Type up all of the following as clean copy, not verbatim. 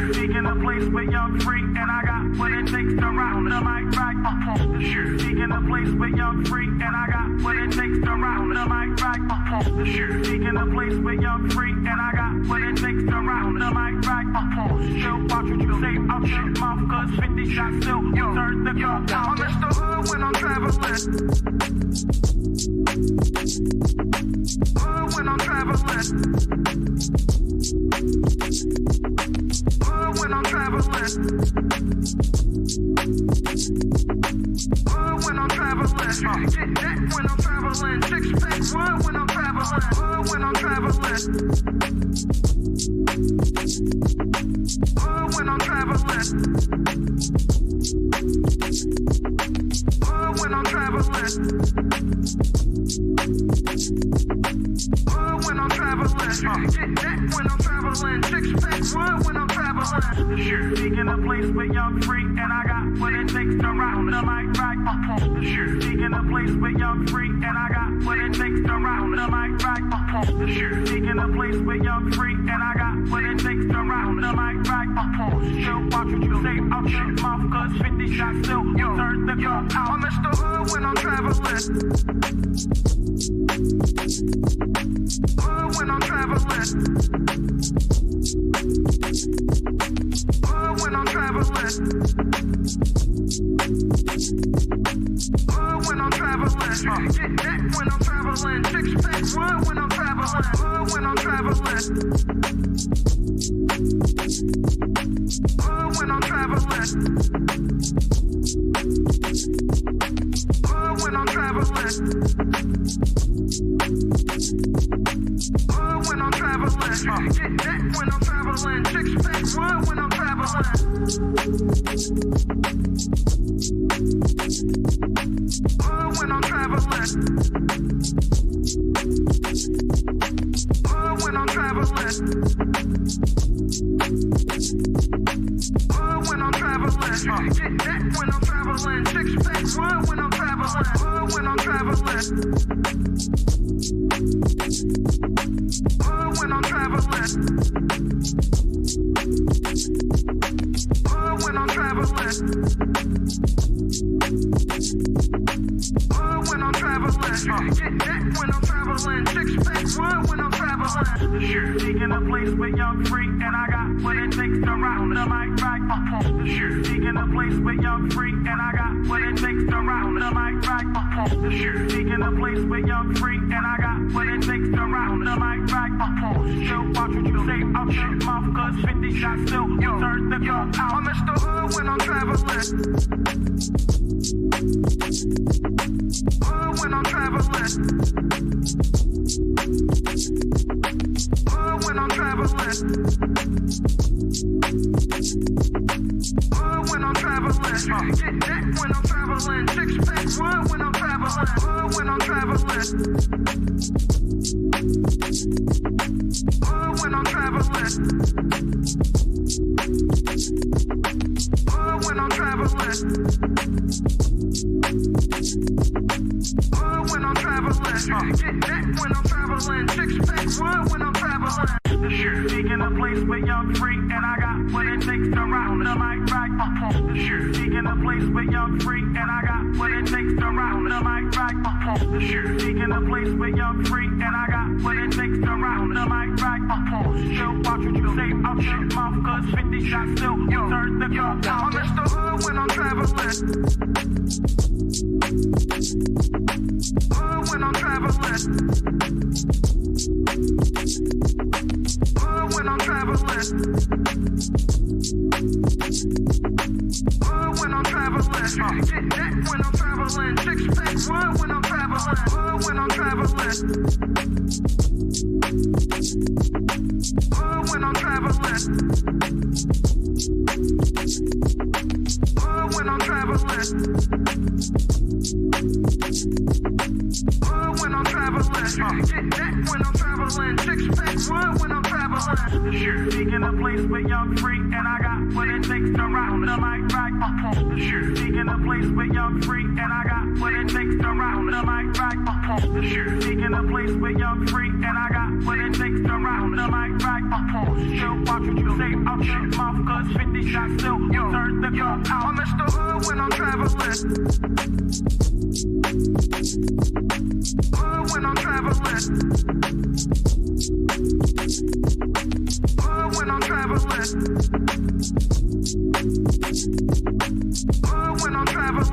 shoot. Seeking a place where young free, and I got what it takes to rock the mic right upon the shoot. Seeking a place where young free, and I got what it takes to rock the mic right upon the shoot. Seeking a place where young free, and I got what it takes to rock the mic right upon the shoot. Watch what you say out your mouth, cause 50 shots still turn the gun down. I'm Mr. Hood when I'm traveling. Hood when I'm traveling. Hood when I'm traveling. Hood when I'm traveling. Get that when I'm traveling. Six pack wood when I'm traveling. Hood when I'm traveling. Hood when I'm traveling. Hood when I'm traveling. Hood when I'm traveling. Get that when I'm traveling. Six pack wood when I'm traveling. Shoot. Seeking a place where young free, and I got what it takes to rock the mic right upon the shoot. Seeking a place where young free, and I got what it takes to rock the mic right upon the shoot. Seeking a place where young free, and I got what it takes to rock the mic right upon the shoot. Watch what you say out your mouth, cause 50 shots still turn the gun out. I'm Mr. Hood when I'm traveling. Hood when I'm traveling. Hood when I'm traveling. Hood when I'm traveling. Get that when I'm traveling. Six pack wood when I'm traveling. Hood when I'm traveling. Hood when I'm traveling. Hood when I'm traveling. Hood when I'm traveling. Get that when I'm traveling. Six pack wood when I'm traveling. Hood when I'm traveling. Hood when I'm traveling. Hood when I'm traveling. Get that when I'm traveling. Six pack wood when I'm traveling. Hood when I'm traveling. Hood when I'm traveling. Hood when I'm traveling. Hood when I'm traveling. Get that when I'm traveling. Six pack wood when I'm traveling. Shoot. Seeking a place where young free, and I got what it takes to rock the mic right upon the shoot. Seeking a place where young free, and I got what it takes to rock the mic right upon the shoot. Seeking a place where young free, and I got what it takes to rock the mic right upon the shoot. Watch what you say out your mouth, cause 50 shots still turn the gun out. I'm Mr. Hood when I'm traveling. Hood when I'm traveling. Hood when I'm traveling. Hood when I'm traveling. Get that when I'm traveling. Six pack wood when I'm traveling. Hood when I'm traveling. Hood when I'm traveling. Hood when I'm traveling. Hood when I'm traveling. Get that when I'm traveling. Six pack wood when I'm traveling. The shoot. Seeking a place where young free, and I got what it takes to rock the mic right upon the shoot. Seeking a place where young free, and I got what it takes to rock the mic right upon the shoot. Seeking a place where young free, and I got what it takes to rock the mic right upon the shoot. Watch what you say out your mouth, cause 50 shots still turn the gun down. I'm Mr. Hood when I'm traveling. Hood when I'm traveling. Hood when I'm traveling. Hood when I'm traveling. Get that when I'm traveling. Six pack wood when I'm traveling. Hood when I'm traveling. Hood when I'm traveling. Hood when I'm traveling. Hood when I'm traveling. Get that when I'm traveling. Six pack wood when I'm traveling. traveling. Seeking a place where y'all free, and I got what it takes to rock the mic right. Seeking a place where y'all free, and I got what it takes to rock the mic right. Seeking a place where y'all free, and I got what it takes to rock the mic right. Still watch what you say, I'll shut my guts, 50 shots still, you turn the gun out. I'm Mr. Hood when I'm traveling. Hood when I'm traveling. Hood when I'm traveling. Hood when I'm traveling.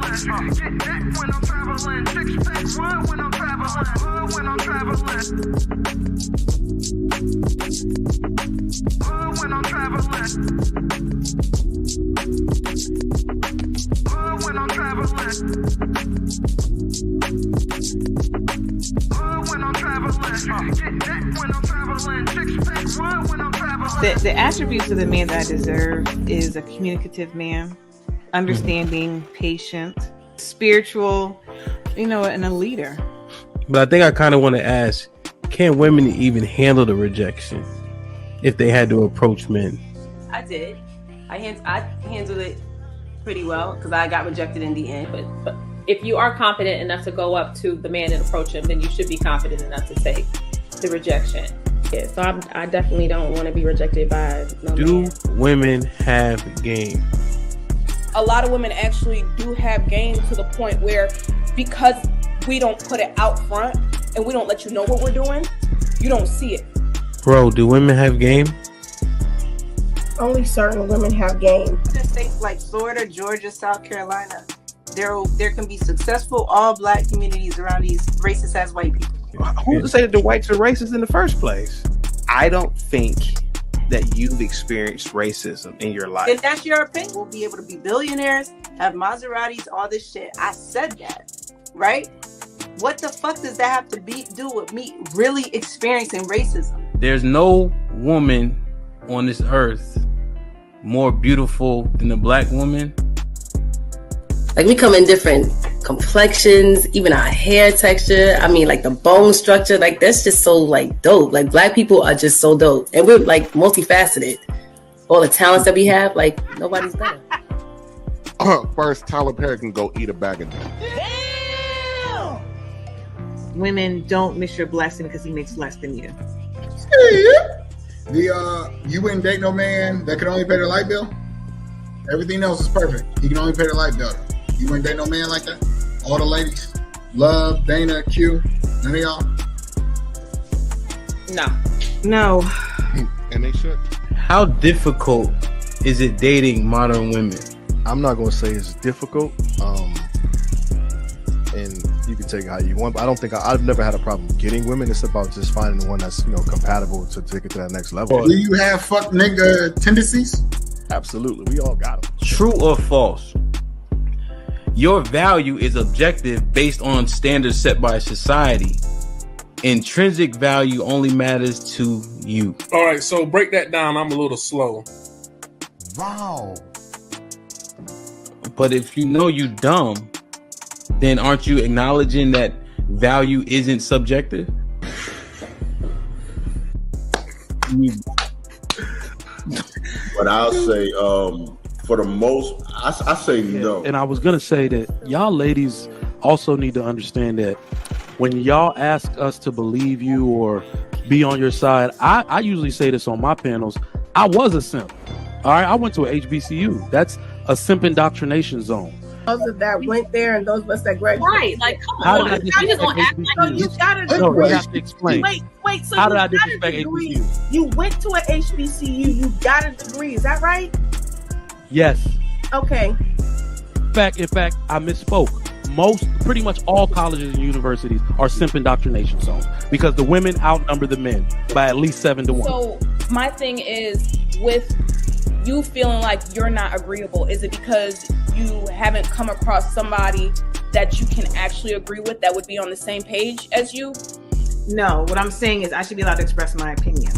Get that when I'm traveling. Six pack wood when I'm traveling. Hood when I'm traveling. Hood when I'm traveling. Hood when I'm traveling. Hood when I'm traveling. Get that when I'm traveling. Six pack wood when I'm traveling. The attributes of the man that I deserve is a communicative man, understanding, patient, spiritual, and a leader. But I think I kind of want to ask, can women even handle the rejection if they had to approach men? I did. I handled it pretty well because I got rejected in the end. But if you are confident enough to go up to the man and approach him, then you should be confident enough to take the rejection. Yeah, so I definitely don't want to be rejected by no man. Women have game? A lot of women actually do have game to the point where, because we don't put it out front and we don't let you know what we're doing, you don't see it. Bro, do women have game? Only certain women have game. In states like Florida, Georgia, South Carolina, there can be successful all black communities around these racist ass white people. Who's to say that the whites are racist in the first place? I don't think that you've experienced racism in your life. If that's your opinion, we'll be able to be billionaires, have Maseratis, all this shit. I said that, right? What the fuck does that have to do with me really experiencing racism? There's no woman on this earth more beautiful than a black woman. Like, we come in different complexions, even our hair texture. I mean, like the bone structure, like that's just so like dope. Like, black people are just so dope. And we're like multifaceted. All the talents that we have, like nobody's better. First, Tyler Perry can go eat a bag of them. Women, don't miss your blessing because he makes less than you. You wouldn't date no man that could only pay the light bill? Everything else is perfect. He can only pay the light bill. You wouldn't date no man like that? All the ladies? Love, Dana, Q, none of y'all? No. And they should. How difficult is it dating modern women? I'm not going to say it's difficult. And you can take it how you want, but I don't think I've never had a problem getting women. It's about just finding the one that's, compatible to take it to that next level. Do you have fuck nigga tendencies? Absolutely. We all got them. True or false? Your value is objective based on standards set by society. Intrinsic value only matters to you. All right, so break that down. I'm a little slow. Wow. But if you know you dumb, then aren't you acknowledging that value isn't subjective? But I'll say, for the most, I say no. And I was going to say that y'all ladies also need to understand that when y'all ask us to believe you or be on your side, I usually say this on my panels, I was a simp. All right, I went to a HBCU. That's a simp indoctrination zone. Those that went there and those of us that graduated. Right, like, come on. You just gonna act like you got a degree. No, you have to explain. Wait, so how you did I got a disrespect degree. HBCU? You went to an HBCU, you got a degree, is that right? Yes. Okay. In fact, I misspoke. Pretty much all colleges and universities are simp indoctrination zones because the women outnumber the men by at least 7-1. So my thing is, with you feeling like you're not agreeable, is it because you haven't come across somebody that you can actually agree with that would be on the same page as you? No, what I'm saying is I should be allowed to express my opinion.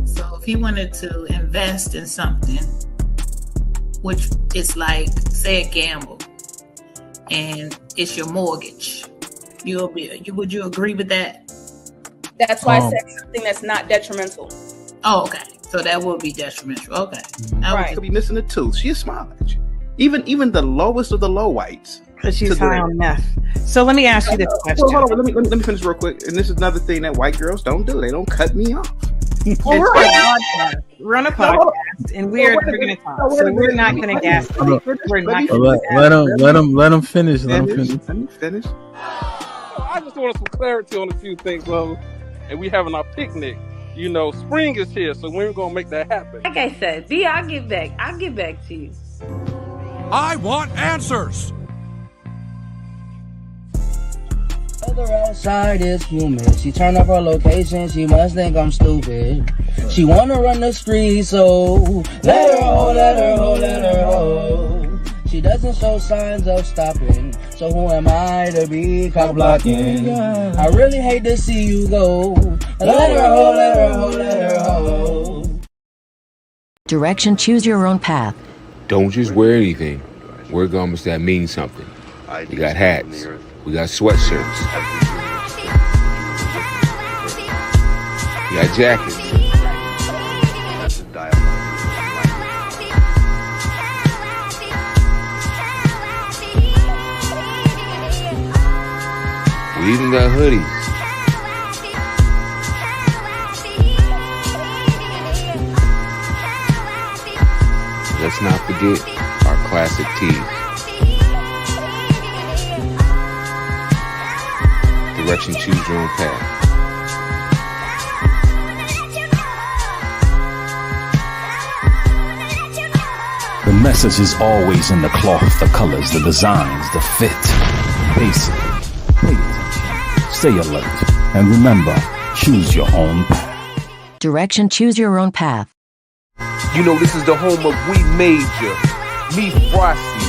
So if he wanted to invest in something, which is like, say, a gamble, and it's your mortgage, would you agree with that? That's why I said something that's not detrimental. Oh, okay. So that would be detrimental. Okay. Right. Could be missing a tooth. She'll smile at you. Even the lowest of the low whites. Because she's high on meth. So let me ask you this question. Well, hold on. Let me finish real quick. And this is another thing that white girls don't do. They don't cut me off. Well, we're on a podcast, and we're going to talk. So we're not going to gas. We're not let him finish. Let him finish. I just want some clarity on a few things, and we having our picnic. You know, spring is here, so we're gonna make that happen. Like I said, D, I'll get back to you. I want answers. Weather outside is humid. She turn up her location. She must think I'm stupid. She wanna run the street, so let her ho, let her ho, let her ho. She doesn't show signs of stopping, so who am I to be cock blocking? I really hate to see you go. Let her ho, let her ho, let her ho. Direction, choose your own path. Don't just wear anything. Wear garments that mean something. We got hats. We got sweatshirts. We got jackets. We even got hoodies. Let's not forget our classic tees. Direction, choose your own path. The message is always in the cloth, the colors, the designs, the fit. Basic. Pay attention. Stay alert. And remember, choose your own path. Direction, choose your own path. You know, this is the home of We Major, Me Frosty,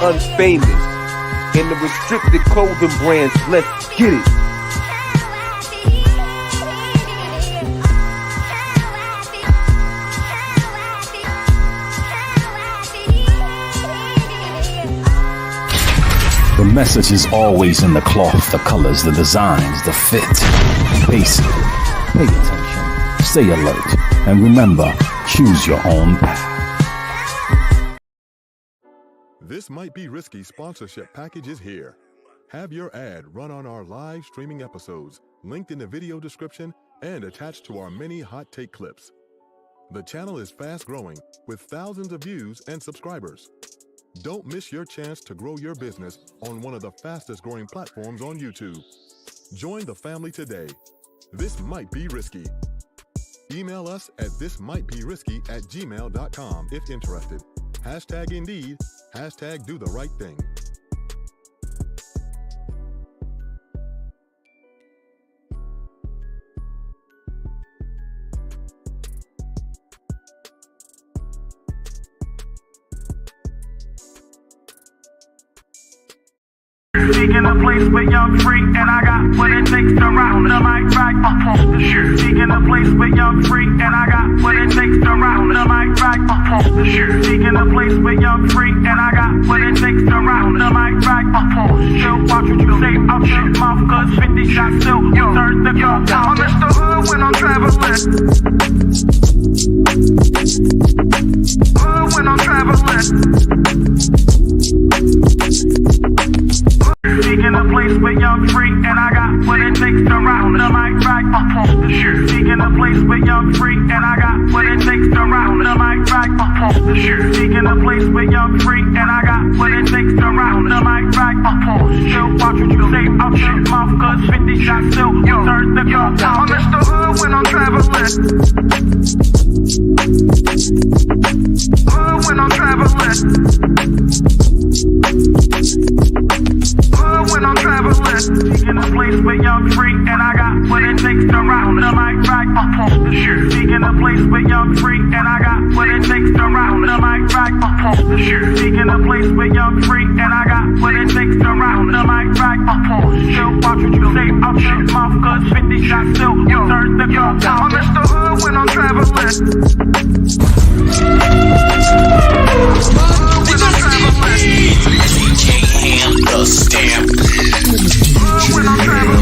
Unfamous, and the restricted clothing brands. Let's get it. The message is always in the cloth, the colors, the designs, the fit. Basic. Pay attention. Stay alert. And remember, choose your own path. This Might Be Risky sponsorship package is here. Have your ad run on our live streaming episodes, linked in the video description and attached to our many hot take clips. The channel is fast growing with thousands of views and subscribers. Don't miss your chance to grow your business on one of the fastest growing platforms on YouTube. Join the family today. This might be risky. Email us at thismightberisky@gmail.com if interested. Hashtag Indeed, hashtag do the right thing. Seeking a place with young free, and I got what it takes to rock the mic right up on the shoe. Seeking a place with young free, and I got what it takes to rock the mic right up on the shoe. Seeking a place with young free, and I got what it takes to rock the mic right up on the shoe. Watch what you say, I'm shit mouth, cause 50 shots still, you turn the gun down. I'm Mr. Hood when I'm traveling. Hood when I'm traveling. Seeking a place with young free, and I got what it takes to rock the mic right up on the shoe. Seeking a place with young free, and I got what it takes to rock the mic right up on the shoe. Seeking a place with young free, and I got what it takes to rock the mic right up on the shoe. Watch what you say, I'm shit mouth, cause 50 shots still, you turn the gun down. I'm Mr. Hood when I'm traveling. Hood when I'm traveling. Hood when I'm traveling. Seeking a place with young free, and I got what it takes to rock the mic right up on the shoe. Seeking a place with young free, and I got what it takes to rock the mic right up on the shoe. Seeking a place with young free, and I got what it takes to rock the mic right up on the shoe. Watch what you say, I'm shit mouth, cause 50 shots still, you turn the gun down. I'm Mr. Hood when I'm traveling. Hood when I'm traveling. The stamp. When I'm traveling.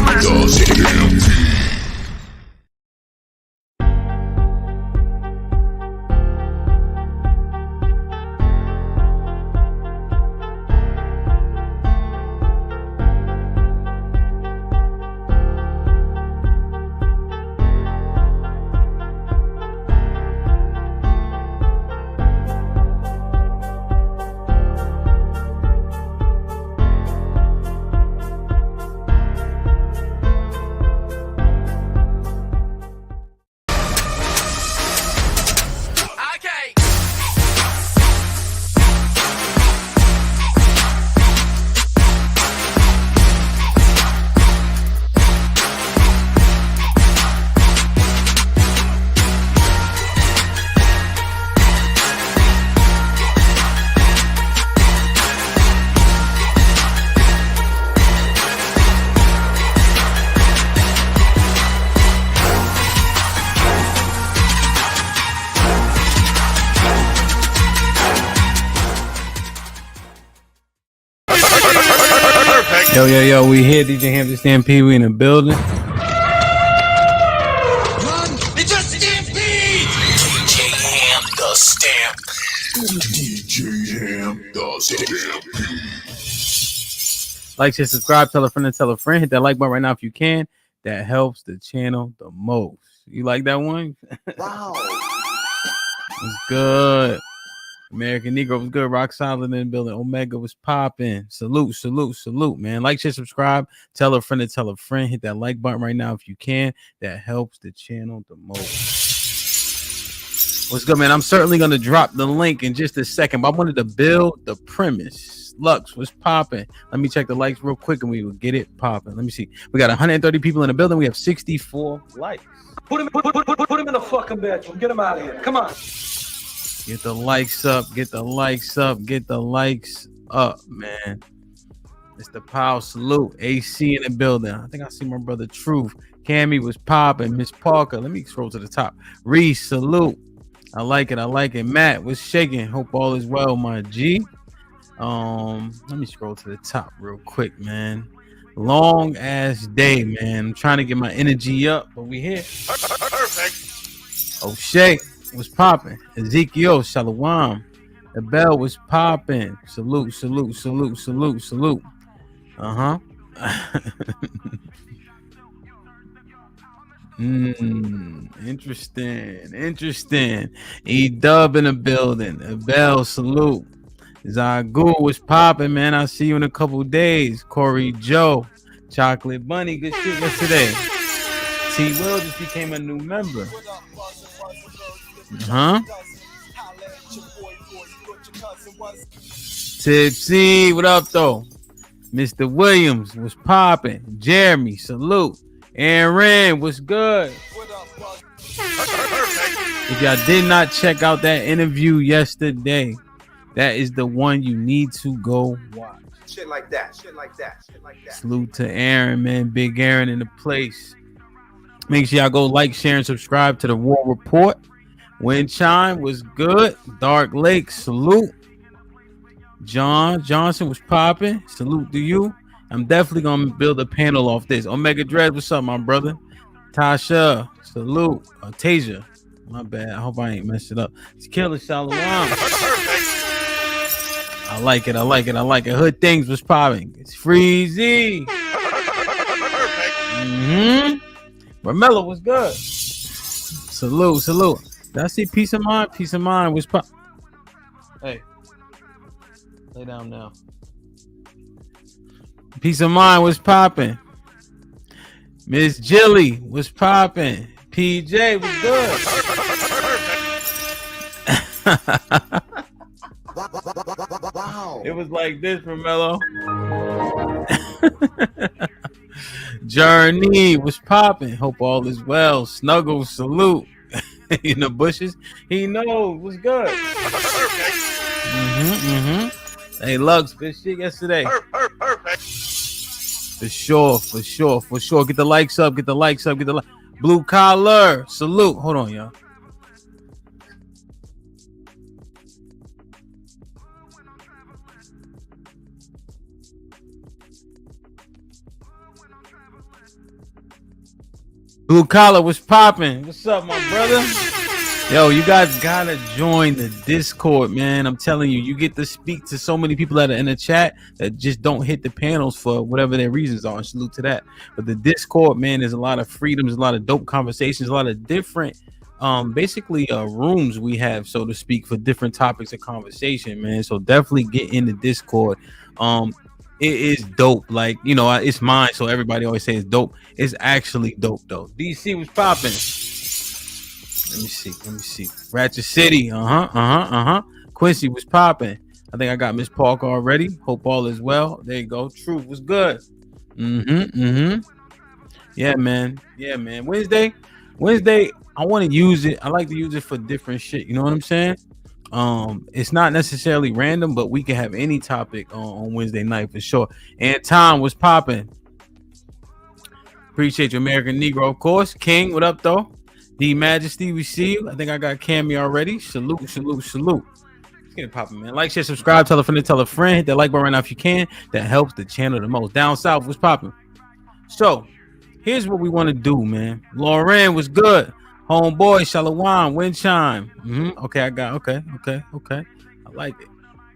Yo, we here. DJ Hampton Stampede. We in the building. It's a stampede! DJ Ham the Stampede. DJ Ham the Stampede. Like, share, subscribe, tell a friend, and tell a friend. Hit that like button right now if you can. That helps the channel the most. You like that one? Wow. It's good. American Negro was good. Rock solid in the building. Omega was popping. Salute, man. Like, share, subscribe. Tell a friend to tell a friend. Hit that like button right now if you can. That helps the channel the most. What's good, man? I'm certainly going to drop the link in just a second, but I wanted to build the premise. Lux was popping. Let me check the likes real quick and we will get it popping. Let me see. We got 130 people in the building. We have 64 likes. Put him in the fucking bedroom. Get him out of here. Come on. Get the likes up. Get the likes up. Get the likes up, man. It's the power salute. AC in the building. I think I see my brother Truth. Cammy was popping. Miss Parker. Let me scroll to the top. Reese, salute. I like it. Matt was shaking. Hope all is well, my G. Let me scroll to the top real quick, man. Long ass day, man. I'm trying to get my energy up, but we here. Perfect. O'Shea was popping. Ezekiel, Shalom. The bell was popping. Salute. Interesting. E-Dub in the building. The bell, salute. Zagul was popping, man. I'll see you in a couple days. Corey Joe, Chocolate Bunny, good shit yesterday. T Will just became a new member. Tipsy, what up though? Mr. Williams was popping. Jeremy, salute. Aaron, what's good? If y'all did not check out that interview yesterday, that is the one you need to go watch. Shit like that. Salute to Aaron, man. Big Aaron in the place. Make sure y'all go like, share, and subscribe to the War Report. Wind Chime was good. Dark Lake, salute. John Johnson was popping. Salute to you. I'm definitely going to build a panel off this. Omega Dread, what's up, my brother? Tasha, salute. Tasia, my bad. I hope I ain't messed it up. It's Killer Shalom. I like it. Hood Things was popping. It's Freezy. Romelo was good. Salute. Did I see Peace of Mind? Peace of Mind was pop. Hey, lay down now. Peace of Mind was popping. Miss Jilly was popping. PJ was good. Wow. It was like this, Romelo. Journey was popping. Hope all is well. Snuggle, salute. In the bushes. He knows what's good. Hey, Lux, good shit yesterday. Perfect. For sure. Get the likes up. Blue collar. Salute. Hold on, y'all. Blue collar was popping. What's up, my brother? Yo, you guys gotta join the Discord, man. I'm telling you, you get to speak to so many people that are in the chat that just don't hit the panels for whatever their reasons are. Salute to that. But the Discord, man, there's a lot of freedoms, a lot of dope conversations, a lot of different rooms we have, so to speak, for different topics of conversation, man. So definitely get in the Discord. It is dope. Like, you know, it's mine, so everybody always say it's dope. It's actually dope, though. DC was popping. Let me see. Ratchet City. Quincy was popping. I think I got Miss Parker already. Hope all is well. There you go. Truth was good. Yeah, man. Wednesday, I want to use it. I like to use it for different shit. You know what I'm saying? It's not necessarily random, but we can have any topic on Wednesday night for sure. And Tom was popping. Appreciate you, American Negro, of course. King, what up though? D Majesty, we see you. I think I got Cammy already. Salute. get it popping, man. Like, share, subscribe, tell a friend, hit that like button right now if you can. That helps the channel the most. Down south, what's popping? So, here's what we want to do, man. Lauren was good. Homeboy, Shalawam, wind chime. Okay, I got okay. I like it.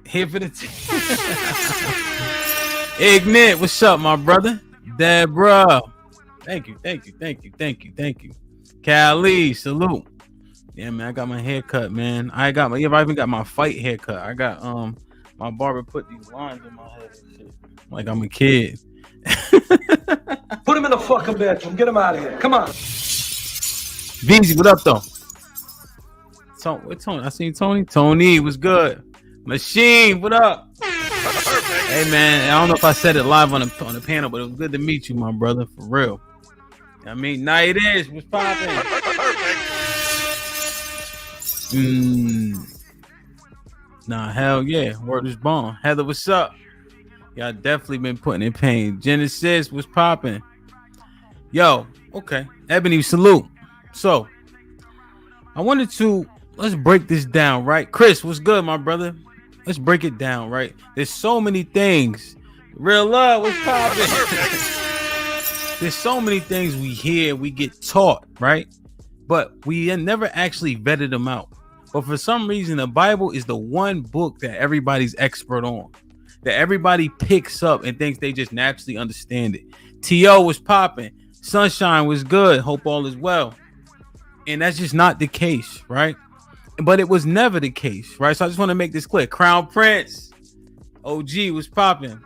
Here for the Ignite, what's up, my brother? Deborah. Thank you. Cali, salute. Yeah, man, I got my haircut, man. I even got my fight haircut. I got my barber put these lines in my head and shit. Like I'm a kid. Put him in the fucking bedroom. Get him out of here. Come on. Beezy, what up, though? Tony? I seen Tony. Tony, was good. Machine, what up? Hey, man, I don't know if I said it live on the panel, but it was good to meet you, my brother, for real. I mean, now it is. What's popping? Nah, hell yeah. Word is born. Heather, what's up? Y'all definitely been putting in pain. Genesis, what's popping? Yo, okay. Ebony, salute. So, let's break this down, right? Chris, what's good, my brother? Let's break it down, right? There's so many things. Real love, what's popping? There's so many things we hear, we get taught, right? But we never actually vetted them out. But for some reason, the Bible is the one book that everybody's expert on, that everybody picks up and thinks they just naturally understand it. T.O. was popping. Sunshine was good. Hope all is well. And that's just not the case, right? But it was never the case, right? So I just want to make this clear. Crown Prince, OG was popping.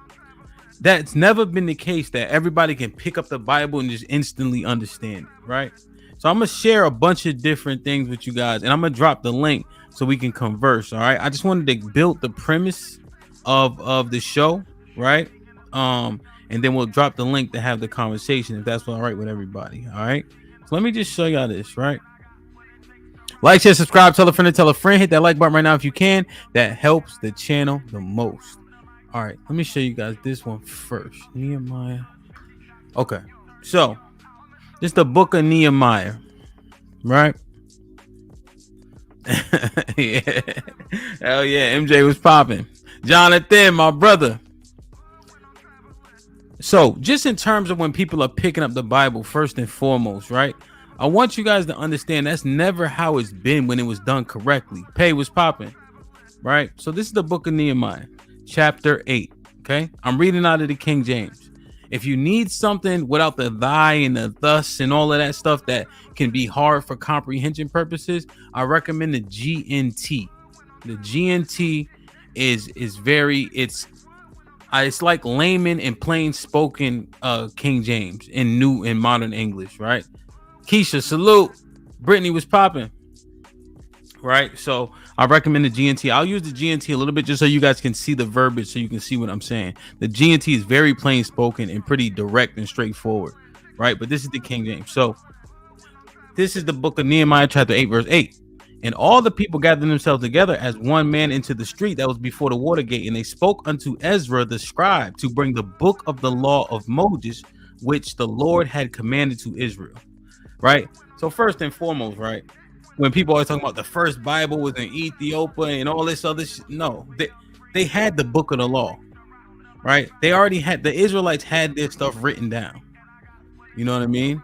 That's never been the case that everybody can pick up the Bible and just instantly understand it, right? So I'm going to share a bunch of different things with you guys, and I'm going to drop the link so we can converse, all right? I just wanted to build the premise of the show, right? And then we'll drop the link to have the conversation if that's all right with everybody, all right? So let me just show y'all this, right? Like, share, subscribe, tell a friend, hit that like button right now if you can. That helps the channel the most. All right, let me show you guys this one first. Nehemiah. Okay, so this is the book of Nehemiah, right? Yeah. Hell yeah, MJ was popping. Jonathan, my brother. So just in terms of when people are picking up the Bible, first and foremost, right? I want you guys to understand that's never how it's been when it was done correctly. Pay was popping, right? So this is the book of Nehemiah, chapter 8, okay? I'm reading out of the King James. If you need something without the thy and the thus and all of that stuff that can be hard for comprehension purposes, I recommend the GNT. The GNT is very, it's like layman and plain spoken King James in modern English, right? Keisha, salute. Brittany was popping, right? So I recommend the GNT. I'll use the GNT a little bit just so you guys can see the verbiage, so you can see what I'm saying. The GNT is very plain spoken and pretty direct and straightforward, right? But this is the King James. So this is the book of Nehemiah, chapter 8, verse 8. And all the people gathered themselves together as one man into the street that was before the water gate, and they spoke unto Ezra the scribe to bring the book of the law of Moses, which the Lord had commanded to Israel. Right. So first and foremost, right, when people are talking about the first Bible was in Ethiopia and all this other shit, no, they had the book of the law, right? They already had, the Israelites had their stuff written down. You know what I mean?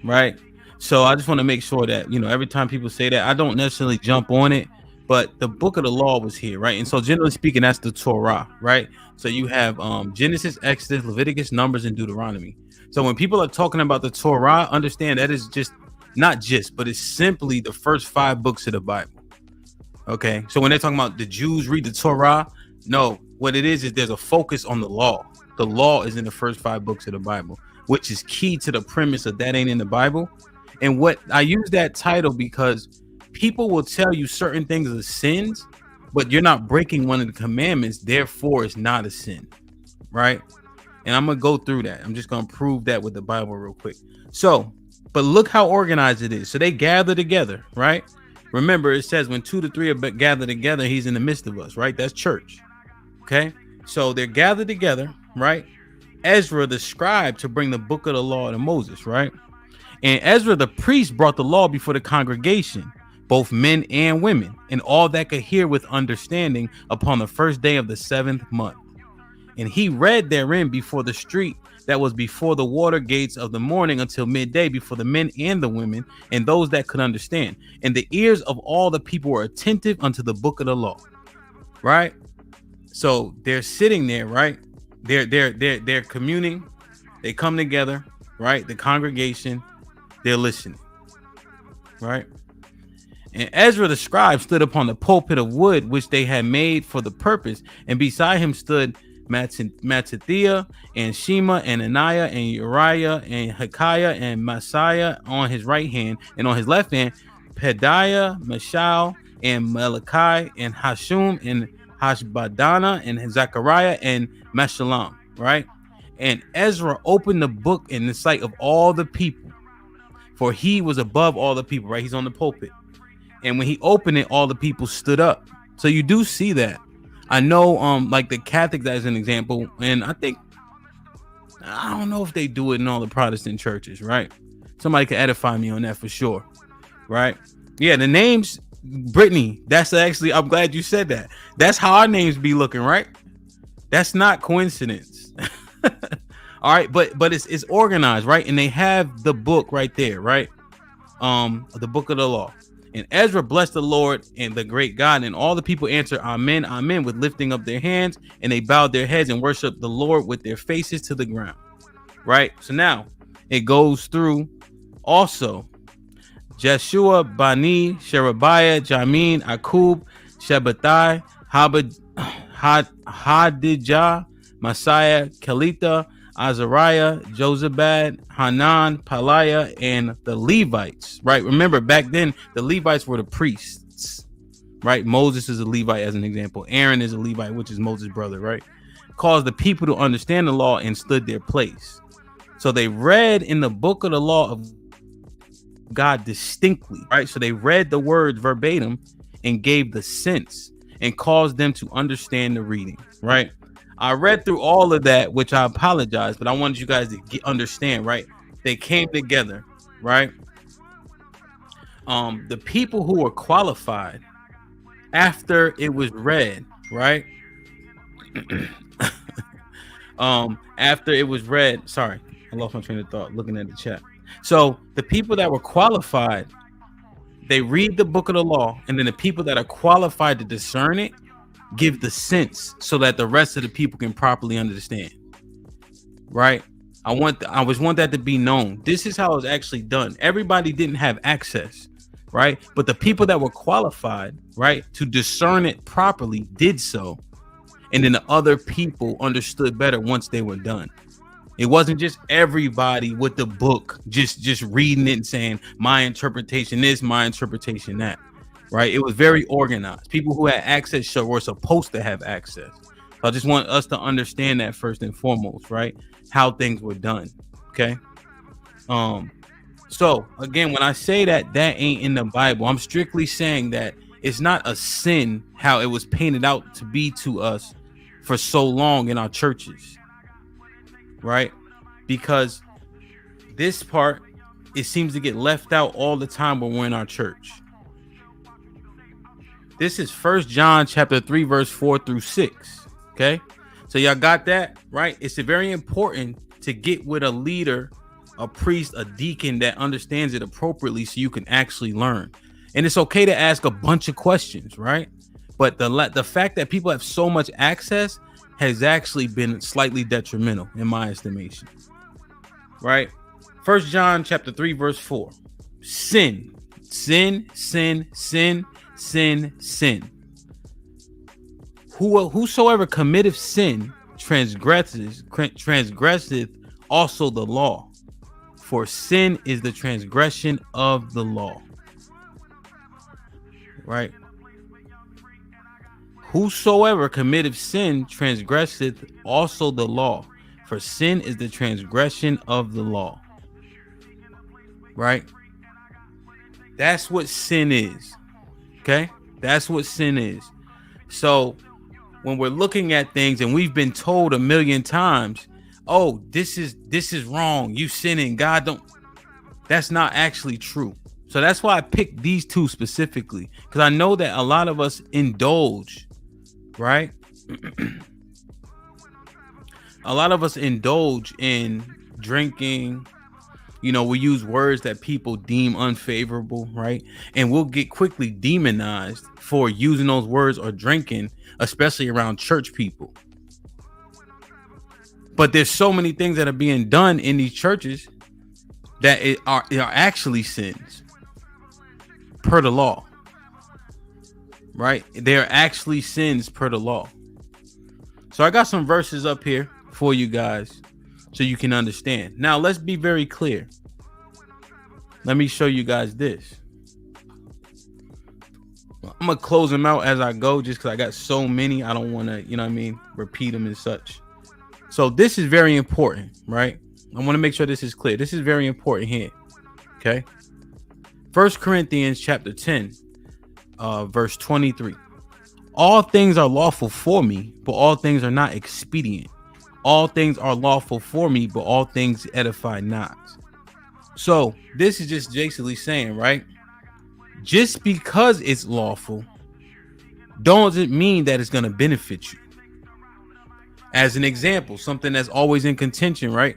Right. So I just want to make sure that, you know, every time people say that, I don't necessarily jump on it, but the book of the law was here, right? And so generally speaking, that's the Torah, right? So you have Genesis, Exodus, Leviticus, Numbers, and Deuteronomy. So when people are talking about the Torah, understand that is but it's simply the first 5 books of the Bible. Okay. So when they're talking about the Jews read the Torah, no, what it is there's a focus on the law. The law is in the first 5 books of the Bible, which is key to the premise of that ain't in the Bible. And what I use that title because people will tell you certain things are sins, but you're not breaking one of the commandments. Therefore, it's not a sin. Right. And I'm going to go through that. I'm just going to prove that with the Bible real quick. So, but look how organized it is. So they gather together, right? Remember, it says when 2 to 3 are gathered together, he's in the midst of us, right? That's church. Okay. So they're gathered together, right? Ezra, the scribe, to bring the book of the law to Moses, right? And Ezra, the priest, brought the law before the congregation both men and women, and all that could hear with understanding upon the first day of the 7th month. And he read therein before the street that was before the water gates of the morning until midday, before the men and the women, and those that could understand. And the ears of all the people were attentive unto the book of the law. Right? So they're sitting there, right? They're communing. They come together, right? The congregation, they're listening. Right? And Ezra the scribe stood upon the pulpit of wood, which they had made for the purpose, and beside him stood Mattithiah and Shema and Ananiah and Uriah and Hilkiah and Messiah on his right hand, and on his left hand Pedaiah, Mishael and Malachi and Hashum and Hashbadana and Zechariah and Meshullam. Right? And Ezra opened the book in the sight of all the people, for he was above all the people. Right? He's on the pulpit. And when he opened it, all the people stood up. So you do see that. I know, like the Catholics as an example, and I don't know if they do it in all the Protestant churches, right? Somebody can edify me on that for sure, right? Yeah, the names, Brittany, that's actually, I'm glad you said that. That's how our names be looking, right? That's not coincidence. All right, but it's organized, right? And they have the book right there, right? The book of the law. And Ezra blessed the Lord and the great God, and all the people answered, Amen, Amen, with lifting up their hands, and they bowed their heads and worshiped the Lord with their faces to the ground. Right? So now it goes through also Jeshua, Bani, Sherebiah, Jamin, Akub, Shabbatai, Hadijah, Messiah, Kelita, Azariah, Josabad, Hanan, Paliah, and the Levites. Right? Remember, back then the Levites were the priests. Right? Moses is a Levite as an example. Aaron is a Levite, which is Moses' brother. Right? Caused the people to understand the law and stood their place. So they read in the book of the law of God distinctly. Right? So they read the words verbatim and gave the sense and caused them to understand the reading. Right? I read through all of that, which I apologize, but I wanted you guys to understand, right? They came together, right? The people who were qualified after it was read, right? After it was read, sorry, I lost my train of thought looking at the chat. So the people that were qualified, they read the book of the law, and then the people that are qualified to discern it give the sense so that the rest of the people can properly understand. Right? I want that to be known. This is how it's actually done. Everybody didn't have access, right? But the people that were qualified, right, to discern it properly did so. And then the other people understood better once they were done. It wasn't just everybody with the book just reading it and saying my interpretation is my interpretation that. Right? It was very organized. People who had access were supposed to have access. So I just want us to understand that first and foremost, right? How things were done. Okay. So again, when I say that ain't in the Bible, I'm strictly saying that it's not a sin how it was painted out to be to us for so long in our churches. Right? Because this part, it seems to get left out all the time when we're in our church. This is 1 John chapter 3, verse 4 through 6. Okay. So y'all got that, right? It's very important to get with a leader, a priest, a deacon that understands it appropriately so you can actually learn. And it's okay to ask a bunch of questions, right? But the fact that people have so much access has actually been slightly detrimental in my estimation. Right? 1 John chapter 3, verse 4. Sin. Whosoever committeth sin transgresseth also the law, for sin is the transgression of the law. Right? Whosoever committeth sin transgresseth also the law, for sin is the transgression of the law. Right? That's what sin is. Okay? That's what sin is. So when we're looking at things and we've been told a million times, oh, this is wrong, you sinning, God don't. That's not actually true. So that's why I picked these two specifically, because I know that a lot of us indulge, right? A lot of us indulge in drinking. You know, we use words that people deem unfavorable, right? And we'll get quickly demonized for using those words or drinking, especially around church people. But there's so many things that are being done in these churches that are actually sins per the law, right? They're actually sins per the law. So I got some verses up here for you guys so you can understand. Now, let's be very clear. Let me show you guys this. I'm going to close them out as I go just because I got so many. I don't want to, you know what I mean, repeat them and such. So this is very important, right? I want to make sure this is clear. This is very important here. Okay. 1 Corinthians chapter 10, verse 23. All things are lawful for me, but all things are not expedient. All things are lawful for me, but all things edify not. So this is just basically saying, right? Just because it's lawful doesn't mean that it's going to benefit you. As an example, something that's always in contention, right?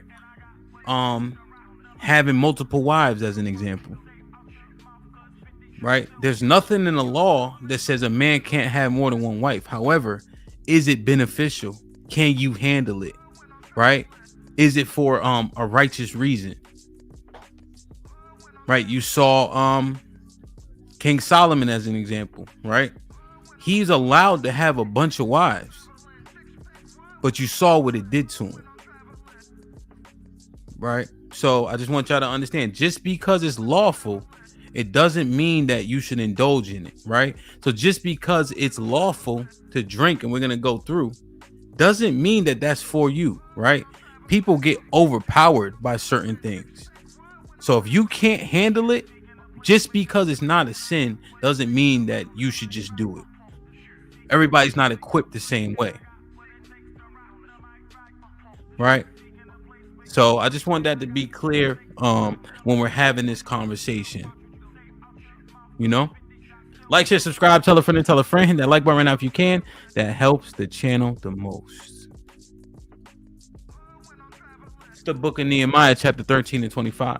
Having multiple wives as an example, right? There's nothing in the law that says a man can't have more than one wife. However, is it beneficial? Can you handle it? Right? Is it for a righteous reason? Right? You saw King Solomon as an example, right? He's allowed to have a bunch of wives, but you saw what it did to him. Right? So I just want y'all to understand, just because it's lawful, it doesn't mean that you should indulge in it, right? So just because it's lawful to drink, and we're going to go through, doesn't mean that that's for you, right? People get overpowered by certain things. So if you can't handle it, just because it's not a sin doesn't mean that you should just do it. Everybody's not equipped the same way. Right? So I just want that to be clear when we're having this conversation. You know? Like, share, subscribe, tell a friend and tell a friend. Hit that like button right now if you can. That helps the channel the most. It's the book of Nehemiah, chapter 13 and 25.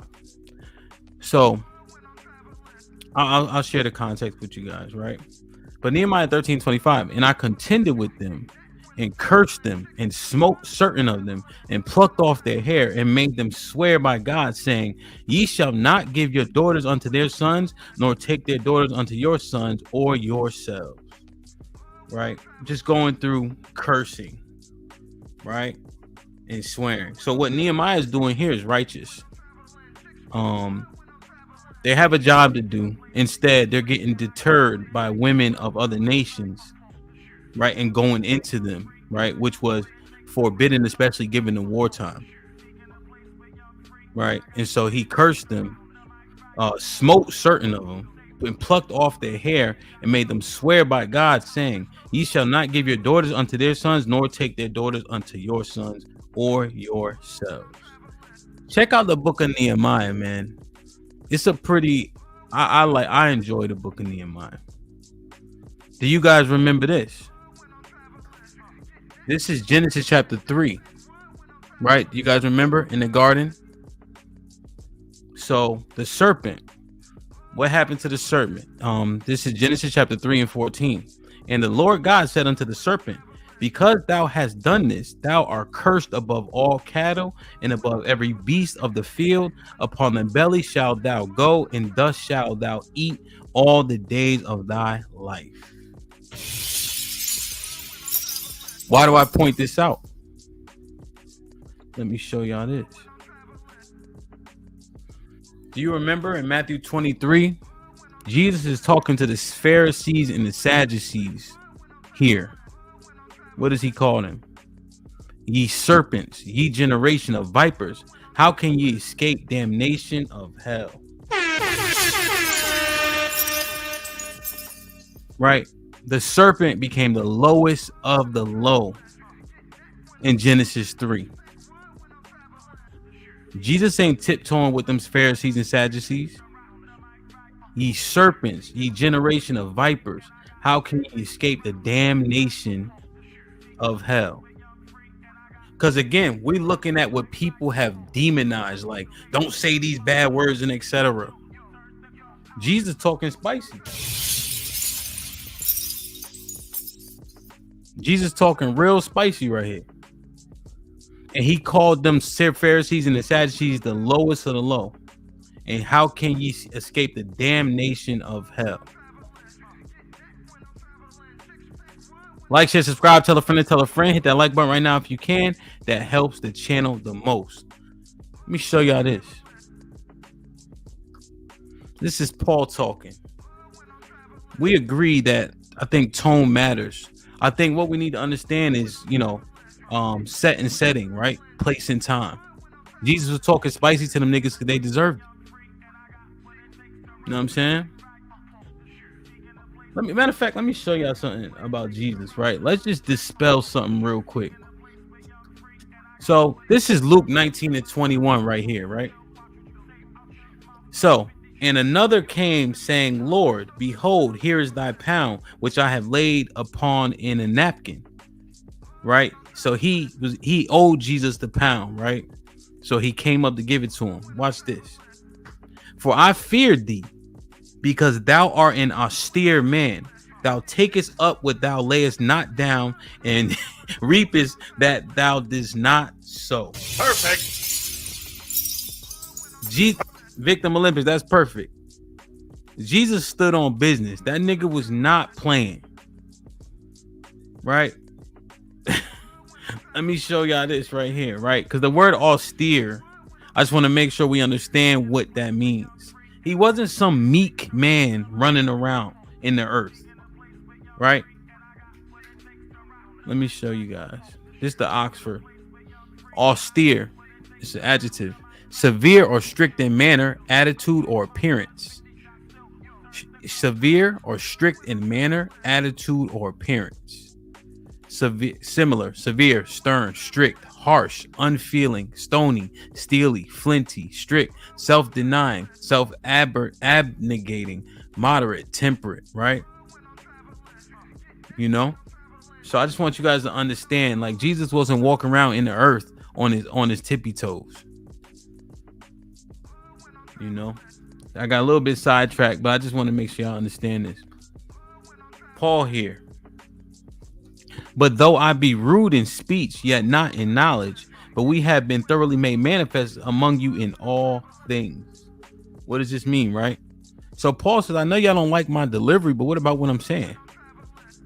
So I'll share the context with you guys, right? But Nehemiah 13:25, and I contended with them and cursed them and smote certain of them and plucked off their hair and made them swear by God, saying, ye shall not give your daughters unto their sons, nor take their daughters unto your sons or yourselves. Right? Just going through cursing, right? And swearing. So what Nehemiah is doing here is righteous. They have a job to do. Instead, they're getting deterred by women of other nations, right? And going into them, right? Which was forbidden, especially given the wartime, right? And so he cursed them, smote certain of them, and plucked off their hair and made them swear by God, saying, ye shall not give your daughters unto their sons, nor take their daughters unto your sons or yourselves. Check out the book of Nehemiah, man. It's a pretty, I enjoy the book of Nehemiah. Do you guys remember this? This is Genesis chapter 3, right? Do you guys remember in the garden? So the serpent, what happened to the serpent? This is Genesis chapter 3 and 14. And the Lord God said unto the serpent, because thou hast done this, thou art cursed above all cattle and above every beast of the field. Upon the belly shalt thou go, and thus shalt thou eat all the days of thy life. Why do I point this out? Let me show y'all this. Do you remember in Matthew 23, Jesus is talking to the Pharisees and the Sadducees here. What does he call them? Ye serpents, ye generation of vipers, how can ye escape damnation of hell? Right? The serpent became the lowest of the low in Genesis 3. Jesus ain't tiptoeing with them Pharisees and Sadducees. Ye serpents, ye generation of vipers, how can ye escape the damnation of hell? Because again, we're looking at what people have demonized, like don't say these bad words and etc. Jesus talking spicy. Jesus talking real spicy right here. And he called them Pharisees and the Sadducees the lowest of the low. And how can ye escape the damnation of hell? Like, share, subscribe, tell a friend, hit that like button right now if you can. That helps the channel the most. Let me show y'all this. This is Paul talking. We agree that I think tone matters. I think what we need to understand is, set and setting, right? Place and time. Jesus was talking spicy to them niggas because they deserved it. You know what I'm saying? Matter of fact, let me show y'all something about Jesus, right? Let's just dispel something real quick. So this is Luke 19:21 right here, right? So, and another came saying, Lord, behold, here is thy pound, which I have laid upon in a napkin. Right? So he owed Jesus the pound, right? So he came up to give it to him. Watch this. For I feared thee, because thou art an austere man. Thou takest up what thou layest not down, and reapest that thou didst not sow. Perfect. Victim Olympics, that's perfect. Jesus stood on business. That nigga was not playing. Right? Let me show y'all this right here, right? Because the word austere, I just want to make sure we understand what that means. He wasn't some meek man running around in the earth, right? Let me show you guys. This is the Oxford. Austere, it's an adjective. Severe or strict in manner, attitude, or appearance. Severe or strict in manner, attitude, or appearance. Similar, severe, stern, strict, harsh, unfeeling, stony, steely, flinty, strict, self-denying, self-abnegating, moderate, temperate, right? So I just want you guys to understand, like, Jesus wasn't walking around in the earth on his tippy toes. I got a little bit sidetracked, but I just want to make sure y'all understand this. Paul here. But though I be rude in speech, yet not in knowledge, but we have been thoroughly made manifest among you in all things. What does this mean, right? So Paul says, I know y'all don't like my delivery, but what about what I'm saying?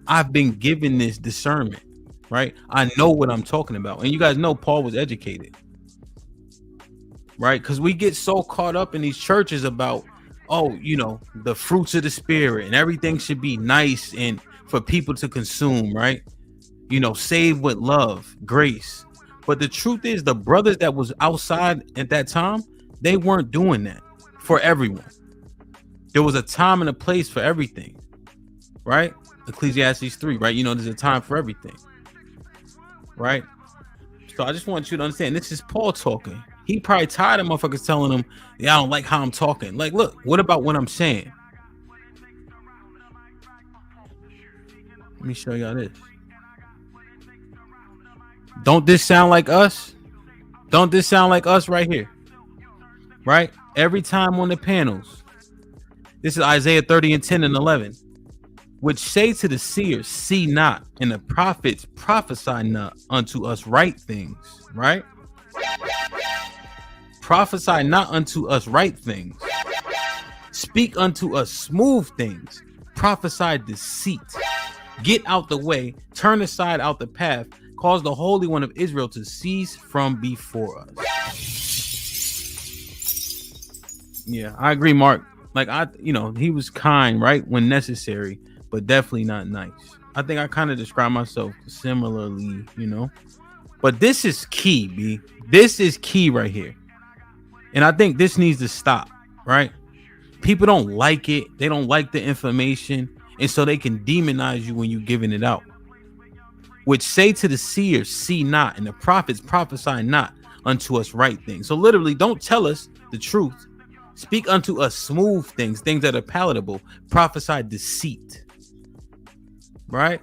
I've been given this discernment, right? I know what I'm talking about. And you guys know Paul was educated, right? Because we get so caught up in these churches about, the fruits of the spirit and everything should be nice and for people to consume, right? Save with love, grace. But the truth is, the brothers that was outside at that time, they weren't doing that for everyone. There was a time and a place for everything, right? Ecclesiastes 3, right? There's a time for everything, right? So I just want you to understand, this is Paul talking. He probably tired of motherfuckers telling him, yeah, I don't like how I'm talking. Like, look, what about what I'm saying? Let me show y'all this. Don't this sound like us? Don't this sound like us right here? Right? Every time on the panels. This is Isaiah 30:10 and 11. Which say to the seers, see not, and the prophets prophesy not unto us right things. Right? Prophesy not unto us right things. Speak unto us smooth things. Prophesy deceit. Get out the way, turn aside out the path, cause the Holy One of Israel to cease from before us. Yeah, I agree, Mark. Like, he was kind, right, when necessary, but definitely not nice. I think I kind of describe myself similarly, But this is key, B. This is key right here. And I think this needs to stop, right? People don't like it. They don't like the information. And so they can demonize you when you're giving it out. Which say to the seers, see not, and the prophets prophesy not unto us right things. So literally, don't tell us the truth. Speak unto us smooth things, things that are palatable. Prophesy deceit. Right?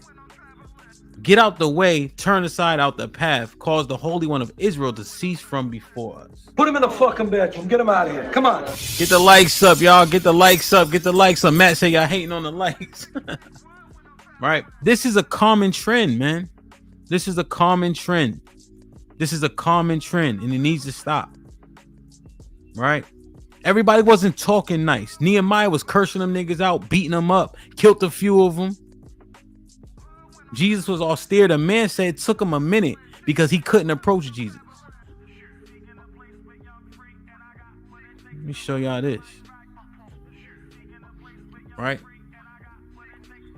Get out the way, turn aside out the path, cause the Holy One of Israel to cease from before us. Put him in the fucking bedroom. Get him out of here. Come on. Get the likes up, y'all. Get the likes up. Get the likes up. Matt say y'all hating on the likes. Right? This is a common trend, man. This is a common trend. This is a common trend, and it needs to stop. Right? Everybody wasn't talking nice. Nehemiah was cursing them niggas out, beating them up, killed a few of them. Jesus was austere. The man said it took him a minute because he couldn't approach Jesus. Let me show y'all this. Right?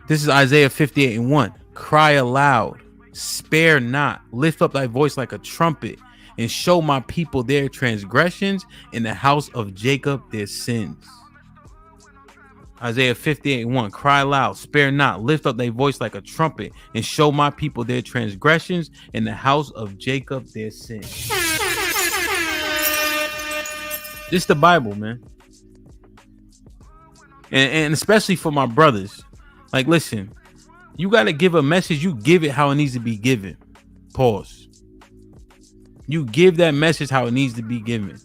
This is Isaiah 58:1. Cry aloud, spare not, lift up thy voice like a trumpet, and show my people their transgressions, in the house of Jacob their sins. Isaiah 58:1. Cry aloud, spare not, lift up thy voice like a trumpet, and show my people their transgressions, in the house of Jacob their sins. This is the Bible, man. And especially for my brothers. Like, listen, you got to give a message. You give it how it needs to be given. Pause. You give that message how it needs to be given.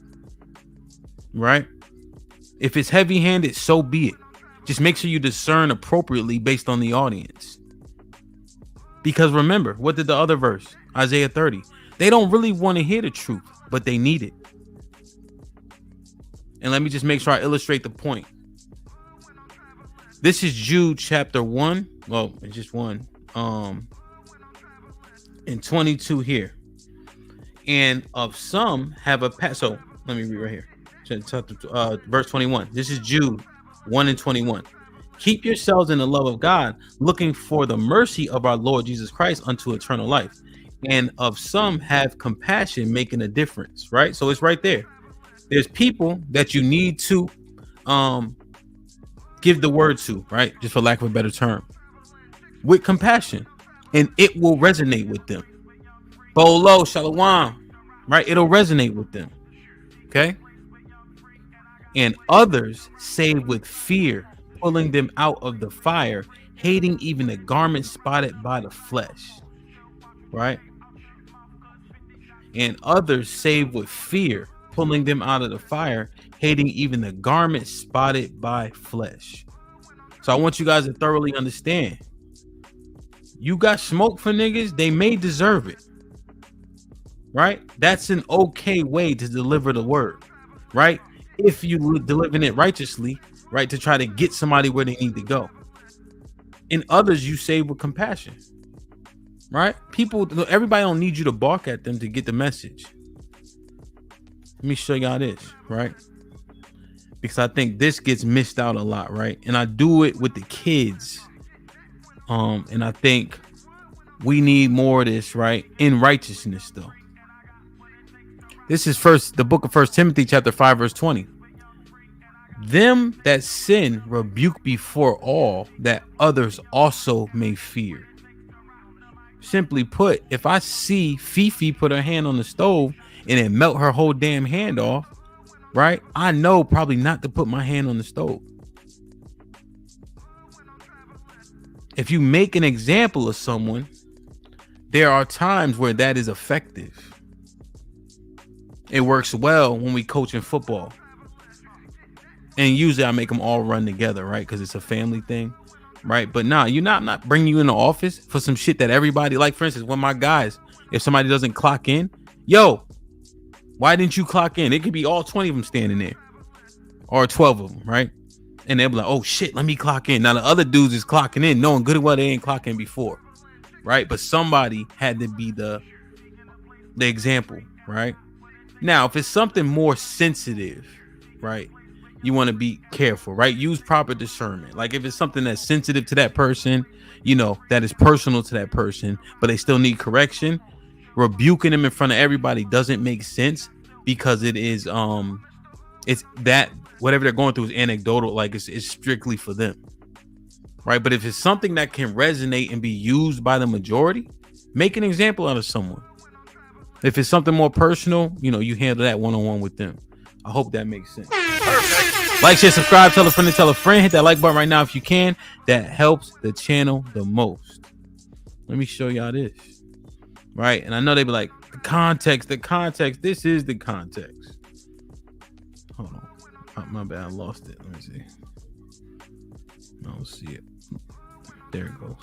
Right? If it's heavy-handed, so be it. Just make sure you discern appropriately based on the audience. Because remember, what did the other verse? Isaiah 30. They don't really want to hear the truth, but they need it. And let me just make sure I illustrate the point. This is Jude chapter 1. Well, it's just 1. And 22 here. And of some have a past. So let me read right here. Verse 21. This is Jude 1 and 21. Keep yourselves in the love of God, looking for the mercy of our Lord Jesus Christ unto eternal life. And of some have compassion, making a difference. Right? So it's right there. There's people that you need to give the word to, right? Just for lack of a better term, with compassion, and it will resonate with them. Bolo, shalom, right? It'll resonate with them. Okay. And others save with fear, pulling them out of the fire, hating even the garment spotted by the flesh. Right. And others save with fear, pulling them out of the fire, hating even the garment spotted by flesh. So I want you guys to thoroughly understand. You got smoke for niggas, they may deserve it. Right? That's an okay way to deliver the word. Right? If you delivering it righteously, right, to try to get somebody where they need to go. And others you save with compassion. Right? Everybody don't need you to bark at them to get the message. Let me show y'all this, right? Because I think this gets missed out a lot, right? And I do it with the kids. And I think we need more of this, right? In righteousness, though. This is the book of 1 Timothy chapter 5, verse 20. Them that sin rebuke before all, that others also may fear. Simply put, if I see Fifi put her hand on the stove and it melt her whole damn hand off, right? I know probably not to put my hand on the stove. If you make an example of someone, there are times where that is effective. It works well when we coach in football. And usually I make them all run together, right? Because it's a family thing, right? But nah, I'm not bringing you in the office for some shit that everybody, like for instance, when my guys, if somebody doesn't clock in, yo, why didn't you clock in? It could be all 20 of them standing there or 12 of them, right? And they'll be like, oh shit, let me clock in. Now the other dudes is clocking in, knowing good and well they ain't clocking before, right? But somebody had to be the example, right? Now, if it's something more sensitive, right? You want to be careful, right? Use proper discernment. Like if it's something that's sensitive to that person, you know, that is personal to that person, but they still need correction, rebuking them in front of everybody doesn't make sense because it is, it's that whatever they're going through is anecdotal. Like it's strictly for them, right? But if it's something that can resonate and be used by the majority, make an example out of someone. If it's something more personal, you know, you handle that one-on-one with them. I hope that makes sense. Perfect. Like, share, subscribe, tell a friend to tell a friend. Hit that like button right now if you can. That helps the channel the most. Let me show y'all this. Right? And I know they be like, the context. This is the context. Hold on. Oh, my bad. I lost it. Let me see. I don't see it. There it goes.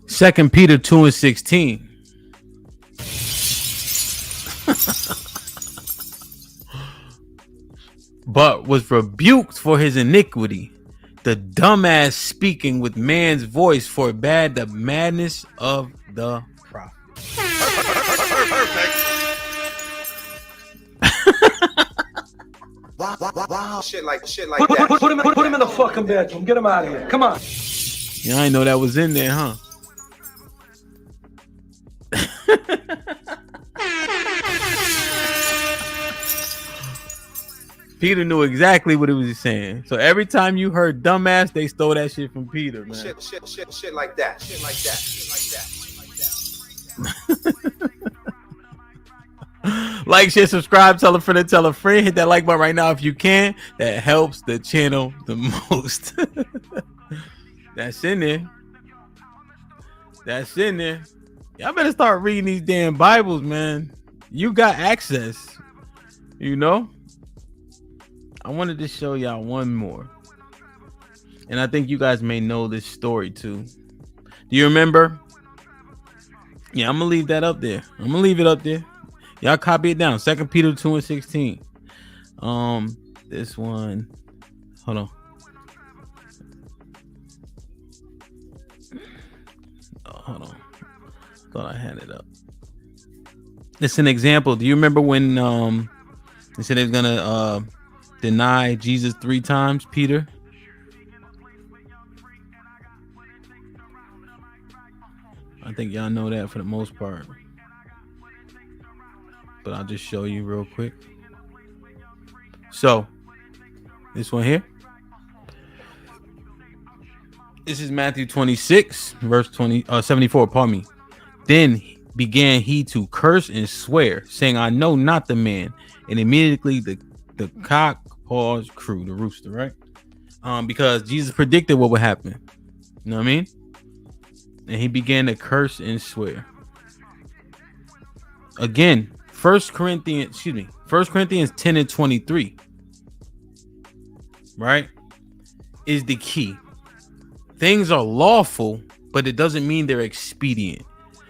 2 Peter 2:16. But was rebuked for his iniquity. The dumbass speaking with man's voice forbade the madness of the prophet. Wow. Shit like Put that. him in the fucking bedroom. Get him out of here. Come on. Yeah, I know that was in there, huh? Peter knew exactly what he was saying. So every time you heard dumbass, they stole that shit from Peter, man. Shit like that. Shit like that. Like, share, subscribe, tell a friend to tell a friend. Hit that like button right now if you can. That helps the channel the most. That's in there. That's in there. Y'all better start reading these damn Bibles, man. You got access. You know? I wanted to show y'all one more. And I think you guys may know this story too. Do you remember? Yeah, I'm gonna leave that up there. I'm gonna leave it up there. Y'all copy it down. 2 Peter 2:16. This one. Hold on. Hold on. Thought I had it up. It's an example. Do you remember when they said they was gonna deny Jesus 3 times, Peter? I think y'all know that for the most part. But I'll just show you real quick. So, this one here. This is Matthew 26, verse 74, pardon me. Then began he to curse and swear, saying, I know not the man. And immediately the cock paws crew, the rooster, right? Because Jesus predicted what would happen. You know what I mean? And he began to curse and swear. Again, 1 Corinthians 10:23, right, is the key. Things are lawful, but it doesn't mean they're expedient.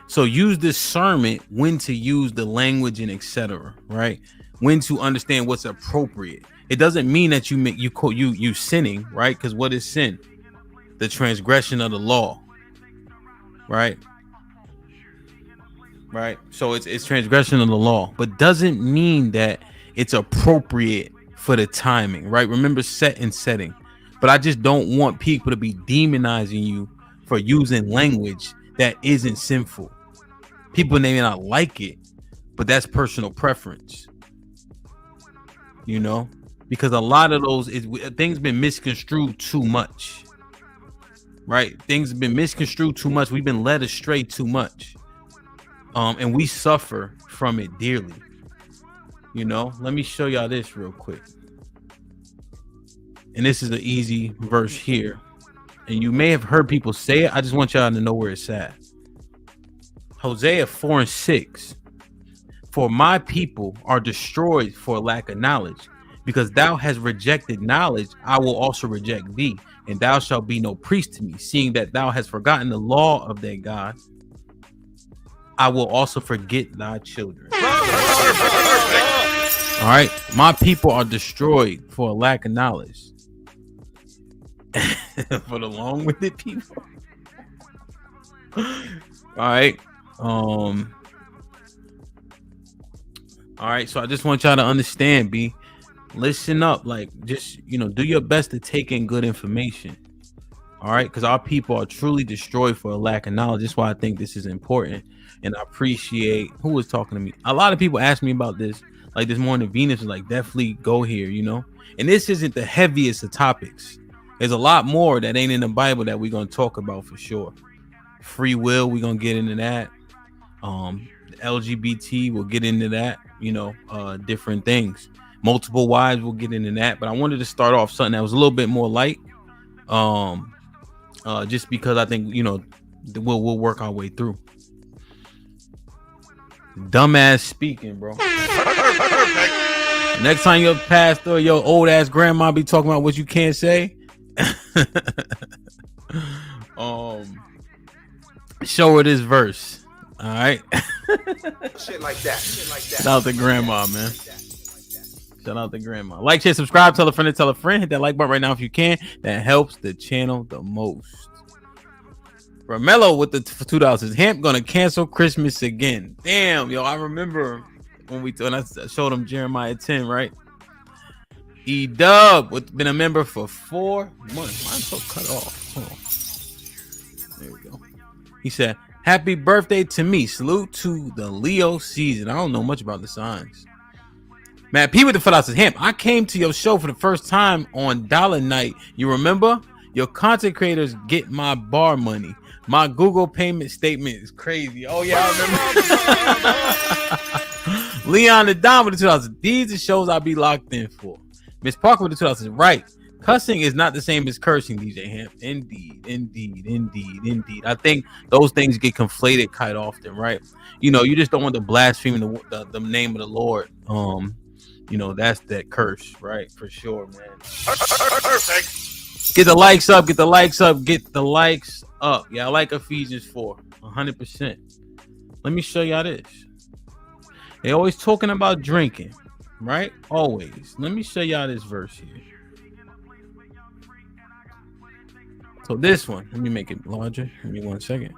So use discernment when to use the language and etc. Right? When to understand what's appropriate. It doesn't mean that you sinning, right? Because what is sin? The transgression of the law, right? Right. So it's transgression of the law, but doesn't mean that it's appropriate for the timing, right? Remember set and setting. But I just don't want people to be demonizing you for using language that isn't sinful. People may not like it, but that's personal preference. You know, because a lot of those things been misconstrued too much. Right? Things have been misconstrued too much. We've been led astray too much. And we suffer from it dearly. You know, let me show y'all this real quick. And this is an easy verse here. And you may have heard people say it. I just want y'all to know where it's at. Hosea 4:6. For my people are destroyed for lack of knowledge. Because thou hast rejected knowledge, I will also reject thee. And thou shalt be no priest to me, seeing that thou hast forgotten the law of thy God. I will also forget thy children. All right. My people are destroyed for a lack of knowledge. For the long-winded people. All right. All right. So I just want y'all to understand, B. Listen up. Like, just, do your best to take in good information. All right. Because our people are truly destroyed for a lack of knowledge. That's why I think this is important. And I appreciate who was talking to me. A lot of people asked me about this. Like this morning, Venus was like, definitely go here, And this isn't the heaviest of topics. There's a lot more that ain't in the Bible that we're going to talk about for sure. Free will, we're going to get into that. LGBT, we'll get into that, different things. Multiple wives, we'll get into that. But I wanted to start off something that was a little bit more light. Just because I think, we'll work our way through. Dumbass speaking, bro. Next time your pastor or your old ass grandma be talking about what you can't say, show her this verse. All right. Shit like that. Shit like that. Shout out to grandma, man. Shout out to grandma. Like, share, subscribe, tell a friend to tell a friend. Hit that like button right now if you can. That helps the channel the most. Romelo with the $2. Hemp gonna cancel Christmas again. Damn, yo, I remember when I showed him Jeremiah 10, right? E-Dub been a member for 4 months. Mine's so cut off. Hold on. There we go. He said, "Happy birthday to me. Salute to the Leo season." I don't know much about the signs. Matt P with the $4. Hemp, I came to your show for the first time on Dollar Night. You remember? Your content creators get my bar money. My Google payment statement is crazy. Oh yeah, I remember. Leon the Don with the $2. These are shows I'll be locked in for. Miss Parker with the $2. Right. Cussing is not the same as cursing, DJ Hemp. Indeed. I think those things get conflated quite often, right? You just don't want to blaspheme the name of the Lord. That's that curse, right? For sure, man. Perfect. Get the likes up. Get the likes up. Yeah, I like Ephesians 4. 100%. Let me show y'all this. They always talking about drinking, right? Always. Let me show y'all this verse here. So this one, let me make it larger. Give me 1 second.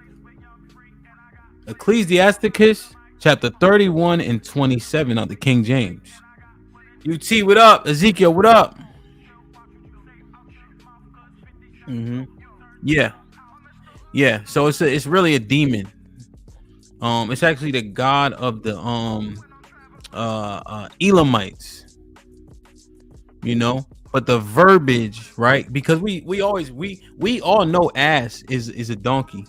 Ecclesiasticus chapter 31 and 27 of the King James. UT, what up? Ezekiel, what up? Yeah. So it's really a demon. It's actually the god of the Elamites. But the verbiage, right? Because we all know ass is a donkey,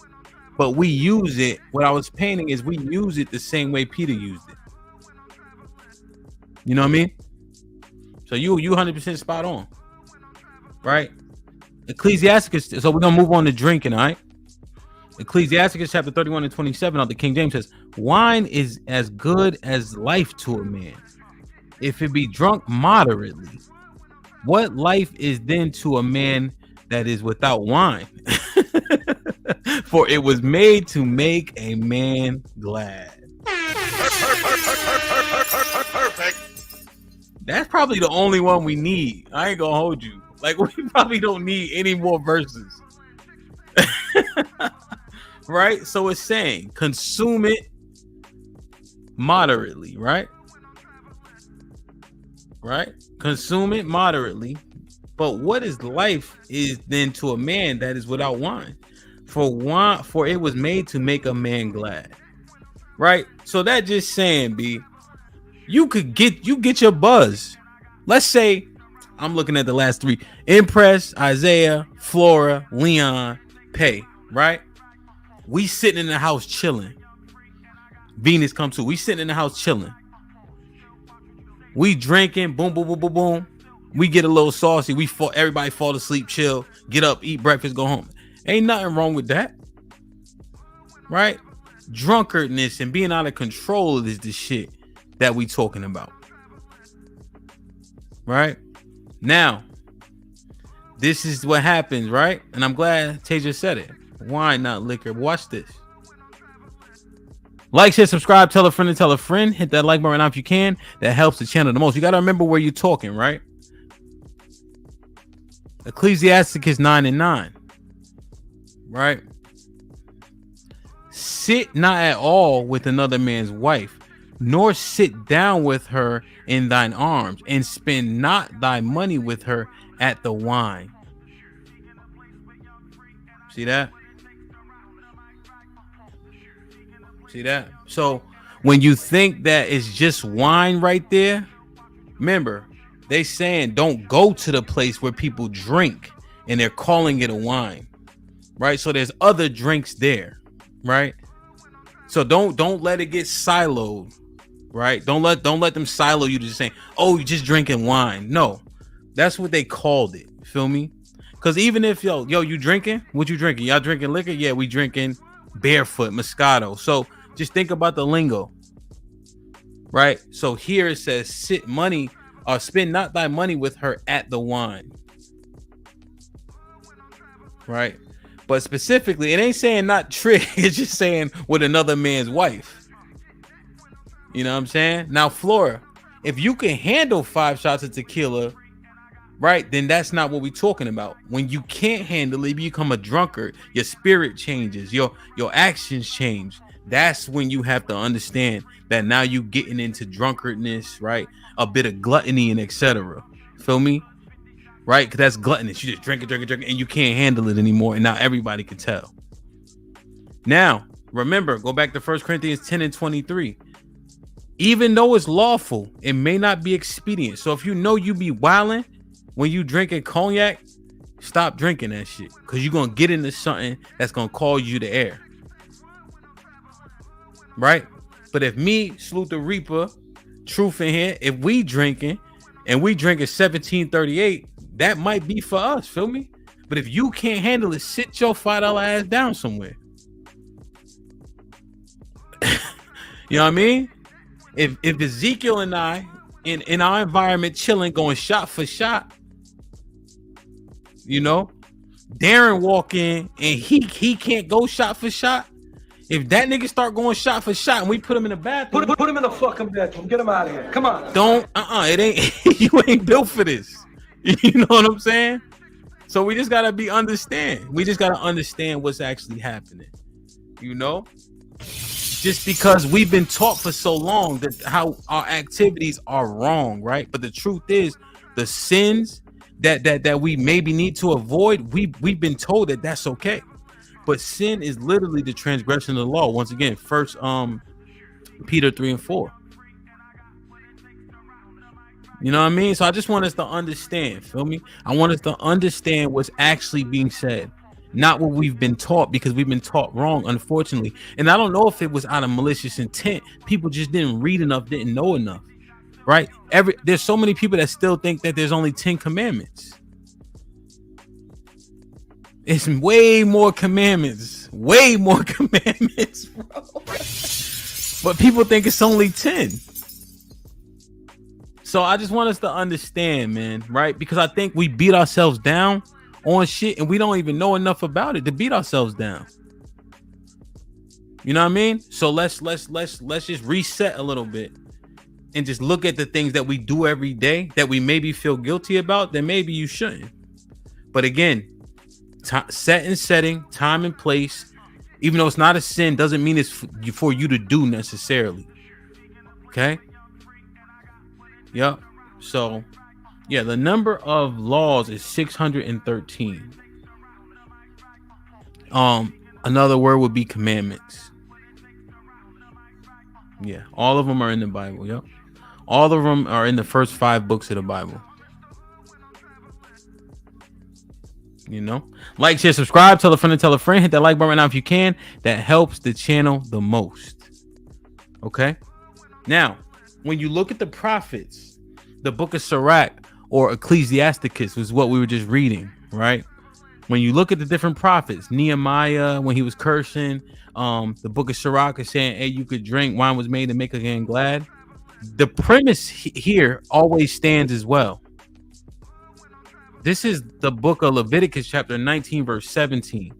but we use it. What I was painting is we use it the same way Peter used it. You know what I mean? So you 100% spot on, right? Ecclesiasticus. So we're gonna move on to drinking, all right? Ecclesiasticus chapter 31 and 27 of the King James says, "Wine is as good as life to a man, if it be drunk moderately. What life is then to a man that is without wine? For it was made to make a man glad." Perfect. That's probably the only one we need. I ain't gonna hold you. Like, we probably don't need any more verses. Right? So it's saying consume it moderately, right? Right? Consume it moderately. But what is life is then to a man that is without wine? For it was made to make a man glad. Right? So that just saying, B, you get your buzz. Let's say I'm looking at the last 3. Impress, Isaiah, Flora, Leon, Pay, right? We sitting in the house chilling. Venus come too. We sitting in the house chilling. We drinking, boom, boom, boom, boom, boom. We get a little saucy. Everybody fall asleep, chill, get up, eat breakfast, go home. Ain't nothing wrong with that. Right? Drunkardness and being out of control is the shit that we talking about. Right? Now, this is what happens, right? And I'm glad Tasia said it. Wine, not liquor. Watch this. Like, share, subscribe, tell a friend to tell a friend. Hit that like button right now if you can. That helps the channel the most. You got to remember where you're talking, right? Ecclesiasticus 9 and 9. Right? Sit not at all with another man's wife, nor sit down with her in thine arms, and spend not thy money with her at the wine. See that? See that? So when you think that it's just wine right there, remember, they saying don't go to the place where people drink and they're calling it a wine, right? So there's other drinks there, right? So don't let it get siloed, right? Don't let them silo you to just saying, oh, you're just drinking wine. No, that's what they called it. Feel me? Because even if yo, you drinking? What you drinking? Y'all drinking liquor? Yeah, we drinking barefoot Moscato. So just think about the lingo, right? So here it says, spend not thy money with her at the wine, right? But specifically, it ain't saying not trick. It's just saying with another man's wife. You know what I'm saying? Now, Flora, if you can handle 5 shots of tequila, right, then that's not what we're talking about. When you can't handle it, you become a drunkard. Your spirit changes. Your actions change. That's when you have to understand that now you getting into drunkardness, right? A bit of gluttony and etc. Feel me? Right? Because that's gluttonous. You just drink it, and you can't handle it anymore. And now everybody can tell. Now, remember, go back to 1 Corinthians 10 and 23. Even though it's lawful, it may not be expedient. So if you know you be wilding when you drinking cognac, stop drinking that shit. Because you're going to get into something that's going to cause you to air. Right? But if me, Salute the Reaper, Truth in here, if we drinking and we drinking 1738, that might be for us, feel me? But if you can't handle it, sit your $5 ass down somewhere. You know what I mean? If Ezekiel and I in our environment chilling, going shot for shot, you know, Darren walk in and he can't go shot for shot. If that nigga start going shot for shot and we put him in the bathroom, Put him in the fucking bedroom. Get him out of here. Come on. Don't it ain't you ain't built for this. You know what I'm saying? So we just gotta understand. We just gotta understand what's actually happening. You know? Just because we've been taught for so long that how our activities are wrong, right? But the truth is, the sins that we maybe need to avoid, we've been told that that's okay. But sin is literally the transgression of the law. Once again, First Peter 3 and 4. You know what I mean? So I just want us to understand, feel me? I want us to understand what's actually being said, not what we've been taught, because we've been taught wrong, unfortunately. And I don't know if it was out of malicious intent. People just didn't read enough, didn't know enough, right? There's so many people that still think that there's only 10 commandments. It's way more commandments, bro. But people think it's only 10. So I just want us to understand, man, right? Because I think we beat ourselves down on shit and we don't even know enough about it to beat ourselves down. You know what I mean? So let's just reset a little bit and just look at the things that we do every day that we maybe feel guilty about, that maybe you shouldn't. But again, set and setting, time and place, even though it's not a sin, doesn't mean it's for you to do necessarily. Okay? Yep. So, yeah, the number of laws is 613. Another word would be commandments. Yeah, all of them are in the Bible. Yep. All of them are in the first 5 books of the Bible. You know, like, share, subscribe, tell a friend, hit that like button right now if you can. That helps the channel the most. Okay. Now, when you look at the prophets, the book of Sirach or Ecclesiasticus was what we were just reading, right? When you look at the different prophets, Nehemiah, when he was cursing, the book of Sirach is saying, hey, you could drink, wine was made to make again glad. The premise here always stands as well. This is the book of Leviticus, chapter 19, verse 17.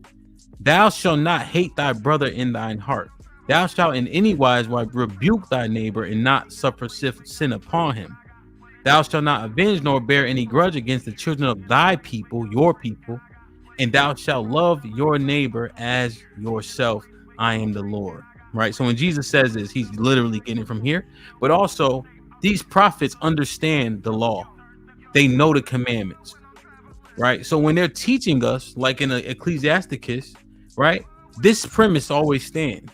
Thou shalt not hate thy brother in thine heart. Thou shalt in any wise rebuke thy neighbor and not suffer sin upon him. Thou shalt not avenge nor bear any grudge against the children of thy people, your people, and thou shalt love your neighbor as yourself. I am the Lord. Right? So when Jesus says this, he's literally getting it from here. But also, these prophets understand the law. They know the commandments. Right? So when they're teaching us, like in Ecclesiasticus, right, this premise always stands.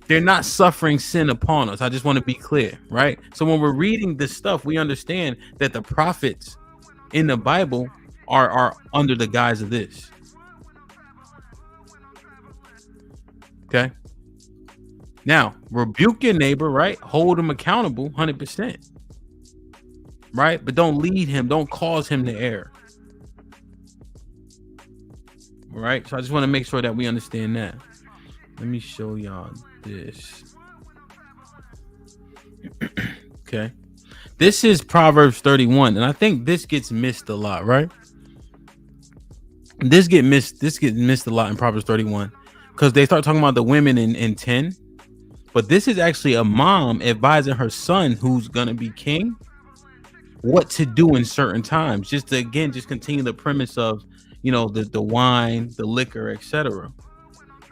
They're not suffering sin upon us. I just want to be clear, right? So when we're reading this stuff, we understand that the prophets in the Bible are under the guise of this. Okay. Now, rebuke your neighbor, right? Hold him accountable 100%. Right? But don't lead him. Don't cause him to err. Right? So I just want to make sure that we understand that. Let me show y'all this. Okay. This is Proverbs 31. And I think this gets missed a lot, right? This gets missed a lot in Proverbs 31. Because they start talking about the women in 10. But this is actually a mom advising her son who's going to be king what to do in certain times. Just to, again, just continue the premise of, you know, the wine, the liquor, etc.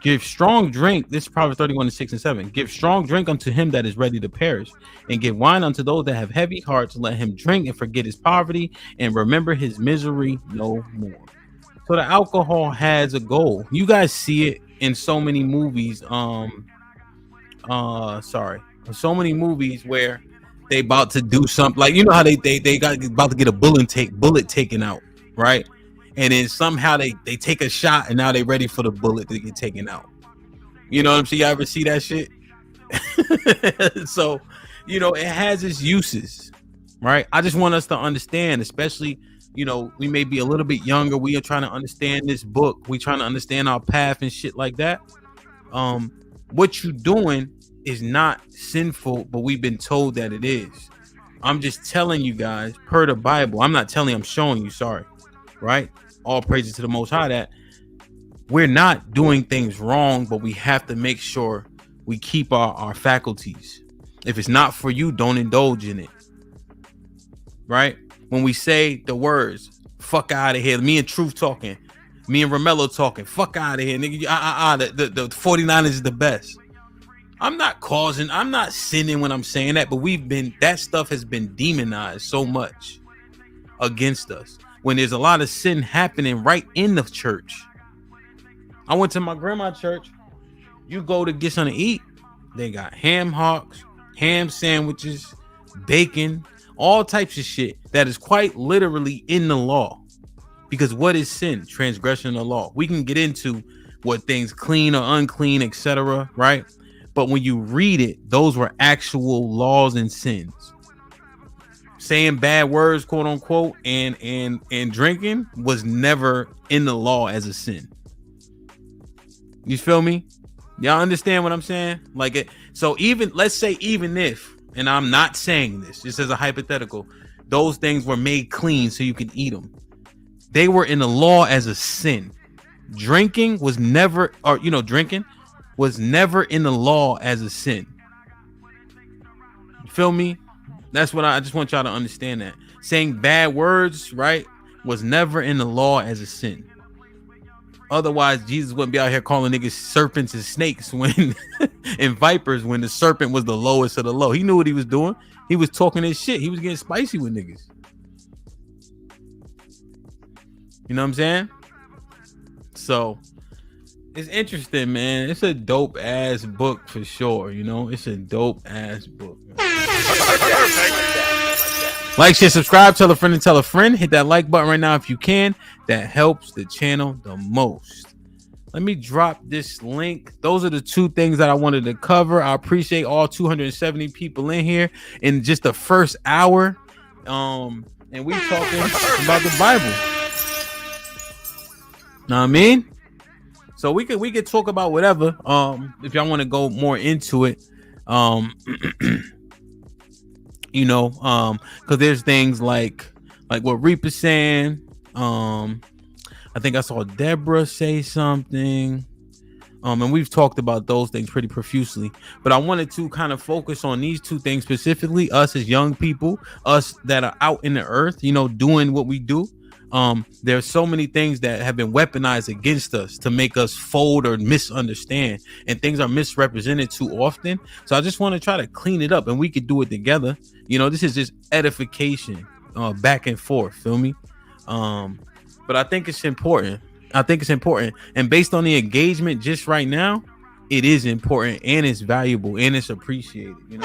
Give strong drink. This is Proverbs 31:6-7. Give strong drink unto him that is ready to perish, and give wine unto those that have heavy hearts. Let him drink and forget his poverty and remember his misery no more. So the alcohol has a goal. You guys see it in so many movies. So many movies where they about to do something, like, you know how they got about to get a bullet taken out, right? And then somehow they take a shot and now they ready for the bullet to get taken out. You know what I'm saying? You ever see that shit? So, you know, it has its uses, right? I just want us to understand, especially, you know, we may be a little bit younger. We are trying to understand this book. We trying to understand our path and shit like that. What you doing is not sinful, but we've been told that it is. I'm just telling you guys per the Bible. I'm not telling you, I'm showing you, sorry. Right? All praises to the Most High that we're not doing things wrong, but we have to make sure we keep our faculties. If it's not for you, don't indulge in it. Right? When we say the words, fuck out of here, me and Truth talking, me and Romelo talking, fuck out of here, nigga. The 49ers is the best. I'm not sinning when I'm saying that, but that stuff has been demonized so much against us. When there's a lot of sin happening right in the church. I went to my grandma's church. You go to get something to eat, they got ham hocks, ham sandwiches, bacon, all types of shit that is quite literally in the law. Because what is sin? Transgression of the law. We can get into what things clean or unclean, etc., right? But when you read it, those were actual laws and sins. Saying bad words, quote unquote, and drinking was never in the law as a sin. You feel me? Y'all understand what I'm saying? Like it. So let's say if, and I'm not saying this, just as a hypothetical, those things were made clean so you can eat them. They were in the law as a sin. Drinking was never, drinking was never in the law as a sin. You feel me? That's what I just want y'all to understand, that saying bad words, right, was never in the law as a sin. Otherwise, Jesus wouldn't be out here calling niggas serpents and snakes and vipers when the serpent was the lowest of the low. He knew what he was doing. He was talking his shit. He was getting spicy with niggas. You know what I'm saying? So it's interesting, man. It's a dope ass book for sure. You know, it's a dope ass book. Like, share, subscribe, tell a friend and tell a friend. Hit that like button right now if you can. That helps the channel the most. Let me drop this link. Those are the two things that I wanted to cover. I appreciate all 270 people in here in just the first hour. And we talking about the Bible. Know what I mean? So we could talk about whatever. If y'all want to go more into it. You know, because there's things like what Reaper's saying. I think I saw Deborah say something. And we've talked about those things pretty profusely. But I wanted to kind of focus on these two things specifically, us as young people, us that are out in the earth, you know, doing what we do. There's so many things that have been weaponized against us to make us fold or misunderstand, and things are misrepresented too often. So I just want to try to clean it up, and we could do it together. You know, this is just edification, back and forth. Feel me? But I think it's important. And based on the engagement just right now, it is important and it's valuable and it's appreciated, you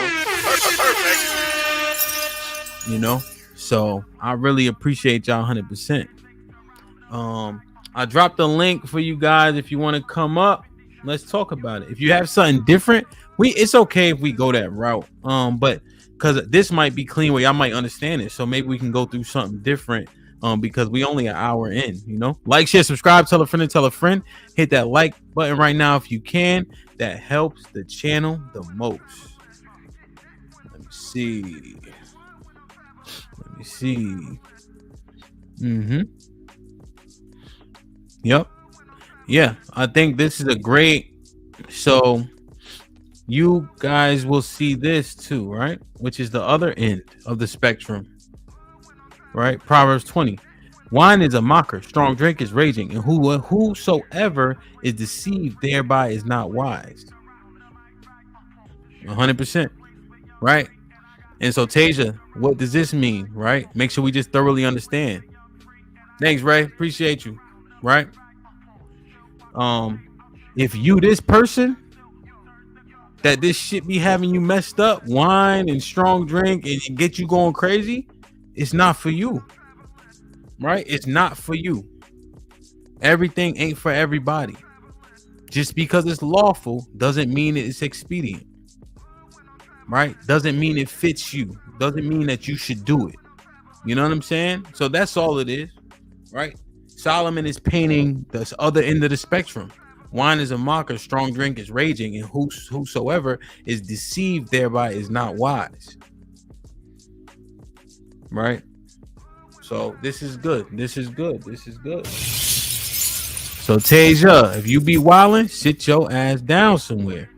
know? So I really appreciate y'all 100%. I dropped a link for you guys if you want to come up. Let's talk about it. If you have something different, it's okay if we go that route. But because this might be clean where y'all might understand it, so maybe we can go through something different. Because we only an hour in, like, share, subscribe, tell a friend and tell a friend. Hit that like button right now if you can. That helps the channel the most. Let me see. Yep. Yeah, I think this is a great. So you guys will see this too, right? Which is the other end of the spectrum. Right, Proverbs 20. Wine is a mocker, strong drink is raging, and whosoever is deceived thereby is not wise. 100%. Right. And so, Tasia, what does this mean? Right. Make sure we just thoroughly understand. Thanks, Ray. Appreciate you. Right. If you this person that this shit be having you messed up, wine and strong drink and get you going crazy, it's not for you, right? It's not for you. Everything ain't for everybody. Just because it's lawful doesn't mean it's expedient, right? Doesn't mean it fits you. Doesn't mean that you should do it. You know what I'm saying? So that's all it is, right? Solomon is painting the other end of the spectrum. Wine is a mocker, strong drink is raging, and whosoever is deceived thereby is not wise. Right, so this is good. So Tasia, if you be wilding, sit your ass down somewhere.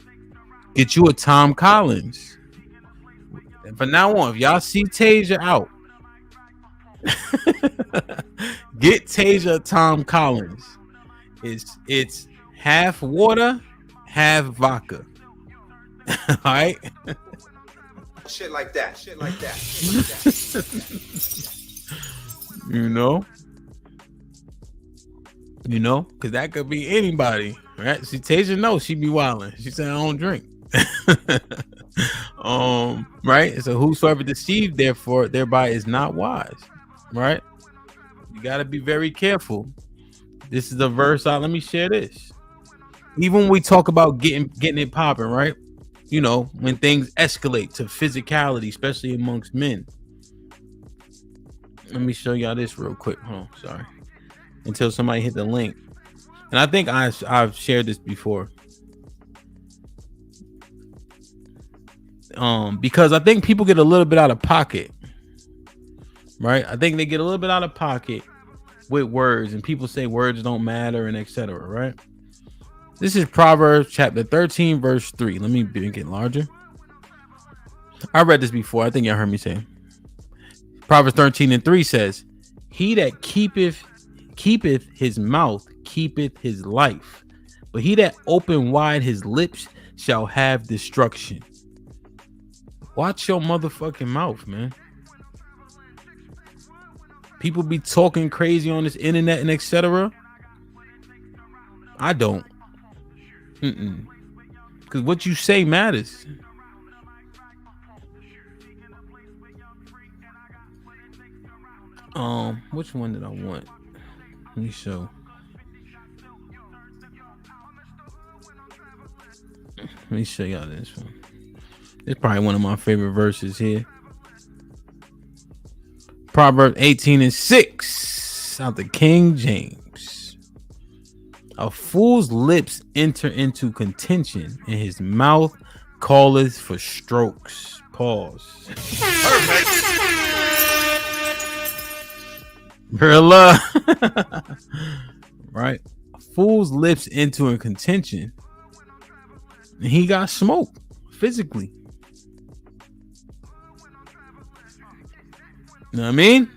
Get you a Tom Collins. And from now on, if y'all see Tasia out, get Tasia a Tom Collins. It's half water, half vodka. All right. Shit like that. Because that could be anybody, right? See, Tasia knows she be wilding. She said, I don't drink. Right? So whosoever deceived thereby is not wise, right? You got to be very careful. This is a verse out. Let me share this. Even when we talk about getting it popping, right? When things escalate to physicality, especially amongst men. Let me show y'all this real quick. Sorry. Until somebody hit the link. And I think I've shared this before. Because I think people get a little bit out of pocket. Right? I think they get a little bit out of pocket with words, and people say words don't matter and etc. Right? This is Proverbs chapter 13, verse 3. Let me make it larger. I read this before. I think y'all heard me say. Proverbs 13 and 3 says, he that keepeth his mouth keepeth his life, but he that open wide his lips shall have destruction. Watch your motherfucking mouth, man. People be talking crazy on this internet and etc. I don't. Because what you say matters. Which one did I want? Let me show. Let me show y'all this one. It's probably one of my favorite verses here. Proverbs 18 and 6 out the King James. A fool's lips enter into contention, and his mouth calleth for strokes. Pause. Brilla. Right. A fool's lips into a contention, and he got smoked physically. You know what I mean?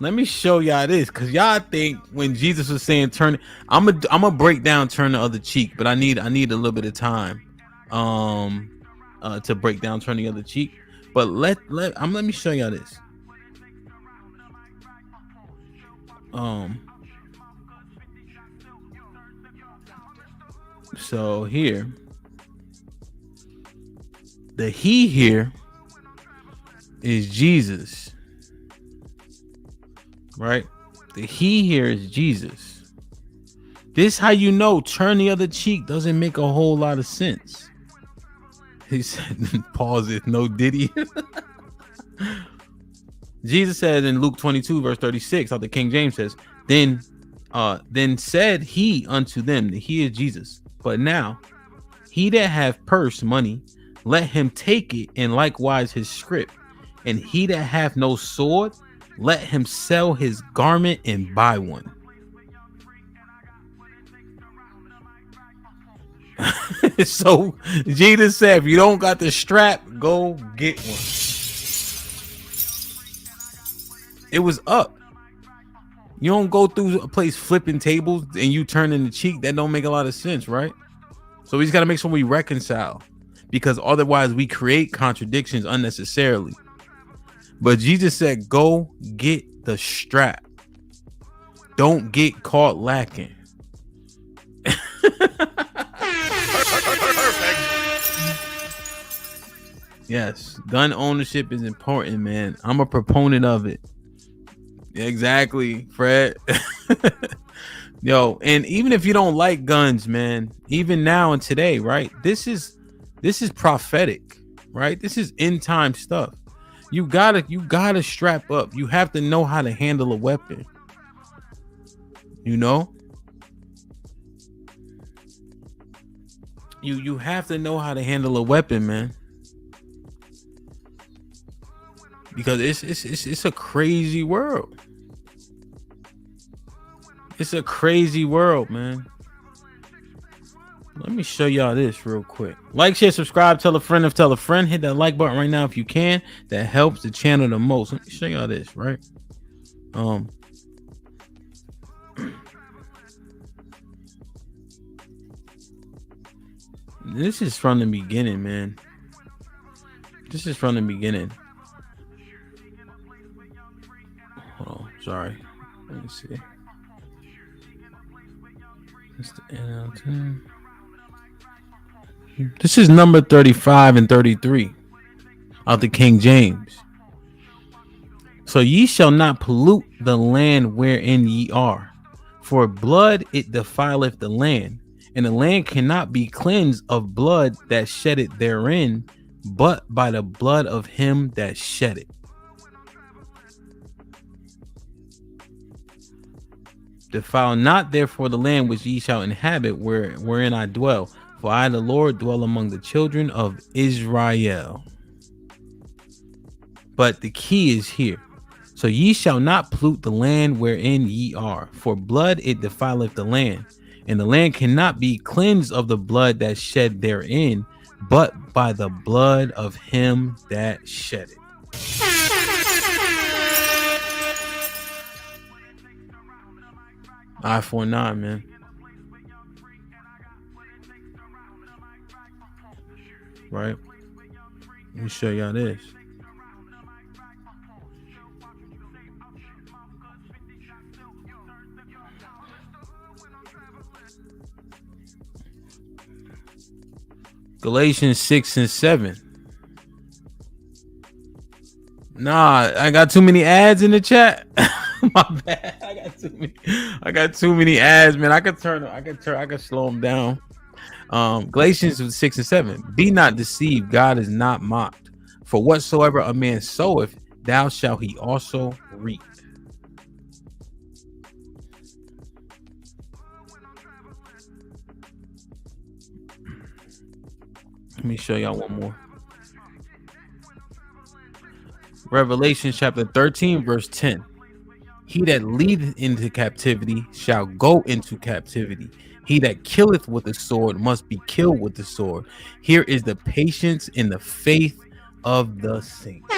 Let me show y'all this, because y'all think when Jesus was saying turn, I'm gonna break down turn the other cheek, but I need a little bit of time to break down turn the other cheek. But let me show y'all this. So here, the he here is Jesus. Right? The he here is Jesus. This how you know turn the other cheek doesn't make a whole lot of sense. He said, pause it, no Diddy. Jesus said in Luke 22, verse 36, how the King James says, then said he unto them, that he is Jesus. But now, he that hath purse money, let him take it, and likewise his scrip. And he that hath no sword, let him sell his garment and buy one. So Jesus said, if you don't got the strap, go get one. It was up. You don't go through a place flipping tables and you turn in the cheek. That don't make a lot of sense, right? So we just got to make sure we reconcile, because otherwise we create contradictions unnecessarily. But Jesus said, go get the strap. Don't get caught lacking. Yes, gun ownership is important, man. I'm a proponent of it. Exactly, Fred. Yo, and even if you don't like guns, man, even now and today, right? This is prophetic, right? This is end time stuff. You gotta strap up. You have to know how to handle a weapon. You know? You have to know how to handle a weapon, man. Because it's a crazy world. It's a crazy world, man. Let me show y'all this real quick. Like, share, subscribe, tell a friend. If tell a friend, hit that like button right now if you can. That helps the channel the most. Let me show y'all this, right? This is from the beginning, man. This is from the beginning. Hold on, sorry. Let me see. That's the NL10. This is number 35 and 33 of the King James. So ye shall not pollute the land wherein ye are, for blood it defileth the land, and the land cannot be cleansed of blood that shed it therein, but by the blood of him that shed it. Defile not therefore the land which ye shall inhabit, wherein I dwell, for I the Lord dwell among the children of Israel. But the key is here. So ye shall not pollute the land wherein ye are, for blood it defileth the land, and the land cannot be cleansed of the blood that shed therein, but by the blood of him that shed it. Eye for an eye, man. Right? Let me show y'all this. Galatians 6 and 7. Nah, I got too many ads in the chat. My bad. I got too many ads, man. I could slow them down. Galatians 6 and 7. Be not deceived, God is not mocked. For whatsoever a man soweth, thou shalt he also reap. Let me show y'all one more. Revelation chapter 13, verse 10. He that leadeth into captivity shall go into captivity. He that killeth with the sword must be killed with the sword. Here is the patience and the faith of the saints.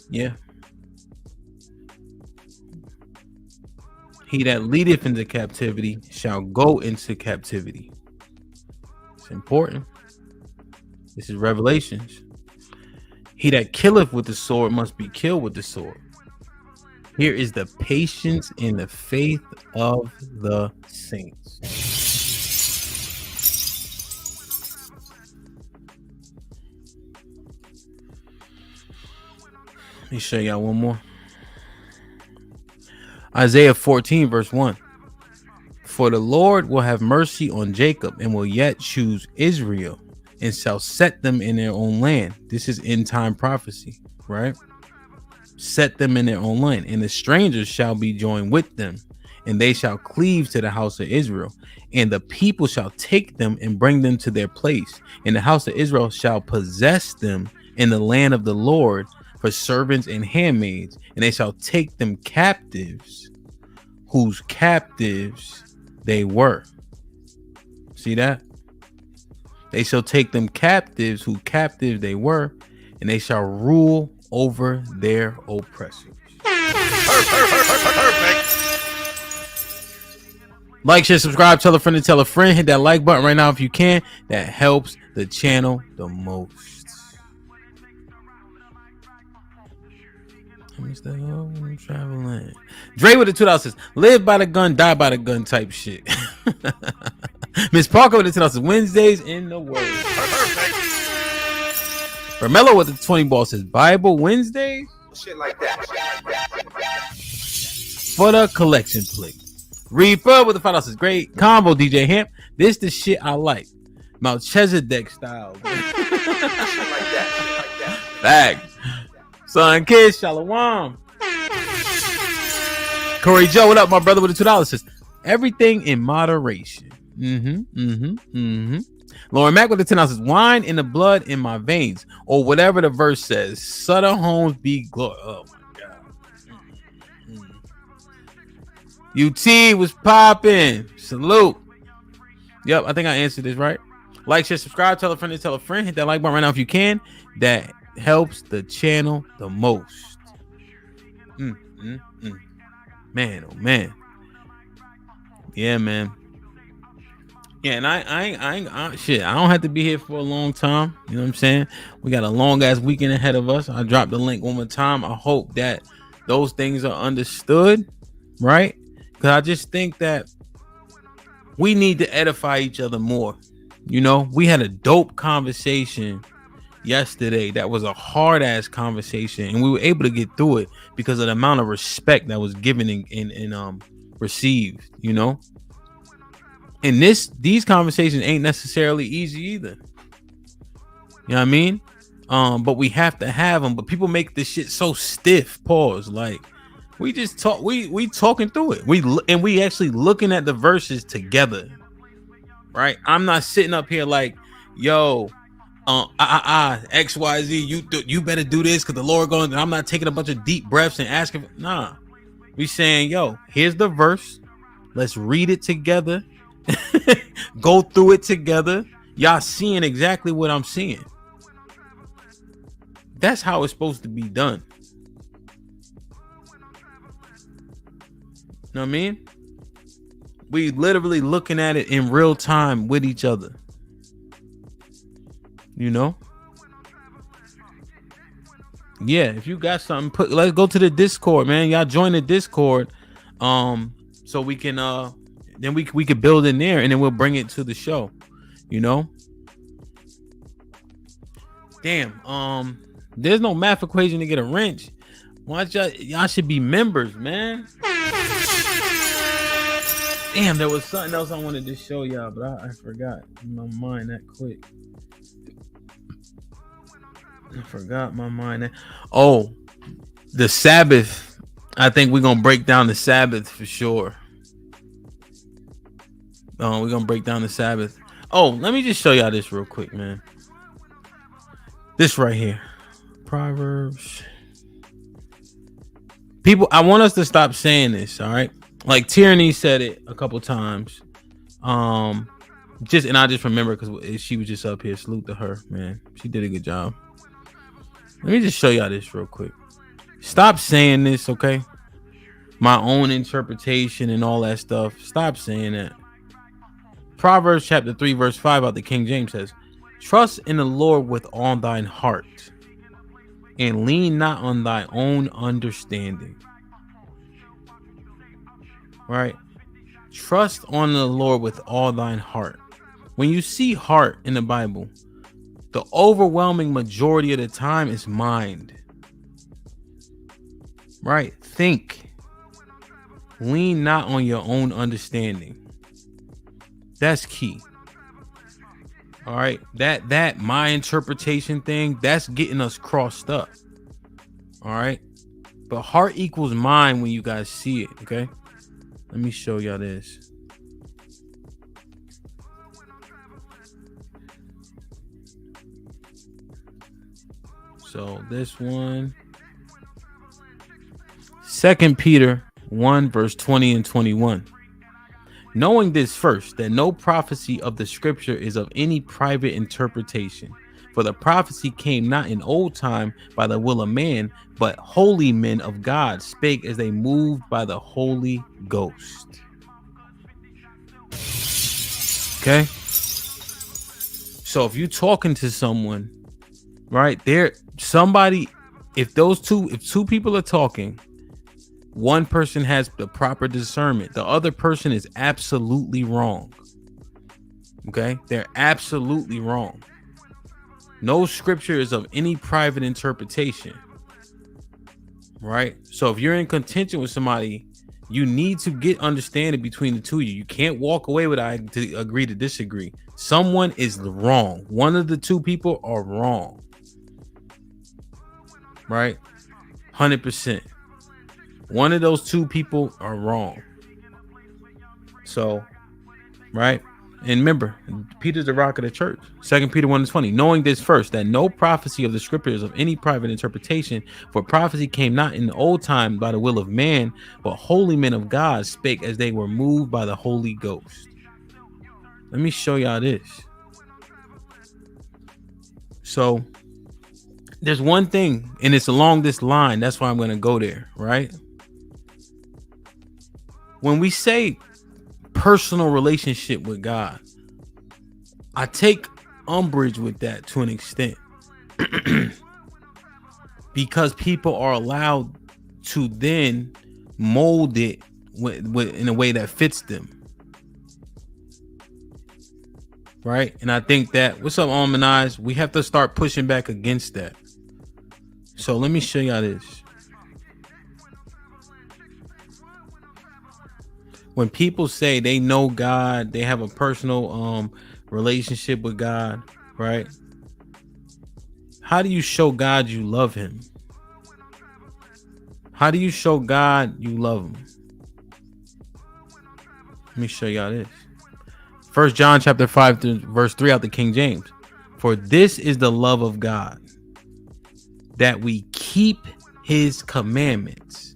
Yeah. He that leadeth into captivity shall go into captivity. It's important. This is Revelations. He that killeth with the sword must be killed with the sword. Here is the patience and the faith of the saints. Let me show y'all one more. Isaiah 14 verse 1. For the Lord will have mercy on Jacob and will yet choose Israel and shall set them in their own land. This is end time prophecy, right? Set them in their own land, and the strangers shall be joined with them, and they shall cleave to the house of Israel, and the people shall take them and bring them to their place, and the house of Israel shall possess them in the land of the Lord for servants and handmaids, and they shall take them captives, whose captives they were. See that? They shall take them captives, who captives they were, and they shall rule over their oppressors. Perfect. Like, share, subscribe, tell a friend to tell a friend. Hit that like button right now if you can. That helps the channel the most. I'm traveling. Dre with the $2 says, live by the gun, die by the gun type shit. Miss Parker with the $2 says, Wednesdays in the Word. Romelo with the 20 ball says, Bible Wednesdays. Shit like that. For the collection plate. Reaper with the $5 says, great combo, DJ Hamp. This the shit I like. Melchizedek style. Shit like that. Fact. Son Kid, Shalom. Corey Joe, what up, my brother with the $2 says, everything in moderation. Lauren Mack with the $10 says, wine in the blood in my veins, or whatever the verse says. Sutter Holmes be glory. Oh my God. UT was popping. Salute. Yep, I think I answered this right. Like, share, subscribe, tell a friend to tell a friend. Hit that like button right now if you can. That helps the channel the most. Man, oh man. Yeah, man. Yeah, and I shit, I don't have to be here for a long time. You know what I'm saying? We got a long ass weekend ahead of us. I dropped the link one more time. I hope that those things are understood, right? Because I just think that we need to edify each other more. You know, we had a dope conversation yesterday that was a hard ass conversation, and we were able to get through it because of the amount of respect that was given and received, you know. And these conversations ain't necessarily easy either. You know what I mean? But we have to have them. But people make this shit so stiff. Pause. Like, we just talk. We talking through it. We actually looking at the verses together. Right? I'm not sitting up here like, yo, XYZ. You better do this because the Lord going. I'm not taking a bunch of deep breaths and asking. Nah, we saying, yo, here's the verse. Let's read it together. Go through it together. Y'all seeing exactly what I'm seeing. That's how it's supposed to be done. Know what I mean? We literally looking at it in real time with each other. You know? Yeah, if you got something, let's go to the Discord, man. Y'all join the Discord. So we can then we could build in there, and then we'll bring it to the show. You know? Damn. There's no math equation to get a wrench. Why y'all should be members, man. Damn, there was something else I wanted to show y'all, but I forgot in my mind that quick. I forgot my mind. Oh, the Sabbath. I think we're gonna break down the Sabbath for sure. We're gonna break down the Sabbath. Oh, let me just show y'all this real quick, man. This right here. Proverbs. People, I want us to stop saying this, all right? Like Tyranny said it a couple times. And I just remember because she was just up here. Salute to her, man. She did a good job. Let me just show y'all this real quick. Stop saying this, okay? My own interpretation and all that stuff. Stop saying that. Proverbs chapter 3, verse 5 out the King James says, trust in the Lord with all thine heart, and lean not on thy own understanding. Right? Trust on the Lord with all thine heart. When you see heart in the Bible, the overwhelming majority of the time is mind. right? Think. Lean not on your own understanding. That's key. All right. That my interpretation thing, that's getting us crossed up. All right. But heart equals mind when you guys see it. Okay. Let me show y'all this. So this one, 2 Peter 1 verse 20 and 21. Knowing this first, that no prophecy of the scripture is of any private interpretation. For the prophecy came not in old time by the will of man, but holy men of God spake as they moved by the Holy Ghost. Okay. So if you're talking to someone, right there, somebody, if two people are talking, one person has the proper discernment, the other person is absolutely wrong. Okay, they're absolutely wrong. No scripture is of any private interpretation, right? So if you're in contention with somebody, you need to get understanding between the two of you. You can't walk away with I to agree to disagree. Someone is wrong. One of the two people are wrong, right? 100%. One of those two people are wrong. So, right? And remember, Peter's the rock of the church. 2 Peter 1 and 20. Knowing this first, that no prophecy of the scriptures of any private interpretation, for prophecy came not in the old time by the will of man, but holy men of God spake as they were moved by the Holy Ghost. Let me show y'all this. So, there's one thing, and it's along this line. That's why I'm going to go there, right? When we say personal relationship with God, I take umbrage with that to an extent because people are allowed to then mold it in a way that fits them, right? And I think that, what's up, Almanize? We have to start pushing back against that. So let me show y'all this. When people say they know God, they have a personal relationship with God, right? How do you show God you love him? How do you show God you love him? Let me show y'all this. 1 John chapter 5 verse 3 out the King James. For this is the love of God, that we keep his commandments.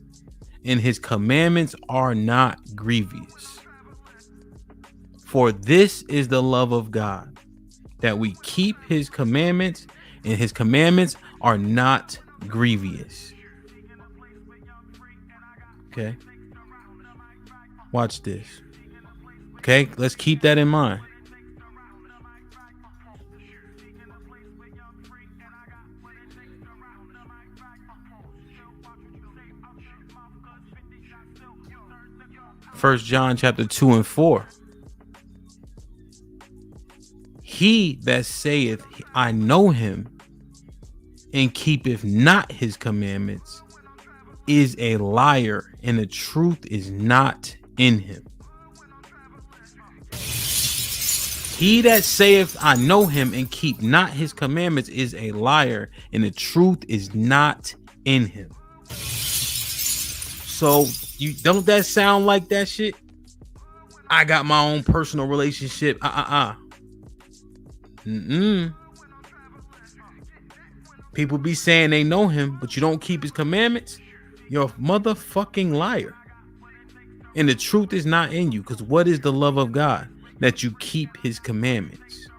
And his commandments are not grievous. For this is the love of God, that we keep his commandments, and his commandments are not grievous. Okay. Watch this. Okay, let's keep that in mind. First John chapter 2 and 4. He that saith, I know him, and keepeth not his commandments, is a liar, and the truth is not in him. He that saith, I know him, and keep not his commandments, is a liar, and the truth is not in him. So, don't that sound like that shit? I got my own personal relationship. People be saying they know him, but you don't keep his commandments. You're a motherfucking liar. And the truth is not in you. Because what is the love of God? That you keep his commandments.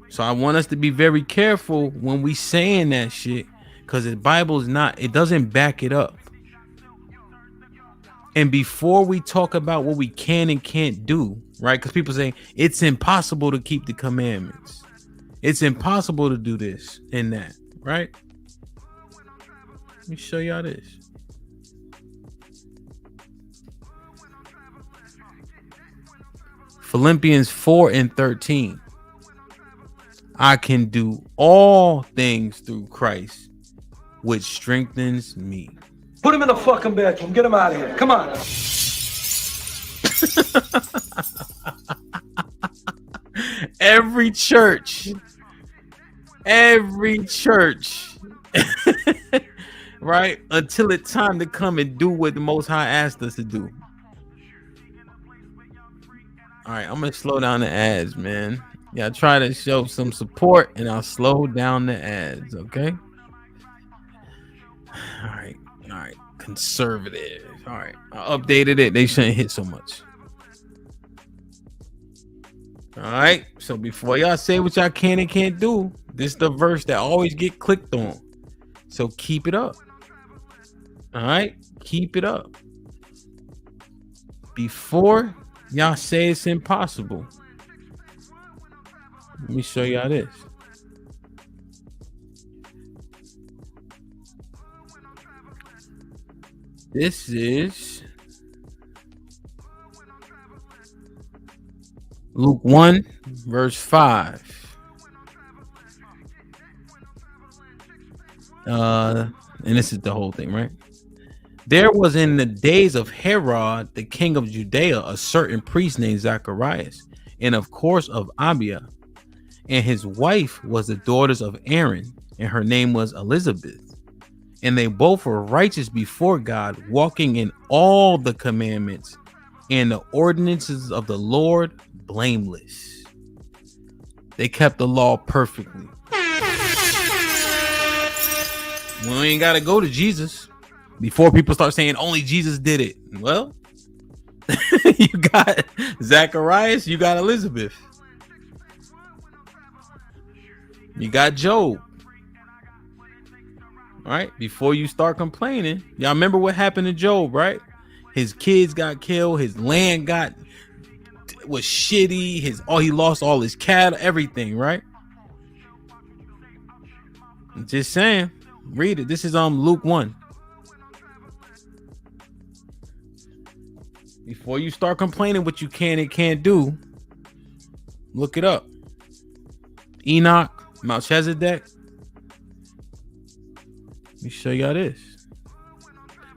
So I want us to be very careful when we saying that shit. Because the Bible is not, it doesn't back it up. And before we talk about what we can and can't do, right? Because people say it's impossible to keep the commandments. It's impossible to do this and that, right? Let me show y'all this. Philippians 4 and 13. I can do all things through Christ which strengthens me. Put him in the fucking bedroom. Get him out of here. Come on. Every church, right? Until it's time to come and do what the Most High asked us to do. All right, I'm gonna slow down the ads, man. Yeah, I try to show some support, and I'll slow down the ads. Okay. All right. Conservative. All right, I updated it. They shouldn't hit so much. All right. So before y'all say what y'all can and can't do, this is the verse that always get clicked on. So keep it up. All right, keep it up. Before y'all say it's impossible, let me show y'all this. This is Luke 1, verse 5. And this is the whole thing, right? There was in the days of Herod, the king of Judea, a certain priest named Zacharias, and of course of Abiah. And his wife was the daughters of Aaron, and her name was Elizabeth. And they both were righteous before God, walking in all the commandments and the ordinances of the Lord, blameless. They kept the law perfectly. We ain't got to go to Jesus before people start saying only Jesus did it. Well, you got Zacharias, you got Elizabeth, you got Job. All right, before you start complaining, y'all remember what happened to Job, right? His kids got killed, his land was shitty, he lost all his cattle, everything, right? I'm just saying, read it. This is Luke 1. Before you start complaining what you can and can't do, look it up. Enoch, Melchizedek. Let me show y'all this.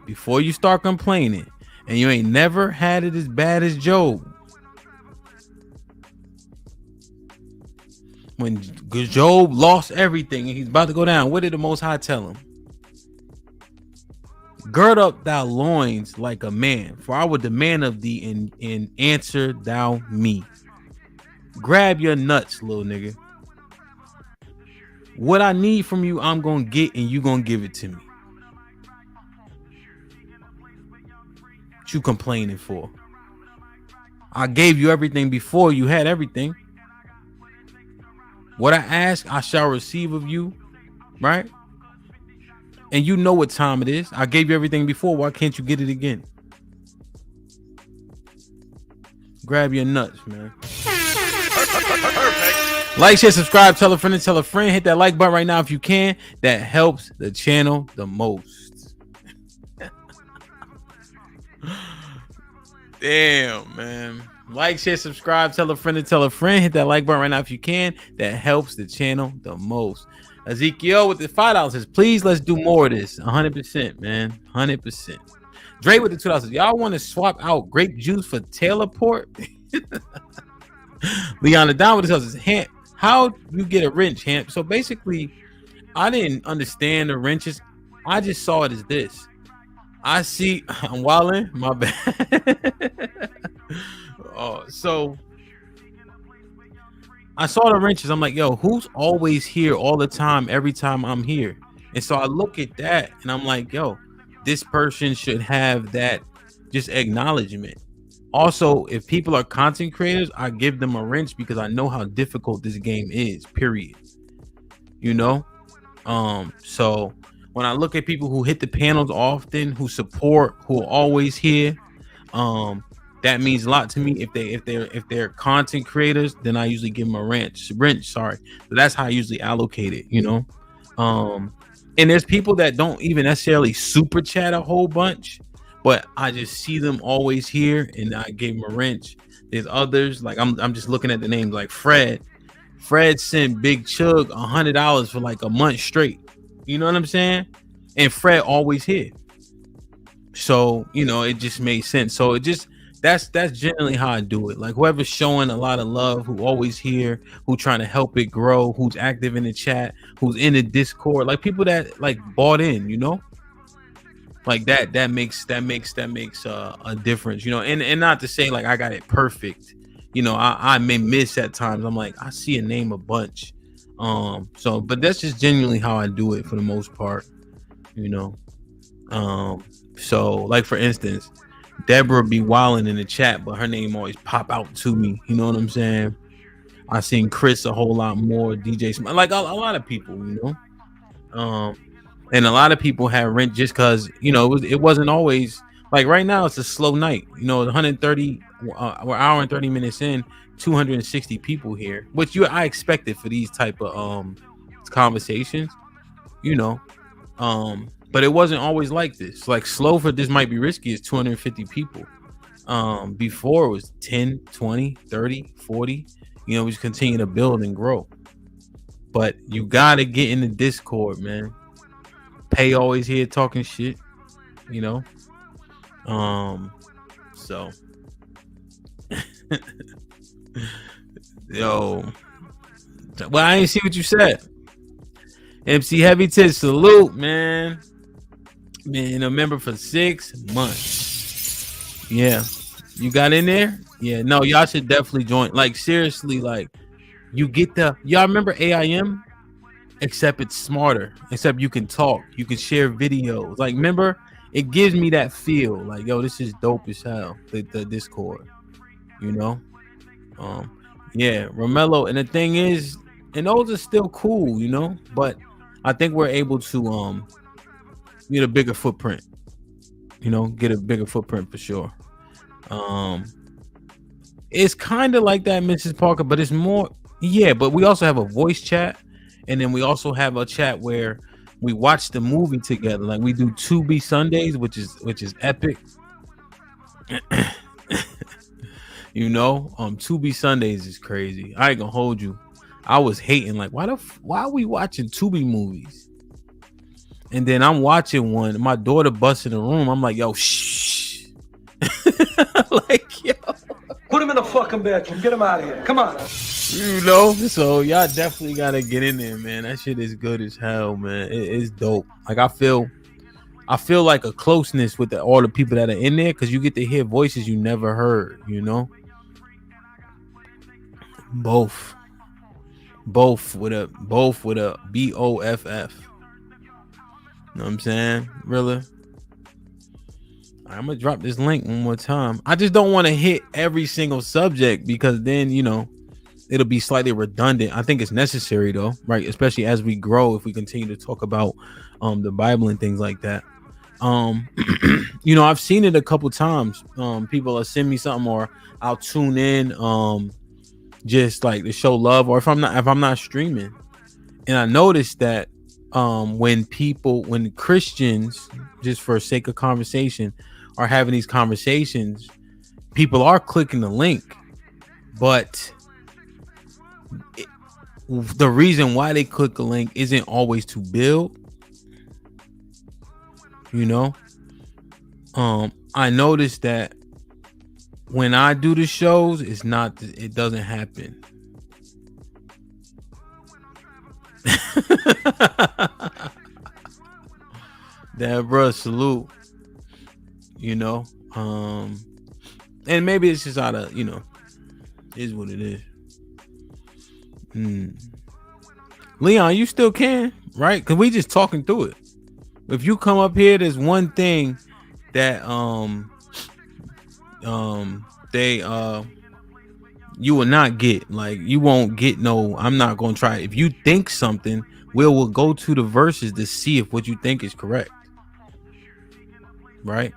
Before you start complaining, and you ain't never had it as bad as Job. When Job lost everything and he's about to go down, what did the Most High tell him? Gird up thy loins like a man, for I will demand of thee and answer thou me. Grab your nuts, little nigga. What I need from you, I'm gonna get, and you gonna give it to me. What you complaining for? I gave you everything before you had everything. What I ask, I shall receive of you, right? And you know what time it is. I gave you everything before. Why can't you get it again? Grab your nuts, man. Like, share, subscribe, tell a friend and tell a friend. Hit that like button right now if you can. That helps the channel the most. Damn, man. Like, share, subscribe, tell a friend and tell a friend. Hit that like button right now if you can. That helps the channel the most. Ezekiel with the $5 says, please, let's do more of this. 100%, man. 100%. Dre with the $2. Y'all want to swap out grape juice for Taylor port? Leon the Down with the says, Hamp, how you get a wrench, Hamp? So basically, I didn't understand the wrenches. I just saw it as this. I see, I'm wilding, my bad. So I saw the wrenches. I'm like, yo, who's always here all the time, every time I'm here? And so I look at that and I'm like, yo, this person should have that just acknowledgement. Also, if people are content creators, I give them a wrench because I know how difficult this game is, period. You know? So when I look at people who hit the panels often, who support, who are always here, that means a lot to me. If they're content creators, then I usually give them a wrench. So that's how I usually allocate it, you know. And there's people that don't even necessarily super chat a whole bunch, but I just see them always here, and I gave them a wrench. There's others, like I'm just looking at the names, like Fred. Fred sent Big Chug $100 for like a month straight. You know what I'm saying? and Fred always here. So, you know, it just made sense. So it just that's generally how I do it. Like whoever's showing a lot of love, who always here, who trying to help it grow, who's active in the chat, who's in the Discord, like people that like bought in, you know, like that makes a difference, you know. And not to say like I got it perfect, you know. I may miss at times. I'm like, I see a name a bunch, so but that's just genuinely how I do it for the most part, you know. So like for instance, Deborah be wilding in the chat, but her name always pop out to me. You know what I'm saying? I seen Chris a whole lot more, DJ Smith, like a lot of people, you know. And a lot of people had rent just because, you know, it wasn't always like right now. It's a slow night, you know. 130, we're hour and 30 minutes in, 260 people here, which I expected for these type of conversations, you know. But it wasn't always like this. Like slow for This Might Be Risky is 250 people. Before it was 10, 20, 30, 40. You know, we just continue to build and grow. But you gotta get in the Discord, man. Pay always here talking shit, you know. So yo, well, I ain't see what you said. MC Heavy Tits, salute, man. Been a member for 6 months. Yeah, you got in there. Yeah, no, y'all should definitely join. Like seriously, like you get y'all remember AIM, except it's smarter. Except you can talk, you can share videos. Like remember, it gives me that feel. Like yo, this is dope as hell. The Discord, you know. Yeah, Romelo, and the thing is, and those are still cool, you know. But I think we're able to get a bigger footprint, you know, get a bigger footprint for sure. It's kind of like that, Mrs. Parker, but it's more, yeah, but we also have a voice chat, and then we also have a chat where we watch the movie together. Like we do Tubi Sundays, which is epic. You know, Tubi Sundays is crazy. I ain't gonna hold you. I was hating like, why are we watching Tubi movies? And then I'm watching one. My daughter busts in the room. I'm like, yo, shh. Like, yo. Put him in the fucking bedroom. Get him out of here. Come on. You know? So y'all definitely got to get in there, man. That shit is good as hell, man. It's dope. Like, I feel like a closeness with all the people that are in there because you get to hear voices you never heard, you know? Both with a BOFF. You know what I'm saying? Really? I'm gonna drop this link one more time. I just don't want to hit every single subject because then, you know, it'll be slightly redundant. I think it's necessary though, right? Especially as we grow, if we continue to talk about the Bible and things like that. You know, I've seen it a couple times. People will send me something or I'll tune in just like to show love, or if I'm not streaming. And I noticed that when Christians, just for sake of conversation, are having these conversations, people are clicking the link, but the reason why they click the link isn't always to build, you know. I noticed that when I do the shows, it doesn't happen. That bro, salute. You know, and maybe it's just out of, you know, is what it is. Leon, you still can, right? Because we just talking through it. If you come up here, there's one thing that you will not get. Like, you won't get no, I'm not gonna try. If you think something, we'll go to the verses to see if what you think is correct, right?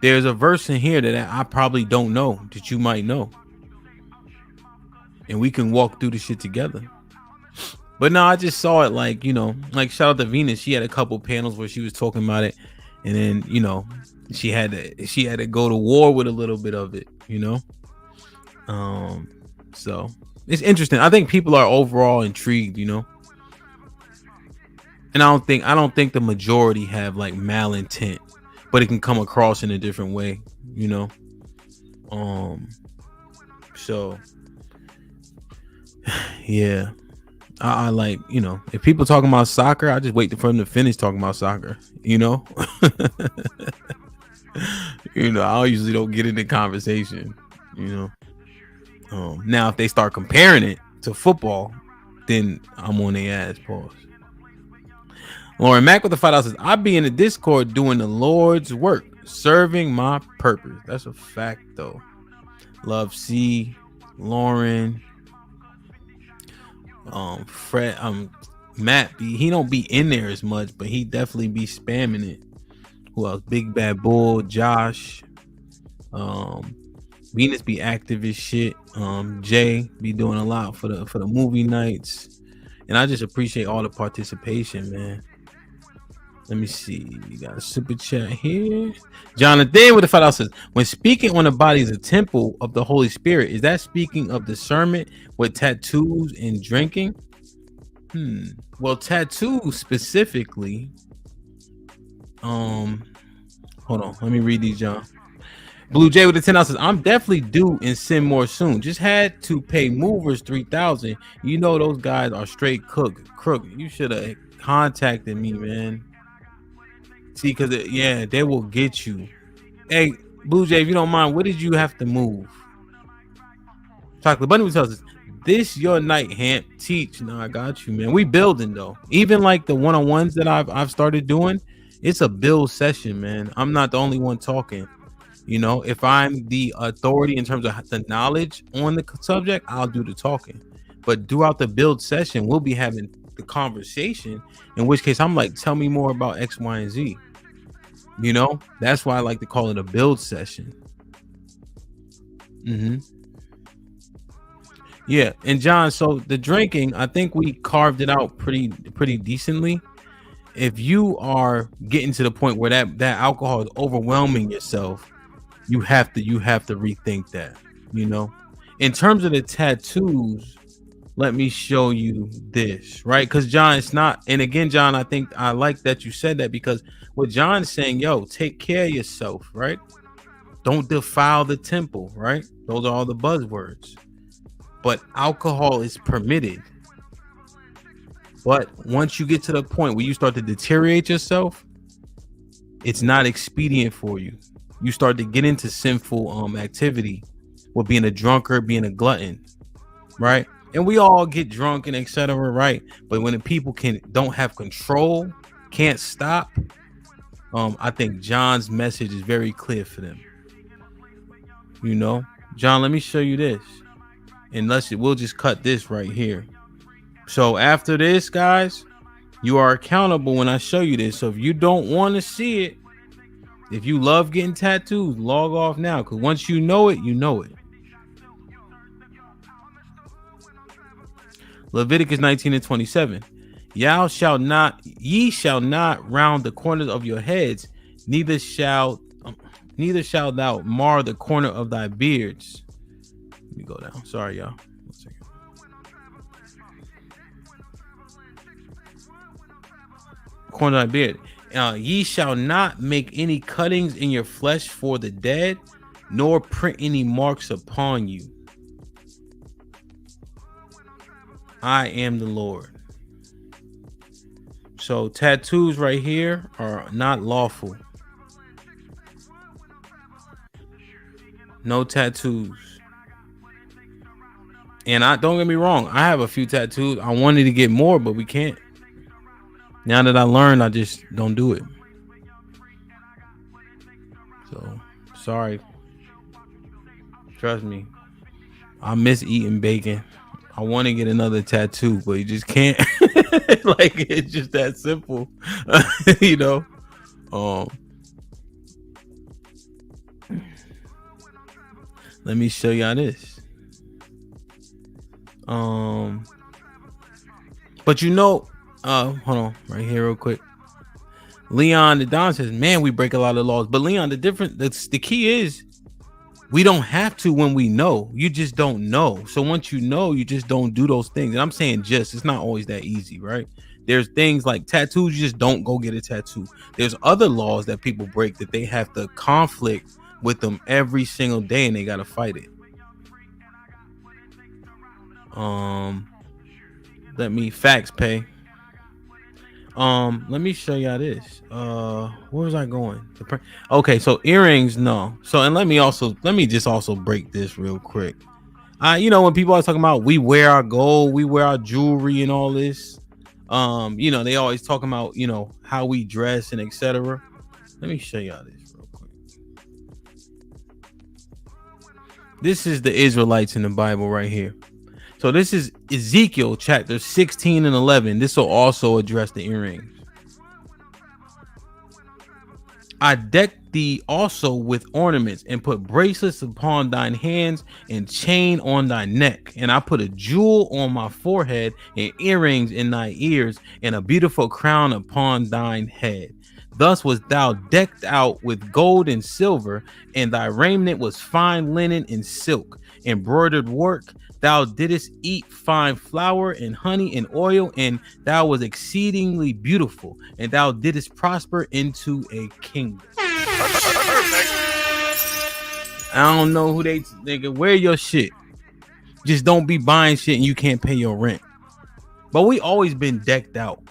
There's a verse in here that I probably don't know that you might know, and we can walk through the shit together. But no, I just saw it, like, you know, like shout out to Venus. She had a couple panels where she was talking about it, and then, you know, she had to go to war with a little bit of it, you know. So it's interesting. I think people are overall intrigued, you know. And I don't think the majority have like malintent, but it can come across in a different way, you know. So yeah, I like, you know, if people talking about soccer, I just wait for them to finish talking about soccer, you know. You know, I usually don't get into conversation, you know. Now if they start comparing it to football, then I'm on their ass. Pause. Lauren Mack with the $5 says, I be in the Discord doing the Lord's work, serving my purpose. That's a fact, though. Love C, Lauren, Fred, Matt B. He don't be in there as much, but he definitely be spamming it. Who else? Big Bad Bull, Josh, Venus be active as shit. Jay be doing a lot for the movie nights, and I just appreciate all the participation, man. Let me see. We got a super chat here. Jonathan with the $5 says, when speaking on the body as a temple of the Holy Spirit, is that speaking of discernment with tattoos and drinking? Well, tattoos specifically. Hold on. Let me read these, John. Blue Jay with the $10 says, I'm definitely due and send more soon. Just had to pay movers $3,000. You know those guys are straight crook. You should have contacted me, man. See, because they will get you. Hey, Blue Jay, if you don't mind, what did you have to move? Chocolate Bunny tells us, this your night, Hamp. Teach. No, I got you, man. We building though. Even like the one-on-ones that I've started doing, it's a build session, man. I'm not the only one talking. You know, if I'm the authority in terms of the knowledge on the subject, I'll do the talking. But throughout the build session, we'll be having the conversation, in which case I'm like, tell me more about X, Y, and Z. You know, that's why I like to call it a build session. Yeah, and John, so the drinking, I think we carved it out pretty decently. If you are getting to the point where that alcohol is overwhelming yourself, you have to rethink that. You know, in terms of the tattoos, let me show you this, right? Because John, it's not, and again, John, I think I like that you said that, because what John's saying, yo, take care of yourself, right? Don't defile the temple, right? Those are all the buzzwords. But alcohol is permitted. But once you get to the point where you start to deteriorate yourself, it's not expedient for you. You start to get into sinful activity with being a drunkard, being a glutton, right? And we all get drunk and etc., right? But when the people don't have control, can't stop, I think John's message is very clear for them. You know, John, let me show you this. Unless we'll just cut this right here. So after this, guys, you are accountable when I show you this. So if you don't want to see it, if you love getting tattoos, log off now, because once you know it, you know it. Leviticus 19:27. Ye shall not round the corners of your heads, neither shalt thou mar the corner of thy beards. Let me go down. Sorry, y'all. 1 second. Corner of thy beard. Ye shall not make any cuttings in your flesh for the dead, nor print any marks upon you. I am the Lord. So tattoos right here are not lawful. No tattoos. And don't get me wrong, I have a few tattoos. I wanted to get more, but we can't. Now that I learned, I just don't do it. So sorry. Trust me. I miss eating bacon. I want to get another tattoo, but you just can't. Like, it's just that simple. You know. Let me show y'all this. But you know, hold on, right here real quick. Leon the Don says, man, we break a lot of laws. But Leon, the key is we don't have to when we know. You just don't know. So once you know, you just don't do those things. And I'm saying it's not always that easy, right? There's things like tattoos. You just don't go get a tattoo. There's other laws that people break that they have to conflict with them every single day, and they got to fight it. Let me facts pay. Let me show y'all this. Where was I going? Okay, so earrings, no. So, and let me just also break this real quick. You know, when people are talking about we wear our gold, we wear our jewelry and all this, you know, they always talking about, you know, how we dress and etc. Let me show y'all this real quick. This is the Israelites in the Bible right here. So this is Ezekiel chapter 16 and 11. This will also address the earrings. I decked thee also with ornaments, and put bracelets upon thine hands, and chain on thy neck. And I put a jewel on my forehead, and earrings in thy ears, and a beautiful crown upon thine head. Thus was thou decked out with gold and silver, and thy raiment was fine linen and silk, embroidered work. Thou didst eat fine flour and honey and oil, and thou was exceedingly beautiful, and thou didst prosper into a kingdom. I don't know who they wear your shit. Just don't be buying shit and you can't pay your rent. But we always been decked out.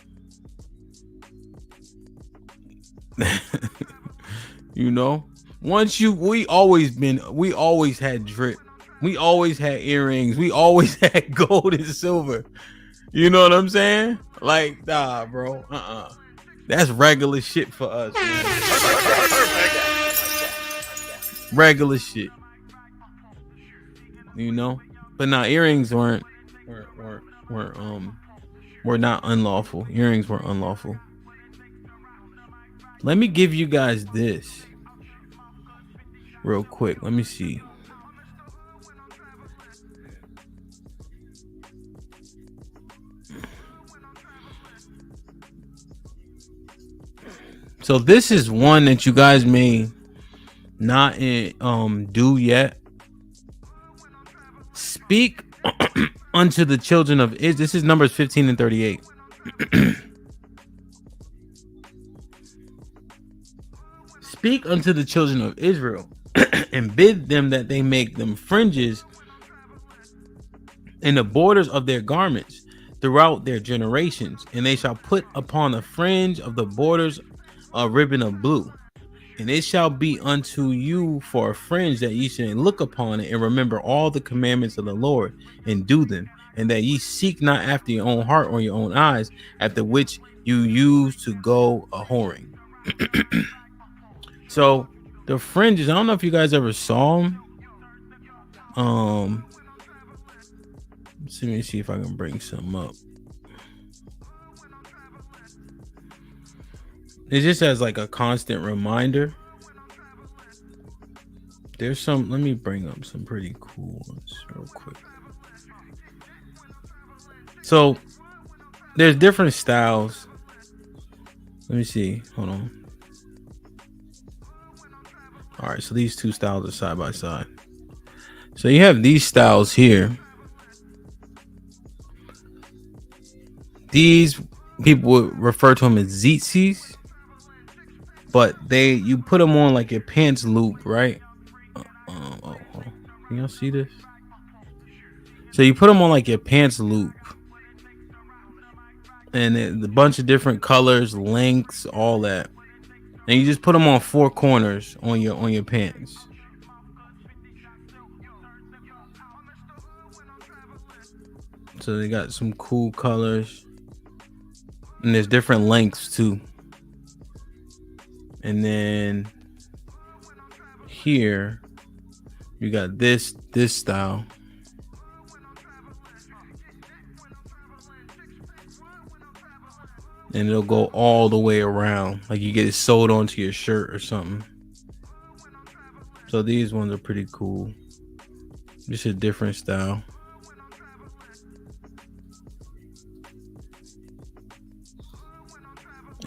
You know, we always had drip. We always had earrings. We always had gold and silver. You know what I'm saying? Like, nah, bro. That's regular shit for us. Regular shit. You know? But nah, earrings were not unlawful. Earrings were unlawful. Let me give you guys this real quick. Let me see. So this is one that you guys may not do yet. Speak unto the children of Israel. This is Numbers 15 and 38. Speak unto the children of Israel and bid them that they make them fringes in the borders of their garments throughout their generations, and they shall put upon the fringe of the borders a ribbon of blue, and it shall be unto you for a fringe, that ye should look upon it and remember all the commandments of the Lord and do them, and that ye seek not after your own heart or your own eyes, after which you used to go a whoring. So the fringes, I don't know if you guys ever saw them. Let me see if I can bring some up. It just as like a constant reminder. There's some, let me bring up some pretty cool ones real quick. So there's different styles. Let me see. Hold on. All right, so these two styles are side by side. So you have these styles here. These people would refer to them as zitsis. But you put them on like your pants loop, right? Hold on. Can y'all see this? So you put them on like your pants loop, and a bunch of different colors, lengths, all that, and you just put them on four corners on your pants. So they got some cool colors, and there's different lengths too. And then here you got this style. And it'll go all the way around. Like you get it sewed onto your shirt or something. So these ones are pretty cool. Just a different style.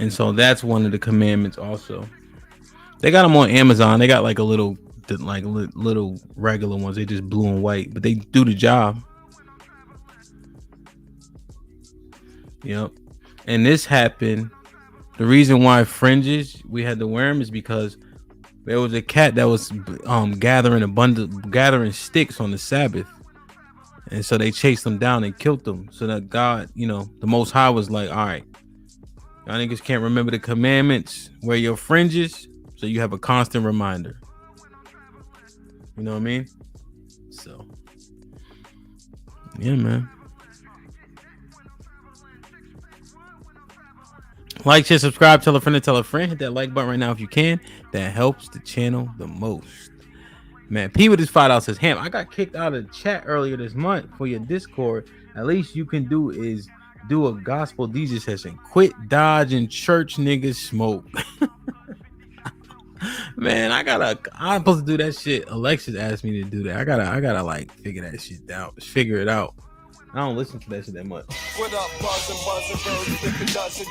And so that's one of the commandments also. They got them on Amazon. They got like little regular ones. They just blue and white, but they do the job. Yep. And this happened. The reason why fringes we had to wear them is because there was a cat that was gathering sticks on the Sabbath, and so they chased them down and killed them. So that God, the Most High was like, all right, y'all niggas can't remember the commandments. Wear your fringes so you have a constant reminder. You know what I mean? So, yeah, man. Like, share, subscribe, tell a friend to tell a friend. Hit that like button right now if you can. That helps the channel the most. Man, P with his $5 says, Ham, I got kicked out of the chat earlier this month for your Discord. At least you can do is do a gospel DJ session. Quit dodging church niggas smoke. Man, I'm supposed to do that shit. Alexis asked me to do that. I gotta like figure that shit out. Figure it out. I don't listen to that shit that much. What up, buzzing, bird, if it doesn't,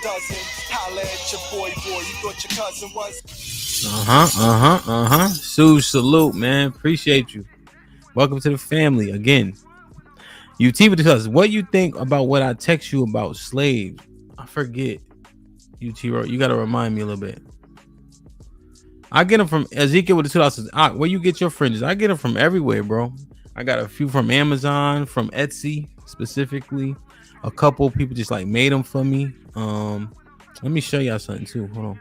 holla at your boy, you thought your cousin was. Sue, salute, man. Appreciate you. Welcome to the family again. UT with us. What you think about what I text you about slaves? I forget. UT, you gotta remind me a little bit. I get them from Ezekiel with the $2. Where you get your fringes? I get them from everywhere, bro. I got a few from Amazon, from Etsy specifically. A couple people just like made them for me. Let me show y'all something too. Hold on.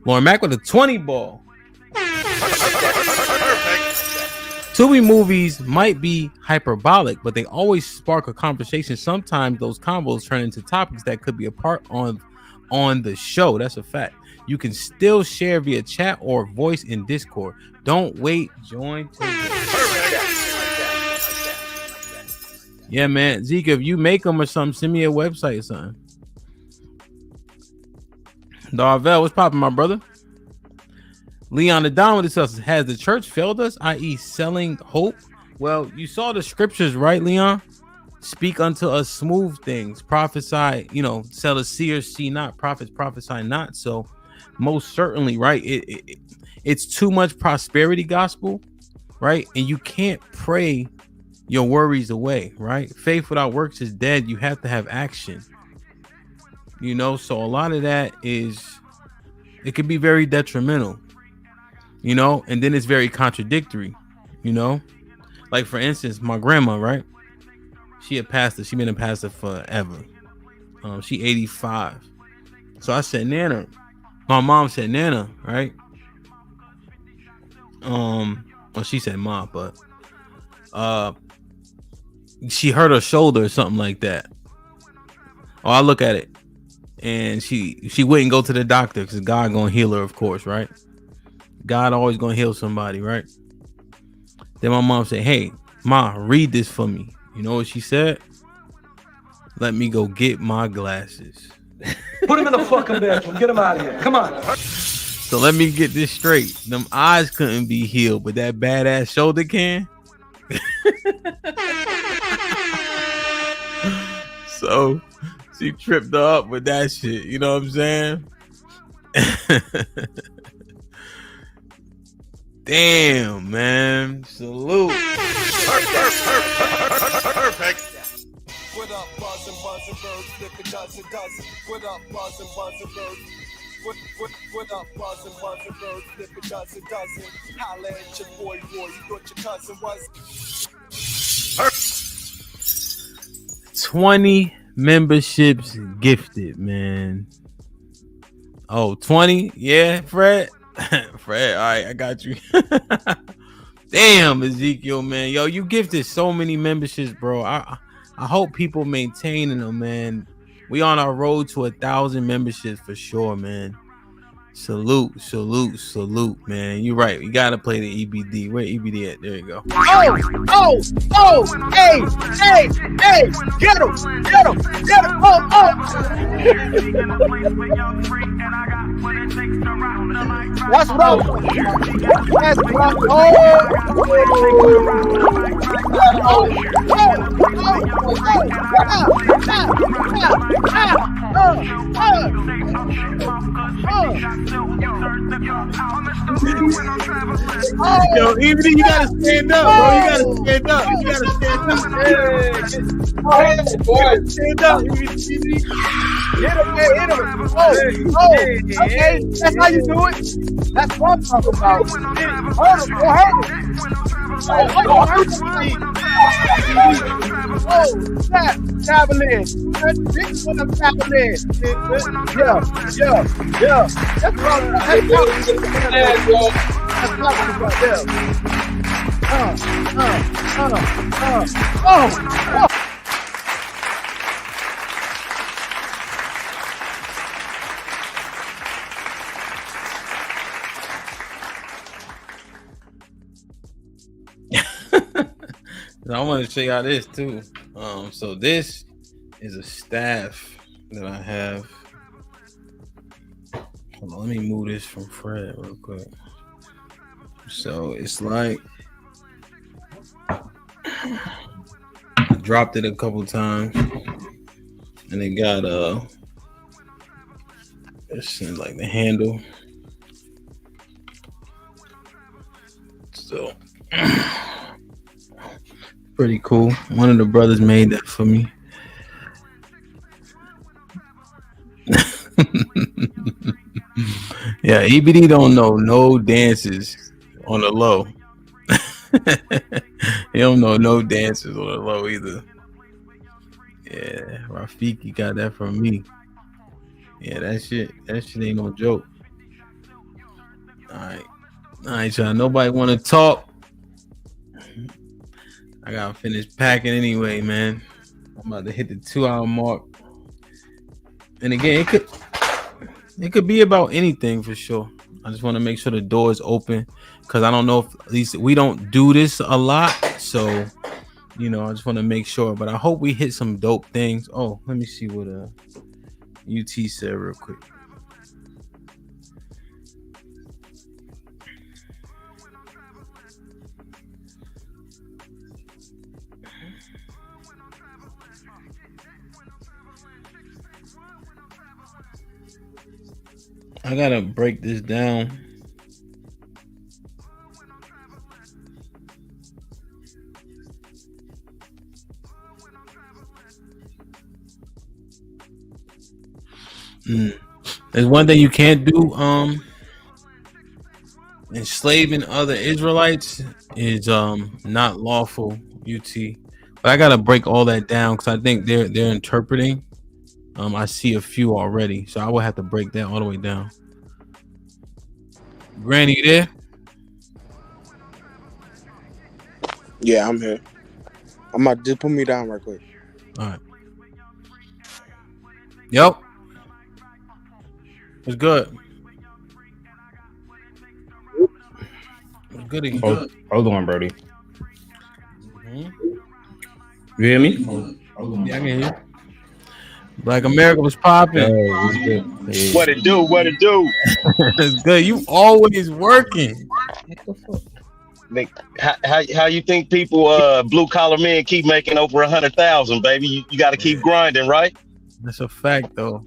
Lauren Mack with a 20 ball. Tubi movies might be hyperbolic, but they always spark a conversation. Sometimes those combos turn into topics that could be a part on the show. That's a fact. You can still share via chat or voice in Discord. Don't wait. Join today. Yeah, man. Zeke, if you make them or something, send me a website or something. Darvel, what's popping, my brother? Leon the Don with this. Has the church failed us, i.e. selling hope? Well, you saw the scriptures, right, Leon? Speak unto us smooth things. Prophesy, sell a seer, see not. Prophets prophesy not. So most certainly, right? It's too much prosperity gospel, right? And you can't pray your worries away, right? Faith without works is dead. You have to have action. So a lot of that it can be very detrimental, and then it's very contradictory, like for instance, my grandma, right? She a pastor. She been a pastor forever. She 85. So I said, Nana, my mom said, Nana, right? Well, she said mom, but she hurt her shoulder or something like that. Oh, I look at it. And she wouldn't go to the doctor because God gonna heal her, of course, right? God always gonna heal somebody, right? Then my mom said, hey, Ma, read this for me. You know what she said? Let me go get my glasses. Put him in the fucking bedroom. Get him out of here. Come on. So let me get this straight. Them eyes couldn't be healed, but that badass shoulder can. So she tripped her up with that shit. You know what I'm saying? Damn, man. Salute. Perfect. What up, buzzing, birds, if it doesn't. What up, buzzing, birds? What up, buzzing, birds, if it doesn't. Holla at your boy, you thought your cousin was. 20 memberships gifted, man. Oh, 20? Yeah, Fred. Fred, all right, I got you. Damn, Ezekiel, man. Yo, you gifted so many memberships, bro. I hope people maintaining them, man. We on our road to 1,000 memberships for sure, man. Salute, man. You're right. You gotta play the EBD. Where EBD at? There you go. Oh, hey, get him. That's wrong. That's wrong. Yo, even you gotta stand up, bro. You gotta stand up. You gotta stand up. Go ahead, boy. Stand up. Hit him, man. Hit him. Okay. That's how you do it. That's what I'm talking about. Go ahead. Traveling. This is what I'm traveling. Yeah. That's what I'm talking about. I want to show y'all this too. So this is a staff that I have. Hold on, let me move this from Fred real quick. So it's like I dropped it a couple times, and it got it's like the handle. So pretty cool. One of the brothers made that for me. Yeah, EBD don't know no dances on the low. He don't know no dances on the low either. Yeah, Rafiki got that from me. Yeah, that shit ain't no joke. All right, y'all. Nobody want to talk. I gotta finish packing anyway, man. I'm about to hit the 2-hour mark. And again, it could be about anything for sure. I just want to make sure the door is open because I don't know if at least we don't do this a lot. So, I just want to make sure. But I hope we hit some dope things. Oh, let me see what UT said real quick. I gotta break this down. There's one thing you can't do. Enslaving other Israelites is not lawful. UT, but I gotta break all that down because I think they're interpreting. I see a few already, so I will have to break that all the way down. Granny, you there? Yeah, I'm here. I'm about to just put me down right quick. All right. Yep. It's good. It's good again. Hold on, Brody. Mm-hmm. You hear me? Yeah, I can hear you. Black America was popping. What it do? What it do? It's good. You always working. How you think people blue collar men keep making over 100,000, baby? You got to keep grinding, right? That's a fact, though.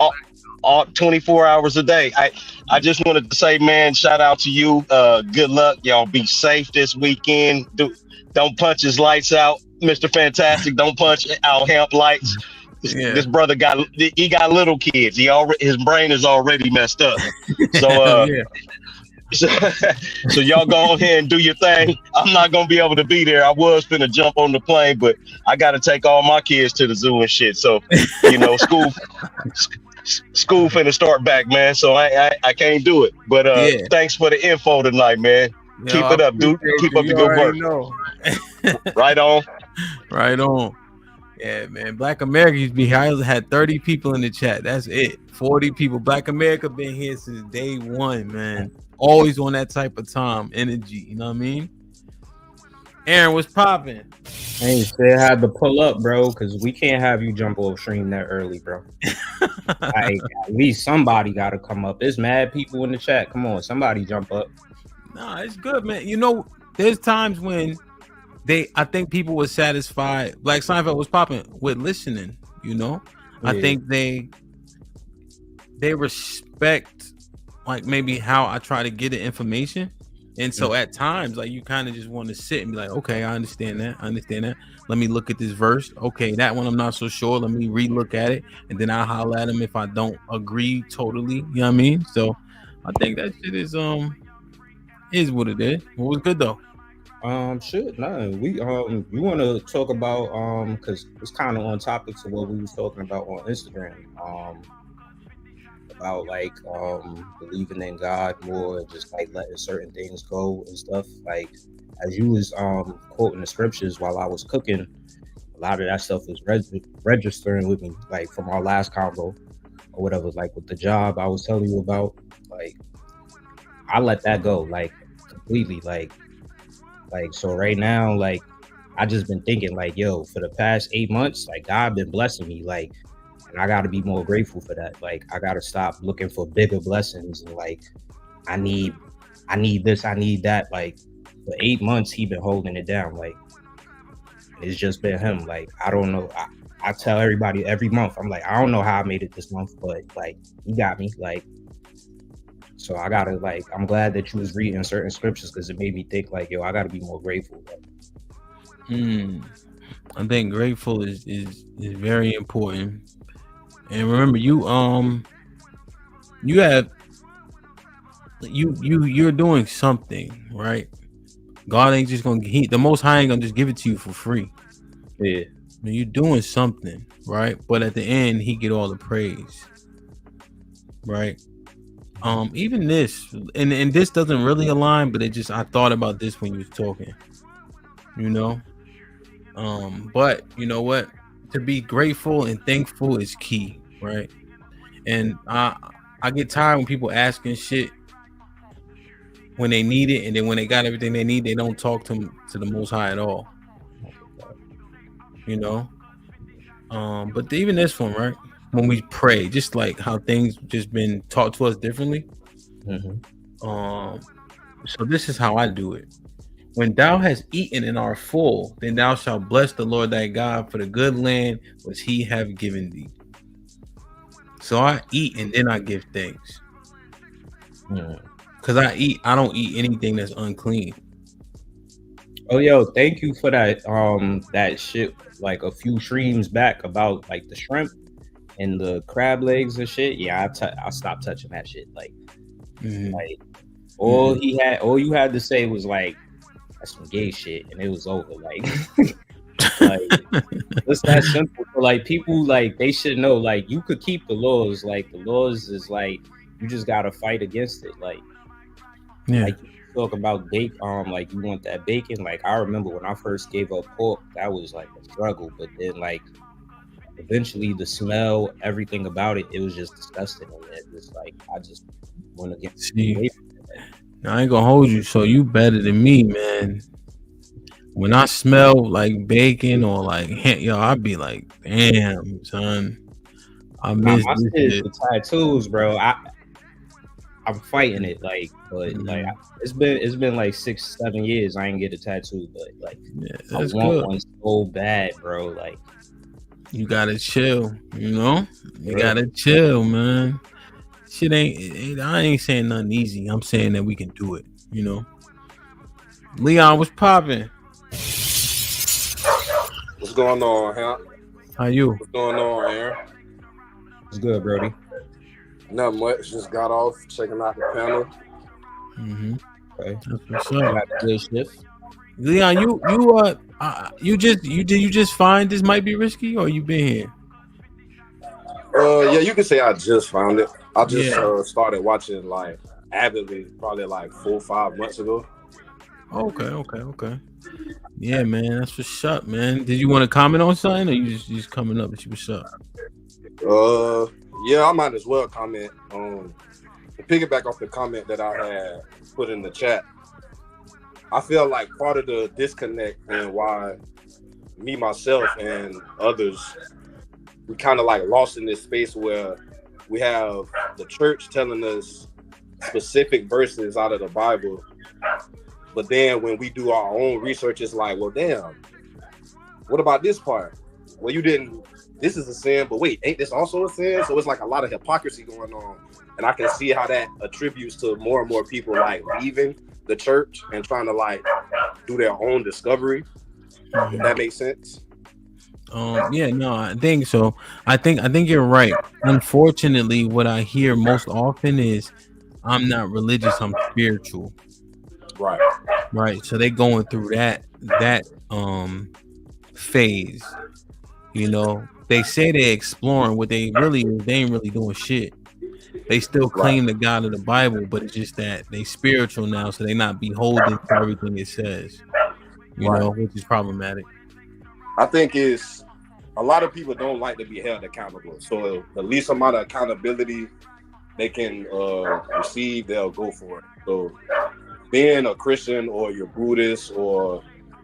All 24 hours a day. I just wanted to say, man, shout out to you. Good luck, y'all. Be safe this weekend. Don't punch his lights out, Mr. Fantastic. Don't punch our hemp lights. This brother got little kids. His brain is already messed up. So so y'all go ahead and do your thing. I'm not gonna be able to be there. I was finna jump on the plane, but I gotta take all my kids to the zoo and shit. So school finna start back, man. So I can't do it. But thanks for the info tonight, man. Keep it up, dude. Keep up the good work. Right on. Right on. Yeah, man. Black America used to be here. I had 30 people in the chat. That's it. 40 people. Black America been here since day one, man. Always on that type of time, energy. You know what I mean? Aaron, what's popping? Hey, still had to pull up, bro, because we can't have you jump off stream that early, bro. At least somebody got to come up. There's mad people in the chat. Come on, somebody jump up. Nah, it's good, man. There's times when I think people were satisfied. Black Seinfeld was popping with listening, I think they respect like maybe how I try to get the information. And so at times, like you kind of just want to sit and be like, okay, I understand that. Let me look at this verse. Okay, that one I'm not so sure. Let me re-look at it, and then I'll holler at them if I don't agree totally. You know what I mean? So I think that shit is what it is. What was good though? Shit, no. You want to talk about because it's kind of on topic to what we was talking about on Instagram. About like believing in God more, just like letting certain things go and stuff. Like as you was quoting the scriptures while I was cooking, a lot of that stuff was registering with me, like from our last convo or whatever. Like with the job I was telling you about, like I let that go, like completely, like so right now, like I just been thinking, like, yo, for the past 8 months, like God been blessing me, like. And I got to be more grateful for that. Like, I got to stop looking for bigger blessings. And like, I need this, I need that. Like, for 8 months, he been holding it down. Like, it's just been him. Like, I don't know. I tell everybody every month, I'm like, I don't know how I made it this month, but like, he got me. Like, so I got to like, I'm glad that you was reading certain scriptures because it made me think like, yo, I got to be more grateful. I think grateful is very important. And remember, you're doing something, right? God ain't just gonna the Most High ain't gonna just give it to you for free. Yeah, I mean, you're doing something, right? But at the end, he get all the praise, right? Even this, and this doesn't really align, but I thought about this when you was talking, you know. But you know what? To be grateful and thankful is key, right? And I get tired when people asking shit when they need it, and then when they got everything they need, they don't talk to the Most High at all. You know. But even this one, right? When we pray, just like how things just been taught to us differently. So this is how I do it. When thou hast eaten and art full, then thou shalt bless the Lord thy God for the good land which he have given thee. So I eat and then I give thanks. Because I don't eat anything that's unclean. Oh, yo, thank you for that. That shit like a few streams back about like the shrimp and the crab legs and shit. Yeah, I stopped touching that shit. Like, like all you had to say was like, that's some gay shit, and it was over. Like, like it's that simple. Like people, like they should know. Like you could keep the laws. Like the laws is like you just gotta fight against it. Like, like you talk about bacon. Like you want that bacon. Like I remember when I first gave up pork, that was like a struggle. But then like eventually the smell, everything about it, it was just disgusting. And it was like I just want to get away from it. I ain't gonna hold you. So you better than me, man. When I smell like bacon or like yo, I'd be like, damn, son. I miss this shit. The tattoos, bro. I'm fighting it, like, but like it's been like 6-7 years. I ain't get a tattoo, but like I want one so bad, bro. Like you gotta chill, you know. You gotta chill, man. Shit ain't. I ain't saying nothing easy. I'm saying that we can do it. You know. Leon, what's popping? What's going on, huh? How you? What's going on, Aaron? It's good, Brody. Not much. Just got off checking out the panel. Okay. That's what's up. Leon, you just find this might be risky, or you been here? Yeah, you can say I just found it. I just started watching like avidly probably like 4 or 5 months ago. Okay. Yeah, man, that's what's up, man. Did you want to comment on something, or you just coming up and see what's up? Yeah, I might as well comment on piggyback off the comment that I had put in the chat. I feel like part of the disconnect and why me, myself, and others, we kind of like lost in this space where we have the church telling us specific verses out of the Bible, but then when we do our own research, it's like, well, damn, what about this part? Well, you didn't this is a sin, but wait, ain't this also a sin? So it's like a lot of hypocrisy going on. And I can see how that attributes to more and more people like leaving the church and trying to like do their own discovery. If that makes sense. Yeah, no, I think so. I think you're right. Unfortunately, what I hear most often is I'm not religious, I'm spiritual. Right. Right. So they going through that phase. You know, they say they're exploring what they really is. They ain't really doing shit. They still claim the God of the Bible, but it's just that they spiritual now, so they not beholden to everything it says. You know, which is problematic. I think it's a lot of people don't like to be held accountable. So the least amount of accountability they can receive, they'll go for it. So being a Christian or you're Buddhist or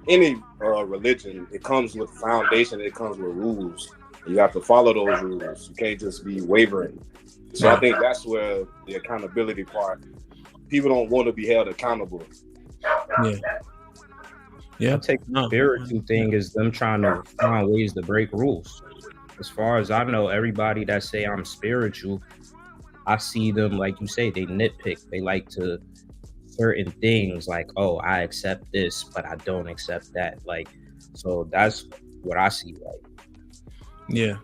any religion, it comes with foundation, it comes with rules. You have to follow those rules. You can't just be wavering. So I think that's where the accountability part, people don't want to be held accountable. Yeah. Yeah. I take the spiritual thing is them trying to find ways to break rules. As far as I know, everybody that say I'm spiritual, I see them, like you say, they nitpick. They like to certain things like, oh, I accept this, but I don't accept that. Like, so that's what I see. Like, yeah,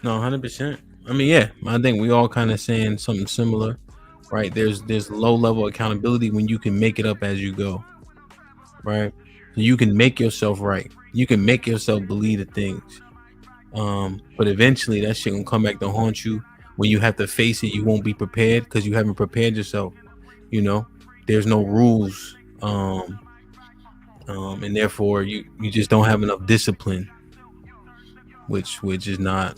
no, 100%. I mean, yeah, I think we all kind of saying something similar, right? There's low level accountability when you can make it up as you go, right? You can make yourself right. You can make yourself believe the things. But eventually that shit gonna come back to haunt you. When you have to face it, you won't be prepared because you haven't prepared yourself. You know, there's no rules. And therefore you just don't have enough discipline, which is not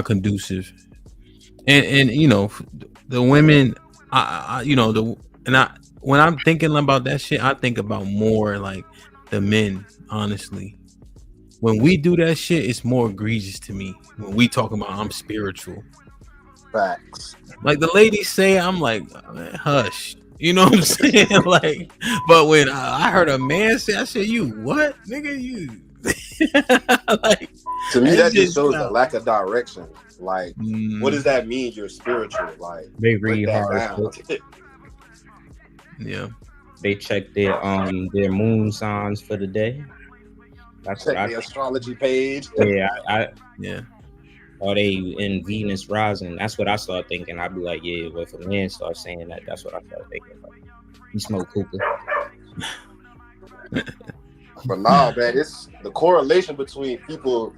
conducive. And you know, the women, when I'm thinking about that shit, I think about more like the men, honestly. When we do that shit, it's more egregious to me. When we talk about I'm spiritual. Facts. Like the ladies say, I'm like, hush. You know what I'm saying? Like, but when I heard a man say, I said, you what? Nigga, you. Like, to me, that just shows a lack of direction. Like, what does that mean? You're spiritual. Like, they read hard. Yeah, they check their moon signs for the day. That's check the astrology page. Yeah. Or they in Venus rising. That's what I start thinking. I'd be like, yeah, but if a man starts saying that, that's what I start thinking. Like, he smoke hookah. But nah, man, it's the correlation between people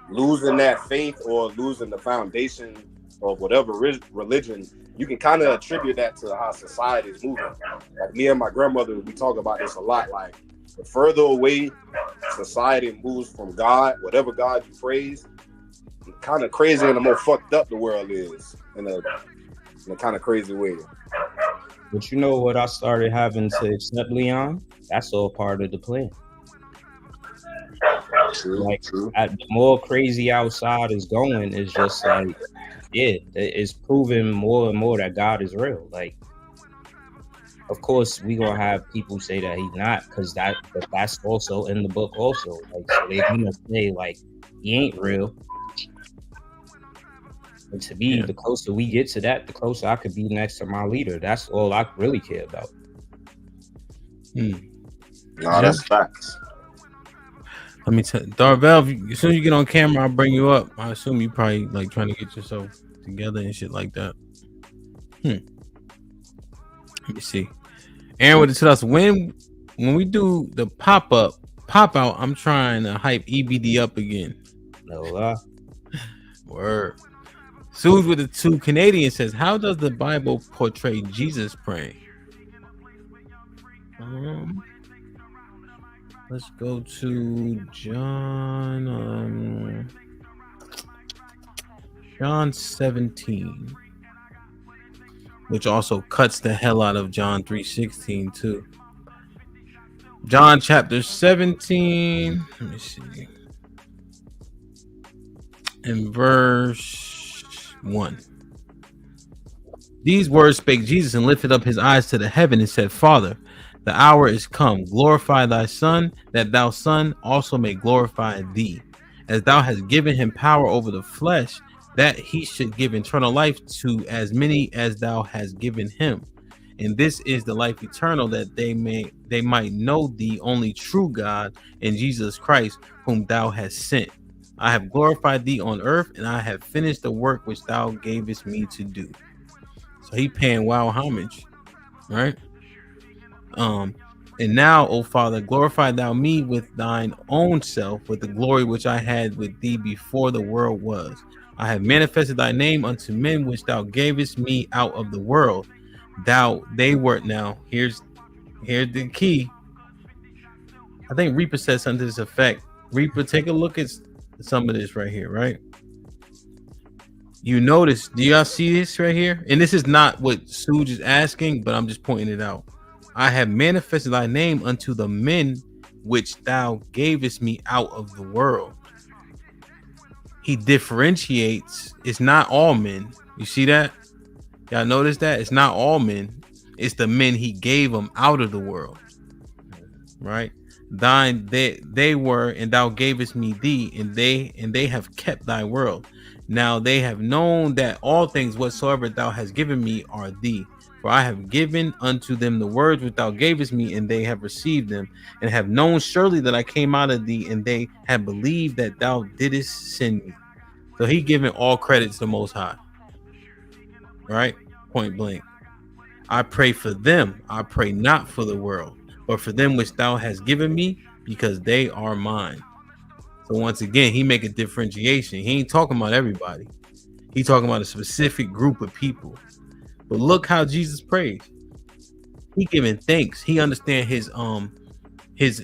losing that faith or losing the foundation of whatever religion. You can kind of attribute that to how society is moving. Like me and my grandmother, we talk about this a lot. Like the further away society moves from God, whatever God you praise, the kind of crazy and the more fucked up the world is in a kind of crazy way. But you know what I started having to accept, Leon? That's all part of the plan. True, like, true. The more crazy outside is going, is just like, yeah, it's proving more and more that God is real. Like, of course, we gonna have people say that he's not, because that's also in the book also. Like, so they're gonna say like he ain't real. But to me, the closer we get to that, the closer I could be next to my leader. That's all I really care about. Nah, that's facts. Let me tell Darvell, as soon as you get on camera, I'll bring you up. I assume you probably like trying to get yourself together and shit like that. Let me see. Aaron with the 2000. When we do the pop out, I'm trying to hype EBD up again. No lie. Word. Suze with the 2 Canadian says, how does the Bible portray Jesus praying? Let's go to John 17, which also cuts the hell out of John 3:16 too. John chapter 17, let me see, in verse 1. These words spake Jesus and lifted up his eyes to the heaven and said, Father, the hour is come. Glorify thy Son, that thou Son also may glorify thee, as thou hast given him power over the flesh, that he should give eternal life to as many as thou hast given him. And this is the life eternal, that they might know thee only true God, and Jesus Christ, whom thou hast sent. I have glorified thee on earth, and I have finished the work which thou gavest me to do. So he paying wild homage, right? And now, O Father, glorify thou me with thine own self, with the glory which I had with thee before the world was. I have manifested thy name unto men which thou gavest me out of the world. They were, now here's the key. I think Reaper said something to this effect. Reaper, take a look at some of this right here, right? You notice, do y'all see this right here? And this is not what Suge is asking, but I'm just pointing it out. I have manifested thy name unto the men which thou gavest me out of the world. He differentiates. It's not all men. You see that? Y'all notice that? It's not all men. It's the men he gave them out of the world. Right? Thine they were, and thou gavest me thee, and they have kept thy world. Now they have known that all things whatsoever thou hast given me are thee. For I have given unto them the words which thou gavest me, and they have received them, and have known surely that I came out of thee, and they have believed that thou didst send me. So he giving all credit to the Most High. Right? Point blank. I pray for them. I pray not for the world, but for them which thou hast given me, because they are mine. So once again, he make a differentiation. He ain't talking about everybody. He talking about a specific group of people. But look how Jesus prays. He giving thanks. He understand his job, his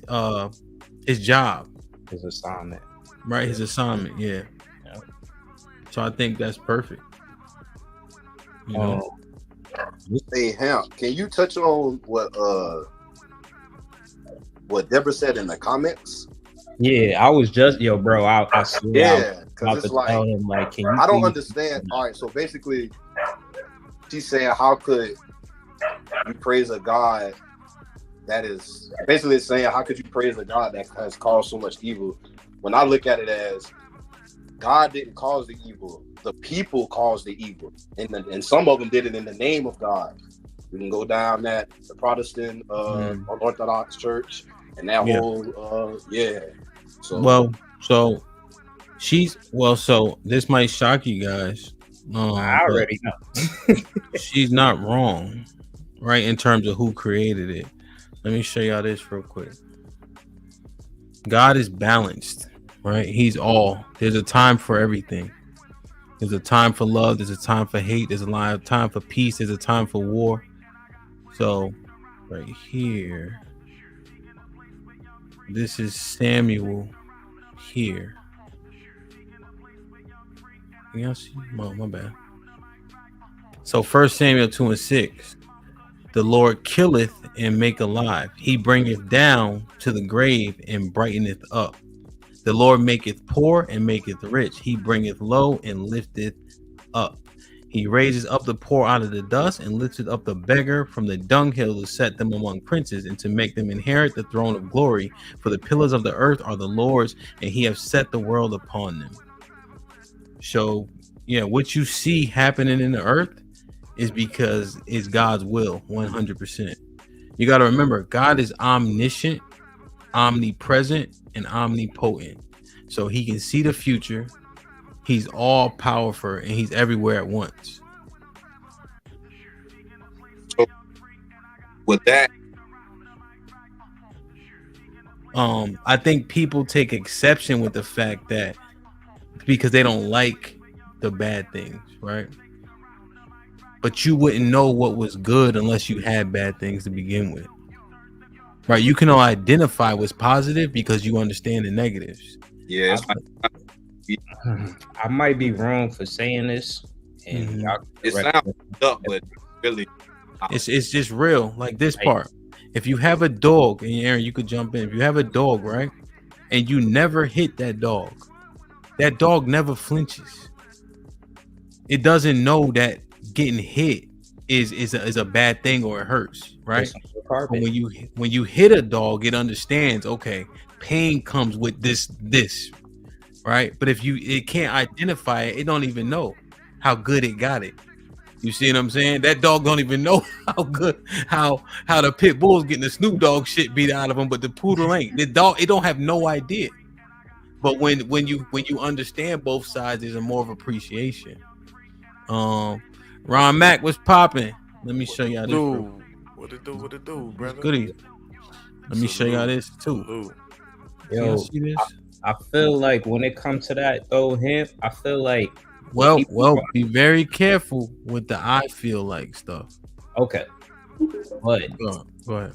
assignment. Right, his assignment. Yeah. So I think that's perfect. You know? Hey, Ham, can you touch on what Deborah said in the comments? Yeah, I was just bro. I because it's like, tell him, like, can you I don't please- understand. All right, so basically, she's saying, how could you praise a God that is basically saying, how could you praise a God that has caused so much evil? When I look at it as God didn't cause the evil, the people caused the evil, and some of them did it in the name of God. We can go down the Protestant Orthodox Church and that whole So this might shock you guys. I already know. She's not wrong, right, in terms of who created it. Let me show y'all this real quick. God is balanced, right? He's all. There's a time for everything. There's a time for love. There's a time for hate. There's a time for peace. There's a time for war. So right here, this is Samuel here. Y'all see? Oh, my bad. So 1 Samuel 2:6. The Lord killeth and make alive. He bringeth down to the grave and brighteneth up. The Lord maketh poor and maketh rich. He bringeth low and lifteth up. He raises up the poor out of the dust and lifteth up the beggar from the dunghill, to set them among princes and to make them inherit the throne of glory. For the pillars of the earth are the Lord's, and he hath set the world upon them. So, yeah, what you see happening in the earth is because it's God's will, 100%. You got to remember, God is omniscient, omnipresent, and omnipotent. So he can see the future. He's all powerful, and he's everywhere at once. So with that, I think people take exception with the fact that because they don't like the bad things, right? But you wouldn't know what was good unless you had bad things to begin with, right? You can identify what's positive because you understand the negatives. Yeah, I might be wrong for saying this, and y'all it correct sounds me. up, but really, It's just real. Like this part. If you have a dog, and Aaron, you could jump in. If you have a dog, right, and you never hit that dog never flinches. It doesn't know that getting hit is a bad thing or it hurts, right? But when you hit a dog, it understands, okay, pain comes with this, right? But if it can't identify it, it don't even know how good it got it. You see what I'm saying? That dog don't even know how good how the pit bull's getting the Snoop Dogg shit beat out of him, but the poodle ain't. The dog, it don't have no idea. But when you understand both sides, there's a more of appreciation. Ron Mack, what's popping? Let me show y'all this. What it do, brother? Goodies. Let me show y'all this too. Yo, see this? I feel like when it comes to that though, I feel like well, be very careful with the I feel like stuff. Okay, but go ahead.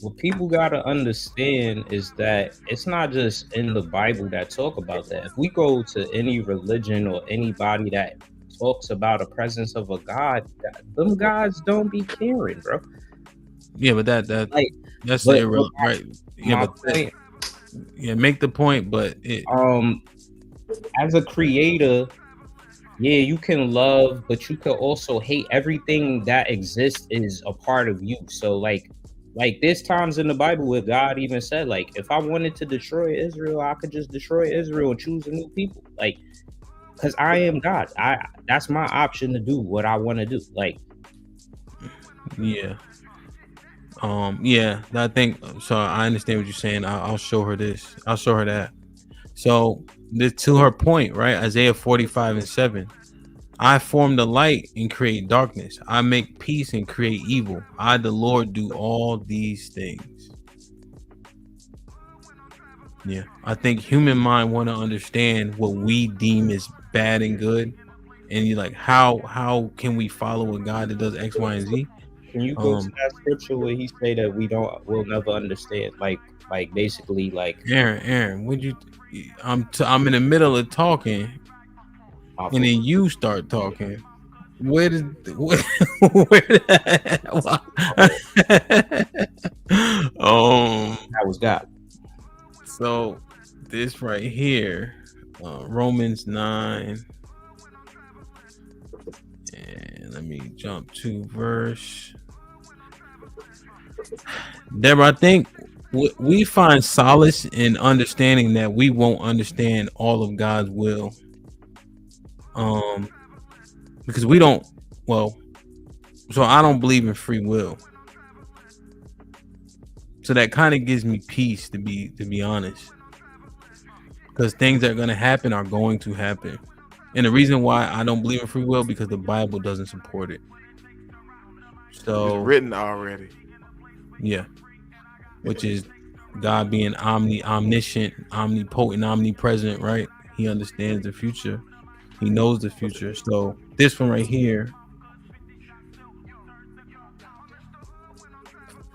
What people gotta understand is that it's not just in the Bible that talk about that. If we go to any religion or anybody that talks about a presence of a God, them gods don't be caring, bro. Yeah, but that's irrelevant, right? Yeah, but make the point, but as a creator, yeah, you can love, but you can also hate. Everything that exists is a part of you. So like there's times in the Bible where God even said, like, if I wanted to destroy Israel, I could just destroy Israel and choose a new people. Like, because I am God. That's my option to do what I want to do. Like, yeah. Yeah, I think so. I understand what you're saying. I'll show her this. I'll show her that. So to her point, right? Isaiah 45:7. I form the light and create darkness. I make peace and create evil. I, the Lord, do all these things. Yeah, I think human mind want to understand what we deem as bad and good, and you're like, how can we follow a God that does X, Y, and Z? Can you go to that scripture where he say that we'll never understand? Like basically, like Aaron, would you? I'm in the middle of talking, and then you start talking. Where that was God. So this right here, Romans 9, and let me jump to verse. Deborah, I think we find solace in understanding that we won't understand all of God's will, because we don't. Well, so I don't believe in free will. So that kind of gives me peace, to be honest, because things that are going to happen are going to happen. And the reason why I don't believe in free will, because the Bible doesn't support it. So it's written already. Yeah. Which is God being omniscient, omnipotent, omnipresent, right? He understands the future. He knows the future. So this one right here,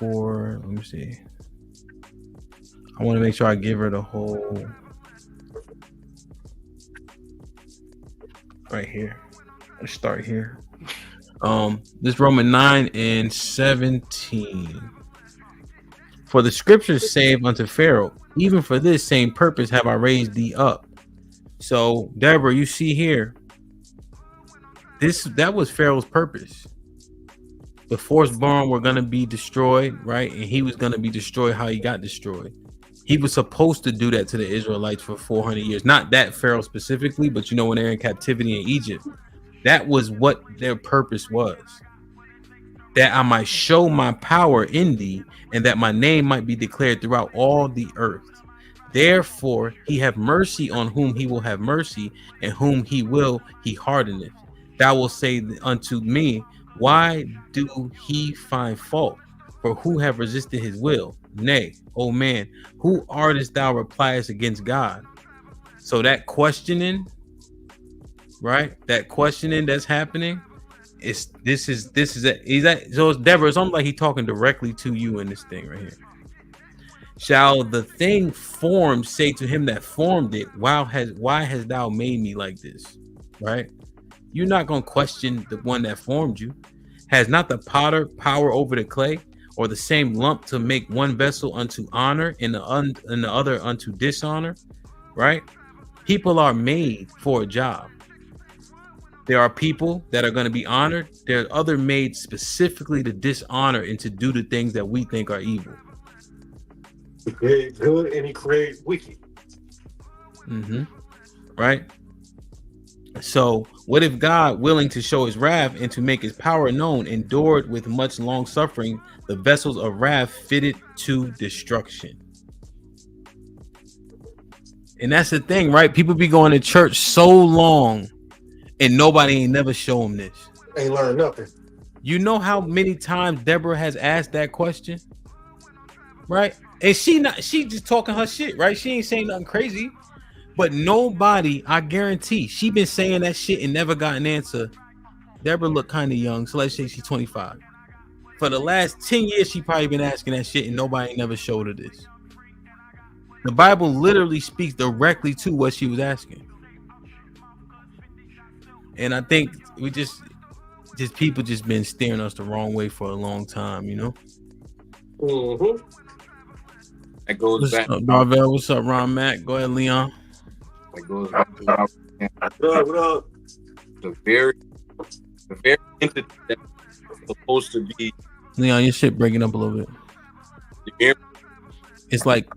let me see. I want to make sure I give her the whole right here. Let's start here. This Romans 9:17. For the scriptures say unto Pharaoh, even for this same purpose have I raised thee up. So Deborah, you see here, that was Pharaoh's purpose. The firstborn were going to be destroyed, right? And he was going to be destroyed how he got destroyed. He was supposed to do that to the Israelites for 400 years. Not that Pharaoh specifically, but when they're in captivity in Egypt, that was what their purpose was. That I might show my power in thee, and that my name might be declared throughout all the earth. Therefore, he have mercy on whom he will have mercy, and whom he will, he hardeneth. Thou wilt say unto me, why do he find fault? For who have resisted his will? Nay, O man, who artist thou repliest against God? So that questioning, right? That questioning that's happening, so it's Deborah, it's almost like he's talking directly to you in this thing right here. Shall the thing formed say to him that formed it, why hast thou made me like this? Right? You're not going to question the one that formed you. Has not the potter power over the clay, or the same lump to make one vessel unto honor and the other unto dishonor? Right? People are made for a job. There are people that are going to be honored. There are other made specifically to dishonor and to do the things that we think are evil. He created good and he created wicked. Right. So what if God, willing to show his wrath and to make his power known, endured with much long suffering the vessels of wrath fitted to destruction? And that's the thing, right? People be going to church so long and nobody ain't never show them this. Ain't learned nothing. You know how many times Deborah has asked that question, right? And she just talking her shit, right? She ain't saying nothing crazy, but nobody, I guarantee, she been saying that shit and never got an answer. Deborah look kind of young, so let's say she's 25. For the last 10 years, she probably been asking that shit and nobody ain't never showed her this. The Bible literally speaks directly to what she was asking. And I think we just people just been steering us the wrong way for a long time, you know? Mm-hmm. That goes What's back. up, Marvell? What's up, Ron Mac? Go ahead, Leon. That goes back to what up? The very entity that's supposed to be. Leon, your shit breaking up a little bit. You hear me? It's like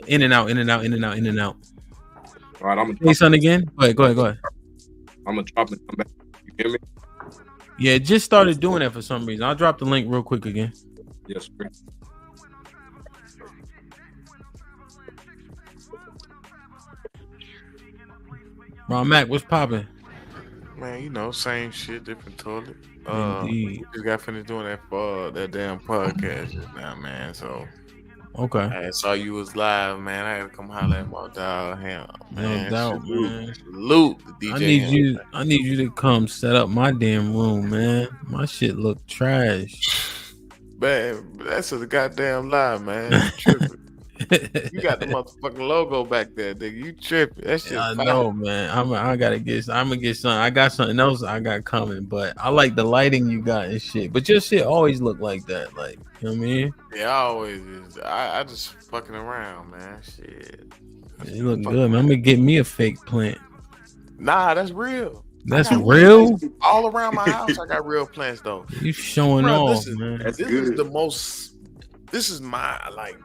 in and out, in and out, in and out, in and out. All right, I'm gonna say something again. Go ahead. I'm gonna drop it. Come back. You hear me? Yeah, it just started doing that for some reason. I'll drop the link real quick again. Yes, sir. Ron Mac, what's popping? Man, you know, same shit, different toilet. Indeed. We just got finished doing that for that damn podcast just now, man. So okay, I saw you was live, man. I had to come holler at my dog. Him, man. No doubt, man. Salute the DJ. I need you to come set up my damn room, man. My shit look trash. Man, that's a goddamn lie, man. You tripping. You got the motherfucking logo back there, nigga. You tripping. That shit. I know, man. I'm gonna get something. I got something else I got coming, but I like the lighting you got and shit. But your shit always look like that, like, you know what I mean? Yeah, I always is. I just fucking around, man. Shit. You look good, man. I'm gonna get me a fake plant. Nah, that's real. That's real. All around my house, I got real plants though. You showing off, man. This is the most. This is my like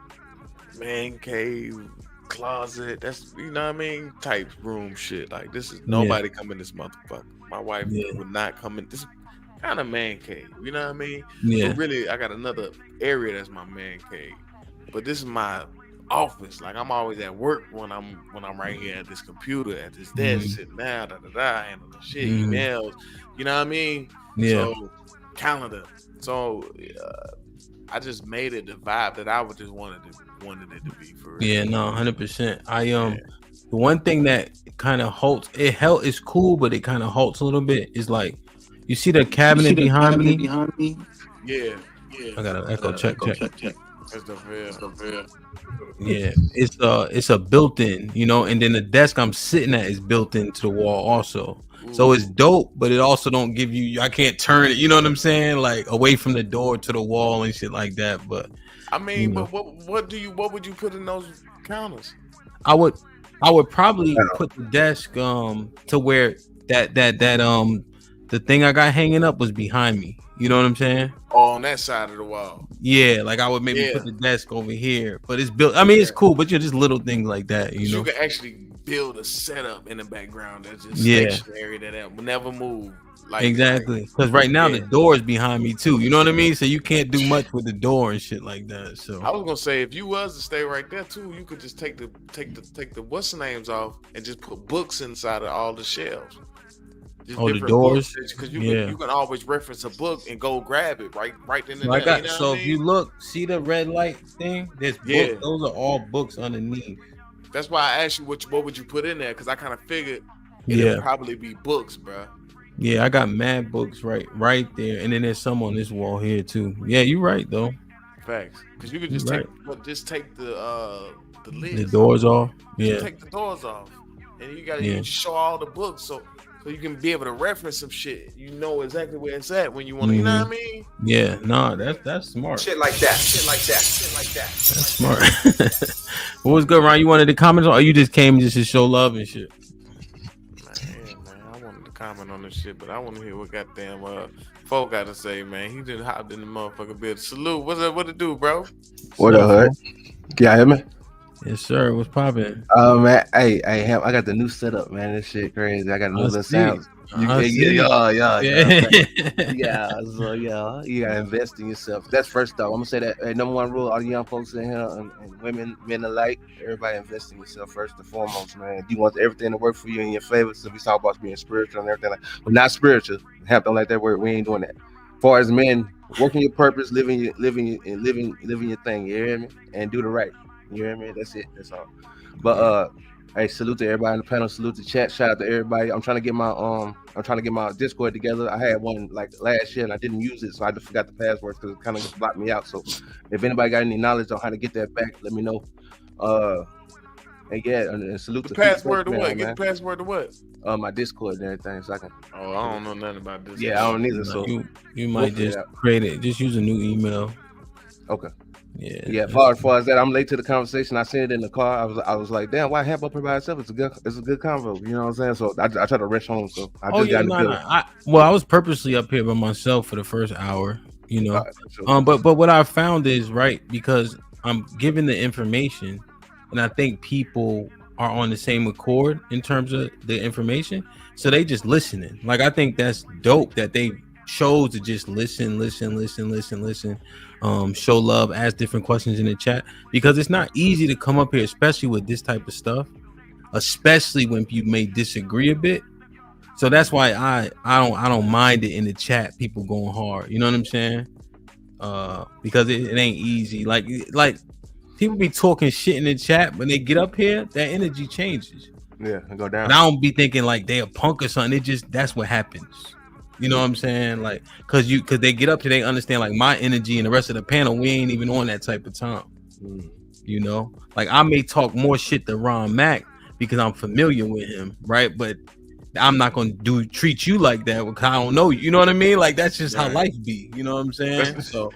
man cave closet. That's, you know what I mean, type room shit. Like, this is nobody come in this motherfucker. My wife would not come in. This is kind of man cave. You know what I mean? Yeah. But really, I got another area that's my man cave. But this is my office. Like, I'm always at work when I'm right here at this computer, at this desk, sitting down, handling the shit, emails. You know what I mean? Yeah. So calendar. So I just made it the vibe that I would just wanted it to be for real. Yeah, no, 100%. The one thing that kind of halts, it's cool, but it kind of halts a little bit. Is like, you see the cabinet behind me? Yeah. I got an echo. Check. That's the real. Yeah, it's a built-in, you know, and then the desk I'm sitting at is built into the wall also. So it's dope, but it also don't give you, I can't turn it, you know what I'm saying? Like, away from the door to the wall and shit like that. But I mean, but what would you put in those counters? I would probably put the desk to where that the thing I got hanging up was behind me. You know what I'm saying? Oh, on that side of the wall. Yeah, like I would maybe put the desk over here, but it's built. I mean, it's cool, but just little things like that. You know, you can actually build a setup in the background that's just stationary that will never move. Like, exactly, because right now the door is behind me too. You know what I mean? So you can't do much with the door and shit like that. So I was gonna say, if you was to stay right there too, you could just take the what's the names off and just put books inside of all the shelves. Just the doors, because you can always reference a book and go grab it right in the like that. So if you look, see the red light thing? There's books. Those are all books underneath. That's why I asked you what would you put in there, because I kind of figured it would probably be books, bro. Yeah, I got mad books right there, and then there's some on this wall here too. Yeah, you're right though. Facts, because you could just take the lids, the doors off. Yeah, take the doors off, and you gotta show all the books so you can be able to reference some shit. You know exactly where it's at when you want to. You know what I mean? Yeah, nah, that's smart. Shit like that. That's smart. What was good, Ryan? You wanted to comment, or you just came just to show love and shit? Man, I wanted to comment on this shit, but I want to hear what goddamn folk got to say, man. He just hopped in the motherfucking bed. Salute. What's up? What it do, bro? What up, Hood? Can y'all hear me? Yes, sir. What's popping? Man, hey, I got the new setup, man. This shit crazy. I got new I little see. sounds. I see. So you gotta invest in yourself. That's first off. I'm gonna say that number one rule, all the young folks in here and women, men alike, everybody invest in yourself first and foremost, man. You want everything to work for you in your favor. So we talk about being spiritual and everything but not spiritual. Don't like that word. We ain't doing that. As far as men, working your purpose, living your thing, you hear me? And do the right. You hear me? That's it. That's all. But hey, salute to everybody in the panel. Salute to chat. Shout out to everybody. I'm trying to get my Discord together. I had one like last year and I didn't use it, so I just forgot the passwords because it kind of blocked me out. So if anybody got any knowledge on how to get that back, let me know. And yeah, and salute The to password to man, what? man. Get the password to what? My Discord and everything, so I can. Oh, I don't know nothing about this. Yeah, I don't either. So you might just create it. Just use a new email. Okay. Yeah. As far as that, I'm late to the conversation. I seen it in the car. I was like, damn, why hamp up here by itself? It's a good convo. You know what I'm saying? So I try to rush home. So I just got in the building. I was purposely up here by myself for the first hour. You know, but what I found is right because I'm giving the information, and I think people are on the same accord in terms of the information, so they just listening. Like I think that's dope that they chose to just listen, show love, ask different questions in the chat, because it's not easy to come up here, especially with this type of stuff, especially when you may disagree a bit. So that's why I don't mind it in the chat, people going hard, you know what I'm saying? Because it ain't easy. Like people be talking shit in the chat, when they get up here, that energy changes. Yeah, and go down. And I don't be thinking like they a punk or something. That's what happens. You know what I'm saying? Like, cause they get up to, they understand like my energy and the rest of the panel, we ain't even on that type of time. You know, like I may talk more shit to Ron Mack because I'm familiar with him, right? But I'm not gonna treat you like that because I don't know you. You know what I mean? Like that's just how life be. You know what I'm saying? So,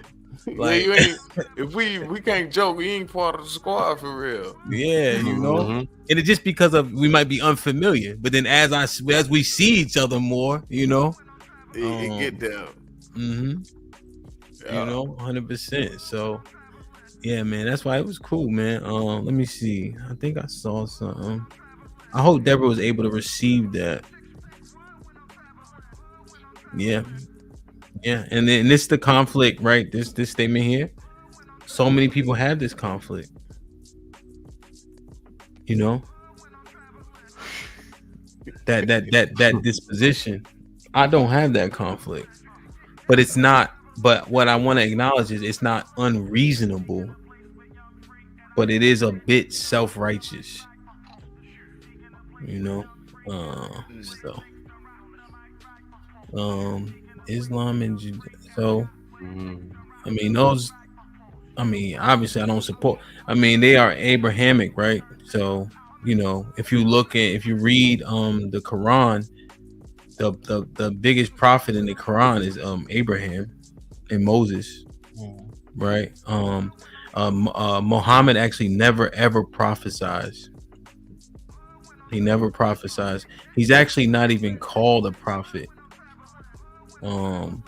like, you ain't. If we can't joke, we ain't part of the squad for real. Yeah, you know, and it's just because of we might be unfamiliar, but then as we see each other more, you know. It get down. You know, 100%. So yeah, man, that's why it was cool, man. Let me see. I think I saw something. I hope Deborah was able to receive that. Yeah, and then this the conflict, right? This statement here. So many people have this conflict. You know, that disposition. I don't have that conflict, but it's not. But what I want to acknowledge is it's not unreasonable, but it is a bit self-righteous. You know, Islam and so. I mean, those. I mean, obviously, I don't support. I mean, they are Abrahamic, right? So, you know, if you read the Quran. The biggest prophet in the Quran is Abraham and Moses, right? Muhammad actually never ever prophesies. He never prophesies. He's actually not even called a prophet. You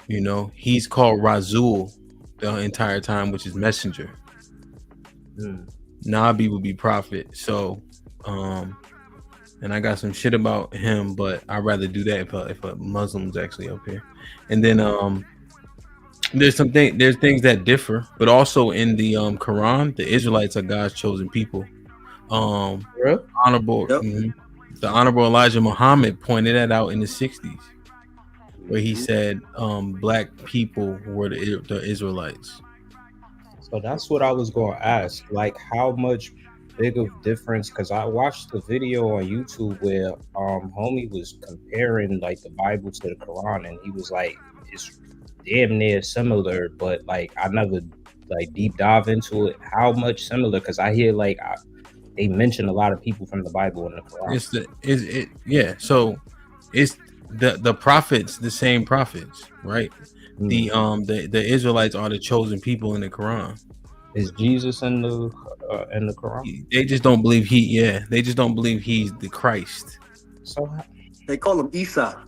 know, he's called Rasul the entire time, which is messenger. Nabi would be prophet. So and I got some shit about him, but I'd rather do that if a Muslim's actually up here. And then there's things that differ, but also in the Quran, the Israelites are God's chosen people. Honorable the Honorable Elijah Muhammad pointed that out in the 60s, where he said black people were the Israelites. So that's what I was going to ask. Like, how much big of difference? Because I watched the video on YouTube where homie was comparing like the Bible to the Quran, and he was like, it's damn near similar, but like I never like deep dive into it. How much similar? Because I hear like they mention a lot of people from the Bible in the Quran. So it's the prophets, the same prophets, right? The Israelites are the chosen people in the Quran. Is Jesus in the Quran? They just don't believe they just don't believe he's the Christ. So they call him Isa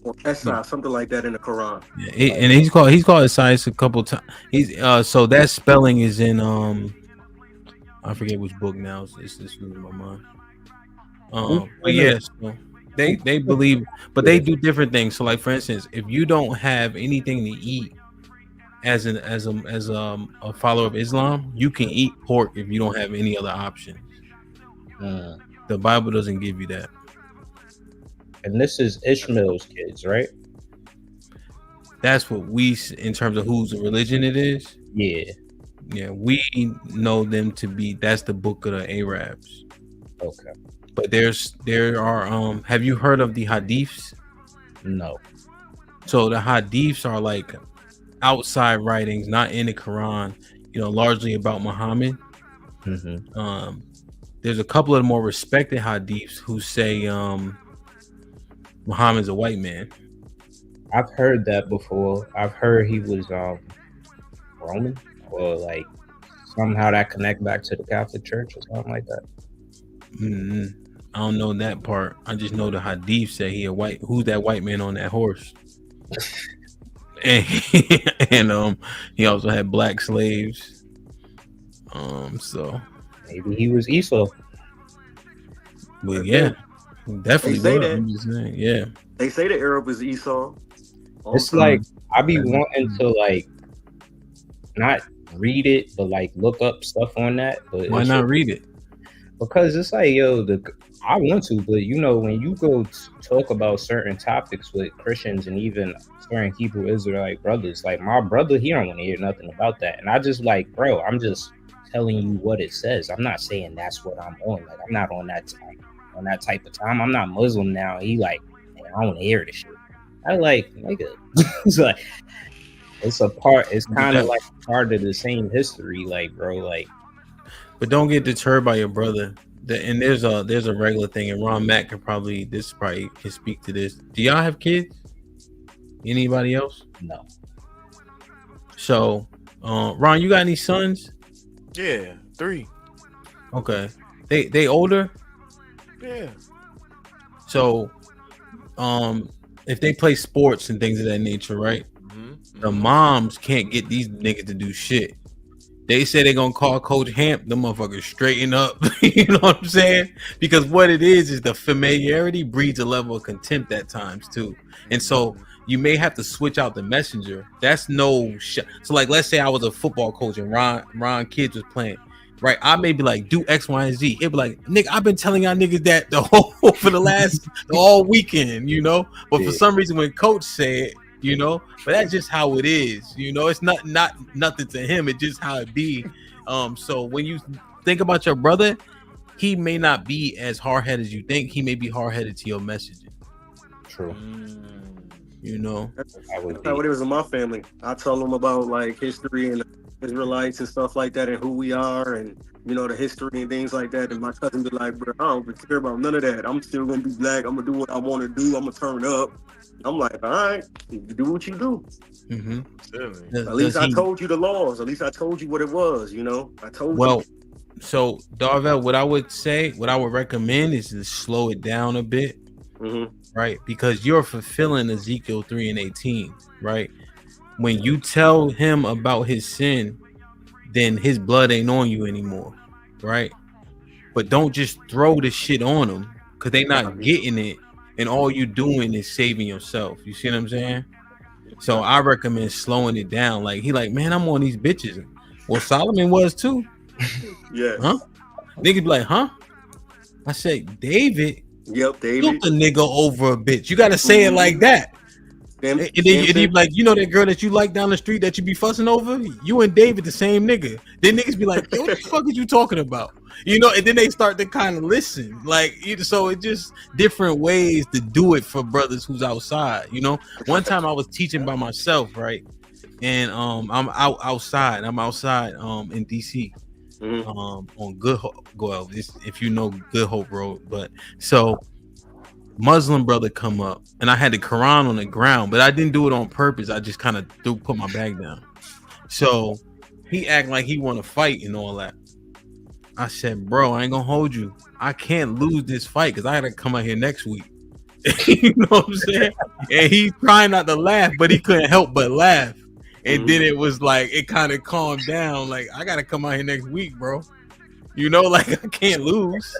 or Esa, something like that in the Quran. Yeah, and he's called Isaiah a couple times. He's so that spelling is in I forget which book now. It's just losing my mind. But yes, so they believe, but they do different things. So, like for instance, if you don't have anything to eat as a follower of Islam, you can eat pork if you don't have any other options. The Bible doesn't give you that. And this is Ishmael's kids, right? That's what we, in terms of whose religion it is. Yeah, we know them to be. That's the book of the Arabs. Okay. But there are have you heard of the hadiths? No. So the hadiths are like outside writings, not in the Quran, largely about Muhammad. There's a couple of the more respected hadiths who say Muhammad's a white man. I've heard that before. I've heard he was Roman, or like somehow that connect back to the Catholic Church or something like that. I don't know that part. I just know the hadith say he a white. Who's that white man on that horse? and he also had black slaves. So maybe he was Esau. But yeah, definitely. They say that. I'm just saying, yeah. They say the Arab is Esau. It's like I be wanting to like not read it, but like look up stuff on that. But why not read it? Because it's like, I want to, but when you go talk about certain topics with Christians and even certain Hebrew Israelite brothers, like my brother, he don't want to hear nothing about that. And I just like, bro, I'm just telling you what it says. I'm not saying that's what I'm on. Like, I'm not on that type of time. I'm not Muslim now. He like, man, I don't want to hear this shit. I like, nigga. It's like, it's a part. It's kind of like part of the same history, like, bro, like. But don't get deterred by your brother. And there's a regular thing, and Ron Mack can probably can speak to this. Do y'all have kids? Anybody else? No. So, Ron, you got any sons? Yeah, 3. Okay. They older? Yeah. So, if they play sports and things of that nature, right? The moms can't get these niggas to do shit. They say they're gonna call Coach Hamp, the motherfuckers straighten up. You know what I'm saying? Because what it is the familiarity breeds a level of contempt at times too. And so you may have to switch out the messenger. That's no shit. So like, let's say I was a football coach and Ron Kids was playing, right? I may be like, do X, Y, and Z. It'd be like, nigga, I've been telling y'all niggas that for the all weekend, But for some reason, when Coach said, but that's just how it is, it's not nothing to him, it's just how it be. So when you think about your brother, he may not be as hard-headed as you think. He may be hard-headed to your messaging. True. That's how it was in my family. I tell them about like history and Israelites and stuff like that and who we are and the history and things like that, and my cousin be like, bro, I don't care about none of that. I'm still gonna be black. I'm gonna do what I want to do. I'm gonna turn up. I'm like, all right, you do what you do. At least I told you the laws. At least I told you what it was. I told you. Well, so Darvel, what I would recommend is to slow it down a bit, right? Because you're fulfilling Ezekiel 3:18, right? When you tell him about his sin, then his blood ain't on you anymore, right? But don't just throw the shit on them because they not getting it. And all you doing is saving yourself. You see what I'm saying? So I recommend slowing it down. Like he like, man, I'm on these bitches. Well, Solomon was too. Yeah. Huh? Nigga be like, huh? I said, David. Yep, David. Look the nigga over a bitch. You gotta say it like that. And then you be like, that girl that you like down the street that you be fussing over? You and David the same nigga. Then niggas be like, what the fuck is you talking about? And then they start to kind of listen. Like, so it's just different ways to do it for brothers who's outside. One time I was teaching by myself, right? And I'm outside. I'm outside in DC. On Good Hope. If you know Good Hope Road. But so Muslim brother come up and I had the Quran on the ground, but I didn't do it on purpose. I just kind of put my bag down. So he act like he want to fight and all that. I said, bro, I ain't gonna hold you. I can't lose this fight because I gotta come out here next week. You know what I'm saying? And he's trying not to laugh, but he couldn't help but laugh. And then it was like, it kind of calmed down. Like, I gotta come out here next week, bro. You know, like I can't lose.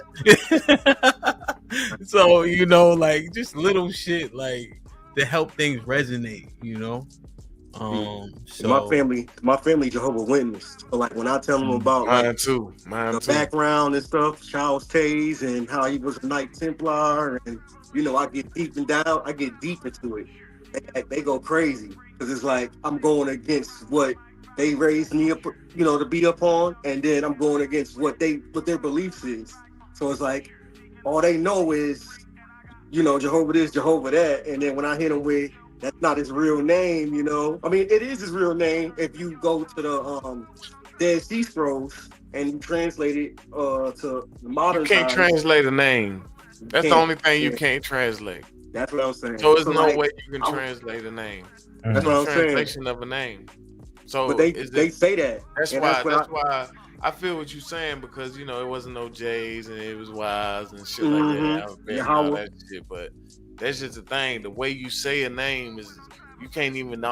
So, you know, like just little shit like to help things resonate, you know. So my family Jehovah Witness. So like when I tell them about Mine like too. the background and stuff, Charles Taze and how he was a Knight Templar, and you know I get deep into it. They go crazy because it's like I'm going against what they raised me up, you know, to be up on, and then I'm going against what their beliefs is. So it's like all they know is, you know, Jehovah this, Jehovah that, and then when I hit them with that's not his real name, you know. I mean, it is his real name if you go to the Dead Sea Scrolls and you translate it to modern You can't times. translate a name. That's the only thing you can't translate. That's what I'm saying. So there's no like, way you can translate a name. That's what I'm saying. Translation of a name. So but they say that. That's why I feel what you're saying, because you know it wasn't no J's and it was Y's and shit like that. And all that shit, but that's just the thing. The way you say a name is you can't even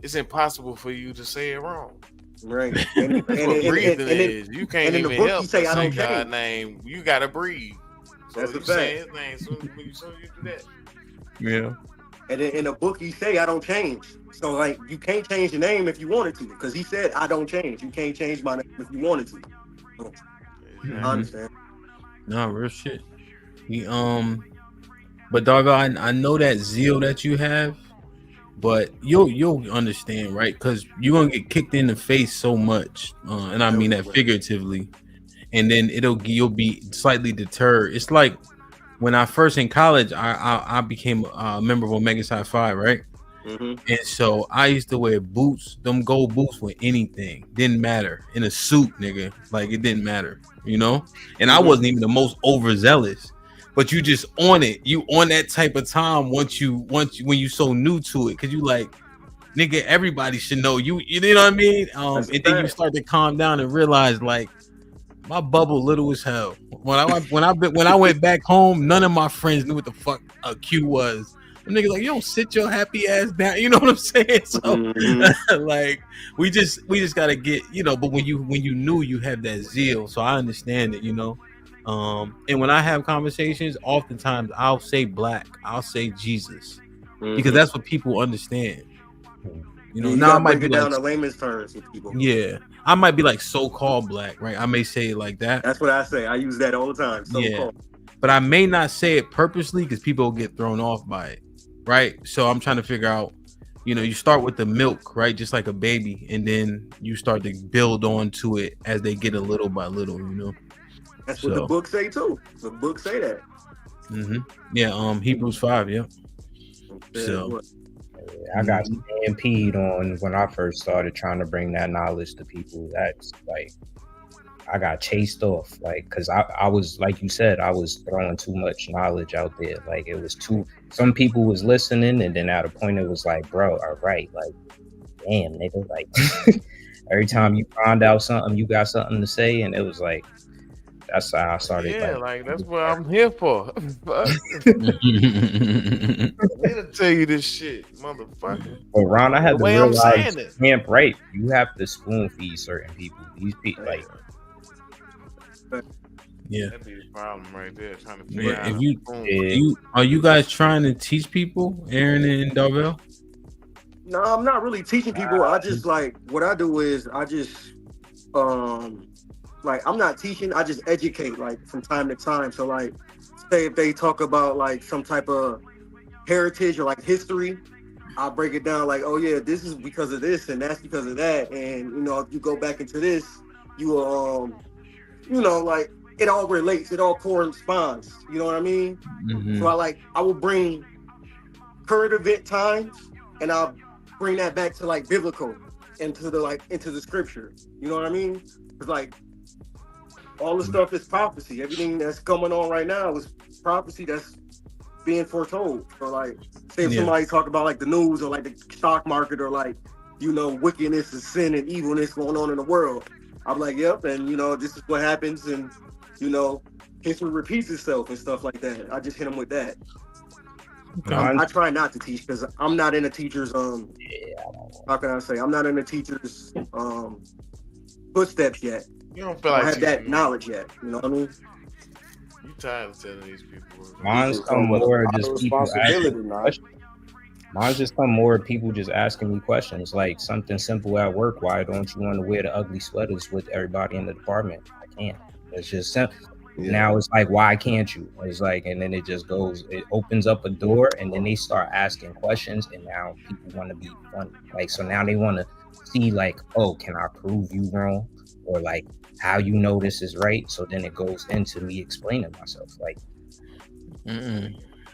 it's impossible for you to say it wrong. Right. That's what breathing is. You can't even help say God's name. You gotta breathe. So that's you say his name soon as you do that. Yeah. And then in the book he say I don't change. So like you can't change the name if you wanted to, because he said I don't change. You can't change my name if you wanted to. So, I understand. No, real shit. But dog, I know that zeal that you have, but you'll understand, right? Because you're gonna get kicked in the face so much, and I mean that figuratively, and then you'll be slightly deterred. It's like when I first in college, I became a member of Omega Psi Phi, right? And so I used to wear boots, them gold boots with anything, didn't matter, in a suit, nigga, like it didn't matter, you know. And I wasn't even the most overzealous, but you just on it, you on that type of time when you so new to it, because you like, nigga, everybody should know you know what I mean. And then you start to calm down and realize like my bubble little as hell. When I went back home, none of my friends knew what the fuck a Q was. Them niggas like, you don't sit your happy ass down. You know what I'm saying? So like we just gotta get, you know, but when you knew, you have that zeal. So I understand it, you know. And when I have conversations, oftentimes I'll say black, I'll say Jesus, because that's what people understand. You know, now I might be down like, to layman's terms with people. Yeah, I might be like so-called black, right? I may say it like that. That's what I say. I use that all the time. So-called. But I may not say it purposely because people will get thrown off by it, right? So I'm trying to figure out, you know, you start with the milk, right? Just like a baby, and then you start to build on to it as they get a little by little, you know. That's what the book say too. The book say that. Yeah, Hebrews 5, yeah. So I got stampede on when I first started trying to bring that knowledge to people. That's like, I got chased off, like, because I was, like you said, I was throwing too much knowledge out there. Like, it was some people was listening, and then at a point it was like, bro, all right, like, damn, nigga, like, every time you find out something, you got something to say, and it was like, that's how I started. Yeah, like that's what I'm here for. I'm here to tell you this shit, motherfucker. Well, Ron, I had to realize camp rape. You have to spoon feed certain people. These people, like, that'd be the problem right there. Trying to figure out. Are you guys trying to teach people, Aaron and Darvell? No, I'm not really teaching people. I just like what I do is I just like I'm not teaching, I just educate like from time to time. So like say if they talk about like some type of heritage or like history, I'll break it down like, oh yeah, this is because of this and that's because of that. And you know, if you go back into this, you will you know, like it all relates, it all corresponds. You know what I mean? So I will bring current event times and I'll bring that back to like biblical into the scripture. You know what I mean? It's like all the stuff is prophecy. Everything that's going on right now is prophecy that's being foretold. So like, say if somebody talk about like the news or like the stock market or like, you know, wickedness and sin and evilness going on in the world, I'm like, yep, and you know, this is what happens, and you know, history repeats itself and stuff like that. I just hit them with that. I try not to teach because I'm not in a teacher's how can I say? I'm not in a teacher's footsteps yet. You don't feel I don't like have that teaching. knowledge yet. You know what I mean? You tired of telling these people. Mine's People come come with a more lot of just people asking responsibility, me man. questions. Mine's just come more people just asking me questions, like something simple at work. Why don't you want to wear the ugly sweaters with everybody in the department? I can't. It's just simple. Now it's like, why can't you? It's like, and then it just goes, it opens up a door, and then they start asking questions, and now people want to be funny. Like, so now they want to see, like, oh, can I prove you wrong? Or like, how you know this is right? So then it goes into me explaining myself. Like,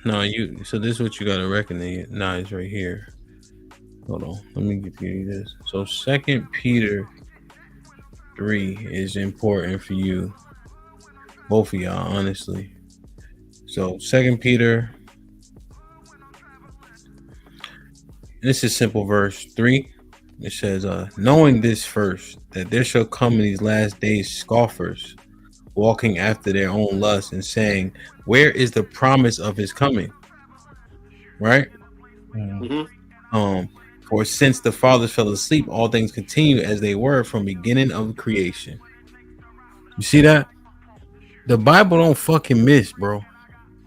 no, you. So this is what you gotta recognize right here. Hold on, let me give you this. So 2 Peter 3 is important for you, both of y'all, honestly. So 2 Peter, this is simple verse 3. It says, knowing this first, that there shall come in these last days scoffers, walking after their own lusts, and saying, where is the promise of his coming? Right? For since the fathers fell asleep, all things continue as they were from beginning of creation. You see that? The Bible don't fucking miss, bro.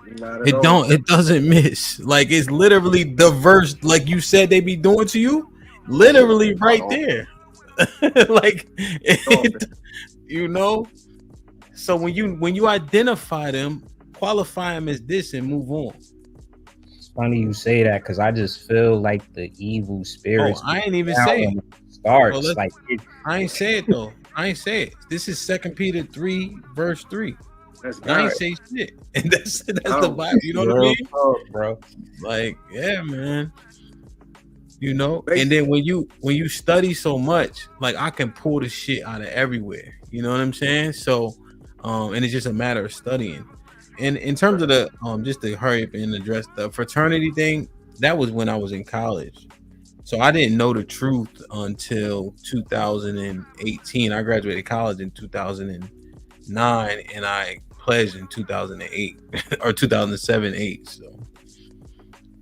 It doesn't miss. Like, it's literally the verse, like you said they be doing to you, literally right there. Like, you know. So when you identify them, qualify them as this, and move on. it's funny you say that, because I just feel like the evil spirits. I ain't even say it. Starts Well, like I ain't say it though. I ain't say it. This is 2 Peter 3 verse 3. I ain't say shit. And that's the Bible. You know what I mean, bro? Like, yeah, man. You know, and then when you study so much, like, I can pull the shit out of everywhere. You know what I'm saying? So, and it's just a matter of studying. And in terms of the just to hurry up and address the fraternity thing, that was when I was in college. So I didn't know the truth until 2018. I graduated college in 2009, and I pledged in 2008 or 2007-8. So,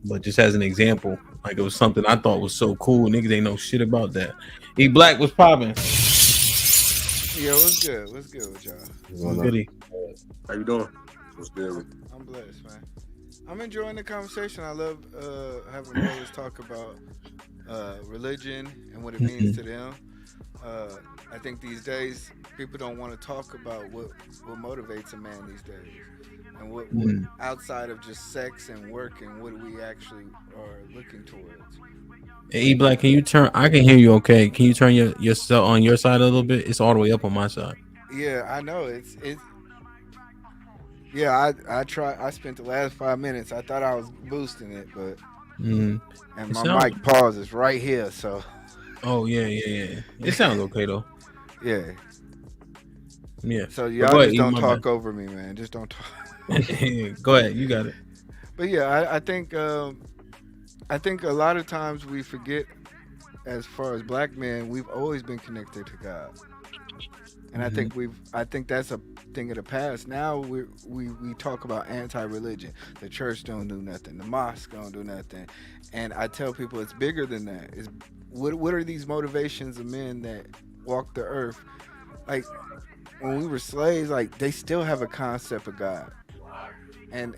but just as an example, like, it was something I thought was so cool. Niggas ain't know shit about that. E Black was popping. Yo, what's good? What's good with y'all? What's goody? How you doing? What's good? I'm blessed, man. I'm enjoying the conversation. I love having brothers talk about religion and what it means to them. I think these days people don't want to talk about what motivates a man these days, and what outside of just sex and work, and what we actually are looking towards. Hey, E Black, can you turn? I can hear you. Okay, can you turn your cell on your side a little bit? It's all the way up on my side. Yeah, I know it's. Yeah, I try. I spent the last 5 minutes. I thought I was boosting it, but and my mic pauses right here. So. Oh yeah. It sounds okay though. Yeah. Yeah. So y'all just don't talk over me, man. Just don't talk. Go ahead, you got it. But yeah, I think a lot of times we forget, as far as black men, we've always been connected to God, and I think that's a thing of the past. Now we talk about anti-religion. The church don't do nothing. The mosque don't do nothing, and I tell people it's bigger than that. It's what are these motivations of men that walk the earth? Like, when we were slaves, like, they still have a concept of God, and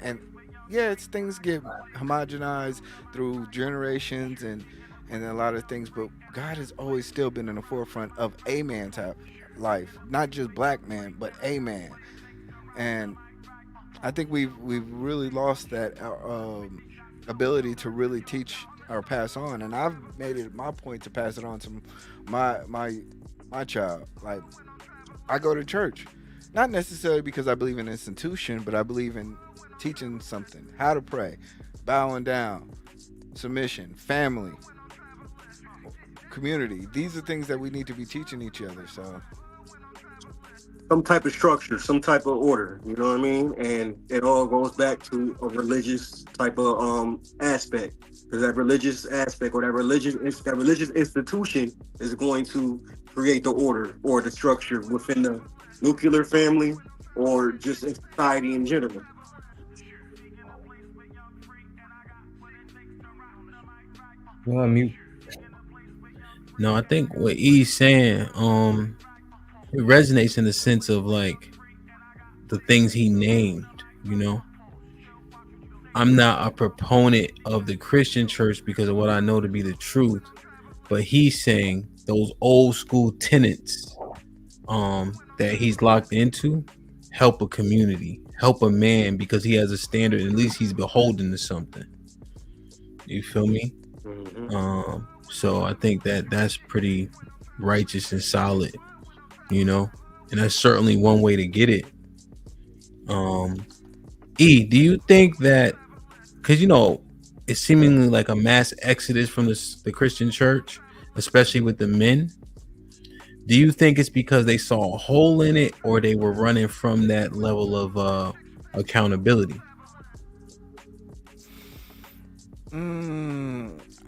yeah, things get homogenized through generations and a lot of things, but God has always still been in the forefront of a man type life, not just black man, but a man. And I think we've really lost that ability to really teach or pass on. And I've made it my point to pass it on to my child. Like, I go to church, not necessarily because I believe in an institution, but I believe in teaching something, how to pray, bowing down, submission, family, community. These are things that we need to be teaching each other. So some type of structure, some type of order, you know what I mean? And it all goes back to a religious type of aspect, because that religious aspect or that religious institution is going to create the order or the structure within the nuclear family or just in society in general. You on mute? No, I think what E's saying, it resonates in the sense of like the things he named. You know, I'm not a proponent of the Christian church because of what I know to be the truth, but he's saying those old school tenets that he's locked into help a community, help a man because he has a standard. At least he's beholden to something. You feel me? So I think that that's pretty righteous and solid, you know, and that's certainly one way to get it. E, do you think that, because you know it's seemingly like a mass exodus from the Christian church, especially with the men, do you think it's because they saw a hole in it or they were running from that level of accountability?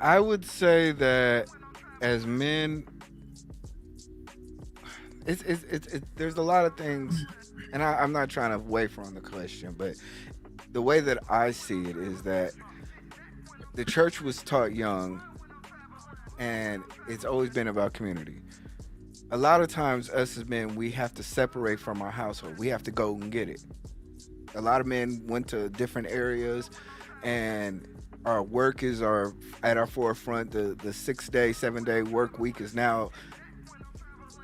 I would say that as men, it's there's a lot of things, and I'm not trying to waver on the question, but the way that I see it is that the church was taught young, and it's always been about community. A lot of times, us as men, we have to separate from our household. We have to go and get it. A lot of men went to different areas, and our work is at our forefront. The 6-day, 7-day work week is now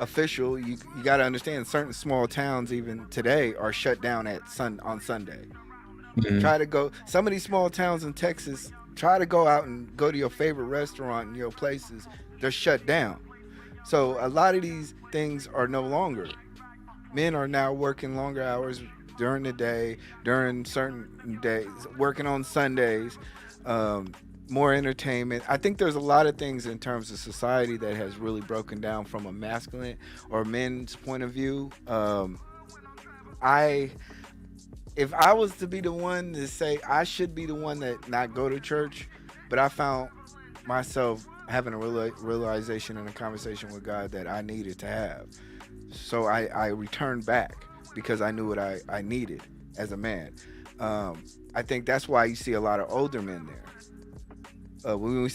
official. You got to understand, certain small towns even today are shut down on Sunday. Try to go. Some of these small towns in Texas, try to go out and go to your favorite restaurant and your places. They're shut down. So a lot of these things are no longer. Men are now working longer hours during the day, during certain days, working on Sundays, more entertainment. I think there's a lot of things in terms of society that has really broken down from a masculine or men's point of view. If I was to be the one to say I should be the one that not go to church, but I found myself having a realization and a conversation with God that I needed to have. So I returned back because I knew what I needed as a man. I think that's why you see a lot of older men there. When we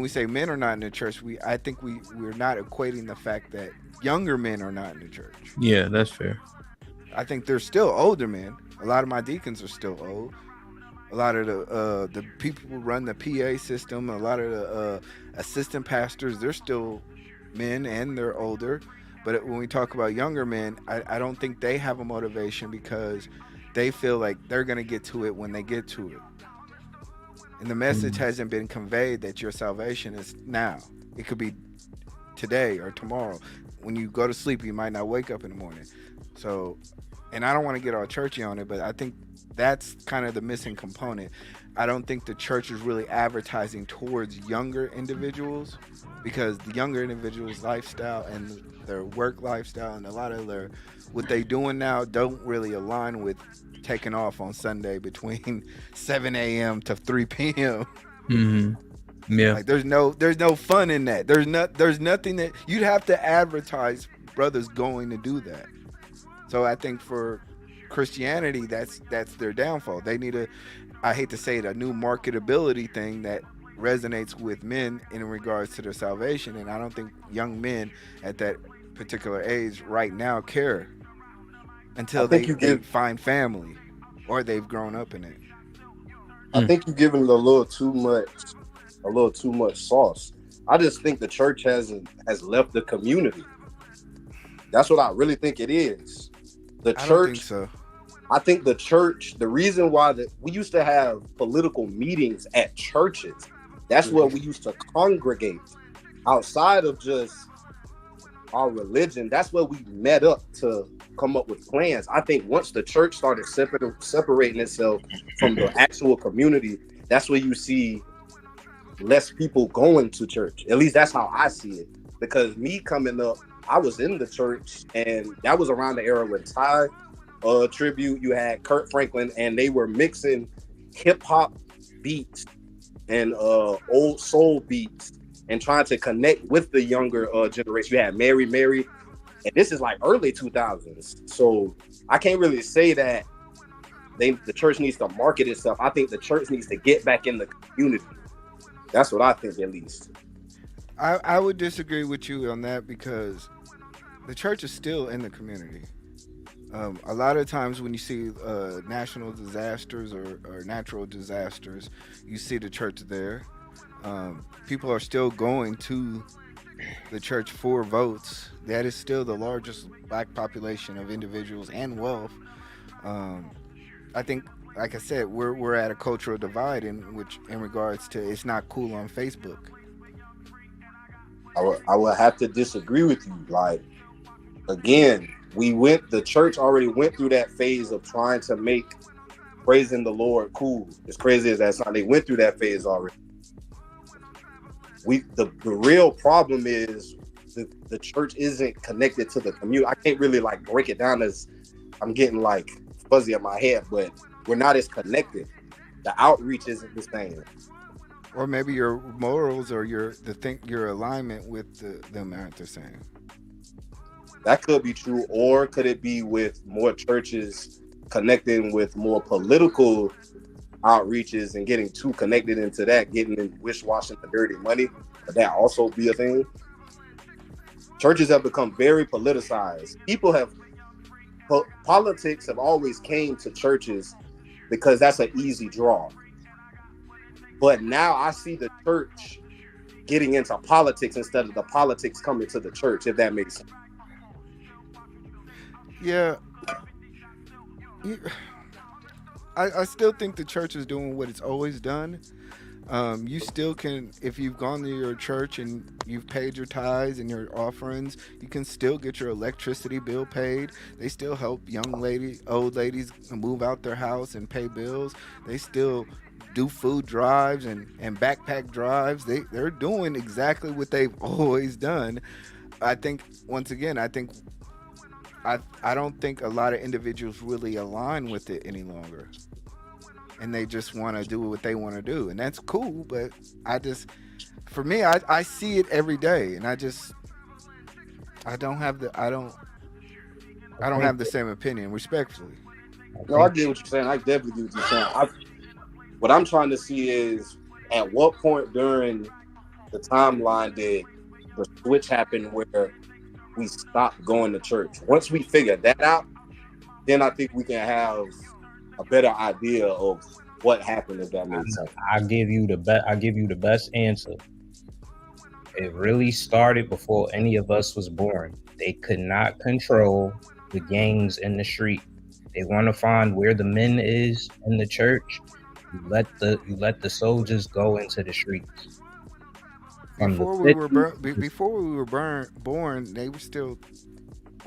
say men are not in the church, I think we're not equating the fact that younger men are not in the church. Yeah, that's fair. I think there's still older men. A lot of my deacons are still old. A lot of the people who run the PA system, a lot of the assistant pastors, they're still men and they're older. But when we talk about younger men, I don't think they have a motivation because they feel like they're going to get to it when they get to it. And the message hasn't been conveyed that your salvation is now. It could be today or tomorrow. When you go to sleep, you might not wake up in the morning. So, and I don't want to get all churchy on it, but I think that's kind of the missing component. I don't think the church is really advertising towards younger individuals because the younger individuals' lifestyle and their work lifestyle and a lot of what they doing now don't really align with taking off on Sunday between 7 a.m. to 3 p.m. Yeah. Like there's no fun in that. There's nothing that you'd have to advertise brothers going to do that. So I think for Christianity, that's their downfall. They need I hate to say it, a new marketability thing that resonates with men in regards to their salvation. And I don't think young men at that particular age right now care until they find family or they've grown up in it. I think you're giving it a little too much sauce. I just think the church has left the community. That's what I really think it is. The church. I don't think so. I think the church, the reason why we used to have political meetings at churches, that's where we used to congregate. Outside of just our religion, that's where we met up to come up with plans. I think once the church started separating itself from the actual community, that's where you see less people going to church. At least that's how I see it. Because me coming up, I was in the church, and that was around the era when Ty Tribute, you had Kurt Franklin, and they were mixing hip hop beats and old soul beats and trying to connect with the younger generation. You had Mary, and this is like early 2000s. So I can't really say that the church needs to market itself. I think the church needs to get back in the community. That's what I think, at least. I would disagree with you on that because the church is still in the community. A lot of times when you see national disasters or natural disasters, you see the church there. People are still going to the church for votes. That is still the largest black population of individuals and wealth. I think, like I said, we're at a cultural divide in regards to it's not cool on Facebook. I would have to disagree with you. Like, again, the church already went through that phase of trying to make praising the Lord cool. As crazy as that sounds, they went through that phase already. The real problem is the church isn't connected to the community. I can't really like break it down as I'm getting like fuzzy in my head, but we're not as connected. The outreach isn't the same. Or maybe your morals or your alignment with them aren't the same. That could be true, or could it be with more churches connecting with more political outreaches and getting too connected into that, getting in wish-washing the dirty money? Could that also be a thing? Churches have become very politicized. Politics have always came to churches because that's an easy draw. But now I see the church getting into politics instead of the politics coming to the church, if that makes sense. Yeah. I still think the church is doing what it's always done. You still can, if you've gone to your church and you've paid your tithes and your offerings, you can still get your electricity bill paid. They still help old ladies move out their house and pay bills. They still do food drives and backpack drives. They're doing exactly what they've always done. I think, once again, I don't think a lot of individuals really align with it any longer. And they just want to do what they want to do. And that's cool, but for me, I see it every day, and I don't have the same opinion, respectfully. No, I get what you're saying. I definitely get what you're saying. What I'm trying to see is, at what point during the timeline did the switch happen where we stopped going to church? Once we figure that out, then I think we can have a better idea of what happened, if that makes sense. I give you the best answer. It really started before any of us was born. They could not control the gangs in the street. They want to find where the men is in the church. You let the soldiers go into the streets. Before we were born, they were still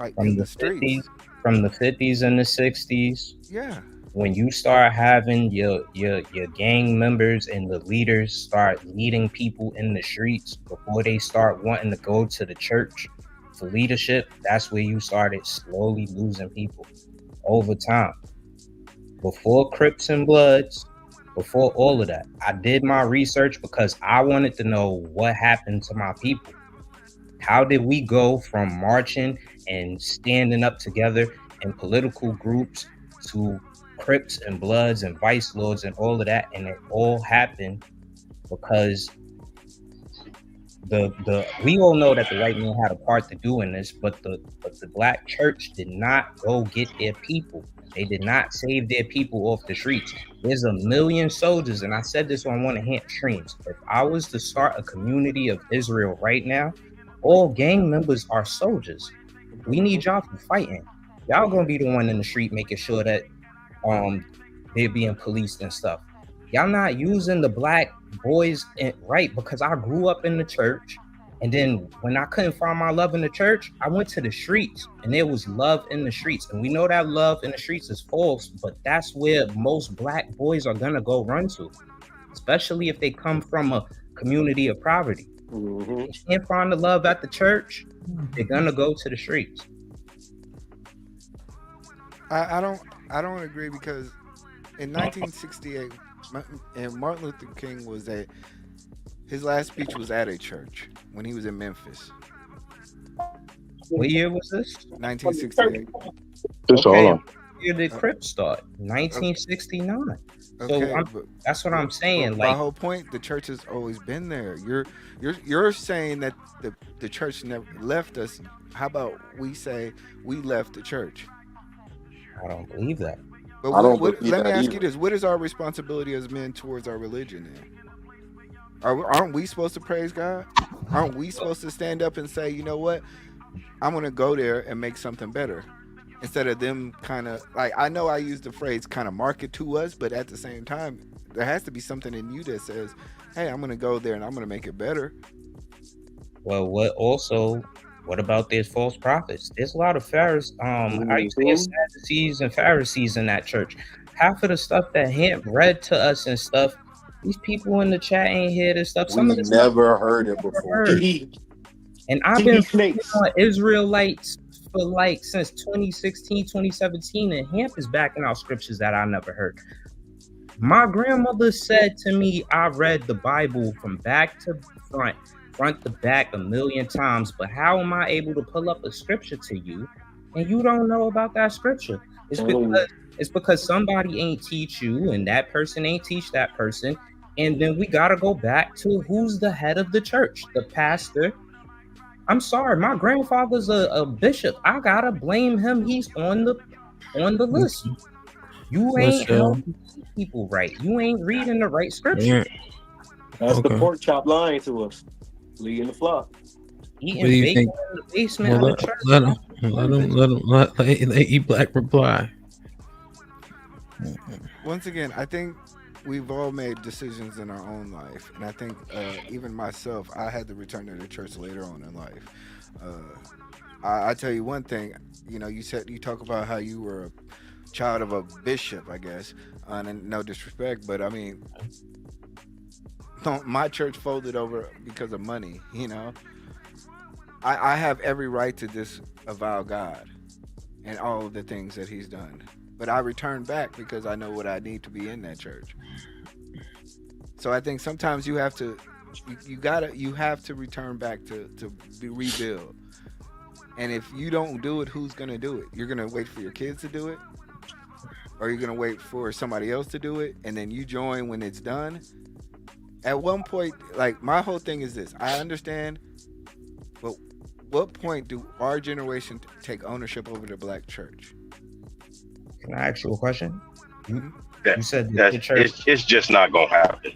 like in the streets. From the 50s and the 60s. Yeah. When you start having your gang members and the leaders start leading people in the streets before they start wanting to go to the church for leadership, that's where you started slowly losing people over time. Before Crips and Bloods, before all of that, I did my research because I wanted to know what happened to my people. How did we go from marching and standing up together in political groups to Crips and Bloods and Vice Lords and all of that? And it all happened because we all know that the white man had a part to do in this, but the black church did not go get their people. They did not save their people off the streets. There's 1 million soldiers, and I said this on one of Hamp's streams. If I was to start a community of Israel right now, all gang members are soldiers. We need y'all for fighting. Y'all gonna be the one in the street making sure that they're being policed and stuff. Y'all not using the black boys right, because I grew up in the church, and then when I couldn't find my love in the church, I went to the streets, and there was love in the streets. And we know that love in the streets is false, but that's where most black boys are gonna go run to, especially if they come from a community of poverty. Mm-hmm. If they can't find the love at the church, they're gonna go to the streets. I don't agree, because in 1968, and Martin Luther King his last speech was at a church when he was in Memphis. What year was this? 1968. Okay. Hold on. Year did Crips start? 1969. Okay, that's what I'm saying. My whole point, the church has always been there. You're saying that the church never left us. How about we say we left the church? I don't believe that. But let me ask you this: what is our responsibility as men towards our religion? Then, aren't we supposed to praise God? Aren't we supposed to stand up and say, you know what, I'm gonna go there and make something better, instead of them kind of like, I know I use the phrase kind of market to us, but at the same time, there has to be something in you that says, hey, I'm gonna go there and I'm gonna make it better. Well, what about these false prophets? There's a lot of Sadducees and Pharisees in that church. Half of the stuff that Hemp read to us and stuff, these people in the chat ain't hear this stuff. We never heard it before. And I've been on Israelites for like since 2016, 2017, and Hemp is backing out scriptures that I never heard. My grandmother said to me, I read the Bible from back to front to back 1,000,000 times, but how am I able to pull up a scripture to you and you don't know about that scripture? It's because somebody ain't teach you and that person ain't teach that person. And then we got to go back to who's the head of the church, the pastor. I'm sorry, my grandfather's a bishop. I got to blame him. He's on the list. You ain't helping people right. You ain't reading the right scripture. That's the pork chop lying to us. Leading the flock. Eating bacon in the basement of the church. Let E Black reply. Once again, I think we've all made decisions in our own life, and I think even myself, I had to return to the church later on in life. I tell you one thing, you know, you talk about how you were a child of a bishop, I guess, and no disrespect, but I mean, my church folded over because of money. You know, I have every right to disavow God and all of the things that He's done, but I return back because I know what I need to be in that church. So I think sometimes you have to return back to rebuild. And if you don't do it, who's gonna do it? You're gonna wait for your kids to do it, or you're gonna wait for somebody else to do it, and then you join when it's done. At one point, like, my whole thing is this: I understand, but what point do our generation take ownership over the black church? Can I ask you a question? You said the church. It's just not gonna happen.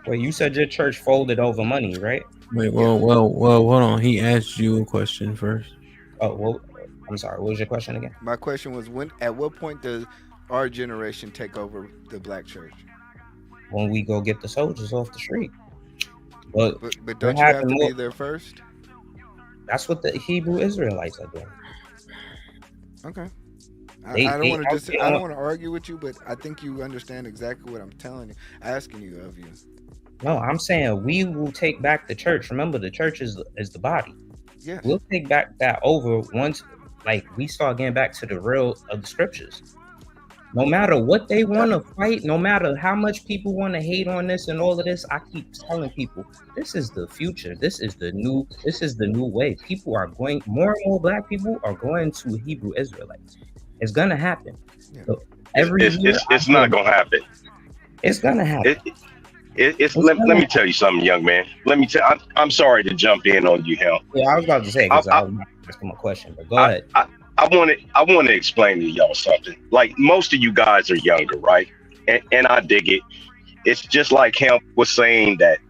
Wait, you said your church folded over money, right? Wait, well, hold on. He asked you a question first. Oh, well, I'm sorry. What was your question again? My question was, at what point does our generation take over the black church? When we go get the soldiers off the street. But don't you have to be there first? That's what the Hebrew Israelites are doing. Okay. I don't want to argue with you, but I think you understand exactly what I'm asking you of you. No, I'm saying we will take back the church. Remember, the church is the body. Yeah. We'll take back that over once, like, we start getting back to the real of the scriptures. No matter what they want to fight, no matter how much people want to hate on this and all of this, I keep telling people, this is the future. This is the new way. People are going, more and more black people are going to Hebrew Israelites. It's gonna happen. Yeah. So it's not gonna happen. It's gonna happen. Let me tell you something, young man. I'm sorry to jump in on you, Hell. Yeah, I was about to say, because I was asking my question, but go ahead. I want to explain to y'all something. Like, most of you guys are younger, right? And I dig it. It's just like Hemp was saying, that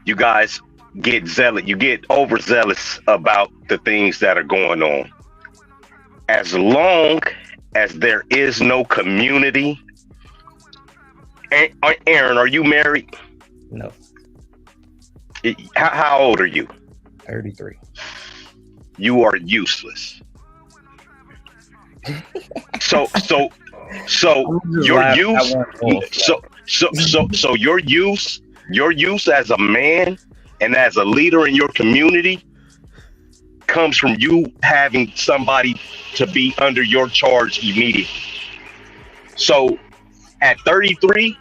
you guys get zealous, you get overzealous about the things that are going on. As long as there is no community. Aaron, are you married? No. How old are you? 33. You are useless. So your use as a man and as a leader in your community comes from you having somebody to be under your charge immediately. So at 33,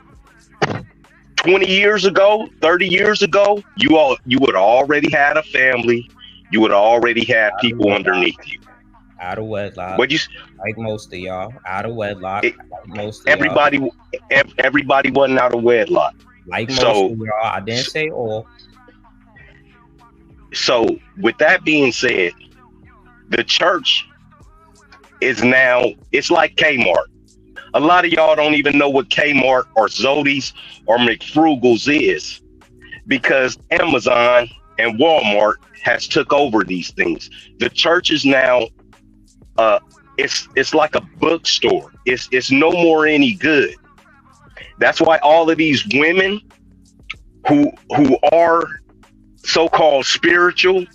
20 years ago, 30 years ago, you would already had a family. You would already have people underneath you. Out of wedlock. What you? Like most of y'all. Out of wedlock. Like most of Everybody wasn't out of wedlock. Like most of y'all. I didn't say all. So with that being said, the church is now, it's like Kmart. A lot of y'all don't even know what Kmart or Zodi's or McFrugal's is, because Amazon and Walmart has took over these things. The church is now it's like a bookstore. It's no more any good. That's why all of these women who are so-called spiritual,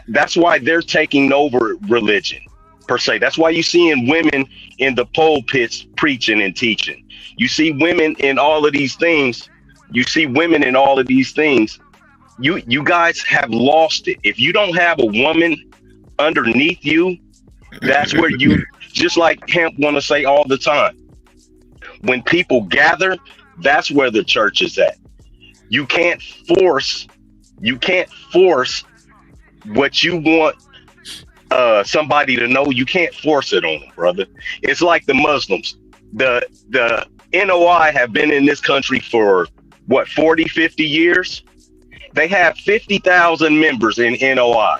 that's why they're taking over religion per se. That's why you're seeing women in the pulpits preaching and teaching. You see women in all of these things. You guys have lost it. If you don't have a woman underneath you, that's where you, just like Hemp want to say all the time, when people gather, that's where the church is at. You can't force what you want somebody to know. You can't force it on them, brother. It's like the Muslims. The NOI have been in this country for what, 40, 50 years? They have 50,000 members in NOI.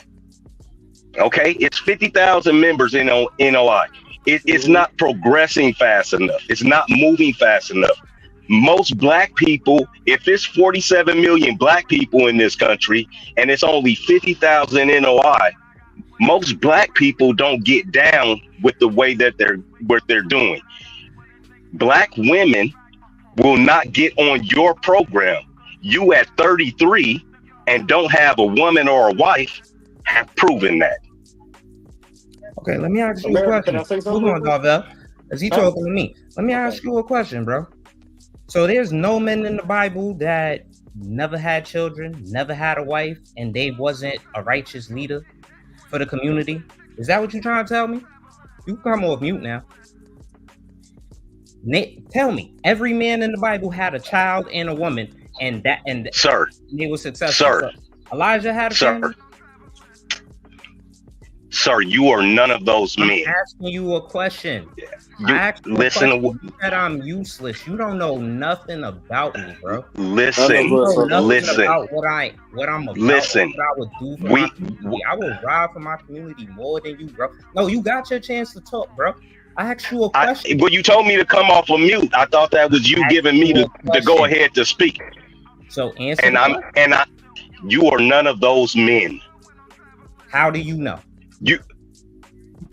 Okay, it's 50,000 members in NOI. It's not progressing fast enough. It's not moving fast enough. Most black people, if it's 47 million black people in this country and it's only 50,000 NOI, most black people don't get down with the way that they're doing. Black women will not get on your program. You at 33 and don't have a woman or a wife have proven that. Okay, let me ask you a question. Hold on, Darvel. Is he talking to me? Let me ask you a question, bro. So there's no men in the Bible that never had children, never had a wife, and they wasn't a righteous leader for the community? Is that what you're trying to tell me? You can come off mute now. Tell me, every man in the Bible had a child and a woman, and sir, they were successful. Sir, Elijah had a family? Sir, you are none of those men. I'm asking you a question. You said I'm useless. You don't know nothing about me, bro. Listen. About what I'm about. Listen. What I would do for my community. I will ride for my community more than you, bro. No, you got your chance to talk, bro. I asked you a question. Well, you told me to come off of mute. I thought that was you giving me to go ahead to speak. So answer. You are none of those men. How do you know?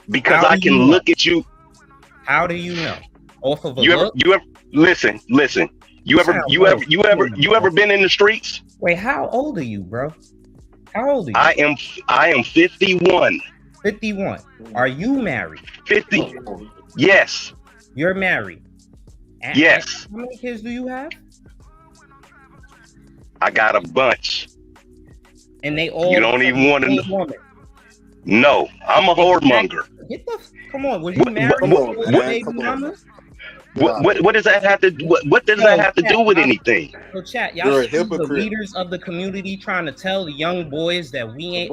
Because I can look at you. How do you know? Off of a look? Listen. You ever been in the streets? Wait, how old are you, bro? How old are I you? am 51. 51. Are you married? 50. Yes. You're married. Yes. How many kids do you have? I got a bunch. And they all. You don't even want to know. No, I'm a whoremonger. Come on, was you married? What does that have to? What does that have to do with anything? So chat, y'all see the leaders of the community trying to tell the young boys that we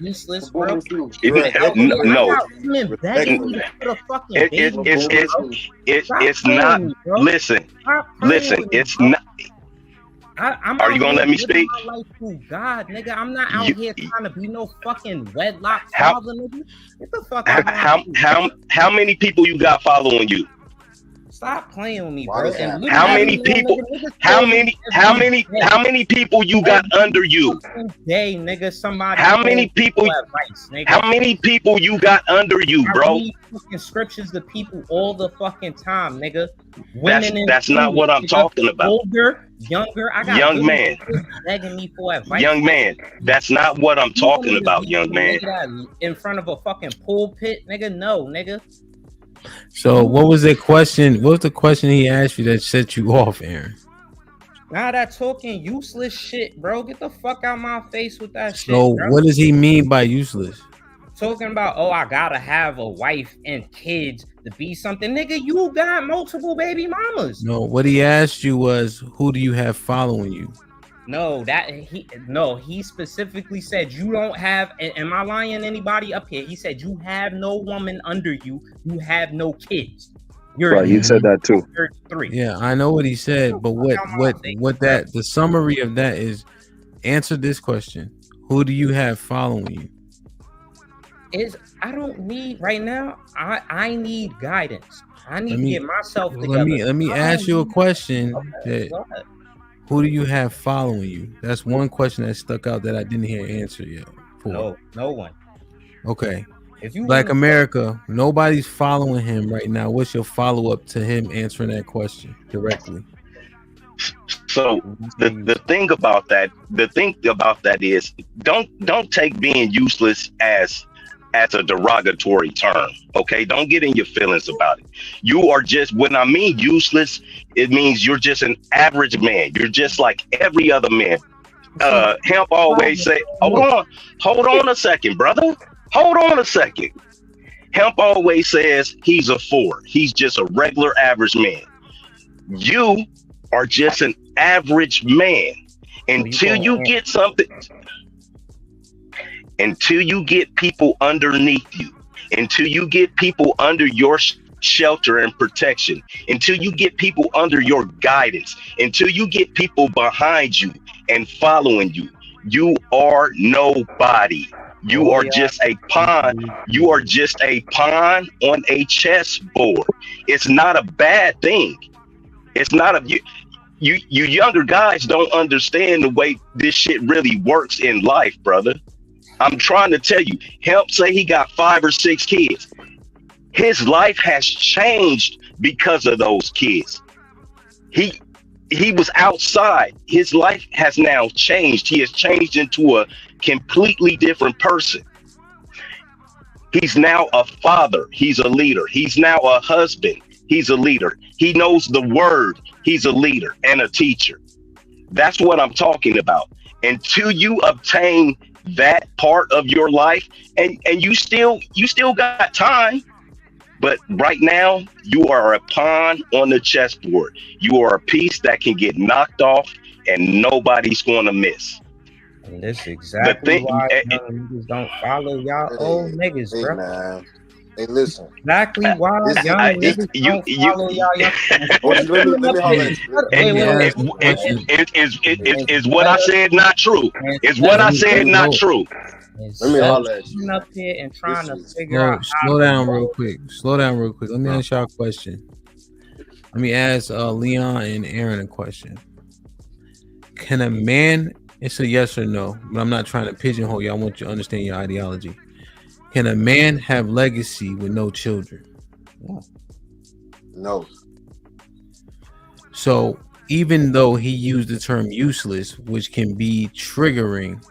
useless, bro. It's not. Listen, it's not. Are you gonna let me speak? God, nigga, I'm not out here trying to be no fucking wedlock father, nigga. Get the fuck out. How many people you got following you? Stop playing with me, bro. How many people? How many people you got under you? Hey, nigga, somebody. How many people? How many people you got under you, bro? Fucking scriptures to people all the fucking time, nigga. That's not what I'm talking about. Older, younger. I got young man begging me for advice. Young man, that's not what I'm talking about, young man. In front of a fucking pulpit, nigga. No, nigga. So what was the question? What was the question he asked you that set you off, Aaron? Now that talking useless shit, bro. Get the fuck out my face with that shit. So bro. What does he mean by useless? Talking about, I gotta have a wife and kids to be something. Nigga, you got multiple baby mamas. No, what he asked you was, who do you have following you? No, he specifically said you don't have. Am I lying? Anybody up here? He said you have no woman under you. You have no kids. Right, he said that too. 3. Yeah, I know what he said, but what the summary of that is, answer this question. Who do you have following you? I don't need right now. I need guidance. I need to get myself together. Let me ask you a question. Who do you have following you? That's one question that stuck out that I didn't hear answered yet. No one. Okay. If you Black America, nobody's following him right now. What's your follow-up to him answering that question directly? So the thing about that is don't take being useless as a derogatory term. Okay, don't get in your feelings about it. You are just, when I mean useless, it means you're just an average man. You're just like every other man. Hemp always say, hold on a second, brother. Hold on a second. Hemp always says he's a 4. He's just a regular average man. You are just an average man until you get something. Until you get people underneath you, until you get people under your shelter and protection, until you get people under your guidance, until you get people behind you and following you, you are nobody. You are just a pawn. You are just a pawn on a chessboard. It's not a bad thing. It's not you younger guys don't understand the way this shit really works in life, brother. I'm trying to tell you, Hemp say he got 5 or 6 kids. His life has changed because of those kids. He was outside. His life has now changed. He has changed into a completely different person. He's now a father. He's a leader. He's now a husband. He's a leader. He knows the word. He's a leader and a teacher. That's what I'm talking about. Until you obtain that part of your life, and you still got time, but right now you are a pawn on the chessboard. You are a piece that can get knocked off and nobody's going to miss. And that's exactly why niggas don't follow y'all old niggas, bro. Man. Hey, listen. Exactly why young niggas don't follow y'all young. Is what I said not true? Is what I said not true? Let me holler at you. Up here and trying to figure out. Slow down real quick. Let me ask y'all a question. Let me ask Leon and Aaron a question. Can a man? It's a yes or no, but I'm not trying to pigeonhole you. I want you to understand your ideology. Can a man have legacy with no children? No. So even though he used the term useless, which can be triggering,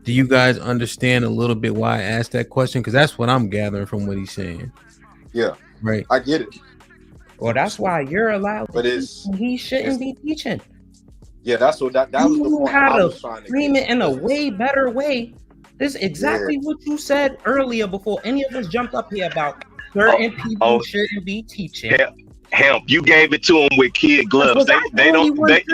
do you guys understand a little bit why I asked that question? Because that's what I'm gathering from what he's saying. Yeah. Right. I get it. Well, that's why you're allowed. But he shouldn't be teaching. Yeah, that's what that was the point I was trying to frame it in a way better way. This is exactly what you said earlier before any of us jumped up here about certain people shouldn't be teaching. Hemp, you gave it to them with kid gloves. They don't like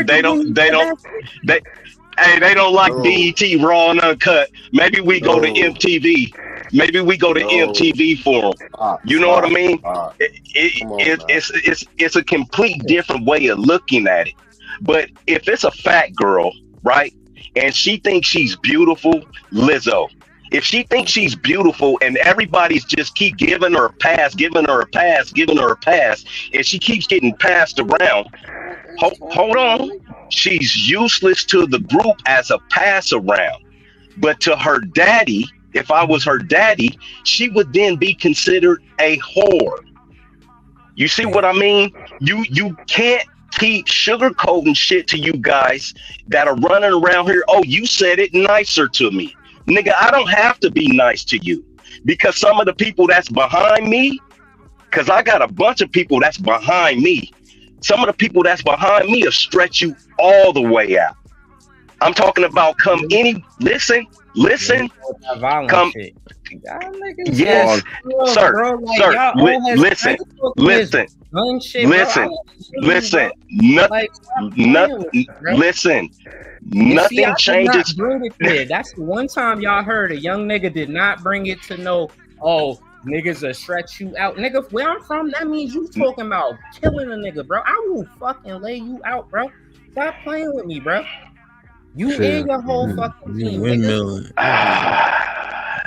BET Raw and Uncut. Maybe we go to MTV. Maybe we go to MTV for them. You know what I mean? It's a complete different way of looking at it. But if it's a fat girl, right, and she thinks she's beautiful, Lizzo. If she thinks she's beautiful and everybody's just keep giving her a pass, and she keeps getting passed around, hold on. She's useless to the group as a pass around. But to her daddy, if I was her daddy, she would then be considered a whore. You see what I mean? You can't keep sugarcoating shit to you guys that are running around here. Oh, you said it nicer to me. Nigga, I don't have to be nice to you because some of the people that's behind me, because I got a bunch of people that's behind me. Some of the people that's behind me will stretch you all the way out. I'm talking about listen, listen, That violent come. shit. Y'all niggas Yes, look, sir, bro, like, sir. y'all all has Listen, listen, gun shit, bro. listen, listen. Like, stop playing Nothing. with me, bro. Listen, And see, I nothing did not changes. bring it there. That's the one time y'all heard a young nigga did not bring it to know, oh, niggas will stretch you out. Nigga, where I'm from, that means you talking about killing a nigga, bro. I will fucking lay you out, bro. Stop playing with me, bro. You and your whole fucking team, windmilling.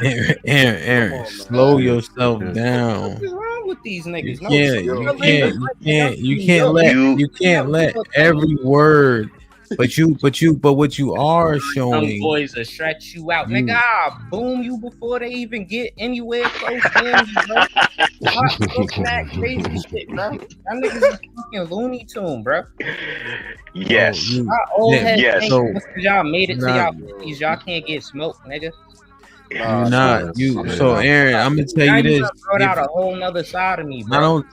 nigga. Aaron, slow yourself down. What's wrong with these niggas? You can't let every word. But what you are showing. Young boys will stretch you out, nigga. I'll boom you before they even get anywhere close to you, bro. Stop that crazy shit, bro. That niggas is fucking Looney Tune, bro. Yes. Yes. So y'all made it to y'all 50s. Y'all can't get smoked, nigga. So Aaron, I'm gonna tell you this. Brought out a whole nother side of me, bro.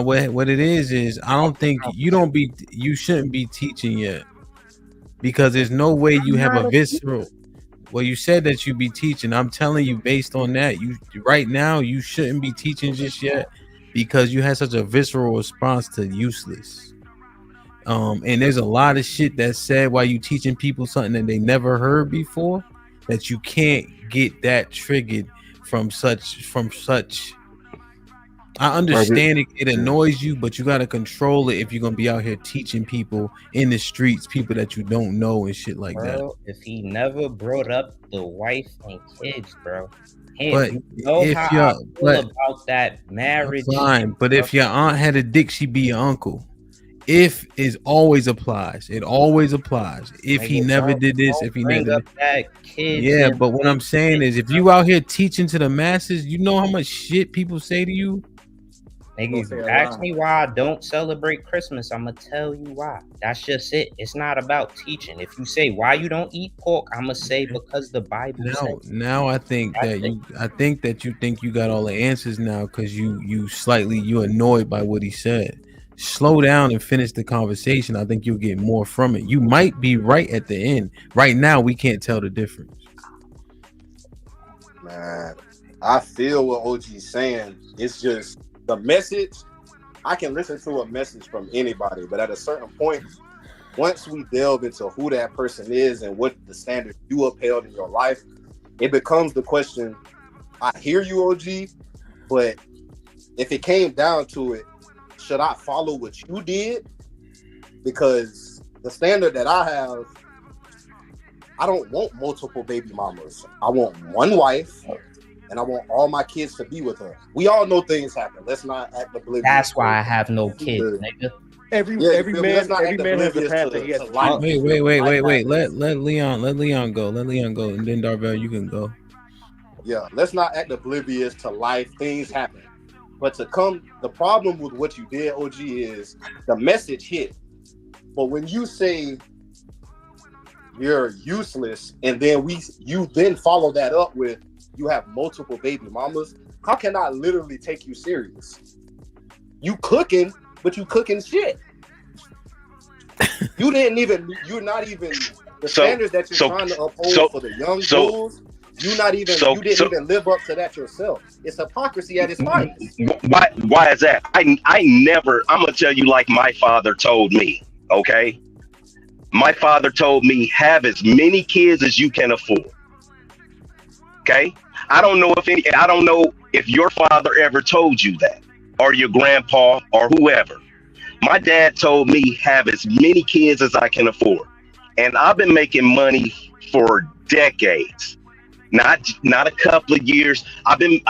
What it is I don't think you shouldn't be teaching yet, because there's no way you have a visceral. Well, you said that you be teaching. I'm telling you, based on that, you right now you shouldn't be teaching just yet, because you had such a visceral response to useless. And there's a lot of shit that's said while you teaching people something that they never heard before, that you can't get that triggered from such. I understand it annoys you, but you got to control it if you're gonna be out here teaching people in the streets, people that you don't know and shit like that. If he never brought up the wife and kids, bro, but you know if how you're I feel about that marriage. Fine, but if your aunt had a dick, she'd be your uncle. If is always applies, it always applies. If he never did this, if he never that kid, yeah. But what I'm saying is, if you out here teaching to the masses, you know how much shit people say to you. Nigga, if you ask me why I don't celebrate Christmas, I'm gonna tell you why. That's just it. It's not about teaching. If you say why you don't eat pork, I'm gonna say because the Bible says. Now I think that you think you got all the answers now, because you annoyed by what he said. Slow down and finish the conversation. I think you'll get more from it. You might be right at the end. Right now, we can't tell the difference. Man, I feel what OG's saying. It's just the message. I can listen to a message from anybody, but at a certain point, once we delve into who that person is and what the standard you upheld in your life, it becomes the question. I hear you, OG, but if it came down to it, should I follow what you did? Because the standard that I have, I don't want multiple baby mamas. I want one wife, and I want all my kids to be with her. We all know things happen. Let's not act oblivious. That's why I have no kids, nigga. Every man has a path that he has to life. Wait. Let Leon go. Let Leon go, and then Darvell, you can go. Yeah, let's not act oblivious to life. Things happen. But the problem with what you did, OG, is the message hit. But when you say you're useless, and then you then follow that up with you have multiple baby mamas, how can I literally take you serious? You cooking, but you cooking shit. You're not even the standards that you're trying to uphold for the young bulls. You didn't even live up to that yourself. It's hypocrisy at its finest. Why is that? I'm gonna tell you like my father told me, okay? My father told me, have as many kids as you can afford. Okay? I don't know if your father ever told you that, or your grandpa, or whoever. My dad told me, have as many kids as I can afford. And I've been making money for decades. Not a couple of years. I've been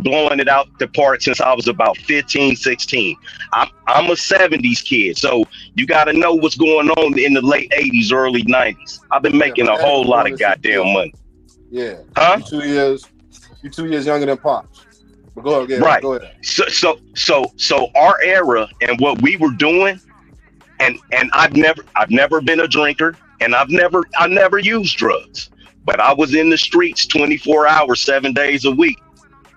blowing it out the park since I was about 15, 16. I'm a 70s kid, so you got to know what's going on in the late 80s, early 90s. I've been making a whole lot of goddamn money. Yeah. Huh? You 2 years younger than Pops. But go ahead. Right. Go ahead. So our era and what we were doing, and I've never been a drinker, and I've never used drugs. But I was in the streets 24 hours, 7 days a week.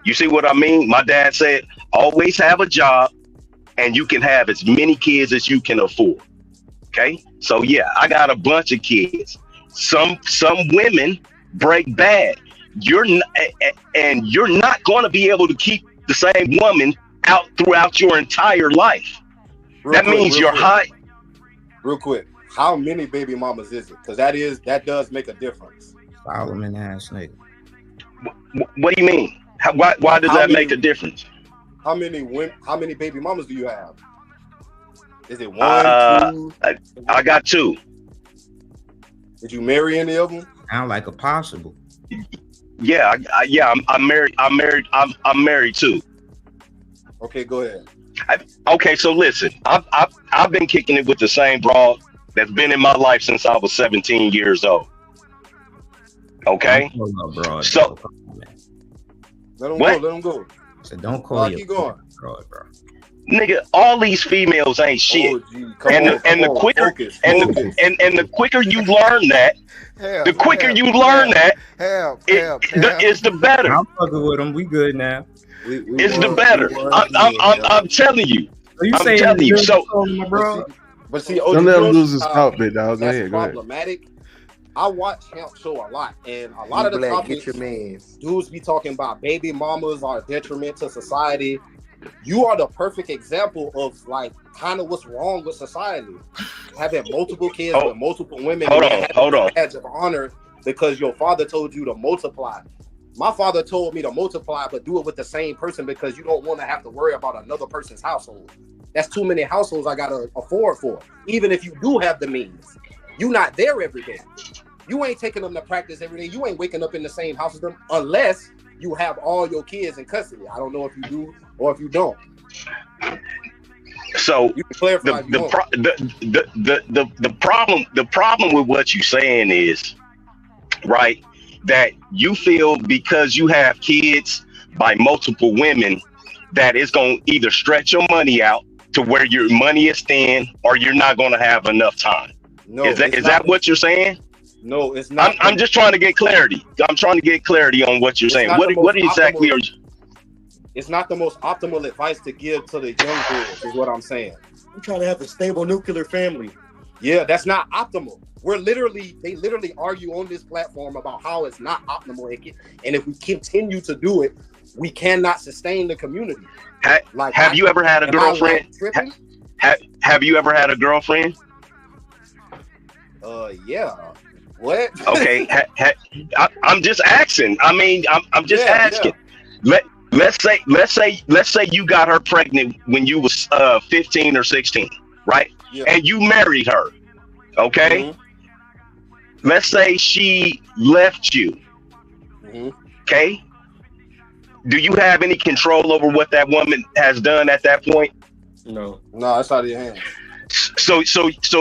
You see what I mean? My dad said, always have a job, and you can have as many kids as you can afford. Okay? So yeah, I got a bunch of kids. Some women break bad. You're not going to be able to keep the same woman out throughout your entire life. That means you're high. Real quick, how many baby mamas is it? Because that does make a difference. Solomon ass nigga. What do you mean? Why does that make a difference? How many baby mamas do you have? Is it one, 2? I got 2. Did you marry any of them? Sound like a possible. Yeah, I'm married. I'm married too. Okay, go ahead. Okay, so listen, I've been kicking it with the same broad that's been in my life since I was 17 years old. Okay, so let them go. So don't call you. Keep going, bro. Nigga, all these females ain't shit. The quicker you learn that, it's the better. I'm fucking with them. We good now. It's the better. I'm telling you. I'm telling you. So, bro. But see, don't let him lose his outfit, dog. Go ahead. Problematic. I watch Hamp Show a lot, and a lot of the topics dudes be talking about baby mamas are a detriment to society. You are the perfect example of like kind of what's wrong with society. Having multiple kids with multiple women. Hold on. Badge of honor because your father told you to multiply. My father told me to multiply, but do it with the same person because you don't want to have to worry about another person's household. That's too many households I gotta afford for. Even if you do have the means, you not there every day. You ain't taking them to practice every day. You ain't waking up in the same house as them unless you have all your kids in custody. I don't know if you do or if you don't. So you can clarify the problem with what you're saying is, right, that you feel because you have kids by multiple women that it's going to either stretch your money out to where your money is thin or you're not going to have enough time. No, is that what you're saying? No, it's not. I'm just trying to get clarity. I'm trying to get clarity on what you're saying. What exactly are you? It's not the most optimal advice to give to the young girls, is what I'm saying. I'm trying to have a stable nuclear family. Yeah, that's not optimal. They literally argue on this platform about how it's not optimal. And if we continue to do it, we cannot sustain the community. Have you ever had a girlfriend? Have you ever had a girlfriend? Yeah. What? Okay. I'm just asking. I mean, I'm just asking. Yeah. Let's say you got her pregnant when you was 15 or 16, right? Yeah. And you married her. Okay. Mm-hmm. Let's say she left you. Mm-hmm. Okay. Do you have any control over what that woman has done at that point? No, it's out of your hands. So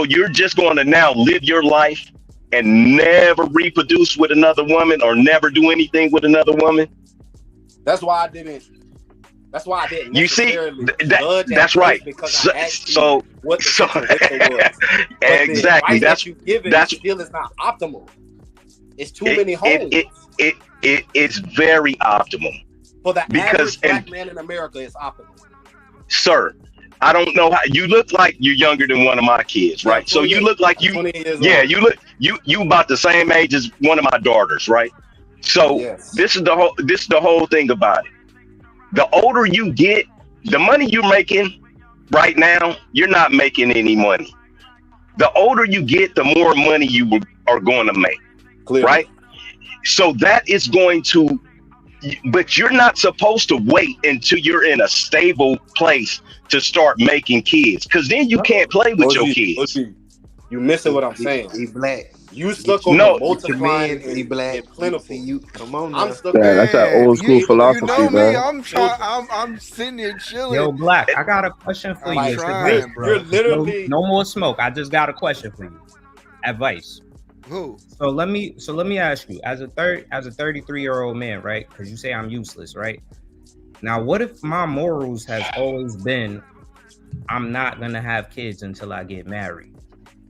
you're just going to now live your life and never reproduce with another woman or never do anything with another woman? That's why I didn't. You see, that's right. So what the situation was. Exactly. That's you given. Still is not optimal. It's too many homes. It's very optimal. For the average black man in America, it's optimal. Sir, I don't know how you look like you're younger than one of my kids, right? So you look like you about the same age as one of my daughters, right? So this is the whole thing about it. The older you get, the money you're making right now, you're not making any money. The older you get, the more money you are going to make. Clearly. Right? So that is going to, but you're not supposed to wait until you're in a stable place to start making kids, because then you can't play with your kids. You missing what I'm saying. He black. You stuck on multiplying he black. And plentiful. You come on. I'm stuck. Yeah, that's that old school philosophy, you know me, man. I'm sitting here chilling. Yo, Black, I got a question for you. You're literally no more smoke. I just got a question for you. Advice. Who? So let me ask you, as a 33-year-old man, right? Because you say I'm useless, right? Now, what if my morals has always been, I'm not gonna have kids until I get married?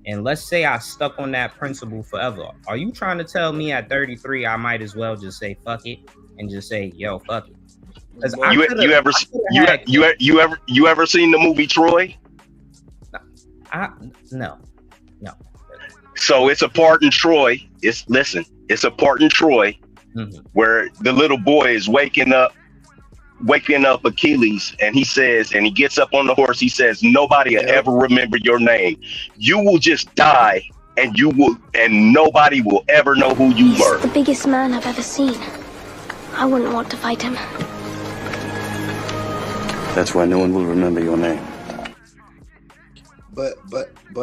And let's say I stuck on that principle forever. Are you trying to tell me at 33 I might as well just say fuck it and just say yo fuck it? You ever seen the movie Troy? No. So it's a part in Troy. It's It's a part in Troy where the little boy is waking up Achilles, and he says, and he gets up on the horse. He says, "Nobody will ever remember your name. You will just die, and nobody will ever know who you were." The biggest man I've ever seen. I wouldn't want to fight him. That's why no one will remember your name. But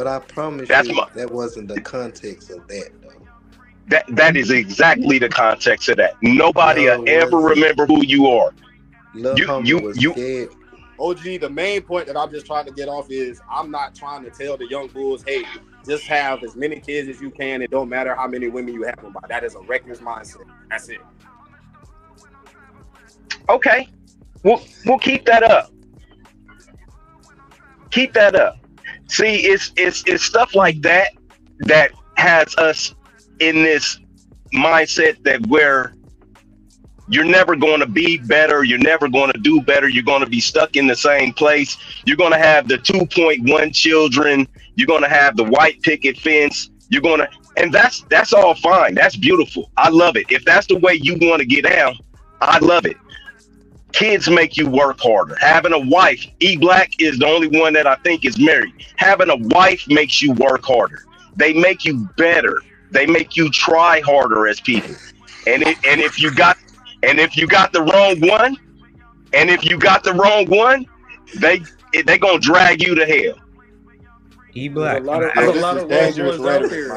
I promise you that wasn't the context of that though. That is exactly the context of that. Nobody will ever remember who you are. You OG, the main point that I'm just trying to get off is I'm not trying to tell the young bulls, hey, just have as many kids as you can. It don't matter how many women you have them by. That is a reckless mindset. That's it. Okay. We'll keep that up. Keep that up. See, it's stuff like that that has us in this mindset that where you're never going to be better, you're never going to do better, you're going to be stuck in the same place. You're going to have the 2.1 children, you're going to have the white picket fence, and that's all fine. That's beautiful. I love it. If that's the way you want to get down, I love it. Kids make you work harder. Having a wife, E-Black is the only one that I think is married. Having a wife makes you work harder. They make you better. They make you try harder as people. And if you got the wrong one, they gonna drag you to hell. E-Black. There's a lot of dangerous out there.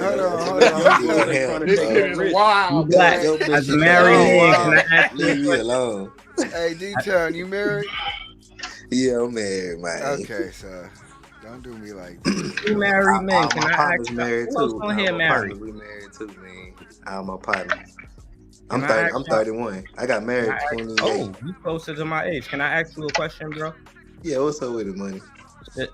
Wow. E-Black, as a married man, can I ask you? Leave me alone. Hey, D-Town, you married? Yeah, I'm married, man. Okay, so don't do me like that. You married man, can my I partner's ask married who else too. on here married? We married too, man. I'm my partner. I'm Can I 30. I'm ask 31. I got married Can I 28. Oh, you closer to my age. Can I ask you a question, bro? Yeah, what's up with the money?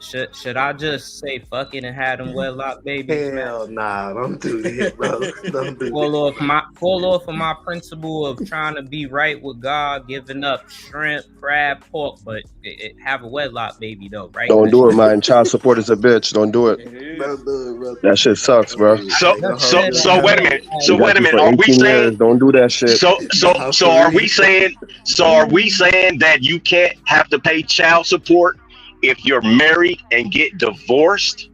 Should I just say fuck it and have them wedlock babies? Hell nah, don't do that, bro. Don't do Fall off of my principle of trying to be right with God, giving up shrimp, crab, pork, but have a wedlock baby though, right? Don't do it, man. Child support is a bitch. Don't do it. That shit sucks, bro. So wait a minute. So wait a minute. Are we saying don't do that shit? So are we saying that you can't have to pay child support if you're married and get divorced?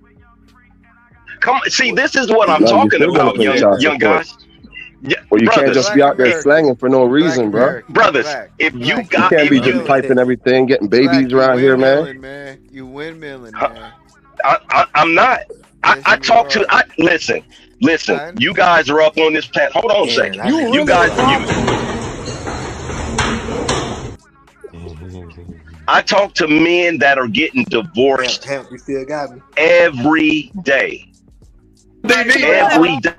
Come on, see, this is what I'm talking about, young guys. Yeah, or you can't just be out there slanging for no reason, bro. Brothers, if you got, you can't be just piping everything, getting babies around here, man. You windmilling, man. I'm not. I talk to. Listen. You guys are up on this path. Hold on a second. You guys. I talk to men that are getting divorced You still got me. every day. Every day.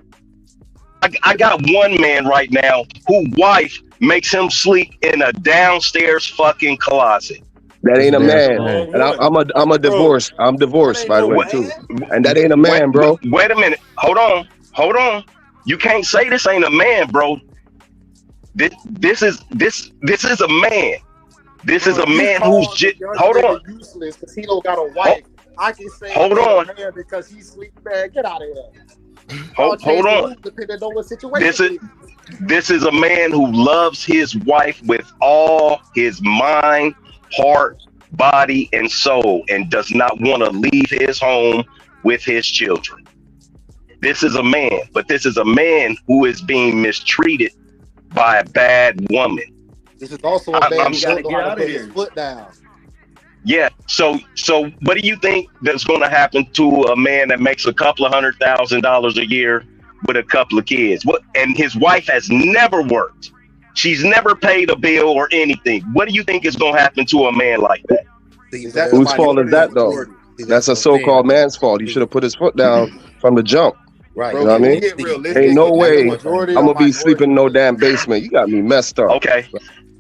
I got one man right now whose wife makes him sleep in a downstairs fucking closet. That ain't a man. And I'm a divorce. I'm divorced, by the way, too. And that ain't a man, bro. Wait a minute. Hold on. You can't say this ain't a man, bro. This is a man. This is a man who's just. Hold on. Useless because he don't got a wife. I can say hold on. Man because he's sleep bad. Get out of here. Hold on. Depending on what situation. This is a man who loves his wife with all his mind, heart, body, and soul, and does not want to leave his home with his children. This is a man, but this is a man who is being mistreated by a bad woman. This is also a man who doesn't know how to put his foot down. Yeah. So what do you think that's going to happen to a man that makes a couple of $100,000 a year with a couple of kids? And his wife has never worked. She's never paid a bill or anything. What do you think is going to happen to a man like that? Whose fault is that, though? That's a so-called man's fault. He should have put his foot down from the jump. Right. You know what I mean? Ain't no way I'm going to be sleeping in no damn basement. You got me messed up. Okay.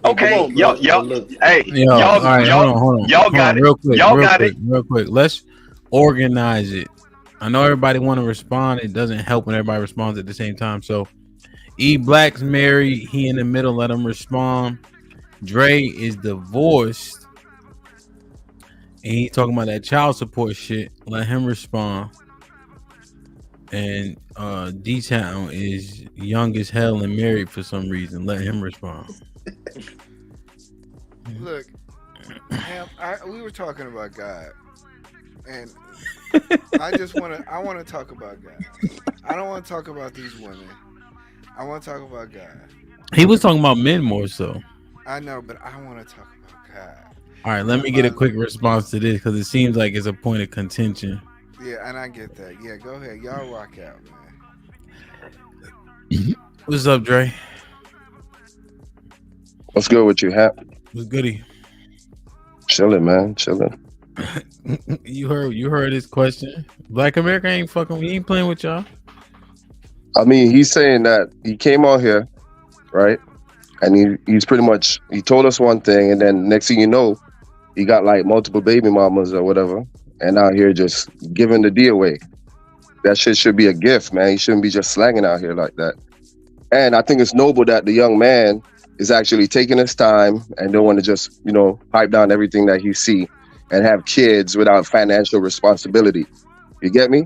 Okay, y'all, hey, all right, hold on. Y'all got it. Real quick. Let's organize it. I know everybody want to respond. It doesn't help when everybody responds at the same time. So, E-Black's married. He in the middle. Let him respond. Dre is divorced, and he talking about that child support shit. Let him respond. And D-Town is young as hell and married for some reason. Let him respond. Look, we were talking about God, and I want to talk about God. I don't want to talk about these women. I want to talk about God. He was talking about men more so. I know, but I want to talk about God. All right, let me get a quick response to this because it seems like it's a point of contention. Yeah, and I get that. Yeah, go ahead. Y'all rock out, man. What's up, Dre? What's good with you, Hap? What's goody? Chilling, man. Chilling. You heard his question. Black America ain't fucking. He ain't playing with y'all. I mean, he's saying that he came out here, right? And he's pretty much, he told us one thing, and then next thing you know, he got like multiple baby mamas or whatever, and out here just giving the D away. That shit should be a gift, man. He shouldn't be just slanging out here like that. And I think it's noble that the young man is actually taking his time and don't want to just, pipe down everything that he see and have kids without financial responsibility. You get me?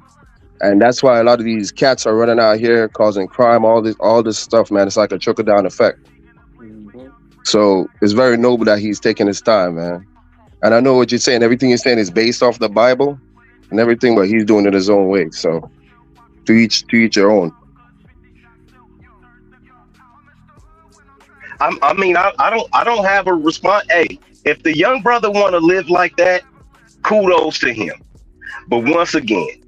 And that's why a lot of these cats are running out here causing crime, all this stuff, man. It's like a trickle-down effect. Mm-hmm. So it's very noble that he's taking his time, man. And I know what you're saying. Everything you're saying is based off the Bible and everything, but he's doing it his own way. So to each your own. I don't have a response. Hey, if the young brother want to live like that, kudos to him. But once again,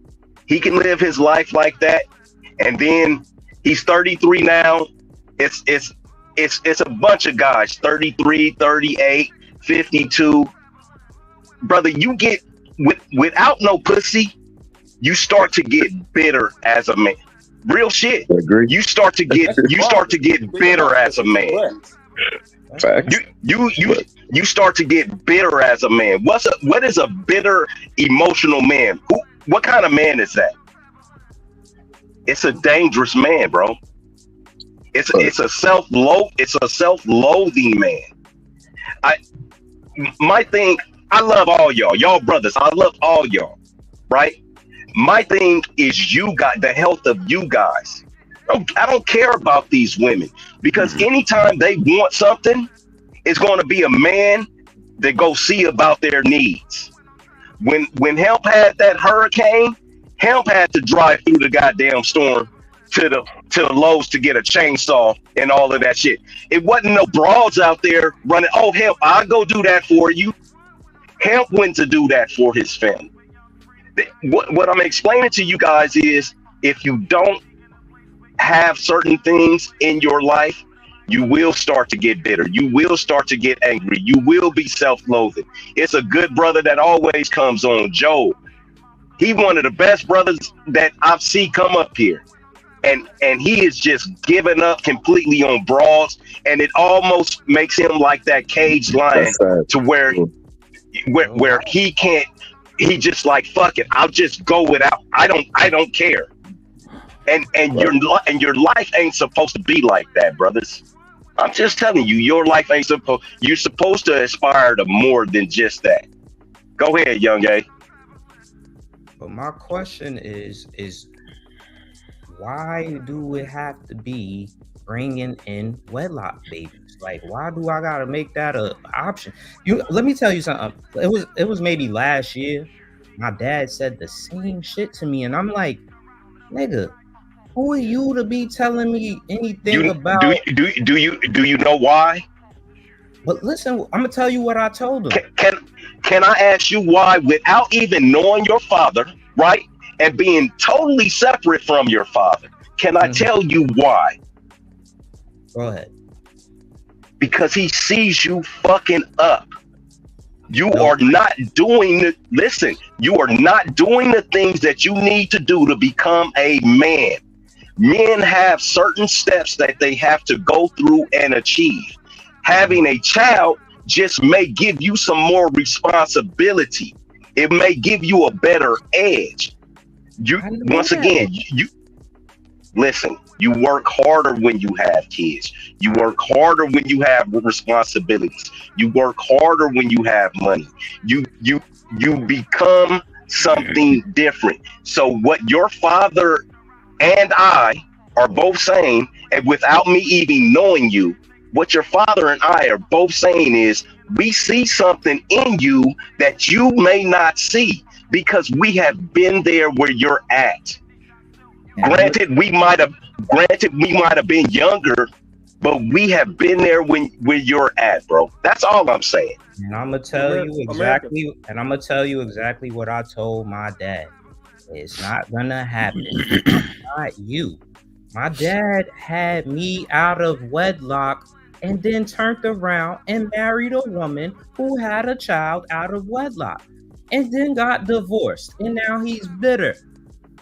he can live his life like that, and then he's 33 now. It's a bunch of guys, 33, 38, 52. Brother, you get without no pussy, you start to get bitter as a man. Real shit. You start to get bitter as a man. You start to get bitter as a man. What is a bitter emotional man? What kind of man is that? It's a dangerous man, bro. It's a self-loathing man. I love all y'all brothers. I love all y'all, right? My thing is you got the health of you guys. I don't care about these women because anytime they want something, it's going to be a man that go see about their needs. When Hemp had that hurricane, Hemp had to drive through the goddamn storm to the Lowe's to get a chainsaw and all of that shit. It wasn't no broads out there running, oh, Hemp, I'll go do that for you. Hemp went to do that for his family. What I'm explaining to you guys is if you don't have certain things in your life, you will start to get bitter. You will start to get angry. You will be self-loathing. It's a good brother that always comes on, Joe. He one of the best brothers that I've seen come up here. And he is just giving up completely on broads. And it almost makes him like that caged lion to where he can't. He just like, fuck it, I'll just go without. I don't care. And your life ain't supposed to be like that, brothers. I'm just telling you, your life ain't supposed. You're supposed to aspire to more than just that. Go ahead, young A. But my question is why do it have to be bringing in wedlock babies? Like, why do I gotta make that a option? Let me tell you something. It was maybe last year. My dad said the same shit to me, and I'm like, nigga, who are you to be telling me anything about? Do you know why? But listen, I'm gonna tell you what I told him. Can I ask you why, without even knowing your father, right, and being totally separate from your father? Can I tell you why? Go ahead. Because he sees you fucking up. You are not doing you are not doing the things that you need to do to become a man. Men have certain steps that they have to go through and achieve. Having a child just may give you some more responsibility. It may give you a better edge. Once again, listen, you work harder when you have kids. You work harder when you have responsibilities. You work harder when you have money. You become something different. So what your father and I are both saying, and without me even knowing you, what your father and I are both saying is, we see something in you that you may not see because we have been there where you're at. Granted, we might have been younger, but we have been there where you're at, bro. That's all I'm saying. And I'm gonna tell you exactly what I told my dad. It's not gonna happen. Not you. My dad had me out of wedlock and then turned around and married a woman who had a child out of wedlock and then got divorced. And now he's bitter.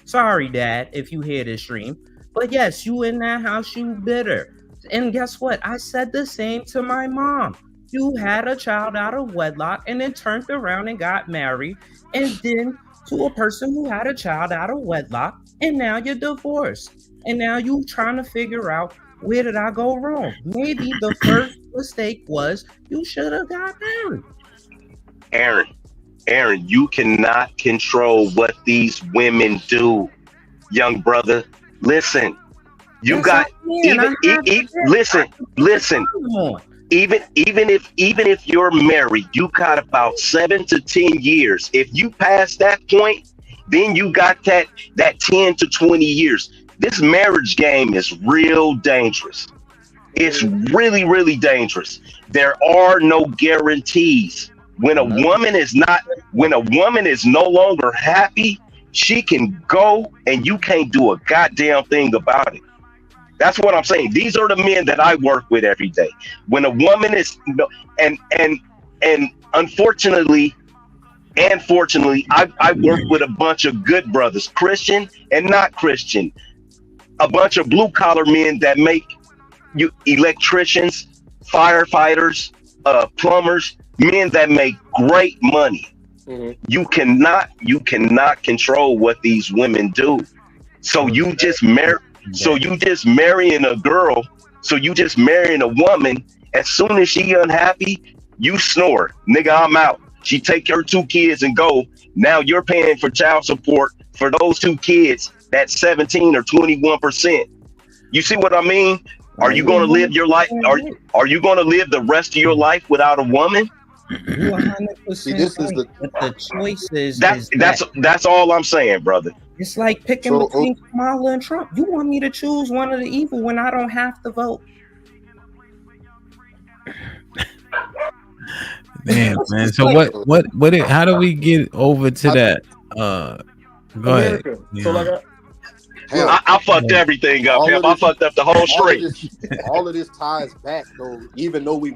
Sorry, Dad, if you hear this stream. But yes, you in that house, you bitter. And guess what? I said the same to my mom. You had a child out of wedlock and then turned around and got married and then to a person who had a child out of wedlock, and now you're divorced. And now you trying to figure out, where did I go wrong? Maybe the first mistake was you should have got married. Aaron, you cannot control what these women do, young brother. Listen, you got listen. Even if you're married, you got about 7 to 10 years. If you pass that point, then you got that 10 to 20 years. This marriage game is real dangerous. It's really, really dangerous. There are no guarantees. When a woman is no longer happy, she can go and you can't do a goddamn thing about it. That's what I'm saying. These are the men that I work with every day. When a woman is, and unfortunately, and fortunately, I work with a bunch of good brothers, Christian and not Christian, a bunch of blue collar men that make you electricians, firefighters, plumbers, men that make great money. Mm-hmm. You cannot control what these women do. So you just marrying a woman, as soon as she unhappy, you snore. Nigga, I'm out. She take her 2 kids and go. Now you're paying for child support for those 2 kids. That's 17 or 21%. You see what I mean? Are you going to live your life? Are you going to live the rest of your life without a woman? 100%. See, this is the choices. That's all I'm saying, brother. It's like picking between Kamala and Trump. You want me to choose one of the evil when I don't have to vote? Damn, man. So how do we get over to that? Go ahead. Yeah. So I fucked everything up. I fucked up the whole street. All of this ties back, though. Even though we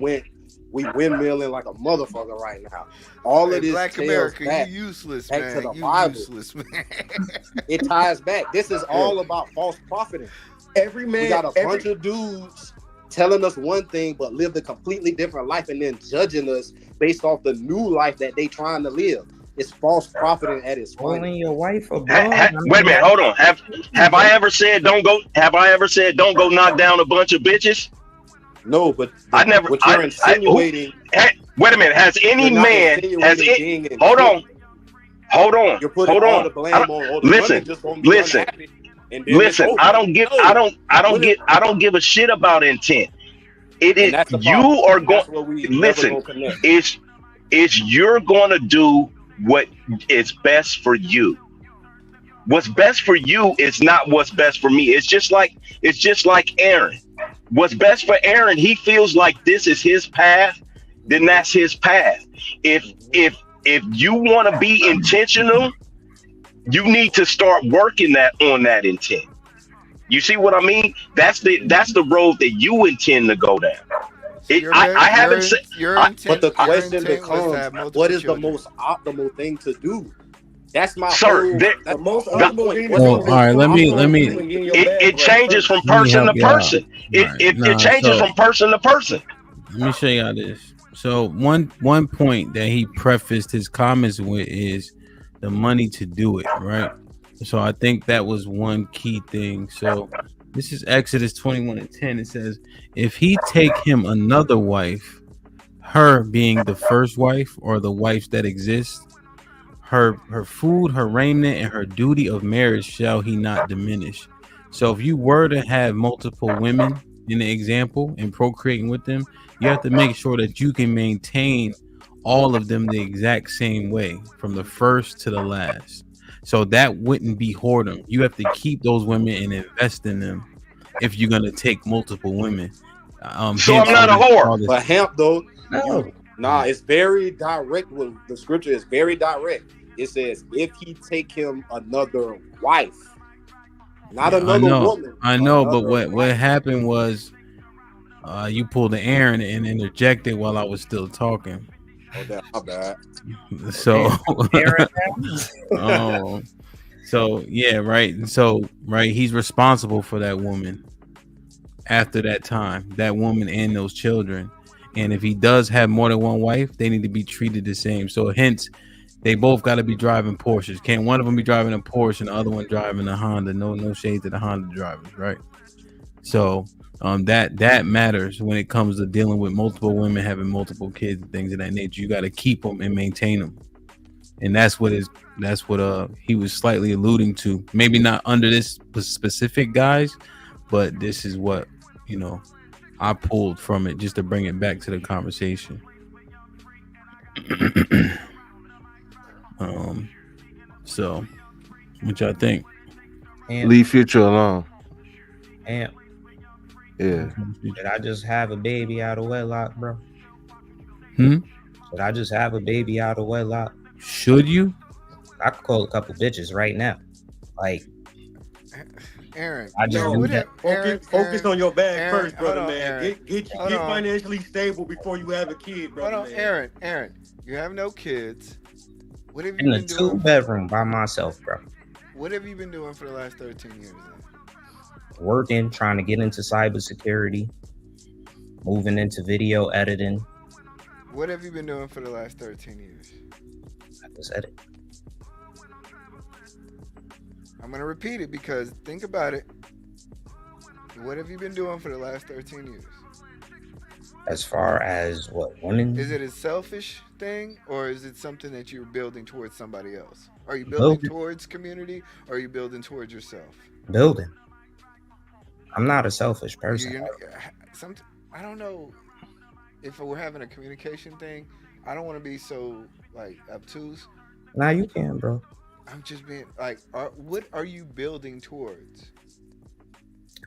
windmilling like a motherfucker right now. All of this Black America, back, you useless, back man. to the you Bible. Useless, man. It ties back. This is all about false profiting. We got a bunch of dudes telling us one thing but lived a completely different life and then judging us based off the new life that they trying to live. It's false profiting at its finest. Calling your wife a bum. Wait a minute, hold on. Have I ever said don't go knock down a bunch of bitches? No, but I never. What you're insinuating. Wait a minute. Has any man? Hold on. You're putting all the blame on. Listen. I don't give a shit about intent. It is you are going. Listen, it's you're going to do what is best for you. What's best for you is not what's best for me. It's just like Aaron. What's best for Aaron, he feels like this is his path, then that's his path. If you want to be intentional, you need to start working on that intent. You see what I mean? That's the road that you intend to go down. I haven't said. But the question becomes, what is the most optimal thing to do? That's my the most optimal thing. All right, let me. It changes from person to person. It changes from person to person. Let me show y'all this. So one point that he prefaced his comments with is the money to do it, right? So I think that was one key thing. So this is Exodus 21:10. It says, if he take him another wife, her being the first wife or the wives that exist, her food, her raiment, and her duty of marriage shall he not diminish. So if you were to have multiple women in the example and procreating with them, you have to make sure that you can maintain all of them the exact same way from the first to the last. So that wouldn't be whoredom. You have to keep those women and invest in them if you're gonna take multiple women. So I'm not a whore. But Hamp though, No. it's very direct. With the scripture is very direct. It says, if he take him another wife, not another woman. I know, but what happened was you pulled the Aaron and interjected while I was still talking. Oh, damn, my bad. So, so yeah, right. And so, right, he's responsible for that woman after that time, that woman and those children. And if he does have more than one wife, they need to be treated the same. So, hence, they both got to be driving Porsches. Can't one of them be driving a Porsche and the other one driving a Honda? No shade to the Honda drivers, right? So, that matters when it comes to dealing with multiple women having multiple kids and things of that nature. You got to keep them and maintain them, and that's what he was slightly alluding to. Maybe not under this specific guise, but this is what I pulled from it just to bring it back to the conversation. So what y'all think? Leave Future alone. And Yeah. Did I just have a baby out of wedlock, bro? Did I just have a baby out of wedlock? Should you? I could call a couple bitches right now. Like, Aaron, I just focus on your bag Aaron, first, brother, hold on, man. Aaron. Get financially stable before you have a kid, brother. Hold on, man. Aaron, you have no kids. What have you in a been doing? 2-bedroom by myself, bro. What have you been doing for the last 13 years? Working, trying to get into cybersecurity, moving into video editing. What have you been doing for the last 13 years? I just said it. I'm going to repeat it because think about it. What have you been doing for the last 13 years? As far as what women? Is it a selfish thing or is it something that you're building towards somebody else? Are you building towards community or are you building towards yourself? Building. I'm not a selfish person. I don't know if we're having a communication thing. I don't want to be so obtuse. Nah, you can, bro. I'm just being what are you building towards?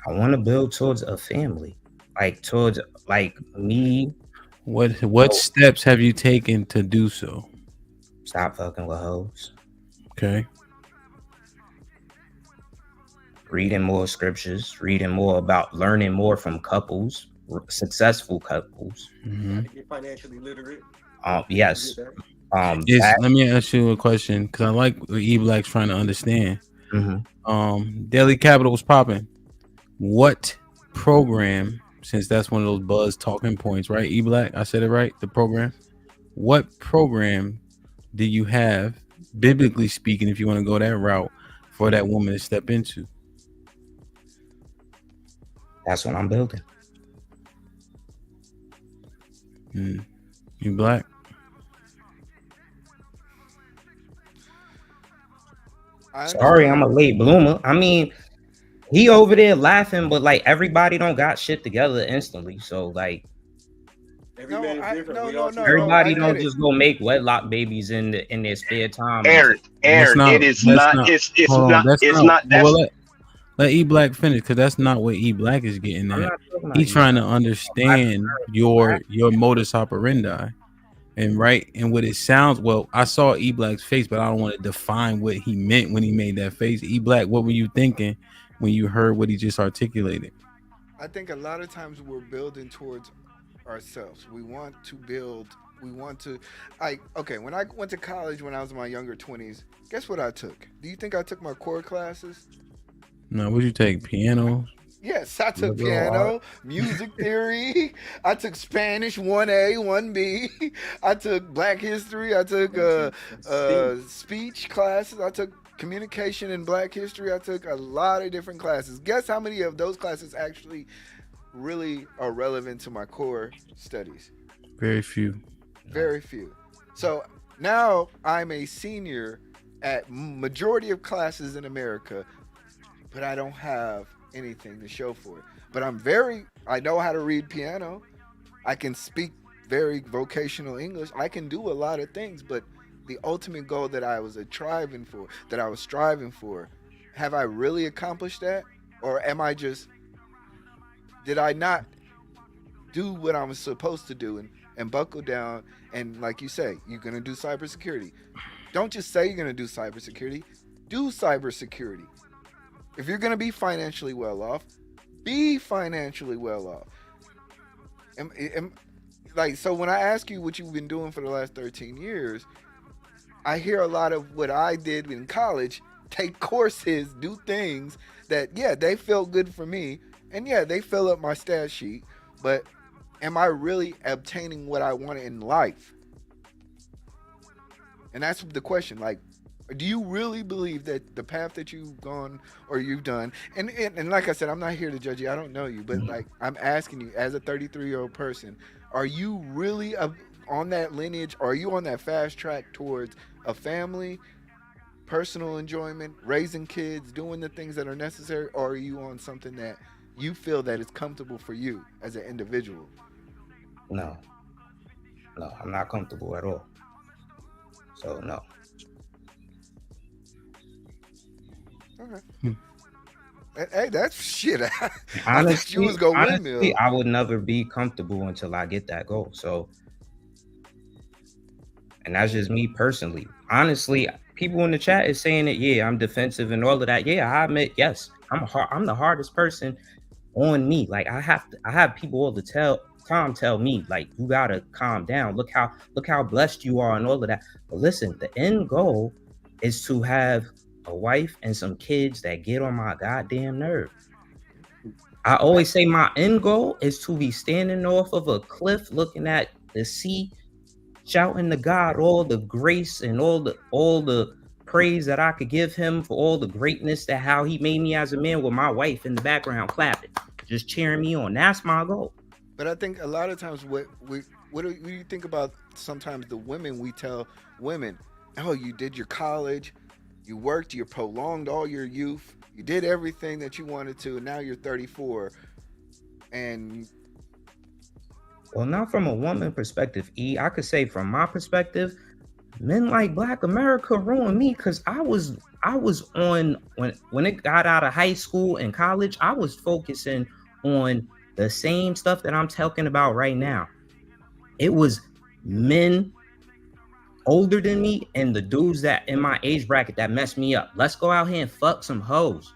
I want to build towards a family, towards me. What steps have you taken to do so? Stop fucking with hoes. Okay. Reading more scriptures, reading more about learning more from couples, successful couples. Get financially literate. Yes. Let me ask you a question because I like what E-Black's trying to understand. Daily Capital was popping. What program, since that's one of those buzz talking points, right? E-Black, I said it right, the program. What program do you have, biblically speaking, if you want to go that route, for that woman to step into? That's what I'm building. You Black? Sorry, I'm a late bloomer. I mean, he over there laughing, but everybody don't got shit together instantly. So everybody don't just go make wedlock babies in their spare time. Aaron, it is not. It's not. Let E-Black finish because that's not what E-Black is getting at. He's trying to understand your modus operandi. And what it sounds, well, I saw E-Black's face, but I don't want to define what he meant when he made that face. E-Black, what were you thinking when you heard what he just articulated? I think a lot of times we're building towards ourselves. We want to build. We want to, when I went to college when I was in my younger 20s, guess what I took? Do you think I took my core classes? No, what'd you take? Piano? Yes, I took piano, music theory. I took Spanish 1A, 1B. I took Black history. I took speech classes. I took communication in Black history. I took a lot of different classes. Guess how many of those classes actually really are relevant to my core studies? Very few. Very few. So now I'm a senior at majority of classes in America, but I don't have anything to show for it. But I know how to read piano. I can speak very vocational English. I can do a lot of things, but the ultimate goal that I was striving for, have I really accomplished that? Or did I not do what I was supposed to do and buckle down? And like you say, you're going to do cybersecurity. Don't just say you're going to do cybersecurity. Do cybersecurity. If you're going to be financially well off, be financially well off. So when I ask you what you've been doing for the last 13 years, I hear a lot of what I did in college, take courses, do things that, yeah, they felt good for me. And yeah, they fill up my stat sheet. But am I really obtaining what I want in life? And that's the question. Like, do you really believe that the path that you've gone or you've done, and like I said, I'm not here to judge you. I don't know you, but like I'm asking you as a 33-year-old person, are you really on that lineage? Are you on that fast track towards a family, personal enjoyment, raising kids, doing the things that are necessary? Or are you on something that you feel that is comfortable for you as an individual? No, I'm not comfortable at all. So no. Okay. Hey, that's shit. Honestly, you was gonna windmill. I would never be comfortable until I get that goal. So, and that's just me personally. Honestly, people in the chat is saying that, yeah, I'm defensive and all of that. Yeah, I admit, yes, I'm the hardest person on me. Like I have people all the time tell me, like, you gotta calm down. Look how blessed you are and all of that. But listen, the end goal is to have a wife and some kids that get on my goddamn nerve. I always say my end goal is to be standing off of a cliff looking at the sea, shouting to God all the grace and all the praise that I could give him for all the greatness that how he made me as a man, with my wife in the background clapping, just cheering me on. That's my goal. But I think a lot of times what do you think about sometimes the women? We tell women, oh, you did your college, you worked, you prolonged all your youth, you did everything that you wanted to, and now you're 34. And well, not from a woman perspective, I could say from my perspective, men like Black America ruined me, because I was on when it got out of high school and college, I was focusing on the same stuff that I'm talking about right now. It was men older than me and the dudes that in my age bracket that messed me up. Let's go out here and fuck some hoes.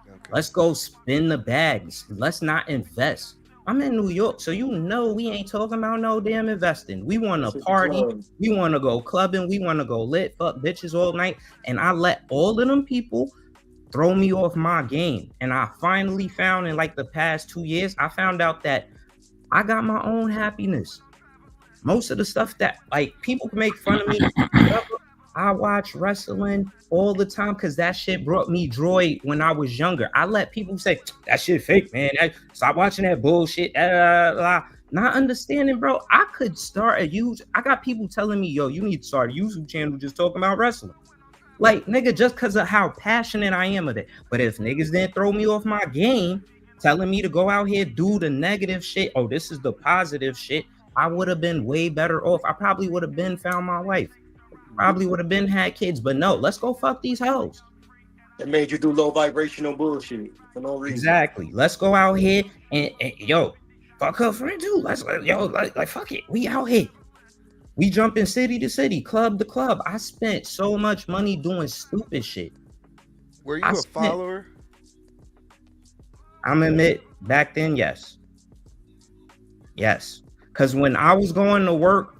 Okay. Let's go spin the bags. Let's not invest. I'm in New York, so you know we ain't talking about no damn investing. We want to party. We want to go clubbing. We want to go lit, fuck bitches all night. And I let all of them people throw me off my game. And I finally found in like the past 2 years, I found out that I got my own happiness. Most of the stuff that like people can make fun of me, I watch wrestling all the time because that shit brought me joy when I was younger. I let people say that shit fake, man. Stop watching that bullshit. Not understanding, bro. I could start I got people telling me, yo, you need to start a YouTube channel just talking about wrestling. Like, nigga, just because of how passionate I am of it. But if niggas didn't throw me off my game, telling me to go out here, do the negative shit, oh, this is the positive shit, I would have been way better off. I probably would have been found my wife. Probably would have been had kids. But no, let's go fuck these hoes. It made you do low vibrational bullshit for no reason. Exactly. Let's go out here and yo, fuck her friend too. Let's like fuck it. We out here. We jumping city to city, club to club. I spent so much money doing stupid shit. Were you a follower? I'm admit back then, yes. Yes. Because when I was going to work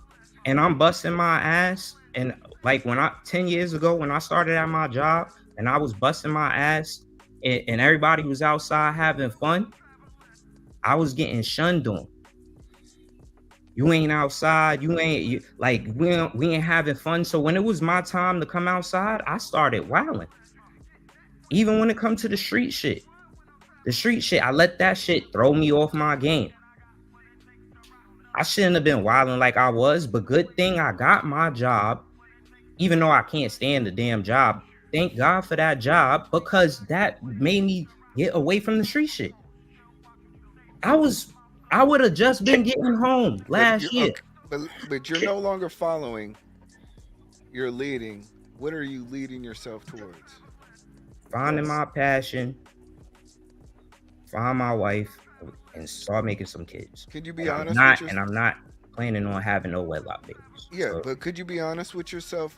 and I'm busting my ass, and like 10 years ago, when I started at my job and I was busting my ass and everybody was outside having fun, I was getting shunned on. You ain't outside, we ain't having fun. So when it was my time to come outside, I started wilding. Even when it comes to the street shit, I let that shit throw me off my game. I shouldn't have been wilding like I was, but good thing I got my job, even though I can't stand the damn job. Thank God for that job, because that made me get away from the street shit. I would have just been getting home last year. But you're no longer following. You're leading. What are you leading yourself towards? Finding my passion, find my wife, and start making some kids. Could you be honest? And I'm not planning on having no wedlock babies. Yeah, So, but could you be honest with yourself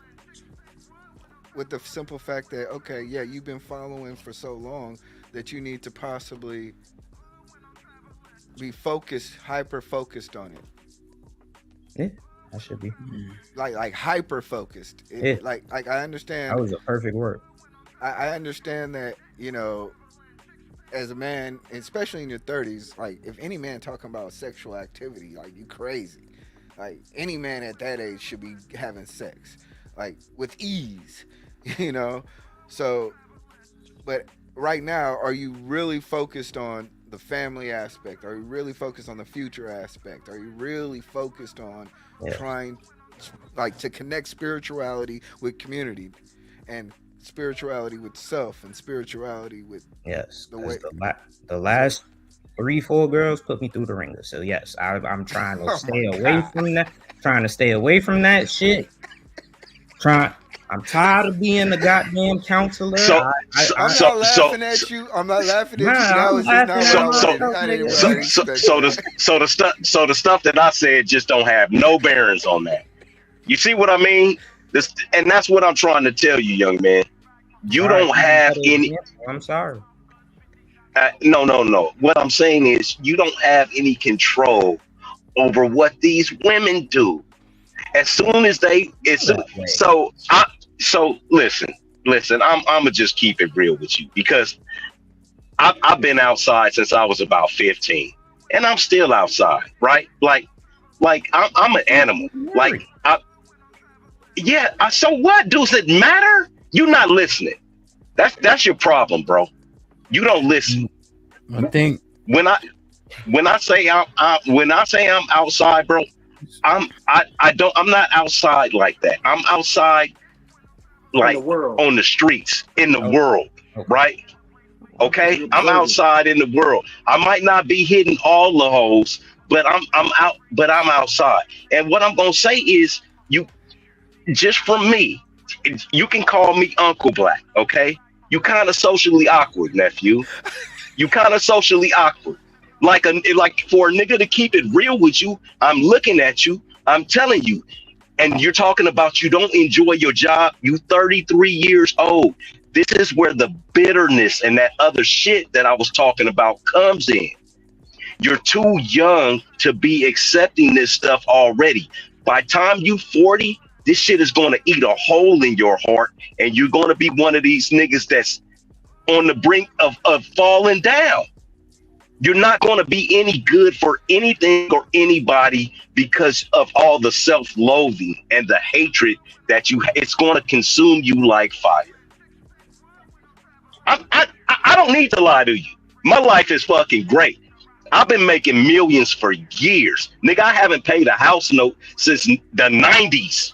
with the simple fact that, okay, yeah, you've been following for so long that you need to possibly be focused, hyper focused on it. Yeah, I should be. Like hyper focused. Yeah. Like I understand. That was a perfect word. I understand that, you know, as a man, especially in your 30s, like if any man talking about sexual activity, like you crazy. Like any man at that age should be having sex, like with ease, you know? So, but right now, are you really focused on the family aspect? Are you really focused on the future aspect? Are you really focused on trying like to connect spirituality with community and spirituality with self and spirituality with the way the last 3-4 girls put me through the ringer. So yes, I'm trying to stay away from that. Trying to stay away from that shit. I'm tired of being the goddamn counselor. I'm not laughing at you. I'm not laughing at you. That was just not So the stuff that I said just don't have no bearings on that. You see what I mean? And that's what I'm trying to tell you, young man. You don't have any. I'm sorry. No. What I'm saying is you don't have any control over what these women do. As soon as so listen. I'm gonna just keep it real with you because I've been outside since I was about 15, and I'm still outside, right? Like I'm an animal. So what? Does it matter? You're not listening. That's your problem, bro. You don't listen. I think when I say I'm outside, bro, I'm not outside like that. I'm outside like on the streets in the world, right? Okay, I'm outside in the world. I might not be hitting all the holes, but I'm out. But I'm outside. And what I'm gonna say is, you just from me, you can call me Uncle Black. Okay, you kind of socially awkward, nephew. You kind of socially awkward. Like for a nigga to keep it real with you, I'm looking at you. I'm telling you. And you're talking about you don't enjoy your job. You 33 years old. This is where the bitterness and that other shit that I was talking about comes in. You're too young to be accepting this stuff already. By time you 40, this shit is going to eat a hole in your heart. And you're going to be one of these niggas that's on the brink of falling down. You're not going to be any good for anything or anybody because of all the self-loathing and the hatred that it's going to consume you like fire. I don't need to lie to you. My life is fucking great. I've been making millions for years. Nigga, I haven't paid a house note since the 90s.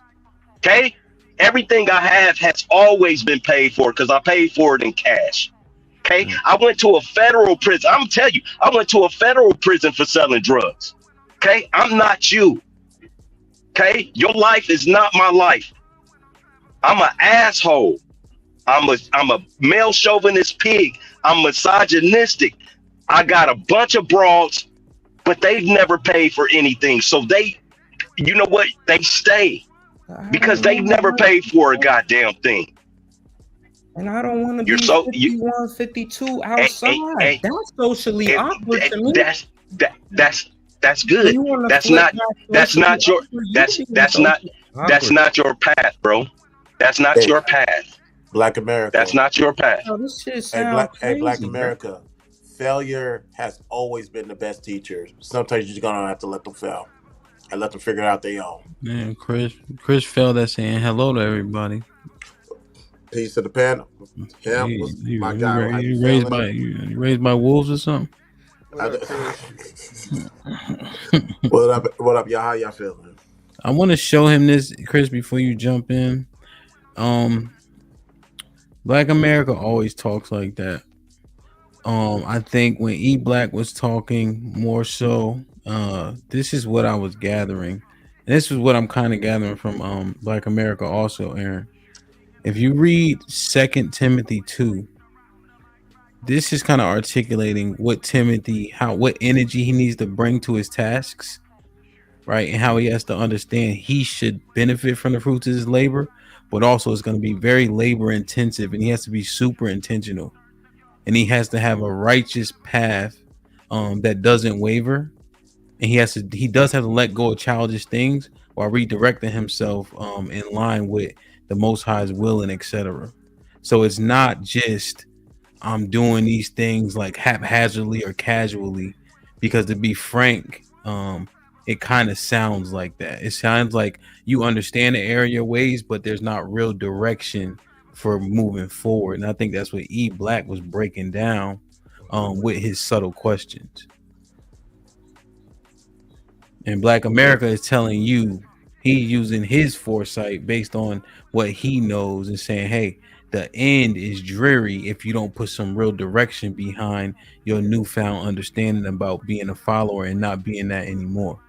Okay? Everything I have has always been paid for because I paid for it in cash. Okay, I went to a federal prison. I'm telling you, I went to a federal prison for selling drugs. Okay, I'm not you. Okay, your life is not my life. I'm an asshole. I'm a male chauvinist pig. I'm misogynistic. I got a bunch of broads, but they've never paid for anything. So you know what? They stay because they've never paid for a goddamn thing. And I don't want to be 51, 52 outside. That's socially awkward to me. That's good. That's not your path, bro. That's not your path. Black America. That's not your path. Oh, this shit sounds crazy, Black America. Failure has always been the best teacher. Sometimes you're just gonna have to let them fail and let them figure it out their own. Man, Chris failed at saying hello to everybody. Piece of the panel. Him was my guy. You raised by wolves or something? What up, y'all? How y'all feeling? I want to show him this, Chris, before you jump in. Black America always talks like that. I think when E Black was talking more so, this is what I was gathering. And this is what I'm kind of gathering from Black America also, Aaron. If you read 2 Timothy 2, this is kind of articulating what Timothy, what energy he needs to bring to his tasks, right? And how he has to understand he should benefit from the fruits of his labor, but also it's going to be very labor intensive, and he has to be super intentional, and he has to have a righteous path that doesn't waver, and he does have to let go of childish things while redirecting himself in line with the Most High's will and etc. So it's not just I'm doing these things like haphazardly or casually, because to be frank, it kind of sounds like that. It sounds like you understand the area ways, but there's not real direction for moving forward. And I think that's what E Black was breaking down with his subtle questions. And Black America is telling you he's using his foresight based on what he knows and saying, hey, the end is dreary if you don't put some real direction behind your newfound understanding about being a follower and not being that anymore.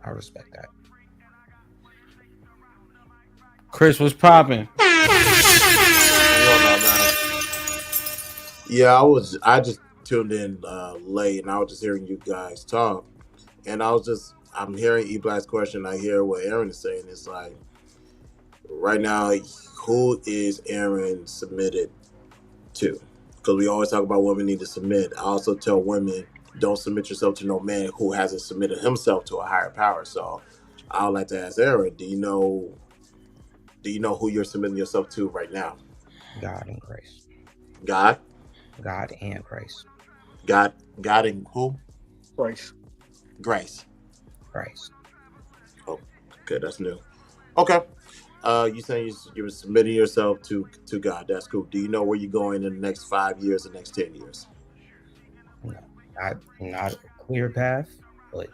I respect that. Chris, what's popping? Yeah, I just tuned in late, and I was just hearing you guys talk, and I'm hearing E Black's question. I hear what Aaron is saying. It's like, right now, who is Aaron submitted to? Because we always talk about women need to submit. I also tell women, don't submit yourself to no man who hasn't submitted himself to a higher power. So I would like to ask Aaron, do you know who you're submitting yourself to right now? God and Christ. God and Christ. God and who? Grace. Oh, okay, that's new. Okay. You saying you're submitting yourself to God. That's cool. Do you know where you're going in the next 5 years, the next 10 years? No, not a clear path, but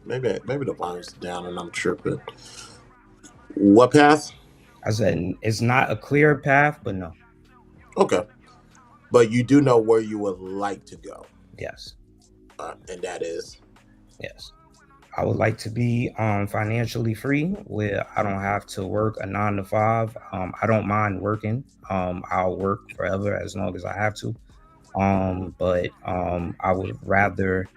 maybe the volume's down and I'm tripping. What path? I said it's not a clear path, but no. Okay. But you do know where you would like to go. Yes. And that is? Yes. I would like to be financially free, where I don't have to work a 9 to 5. I don't mind working. I'll work forever as long as I have to. But I would rather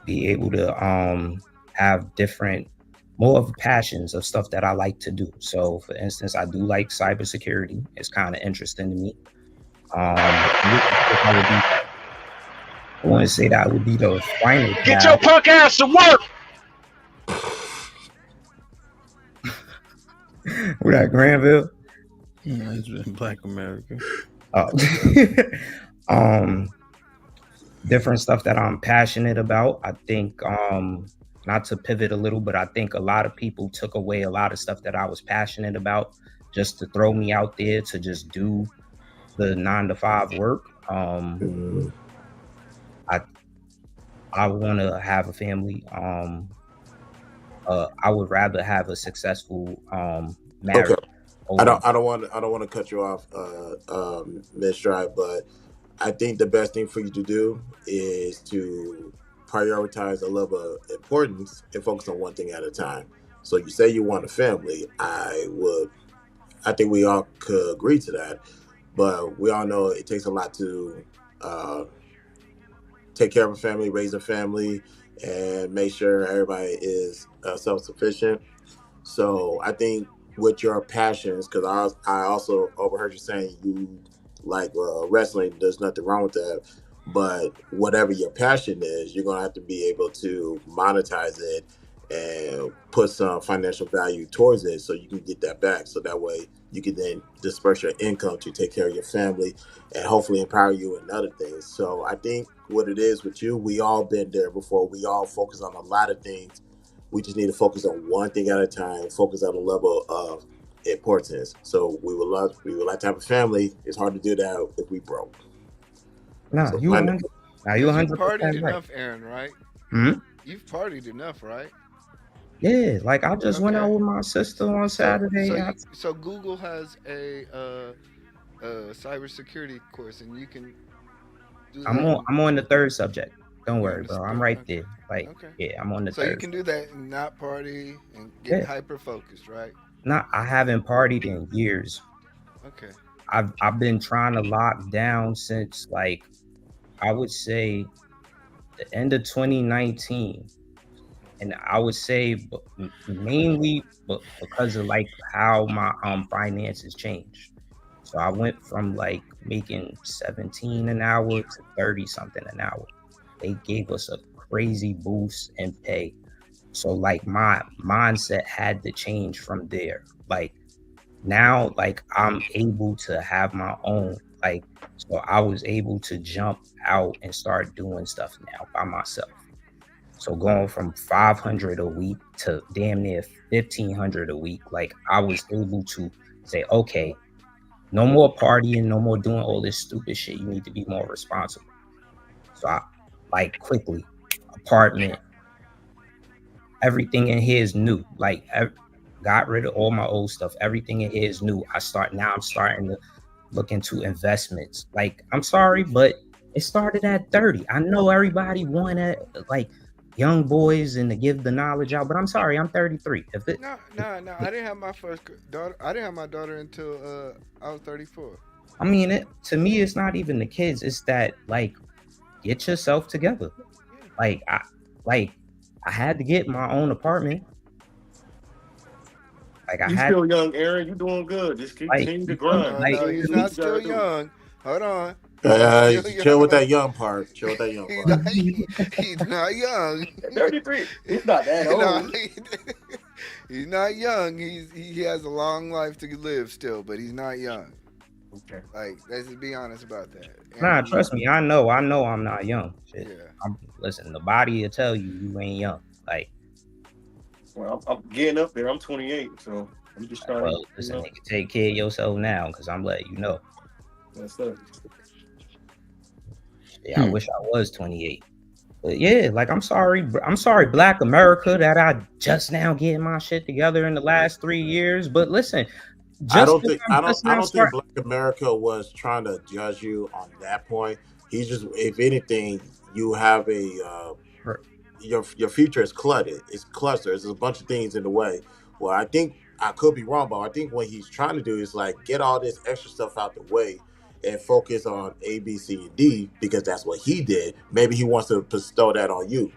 be able to have more of passions of stuff that I like to do. So, for instance, I do like cybersecurity. It's kind of interesting to me. I want to say that would be the final. Get your punk ass to work. What that, Granville? No, it's been Black America. Different stuff that I'm passionate about. I think, not to pivot a little, but I think a lot of people took away a lot of stuff that I was passionate about just to throw me out there to just do the 9 to 5 work. I want to have a family. I would rather have a successful marriage. Okay. I don't want to cut you off, Ms. Drive, but I think the best thing for you to do is to prioritize a level of importance and focus on one thing at a time. So you say you want a family. I think we all could agree to that, but we all know it takes a lot to take care of a family, raise a family, and make sure everybody is self-sufficient. So I think with your passions, because I also overheard you saying you like wrestling, there's nothing wrong with that. But whatever your passion is, you're going to have to be able to monetize it and put some financial value towards it so you can get that back. So that way you can then disperse your income to take care of your family and hopefully empower you in other things. So I think what it is with you, we all been there before. We all focus on a lot of things. We just need to focus on one thing at a time, focus on a level of importance. So we would like to have a family. It's hard to do that if we broke. No, So you 100%. You You've 100% partied right. enough, Aaron, right? Hmm? You've partied enough, right? Yeah, like I just went out with my sister on Saturday. So Google has a cybersecurity course, and you can do I'm that. I'm on the third subject. Don't You're worry, on the bro. I'm third. right Okay. there. Like, Okay. yeah, I'm on the So you third. can do that and not party and get Yeah. hyper focused, right? I haven't partied in years. Okay. I've been trying to lock down since, like, I would say the end of 2019, and I would say mainly because of like how my finances changed. So I went from like making 17 an hour to 30 something an hour. They gave us a crazy boost in pay. So like my mindset had to change from there. Like now, like I'm able to have my own, like, so I was able to jump out and start doing stuff now by myself. So going from 500 a week to damn near 1,500 a week, like I was able to say, okay, no more partying, no more doing all this stupid shit. You need to be more responsible. So I, like, quickly, apartment, everything in here is new. Like, got rid of all my old stuff. Everything in here is new. I'm starting to look into investments. Like, I'm sorry, but it started at 30. I know everybody wanted like young boys and to give the knowledge out, but I'm sorry, I'm 33. No. I didn't have my first daughter. I didn't have my daughter until I was 34. I mean, to me, it's not even the kids. It's that, like, get yourself together. Like, I had to get my own apartment. Like, you still young, Aaron. You doing good. Just continue to grind. No, he's not still young. Hold on. Chill with that young part. Chill with that young part. He's not young. 33. He's not that old. He's not young. He has a long life to live still, but he's not young. Okay. Like, let's just be honest about that. Nah, trust me. I know I'm not young. Shit. Yeah. Listen, the body will tell you ain't young. Like, well, I'm getting up there. I'm 28, so I'm just trying to. Listen, nigga, take care of yourself now, because I'm letting you know. That's it. Yeah, I wish I was 28. But yeah, like, I'm sorry, Black America, that I just now getting my shit together in the last 3 years. But listen, I don't think Black America was trying to judge you on that point. He's just, if anything, you have your future is cluttered. It's clustered. There's a bunch of things in the way. Well, I think I could be wrong, but I think what he's trying to do is like get all this extra stuff out the way and focus on A, B, C, and D, because that's what he did. Maybe he wants to bestow that on you.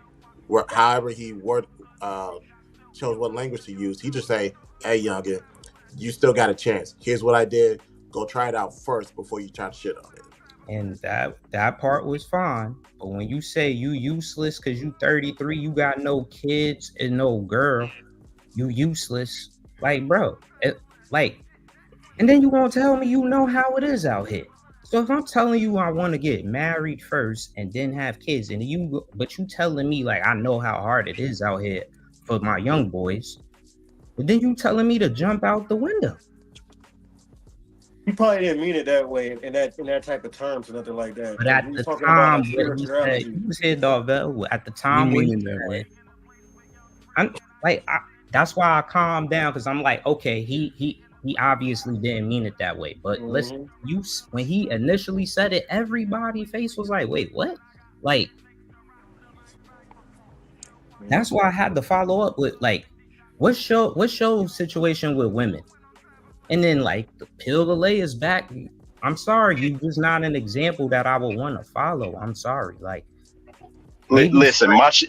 However he chose what language to use, he just say, hey, youngin, you still got a chance. Here's what I did. Go try it out first before you try to shit on it. And that part was fine. But when you say you useless because you 33, you got no kids and no girl, you useless. Like, bro, and then you gonna tell me you know how it is out here. So if I'm telling you I want to get married first and then have kids, but you telling me like I know how hard it is out here for my young boys, but then you telling me to jump out the window. He probably didn't mean it that way in that type of terms or nothing like that. But at the time, when he said, you was here, Darvel, at the time when he said, that's why I calmed down, because I'm like, okay, he obviously didn't mean it that way. But listen, when he initially said it, everybody's face was like, wait, what? Like, that's why I had to follow up with, like, what's your situation with women? And then, like, the peel the layers back. I'm sorry, you just not an example that I would want to follow. I'm sorry. Like, listen, my shit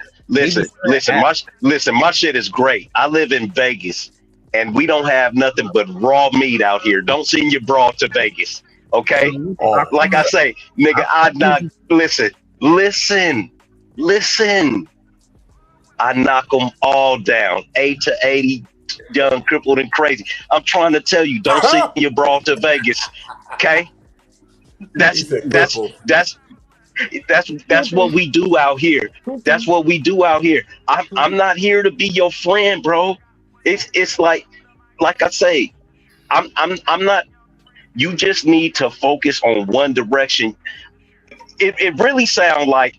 is great. I live in Vegas, and we don't have nothing but raw meat out here. Don't send your bra to Vegas, okay? Like I say, nigga, listen. I knock them all down, 8 to 80. Young, crippled, and crazy. I'm trying to tell you, don't send your bra to Vegas, okay? That's what we do out here. That's what we do out here. I'm not here to be your friend, bro. It's like I say, I'm not. You just need to focus on one direction. It really sounds like,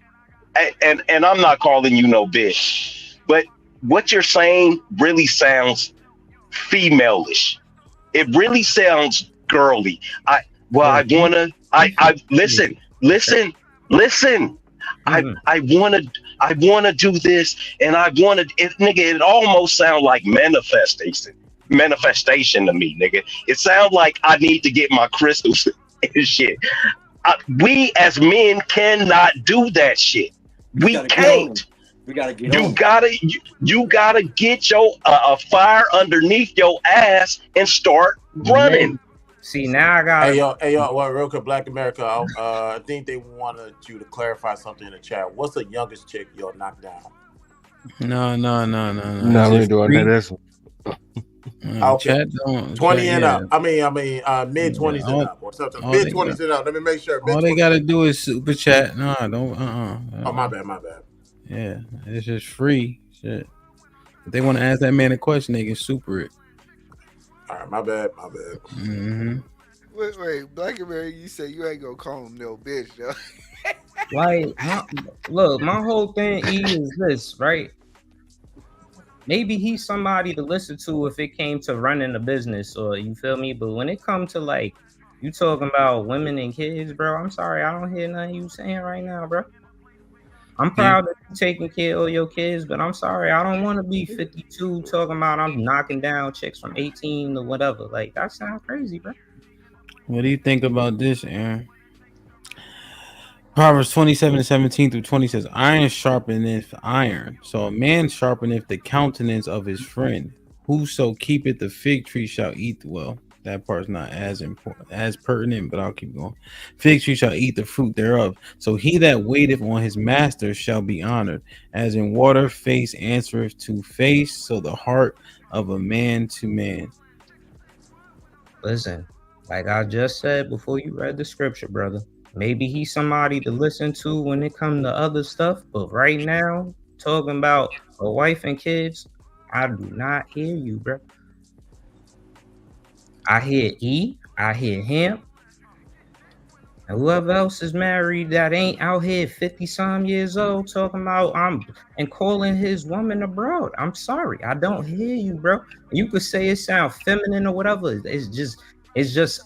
and I'm not calling you no bitch, but what you're saying really sounds female-ish. It really sounds girly. Well, I wanna. I listen. I wanna do this, and I wanna. Nigga, it almost sounds like manifestation to me, nigga. It sounds like I need to get my crystals and shit. We as men cannot do that shit. We can't. We gotta get You gotta get your a fire underneath your ass and start running. See, now I got. Hey yo, well, real quick, Black America. I think they wanted you to clarify something in the chat. What's the youngest chick you'll knock down? No. No, we ain't doing that. That's Okay. 20 and up. I mean, mid 20s and up, or something. Mid 20s and up. Let me make sure. All they gotta do is super chat. No, don't. Oh, my bad. Yeah, it's just free shit. If they want to ask that man a question, they can super it. All right, my bad. Mm-hmm. Wait, Black America, you say you ain't gonna call him no bitch, though. Like, my whole thing is this, right? Maybe he's somebody to listen to if it came to running a business, or you feel me? But when it comes to like you talking about women and kids, bro, I'm sorry, I don't hear nothing you saying right now, bro. I'm proud of you taking care of your kids, but I'm sorry, I don't want to be 52 talking about I'm knocking down chicks from 18 or whatever. Like, that sounds crazy, bro. What do you think about this, Aaron? Proverbs 27:17 through 20 says, iron sharpeneth iron. So a man sharpeneth the countenance of his friend. Whoso keepeth the fig tree shall eat well. That part's not as important, as pertinent, but I'll keep going. Fig tree shall eat the fruit thereof. So he that waiteth on his master shall be honored. As in water, face answereth to face, so the heart of a man to man. Listen, like I just said before you read the scripture, brother, maybe he's somebody to listen to when it comes to other stuff, but right now, talking about a wife and kids, I do not hear you, bro. I hear I hear him, and whoever else is married that ain't out here 50-some years old talking about and calling his woman a broad. I'm sorry, I don't hear you, bro. You could say it sounds feminine or whatever. It's just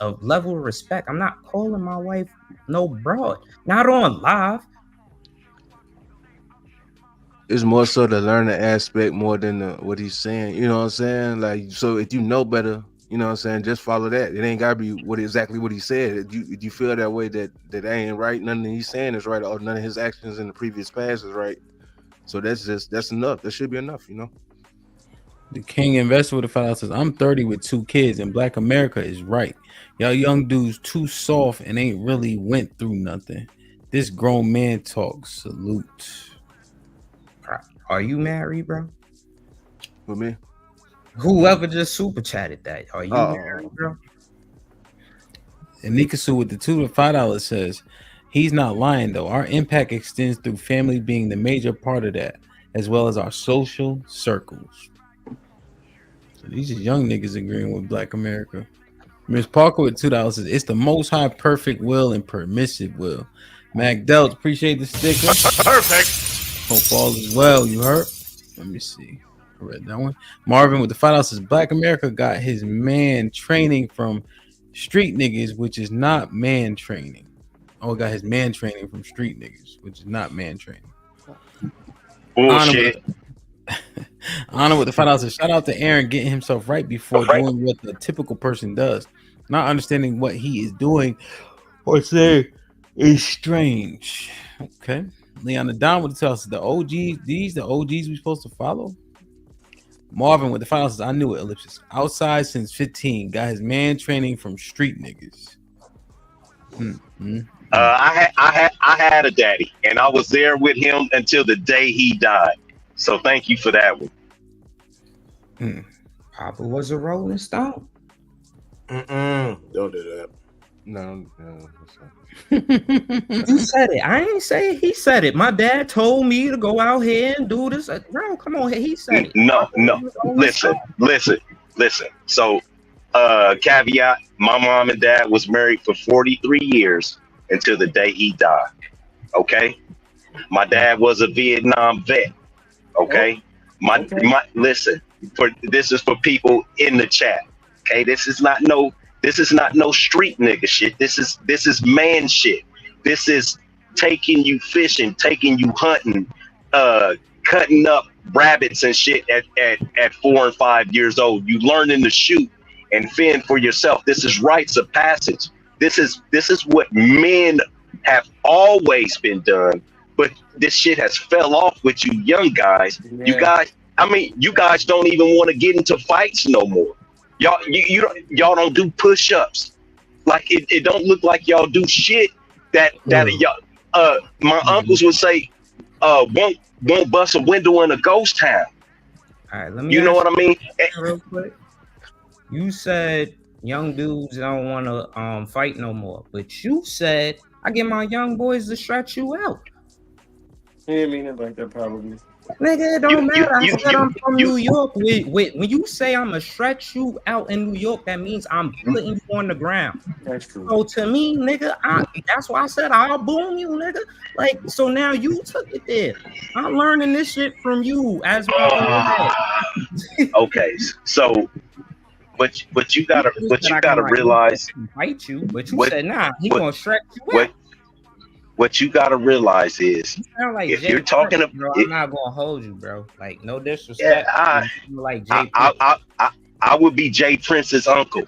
a level of respect. I'm not calling my wife no broad. Not on live. It's more so the learning aspect more than what he's saying. You know what I'm saying? Like, so if you know better, you know what I'm saying, just follow that. It ain't gotta be exactly what he said. If you feel that way that ain't right, nothing he's saying is right, or none of his actions in the previous past is right. So that's enough. That should be enough, you know. The King Investor with the $5 says, I'm 30 with 2 kids, and Black America is right. Y'all young dudes too soft and ain't really went through nothing. This grown man talk. Salute. Are you married, bro? With me? Whoever just super chatted that. Are you married, bro? And Nikasu with the $5 says, he's not lying though. Our impact extends through family being the major part of that, as well as our social circles. So these are young niggas agreeing with Black America. Miss Parker with $2 says, it's the most high perfect will and permissive will. Mac Delts, appreciate the sticker. Perfect. Hope all is well. You heard? Let me see. I read that one. Marvin with the $5 says, Black America got his man training from street niggas, which is not man training. Oh, got his man training from street niggas, which is not man training. Bullshit. Honor with the $5 says, shout out to Aaron getting himself right before doing what the typical person does. Not understanding what he is doing or say is strange. Okay. Leon the Don with the $2 says, the OGs, the OGs we supposed to follow? Marvin with the $5 says, I knew it, ellipsis. Outside since 15. Got his man training from street niggas. I had a daddy, and I was there with him until the day he died. So thank you for that one. Papa was a Rolling Stone. Don't do that. No. You said it. I ain't say it. He said it. My dad told me to go out here and do this. Bro, come on. He said it. No. Listen. So, caveat, my mom and dad was married for 43 years until the day he died. Okay? My dad was a Vietnam vet. Okay? Listen, this is for people in the chat. Okay? This is not no This is not no street nigga shit. This is man shit. This is taking you fishing, taking you hunting, cutting up rabbits and shit at 4 and 5 years old. You learning to shoot and fend for yourself. This is rites of passage. This is what men have always been done, but this shit has fell off with you young guys. Yeah. You guys don't even want to get into fights no more. Y'all don't do push-ups. Like it don't look like y'all do shit that y'all. My uncles would say, won't bust a window in a ghost town. All right, let me. You know what I mean? Real quick. You said young dudes don't want to fight no more, but you said I get my young boys to stretch you out. He didn't mean it like that, probably. Nigga, it don't matter. I said I'm from New York. When you say I'm gonna stretch you out in New York, that means I'm putting you on the ground. That's true. So to me, nigga, that's why I said I'll boom you, nigga. Like, so now you took it there. I'm learning this shit from you as my okay, so but you gotta realize fight you, but you said nah, he gonna stretch you out. What you gotta realize is, like if Jay you're talking Prince, bro, I'm not gonna hold you, bro. Like, no disrespect. Yeah, like Jay Prince. I would be Jay Prince's uncle.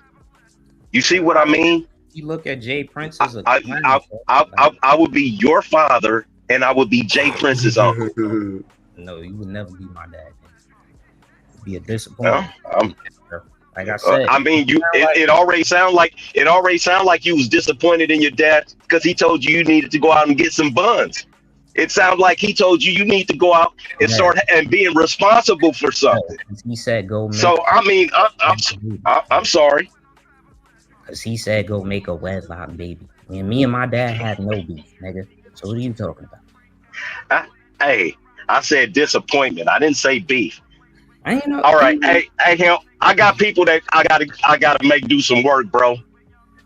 You see what I mean? You look at Jay Prince as a I would be your father, and I would be Jay Prince's uncle. No, you would never be my dad. It'd be a disappointment. Like I said, I mean, it already sound like you was disappointed in your dad because he told you needed to go out and get some buns. It sounds like he told you need to go out and start and being responsible for something. He said go. Make so I mean, I'm sorry. Because he said go make a wedlock baby. And me and my dad had no beef, nigga. So what are you talking about? I said disappointment. I didn't say beef. I ain't know. All right, hey, him. I got people that I gotta make do some work, bro.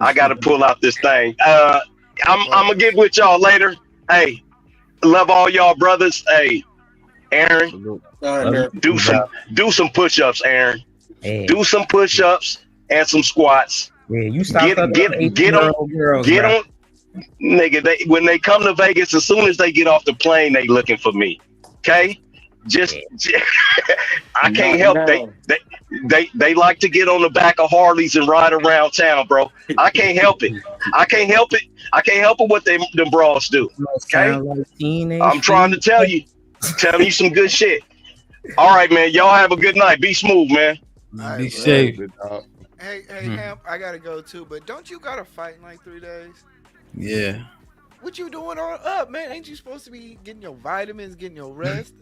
I gotta pull out this thing. I'm gonna get with y'all later. Hey, love all y'all brothers. Hey, Aaron, do some push-ups, Aaron. Hey. Do some push-ups and some squats. Yeah, you stop get on, nigga. When they come to Vegas, as soon as they get off the plane, they looking for me. Okay. Just I can't help they like to get on the back of Harleys and ride around town, bro. I can't help it. I can't help it what them bras do. Okay, I'm trying to tell you some good shit. All right, man. Y'all have a good night. Be smooth, man. Be safe. Hey, Hamp, I gotta go too. But don't you gotta fight in like 3 days? Yeah. What you doing on up, man? Ain't you supposed to be getting your vitamins, getting your rest?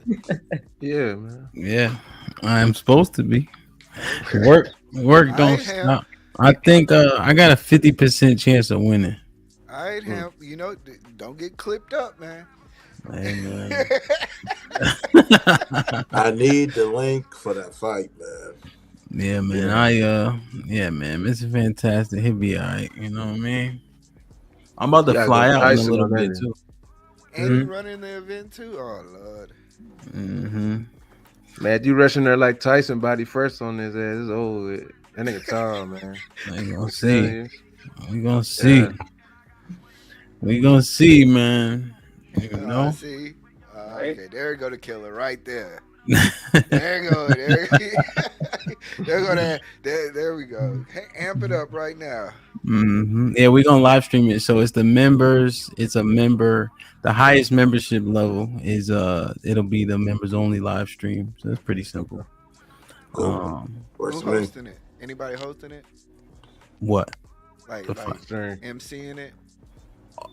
Yeah, man. Yeah, I'm supposed to be. Work don't stop. I think I got a 50% chance of winning. All right, Hamp. You know, don't get clipped up, man. Hey, man. I need the link for that fight, man. Yeah, man. Man, Mr. Fantastic. He'll be all right. You know what I mean? I'm about to fly out in a little bit too. And you running the event too? Oh Lord. Man, you rushing there like Tyson body first on his ass. It's over. That nigga tall, man. We gonna see. We gonna see. Yeah. We gonna see, man. You know. See. Okay, there you go, the killer right there. There you go. There we go. Amp it up right now. Yeah, we're gonna live stream it. So it's the members. It's a member. The highest membership level is it'll be the members only live stream. So it's pretty simple. Cool. Who's hosting it? Anybody hosting it? What? Like MCing it?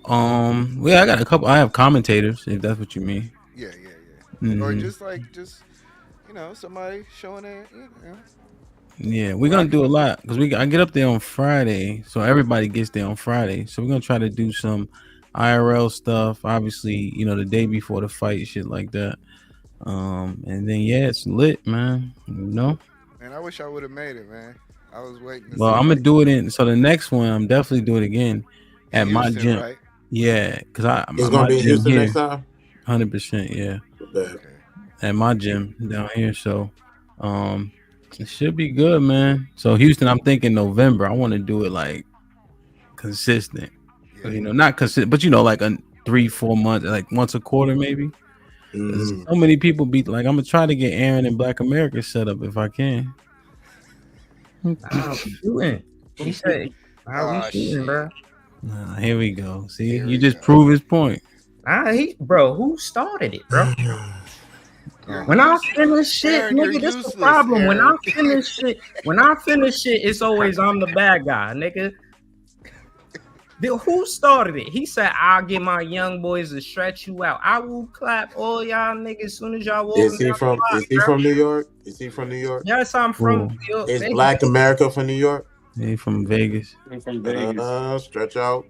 Well, I got a couple. I have commentators, if that's what you mean. Yeah. Or just somebody showing it. Yeah, we're gonna do a lot because I get up there on Friday, so everybody gets there on Friday. So we're gonna try to do some IRL stuff. Obviously, the day before the fight, shit like that. And then it's lit, man. Man, I wish I would have made it, man. I was waiting. Well, I'm gonna do it so the next one, I'm definitely do it again at Houston, my gym. right? Yeah, because it's gonna be in Houston next time. 100%, yeah. Okay. At my gym down here, so It should be good, man. So Houston, I'm thinking November. I want to do it like consistent. You know, not consistent, but you know, like a 3-4 months, like once a quarter, maybe. So many people be like, I'm gonna try to get Aaron and Black America set up if I can. I'm shooting. He said, "How we shooting, bro?" Here we go. See, you just prove his point. Bro, who started it, bro? When I finish shit, Aaron, nigga, you're this the useless, problem. When I Aaron. finish shit, it's always I'm the bad guy, nigga. Who started it? He said, "I'll get my young boys to stretch you out. I will clap all y'all niggas as soon as y'all walk." Is he from New York? Is he from New York? Yes, I'm from New York. Is Black America from New York? He from Vegas. He from Vegas. Stretch out.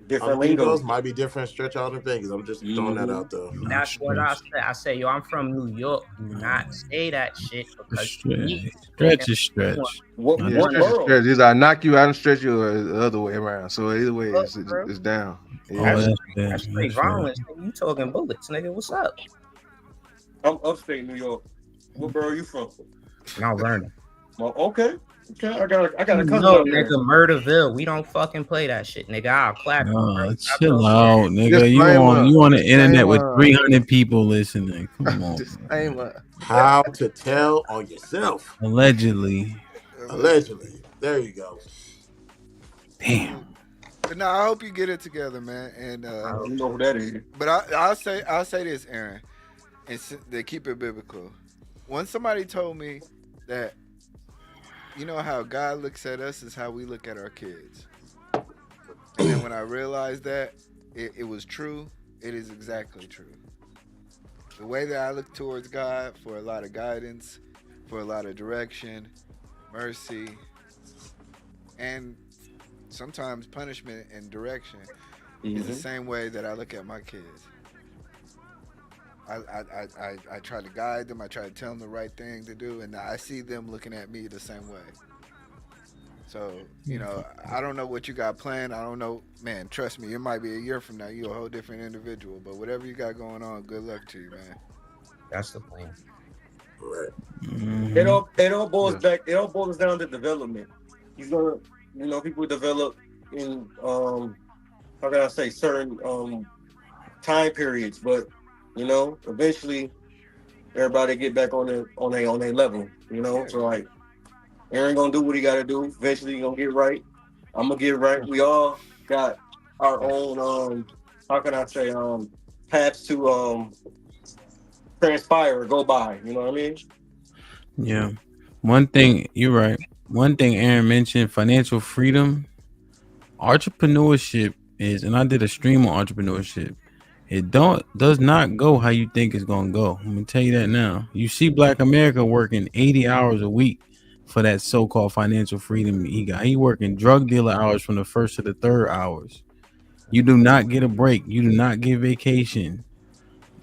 Different lingo. Might be different. Stretch out in Vegas. I'm just throwing that out there. That's what I said. I say, yo, I'm from New York. Do not say that shit because Stretch is stretch. What stretch. Either I knock you out and stretch you, or the other way around. So either way, it's down. Yeah. That's straight violence. You talking bullets, nigga? What's up? I'm upstate New York. What borough are you from? Mount Vernon. Well, okay. I got a cousin. No, nigga, Murderville. We don't fucking play that shit, nigga. I'll clap. Chill out, nigga. You on the internet with 300 people listening. Come on. How to tell on yourself. Allegedly. There you go. Damn. But no, I hope you get it together, man. And I don't know who that is. But I'll say this, Aaron, and they keep it biblical. When somebody told me that, you know how God looks at us is how we look at our kids. And then when I realized that it was true, it is exactly true. The way that I look towards God for a lot of guidance, for a lot of direction, mercy, and sometimes punishment and direction is the same way that I look at my kids. I try to guide them. I try to tell them the right thing to do, and I see them looking at me the same way. So, you know, I don't know what you got planned. I don't know, man. Trust me, it might be a year from now. You're a whole different individual. But whatever you got going on, good luck to you, man. That's the plan. Right. It all boils back. It all boils down to development. He's gonna, you know, people develop in how can I say, certain time periods, but you know, eventually everybody get back on their level, you know. So like Aaron gonna do what he gotta do. Eventually he gonna get right. I'm gonna get right. We all got our own how can I say paths to transpire or go by, you know what I mean? Yeah. One thing, you're right. One thing Aaron mentioned, financial freedom. Entrepreneurship is, and I did a stream on entrepreneurship. It does not go how you think it's gonna go. I'm gonna tell you that now. You see Black America working 80 hours a week for that so-called financial freedom he got. He working drug dealer hours from the first to the third hours. You do not get a break. You do not get vacation.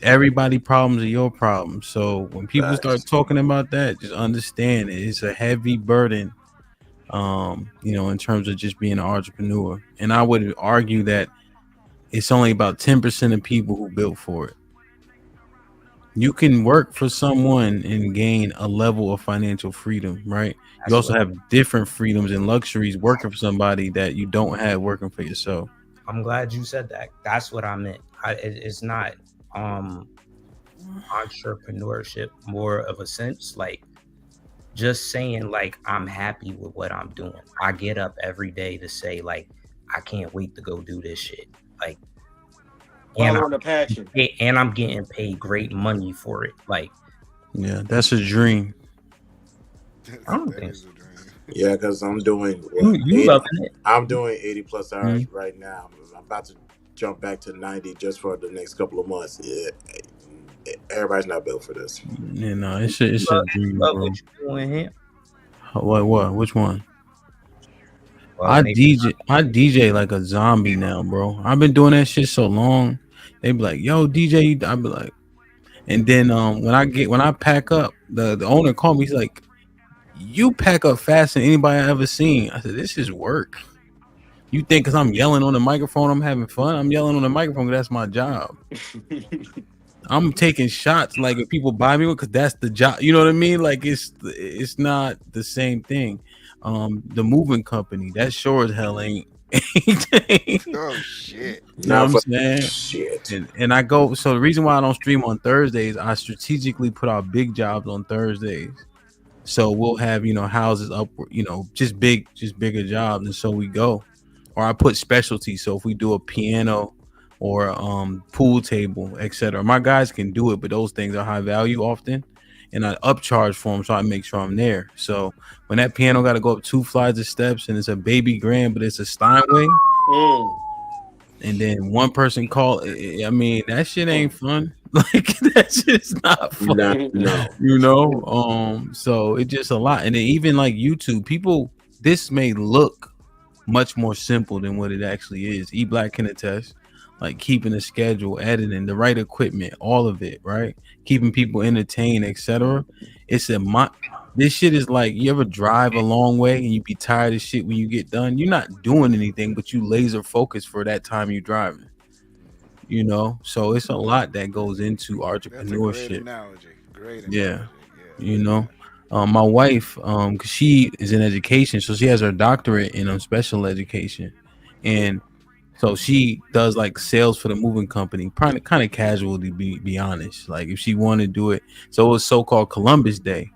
Everybody problems are your problems. So when people start talking about that, just understand it's a heavy burden. You know, in terms of just being an entrepreneur. And I would argue that it's only about 10% of people who built for it. You can work for someone and gain a level of financial freedom, right? You also have different freedoms and luxuries working for somebody that you don't have working for yourself. I'm glad you said that. That's what I meant. It's not entrepreneurship, more of a sense like just saying like I'm happy with what I'm doing. I get up every day to say like I can't wait to go do this shit. Like, following the passion. And I'm getting paid great money for it. Like, yeah, that's a dream. I don't think so. Yeah, because I'm doing you loving it. I'm doing 80 plus hours right now. I'm about to jump back to 90 just for the next couple of months. Yeah, everybody's not built for this. Yeah, no, it's a dream, bro. What you doing here? What? Which one? Well, I DJ like a zombie now, bro. I've been doing that shit so long. They be like, "Yo, DJ," I be like, and then when I pack up, the owner called me. He's like, "You pack up faster than anybody I ever seen." I said, "This is work." You think because I'm yelling on the microphone, I'm having fun? I'm yelling on the microphone because that's my job. I'm taking shots like if people buy me one because that's the job. You know what I mean? Like it's not the same thing. The moving company that sure as hell ain't. Oh shit! You know what I'm for saying? shit. And I go. So the reason why I don't stream on Thursdays, I strategically put out big jobs on Thursdays. So we'll have houses up, just bigger jobs, and so we go. Or I put specialty. So if we do a piano or pool table, etc., my guys can do it, but those things are high value often, and I upcharge for them, so I make sure I'm there. So when that piano got to go up 2 flights of steps, and it's a baby grand, but it's a Steinway, and then one person called, I mean that shit ain't fun. Like that's just not fun. No. So it's just a lot, and then even like YouTube, people, this may look much more simple than what it actually is. E-Black can attest. Like keeping a schedule, editing, the right equipment, all of it, right? Keeping people entertained, etc. This shit is like, you ever drive a long way and you be tired of shit when you get done? You're not doing anything, but you laser focus for that time you're driving. So it's a lot that goes into entrepreneurship. Great analogy. My wife, cause she is in education, so she has her doctorate in special education, and so she does like sales for the moving company, kind of casual to be honest. Like if she wanted to do it, so it was so-called Columbus Day,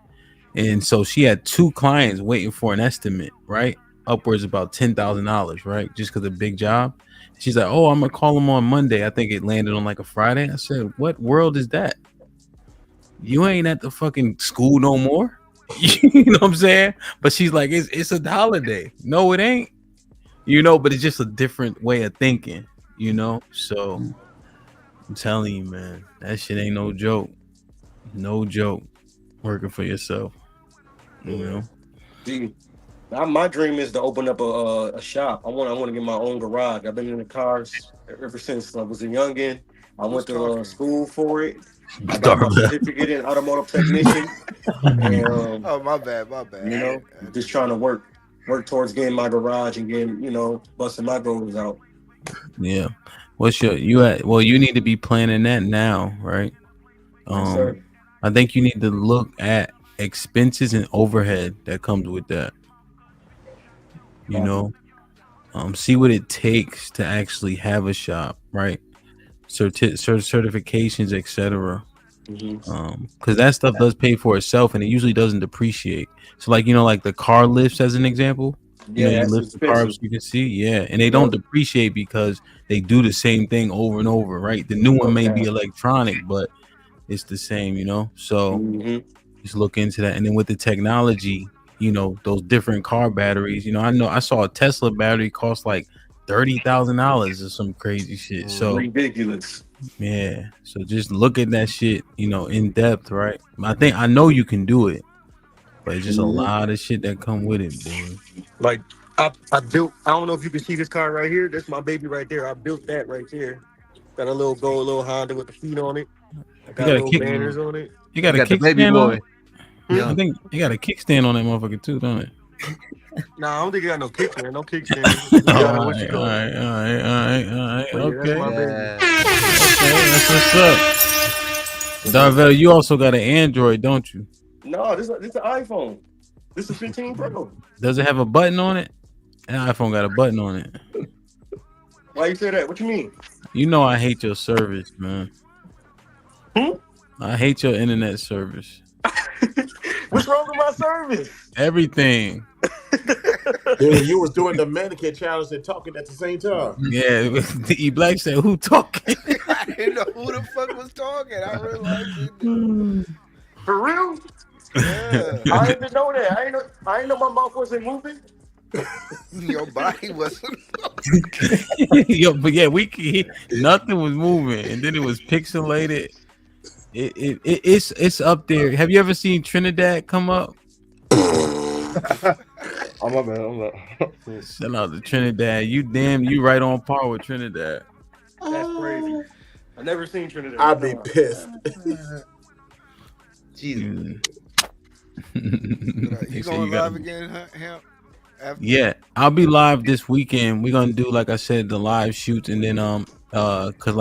and so she had 2 clients waiting for an estimate, right? Upwards about $10,000, right? Just because a big job. She's like, "Oh, I'm gonna call them on Monday." I think it landed on like a Friday. I said, "What world is that? You ain't at the fucking school no more." You know what I'm saying? But she's like, "It's a holiday." No, it ain't. But it's just a different way of thinking. So I'm telling you, man, that shit ain't no joke. No joke. Working for yourself. Gee, my dream is to open up a shop. I want to get my own garage. I've been in the cars ever since I was a youngin. I went to school for it. I got my certificate in automotive technician. And, oh, my bad. Just trying to work towards getting my garage and getting, busting my goals out. Yeah. What's you need to be planning that now, right? Yes, sir. I think you need to look at expenses and overhead that comes with that. See what it takes to actually have a shop, right? Certifications, etc. Because that stuff does pay for itself, and it usually doesn't depreciate. So like like the car lifts as an example. You lift the car up so you can see, and they don't depreciate because they do the same thing over and over, right? The new one may be electronic, but it's the same, So just look into that, and then with the technology, those different car batteries. I saw a Tesla battery cost like $30,000 or some crazy shit. So ridiculous. Yeah. So just look at that shit, in depth, right? I know you can do it, but it's just a lot of shit that come with it, boy. Like I built. I don't know if you can see this car right here. That's my baby right there. I built that right there. Got a little gold, little Honda with the feet on it. I got little banners on it. You got a kickstand on it? I think you got a kickstand on that motherfucker too, don't it? Nah, I don't think you got no kickstand. No kickstand. All right. Okay. That's what's up. Darvell, you also got an Android, don't you? No, this is an iPhone. This is 15 Pro. Does it have a button on it? An iPhone got a button on it. Why you say that? What you mean? I hate your service, man. I hate your internet service. What's wrong with my service? Everything. Dude, you was doing the mannequin challenge and talking at the same time. Yeah, the E-Black said, "Who talking?" I didn't know who the fuck was talking. I realized it. For real? Yeah. I didn't know that. I didn't know my mouth wasn't moving. Your body wasn't. But yeah, nothing was moving, and then it was pixelated. It's up there. Have you ever seen Trinidad come up? Oh my bad. Shout out to Trinidad. You right on par with Trinidad. That's crazy. I never seen Trinidad. I'd be pissed. Jesus. You going live again, Hemp? Yeah, I'll be live this weekend. We're gonna do, like I said, the live shoots, and then cause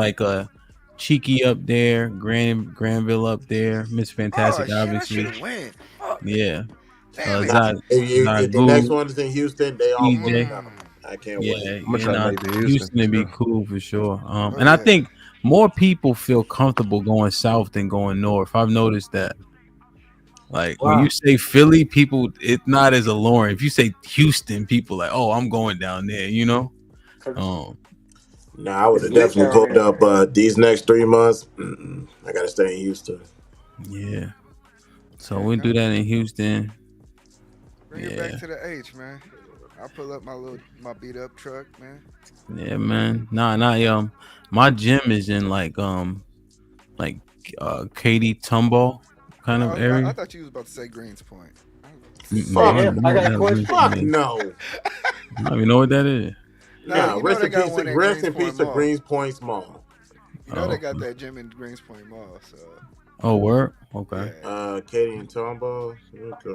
Cheeky up there, Granville up there, Miss Fantastic, Oh shit! I obviously. should have went. Fuck. Yeah. Damn it. Nah, if the next Zagu, one is in Houston, they all going CJ. down. I can't Yeah, wait. I'm gonna try to make the Houston would be Sure. cool for sure. Oh, And I yeah. think more people feel comfortable going south than going north. I've noticed that. Like when Wow. you say Philly, people, it's not as alluring. If you say Houston, people like, oh, I'm going down there. You know. Nah, I would It's have lit definitely down pulled there. up. These next 3 months, I gotta stay in Houston. Yeah. So we'll do that in Houston. Bring it back to the H, man. I'll pull up my beat up truck, man. Yeah, man. My gym is in like Katy Tomball kind of I area. thought you was about to say Greens Point. Hey, I got a question. Fuck no. I don't even know what that is. Nah, you know rest they in got peace. one at Rest in Greens peace Point to Mall. Greens Point Mall. You know they got that gym in Greens Point Mall. So Oh, word? Okay. Katie and Tombo.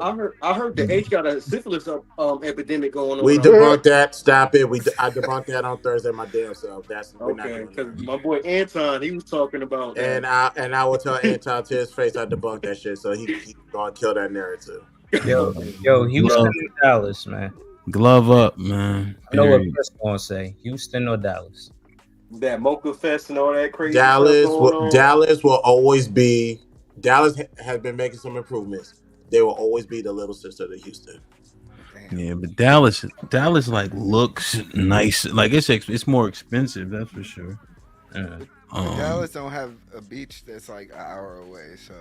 I heard the H got a syphilis epidemic going on. We out there. debunked that. Stop it. I debunked that on Thursday. My damn self. We're not Okay, doing because that. my boy Anton, he was talking about And I will tell Anton to his face I debunked that shit. So he gonna kill that narrative. Yo, Houston or Dallas, man. Glove up, man. I know what Period. Chris gonna say. Houston or Dallas. that Mocha Fest and all that crazy Dallas stuff going on. Dallas will always be. Dallas has been making some improvements. They will always be the little sister to Houston. Yeah, but Dallas like looks nice. Like it's more expensive, that's for sure. Dallas don't have a beach that's like an hour away, so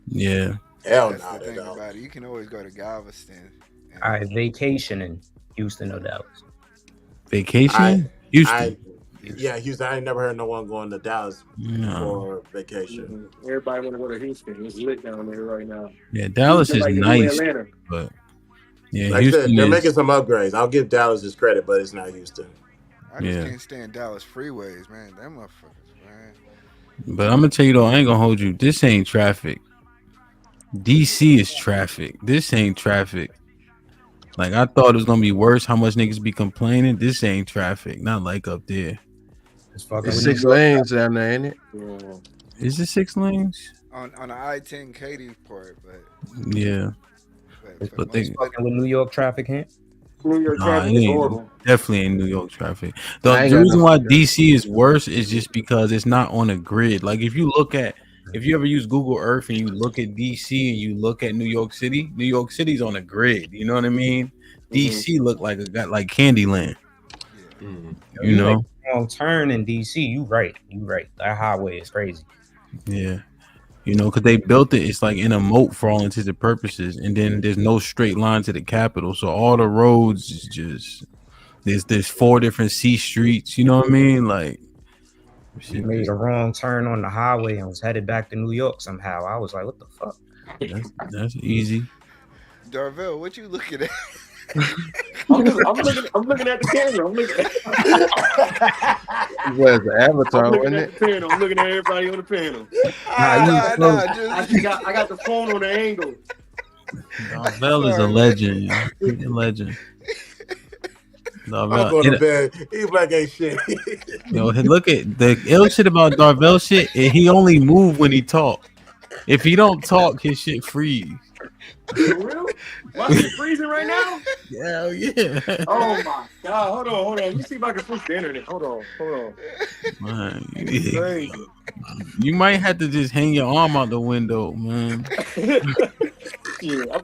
Yeah. Hell that's no, the they thing don't. about it. You can always go to Galveston. All right, vacation in Houston or Dallas. Vacation? Houston. Houston. I ain't never heard no one going to Dallas for vacation. Everybody want to go to Houston. It's lit down there right now. Yeah, Dallas is Like the new nice, Atlanta. but yeah, Like I Houston said, they're is. making some upgrades. I'll give Dallas his credit, but it's not Houston. I just Yeah. can't stand Dallas freeways, man. Them motherfuckers, man. But I'm gonna tell you though, I ain't gonna hold you. This ain't traffic. DC is traffic. This ain't traffic. Like I thought it was gonna be worse. How much niggas be complaining? This ain't traffic. Not like up there. It's 6 lanes down there, ain't it? Is it 6 lanes? On the I-10 Katy part, but Yeah. But they Fucking with New York traffic, huh? New York Nah, traffic it is ain't, horrible. definitely ain't New York traffic. I The ain't got reason no why fucking DC is worse is just because it's not on a grid. Like if you ever use Google Earth and you look at DC and you look at New York City's on a grid. You know what I mean? DC look like like Candyland. You know? Make a wrong turn in DC. You right. That highway is crazy. Yeah. You know, because they built it, it's like in a moat for all intents and purposes, and then there's no straight line to the capital. So all the roads is just there's 4 different C streets. You know what I mean? Like She made a wrong turn on the highway and was headed back to New York somehow. I was like, what the fuck? That's easy. Darvell, what you looking at? I'm looking at the camera. I'm looking He was the Avatar, I'm looking wasn't at it? the panel. I'm looking at everybody on the panel. Nah, I got the phone on the angle. Darvell is a legend. Yo. He's a legend. I'm going to bed. He black ain't shit. Yo, look at the ill shit about Darvell shit. He only move when he talk. If he don't talk, his shit freeze. For real? Why is it freezing right now? Hell yeah. Oh my god. Hold on. Let me see if I can switch the internet. Hold on. Man, Crazy. you might have to just hang your arm out the window, man. Yeah,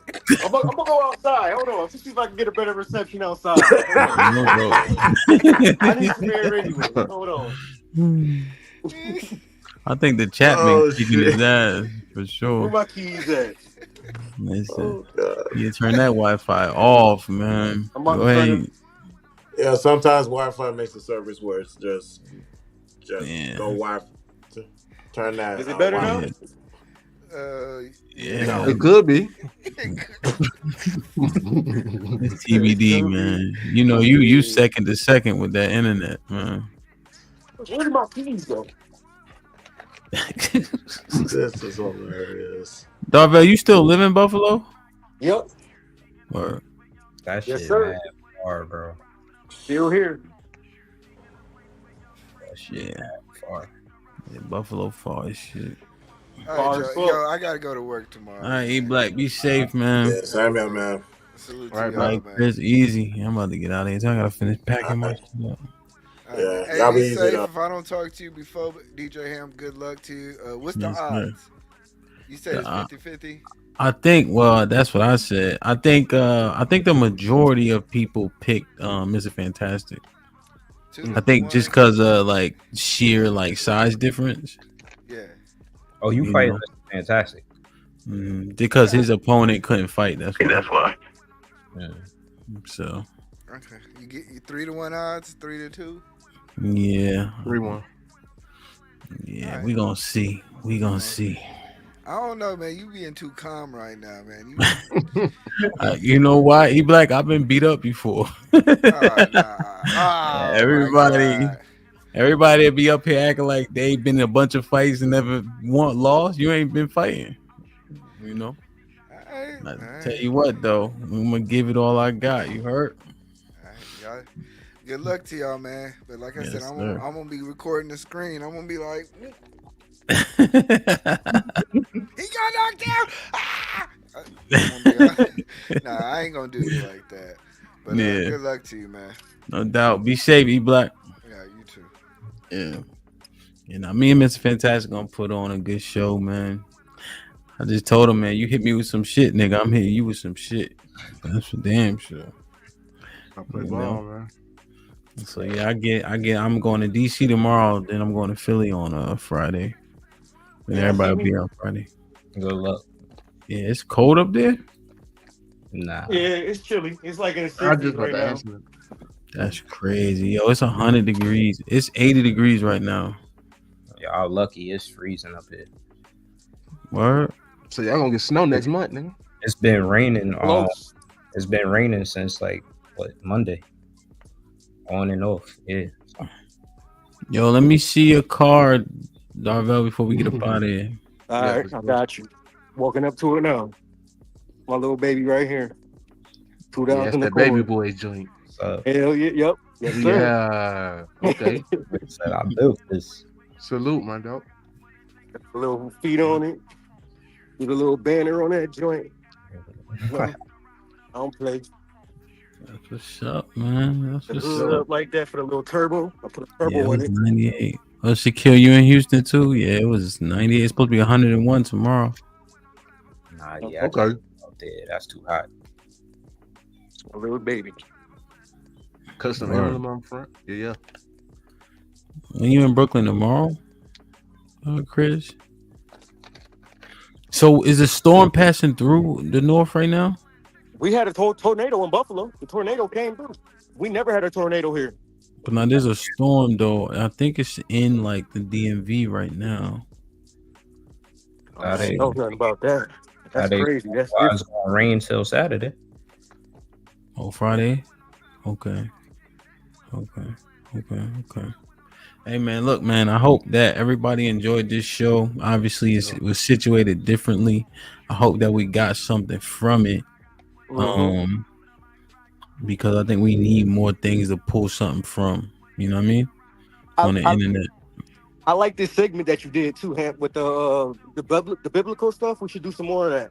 I'm gonna go outside. Hold on. Let's see if I can get a better reception outside. I I need some air anyway. Hold on. I think the chat been kicking his ass for sure. Where my keys at? Listen, you turn that Wi-Fi off, man. I'm about Go to turn ahead. Yeah, sometimes Wi-Fi makes the service worse. Just Yeah. go Wi-Fi. Turn that. Is it better now? Yeah, It could be. It's TBD, man. You know, you second to second with that internet, man. Where's my keys though? This is hilarious. Darvell, you still live in Buffalo? Yep. Or That Yes, shit sir. mad far, bro. Still here. That shit mad far. Yeah, Buffalo far as shit. All right, yo, I gotta go to work tomorrow. All right, E-Black, be safe, man. Yeah, same here, man. Salute All right, to y'all, Like, man. it's easy. I'm about to get out of here. So I gotta finish packing my shit up. All right, man. Hey, y'all be be easy, safe. though. If I don't talk to you before, DJ Ham, good luck to you. What's the Yes, sir. odds? You said it's The, 50-50? I think. Well, that's what I said. I think the majority of people picked Mr. Fantastic. I think just because like sheer like size difference. Yeah. Oh, you fight know? Fantastic. Because his opponent couldn't fight. That's why. Yeah. So. Okay. You get 3-1 odds, 3-2. Yeah. 3-1. Yeah, we gonna see. We gonna see. I don't know, man. You being too calm right now, man. You know why? E-Black, I've been beat up before. Everybody be up here acting like they been in a bunch of fights and never lost. You ain't been fighting. You know. I tell you what though, I'm gonna give it all I got. You heard? Y'all, good luck to y'all, man. But like I said, I'm gonna be recording the screen. I'm gonna be like, he got knocked out. Nah, I ain't gonna do you like that. But good luck to you, man. No doubt. Be safe, E-Black. Yeah, you too. Yeah. You know, me and Mr. Fantastic gonna put on a good show, man. I just told him, man, you hit me with some shit, nigga. I'm hitting you with some shit. That's for damn sure. I play ball, man. So yeah, I'm going to DC tomorrow, then I'm going to Philly on Friday. And everybody will be on Friday. Good luck. Yeah, it's cold up there. Nah. Yeah, it's chilly. It's like in the 60s right now. That's crazy. Yo, it's 100 degrees. It's 80 degrees right now. Y'all lucky it's freezing up here. Word. So y'all gonna get snow next month, nigga? It's been raining. It's been raining since like Monday. On and off. Yeah. Yo, let me see your card, Darvel, before we get up out of here. All right, I got you. Walking up to it now. My little baby right here. 2,000 Yeah, that's that baby boy joint. Hell yeah, yep. Yes, sir. Yeah. Okay. Said I built this. Salute, my dog. A little feet on it. With a little banner on that joint. I don't play. That's what's up, man. That's what's up like that for the little turbo. I put a turbo Yeah, it on was it. 98. Oh, Shaquille, you in Houston too? Yeah, it was 98. It's supposed to be 101 tomorrow. Nah, yeah. Okay. Out there. That's too hot. A little baby. Custom emblem on front. Yeah. When you in Brooklyn tomorrow, Chris? So is a storm passing through the north right now? We had a tornado in Buffalo. The tornado came through. We never had a tornado here. But now there's a storm though. I think it's in like the DMV right now. I don't know nothing about that. That's crazy. That's it's gonna rain till Saturday. Oh, Friday? Okay. Hey man, look, man, I hope that everybody enjoyed this show. Obviously, it was situated differently. I hope that we got something from it. Because I think we need more things to pull something from. You know what I mean? On the internet. I like this segment that you did too, Hamp, with the biblical stuff. We should do some more of that.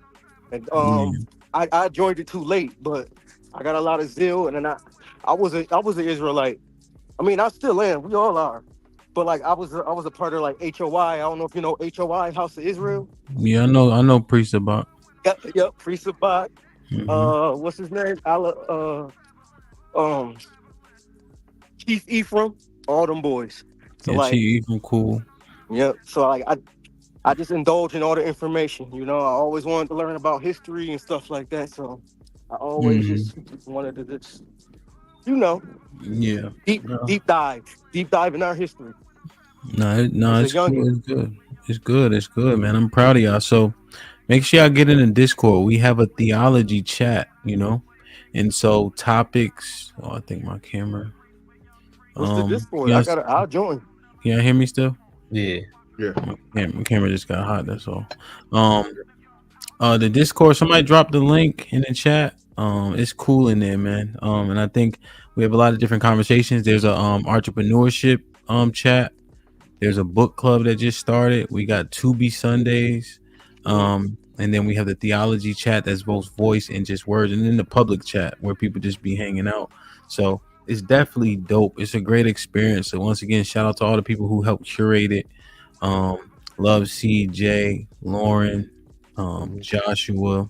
And I joined it too late, but I got a lot of zeal, and then I was an Israelite. I mean, I still am. We all are. But like I was a part of like HOI. I don't know if you know HOI, House of Israel. Yeah, I know Priest about. Yep, Priest Abad. What's his name? Keith Ephraim, all them boys. So yeah, Chief Ephraim, cool. Yep. So like I just indulge in all the information. You know, I always wanted to learn about history and stuff like that. So I always just wanted to just, you know, deep dive in our history. No, it's good. It's good, man. I'm proud of y'all. So make sure y'all get in the Discord. We have a theology chat, you know, and so topics. Oh, I think my camera. What's the Discord? I'll join. Can y'all hear me still? Yeah. My camera just got hot. That's all. The Discord. Somebody dropped the link in the chat. It's cool in there, man. And I think we have a lot of different conversations. There's a entrepreneurship chat. There's a book club that just started. We got Tubi Sundays. And then we have the theology chat that's both voice and just words, and then the public chat where people just be hanging out. So it's definitely dope. It's a great experience. So once again, shout out to all the people who helped curate it. Love CJ, Lauren, Joshua,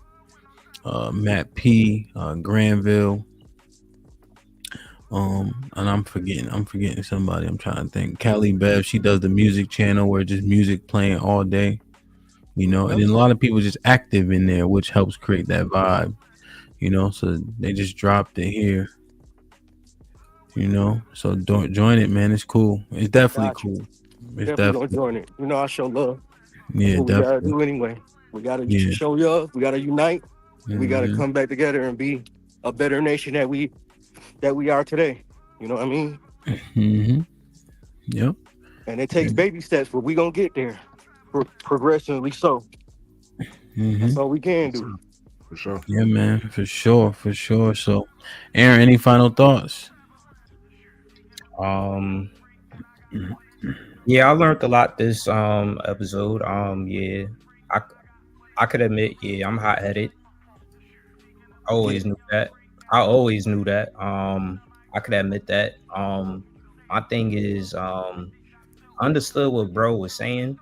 Matt P, Granville. And I'm forgetting somebody. I'm trying to think. Callie Bev, she does the music channel where just music playing all day. You know, and then a lot of people just active in there, which helps create that vibe, you know, so they just dropped it here, you know, so don't join it, man. It's cool. It's definitely cool. It's Definitely gonna join it. You know, I show love. Yeah, That's what we gotta definitely. do anyway. We gotta Yeah. show love. We gotta unite. We gotta Mhm. come back together and be a better nation that we are today. You know what I mean? Mm-hmm. Yep. And it takes baby steps, but we gonna get there. Progressively so. That's all we can do. For sure. Yeah, man, for sure. So, Aaron, any final thoughts? Yeah, I learned a lot this episode. Yeah, I could admit, yeah, I'm hot headed. I always knew that. I could admit that. My thing is, I understood what bro was saying.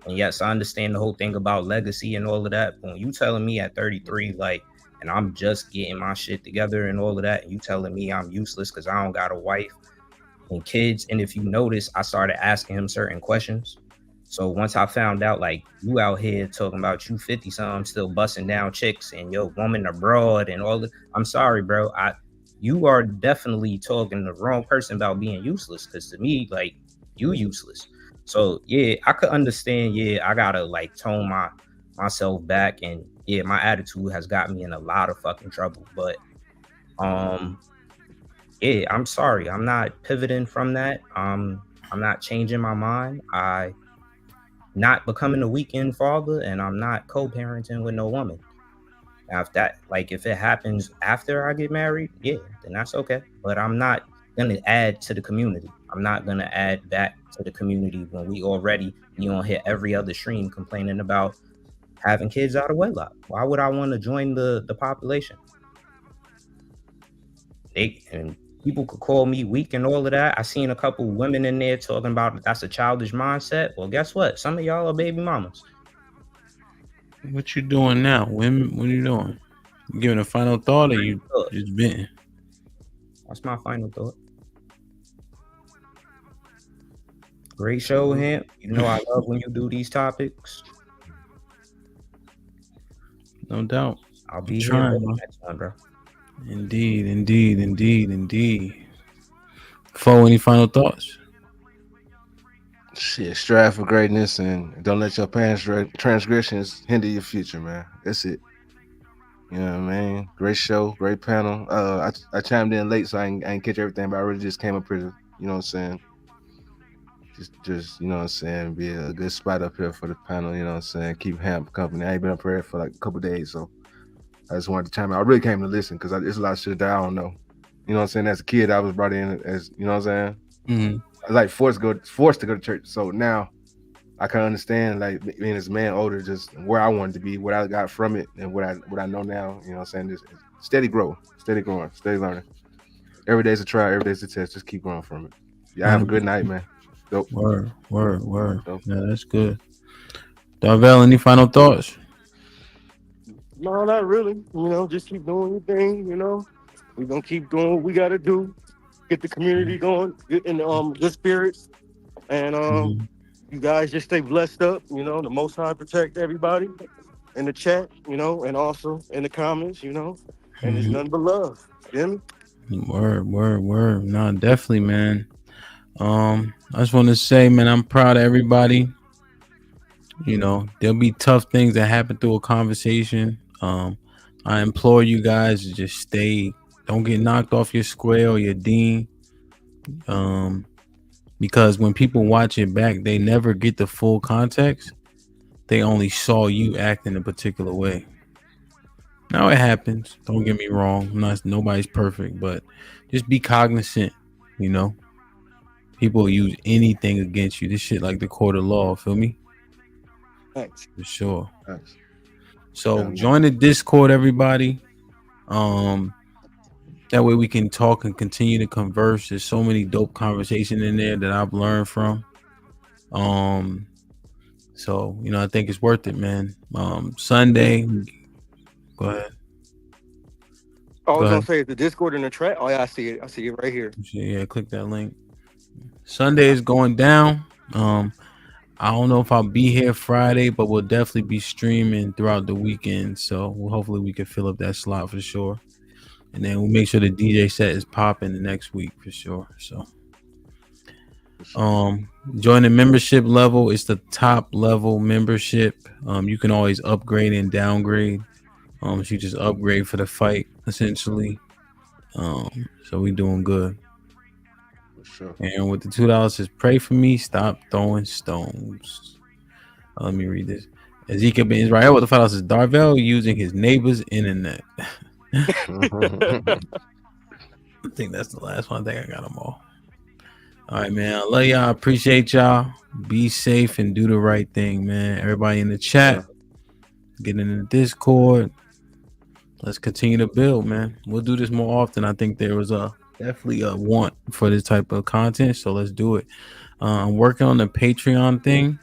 And yes, I understand the whole thing about legacy and all of that. But when you telling me at 33, like, and I'm just getting my shit together and all of that, and you telling me I'm useless because I don't got a wife and kids. And if you notice, I started asking him certain questions. So once I found out, like, you out here talking about you 50 something still busting down chicks and your woman abroad and all that, I'm sorry, bro. You are definitely talking to the wrong person about being useless. Because to me, like, you useless. So yeah, I could understand. Yeah, I gotta like tone myself back, and yeah, my attitude has got me in a lot of fucking trouble. But yeah, I'm sorry. I'm not pivoting from that. I'm not changing my mind. I not becoming a weekend father, and I'm not co-parenting with no woman. Now, if it happens after I get married, yeah, then that's okay. But I'm not gonna add to the community. I'm not gonna add back to the community when we already be on here every other stream complaining about having kids out of wedlock. Why would I want to join the population? And people could call me weak and all of that. I seen a couple women in there talking about that's a childish mindset. Well, guess what? Some of y'all are baby mamas. What you doing now? What are you doing? You giving a final thought, or you just venting? That's my final thought. Great show, Hamp. You know I love when you do these topics. No doubt. I'll be trying, here bro. next one, bro. Indeed. Fo, any final thoughts? Shit, strive for greatness and don't let your past transgressions hinder your future, man. That's it. You know what I mean? Great show, great panel. I chimed in late, so I ain't catch everything, but I really just came up here to, you know what I'm saying? Just you know what I'm saying, be a good spot up here for the panel, you know what I'm saying? Keep Hamp company. I ain't been up here for like a couple days, so I just wanted to chime in. I really came to listen because there's a lot of shit that I don't know. You know what I'm saying? As a kid, I was brought in as, you know what I'm saying? I was like forced to go to church. So now I can understand, like, being as a man older, just where I wanted to be, what I got from it, and what I know now. You know what I'm saying? Just steady growth, steady growing, steady learning. Every day's a try, every day's a test. Just keep growing from it. Yeah, have a good night, man. Dope. Word. Yeah, that's good. Darvell, any final thoughts? No, not really. You know, just keep doing your thing. You know, we're gonna keep doing what we gotta do. Get the community going, get in good spirits, and you guys just stay blessed up. You know, the Most High protect everybody in the chat. You know, and also in the comments. You know, and it's nothing but love. You hear me? Word. No, definitely, man. I just want to say, man, I'm proud of everybody. You know, there'll be tough things that happen through a conversation. I implore you guys to just don't get knocked off your square or your dean. Because when people watch it back, they never get the full context. They only saw you act in a particular way. Now it happens. Don't get me wrong. Nobody's perfect, but just be cognizant, you know. People will use anything against you. This shit like the court of law. Feel me? Thanks. For sure. Thanks. So join the Discord, everybody. That way we can talk and continue to converse. There's so many dope conversations in there that I've learned from. So I think it's worth it, man. Sunday. Go ahead. I was gonna say the Discord in the chat. Oh yeah, I see it. I see it right here. Yeah, click that link. Sunday is going down. I don't know if I'll be here Friday, but we'll definitely be streaming throughout the weekend. So hopefully we can fill up that slot for sure. And then we'll make sure the DJ set is popping the next week for sure. So join the membership level. It's the top level membership. You can always upgrade and downgrade. So you just upgrade for the fight essentially. So we doing good. Sure. And with the $2 says, pray for me, stop throwing stones. Let me read this. Ezekiel Ben Israel with the $5 says, Darvell using his neighbor's internet. I think that's the last one. I think I got them all. All right, man. I love y'all. Appreciate y'all. Be safe and do the right thing, man. Everybody in the chat, get in the Discord. Let's continue to build, man. We'll do this more often. I think there was definitely a want for this type of content, so let's do it. I'm working on the Patreon thing.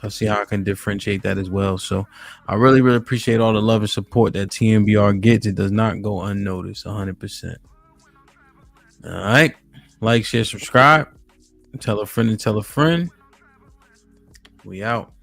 I'll see how I can differentiate that as well. So I really, really appreciate all the love and support that TMBR gets. It does not go unnoticed 100%. All right. Like, share, subscribe. Tell a friend and tell a friend. We out.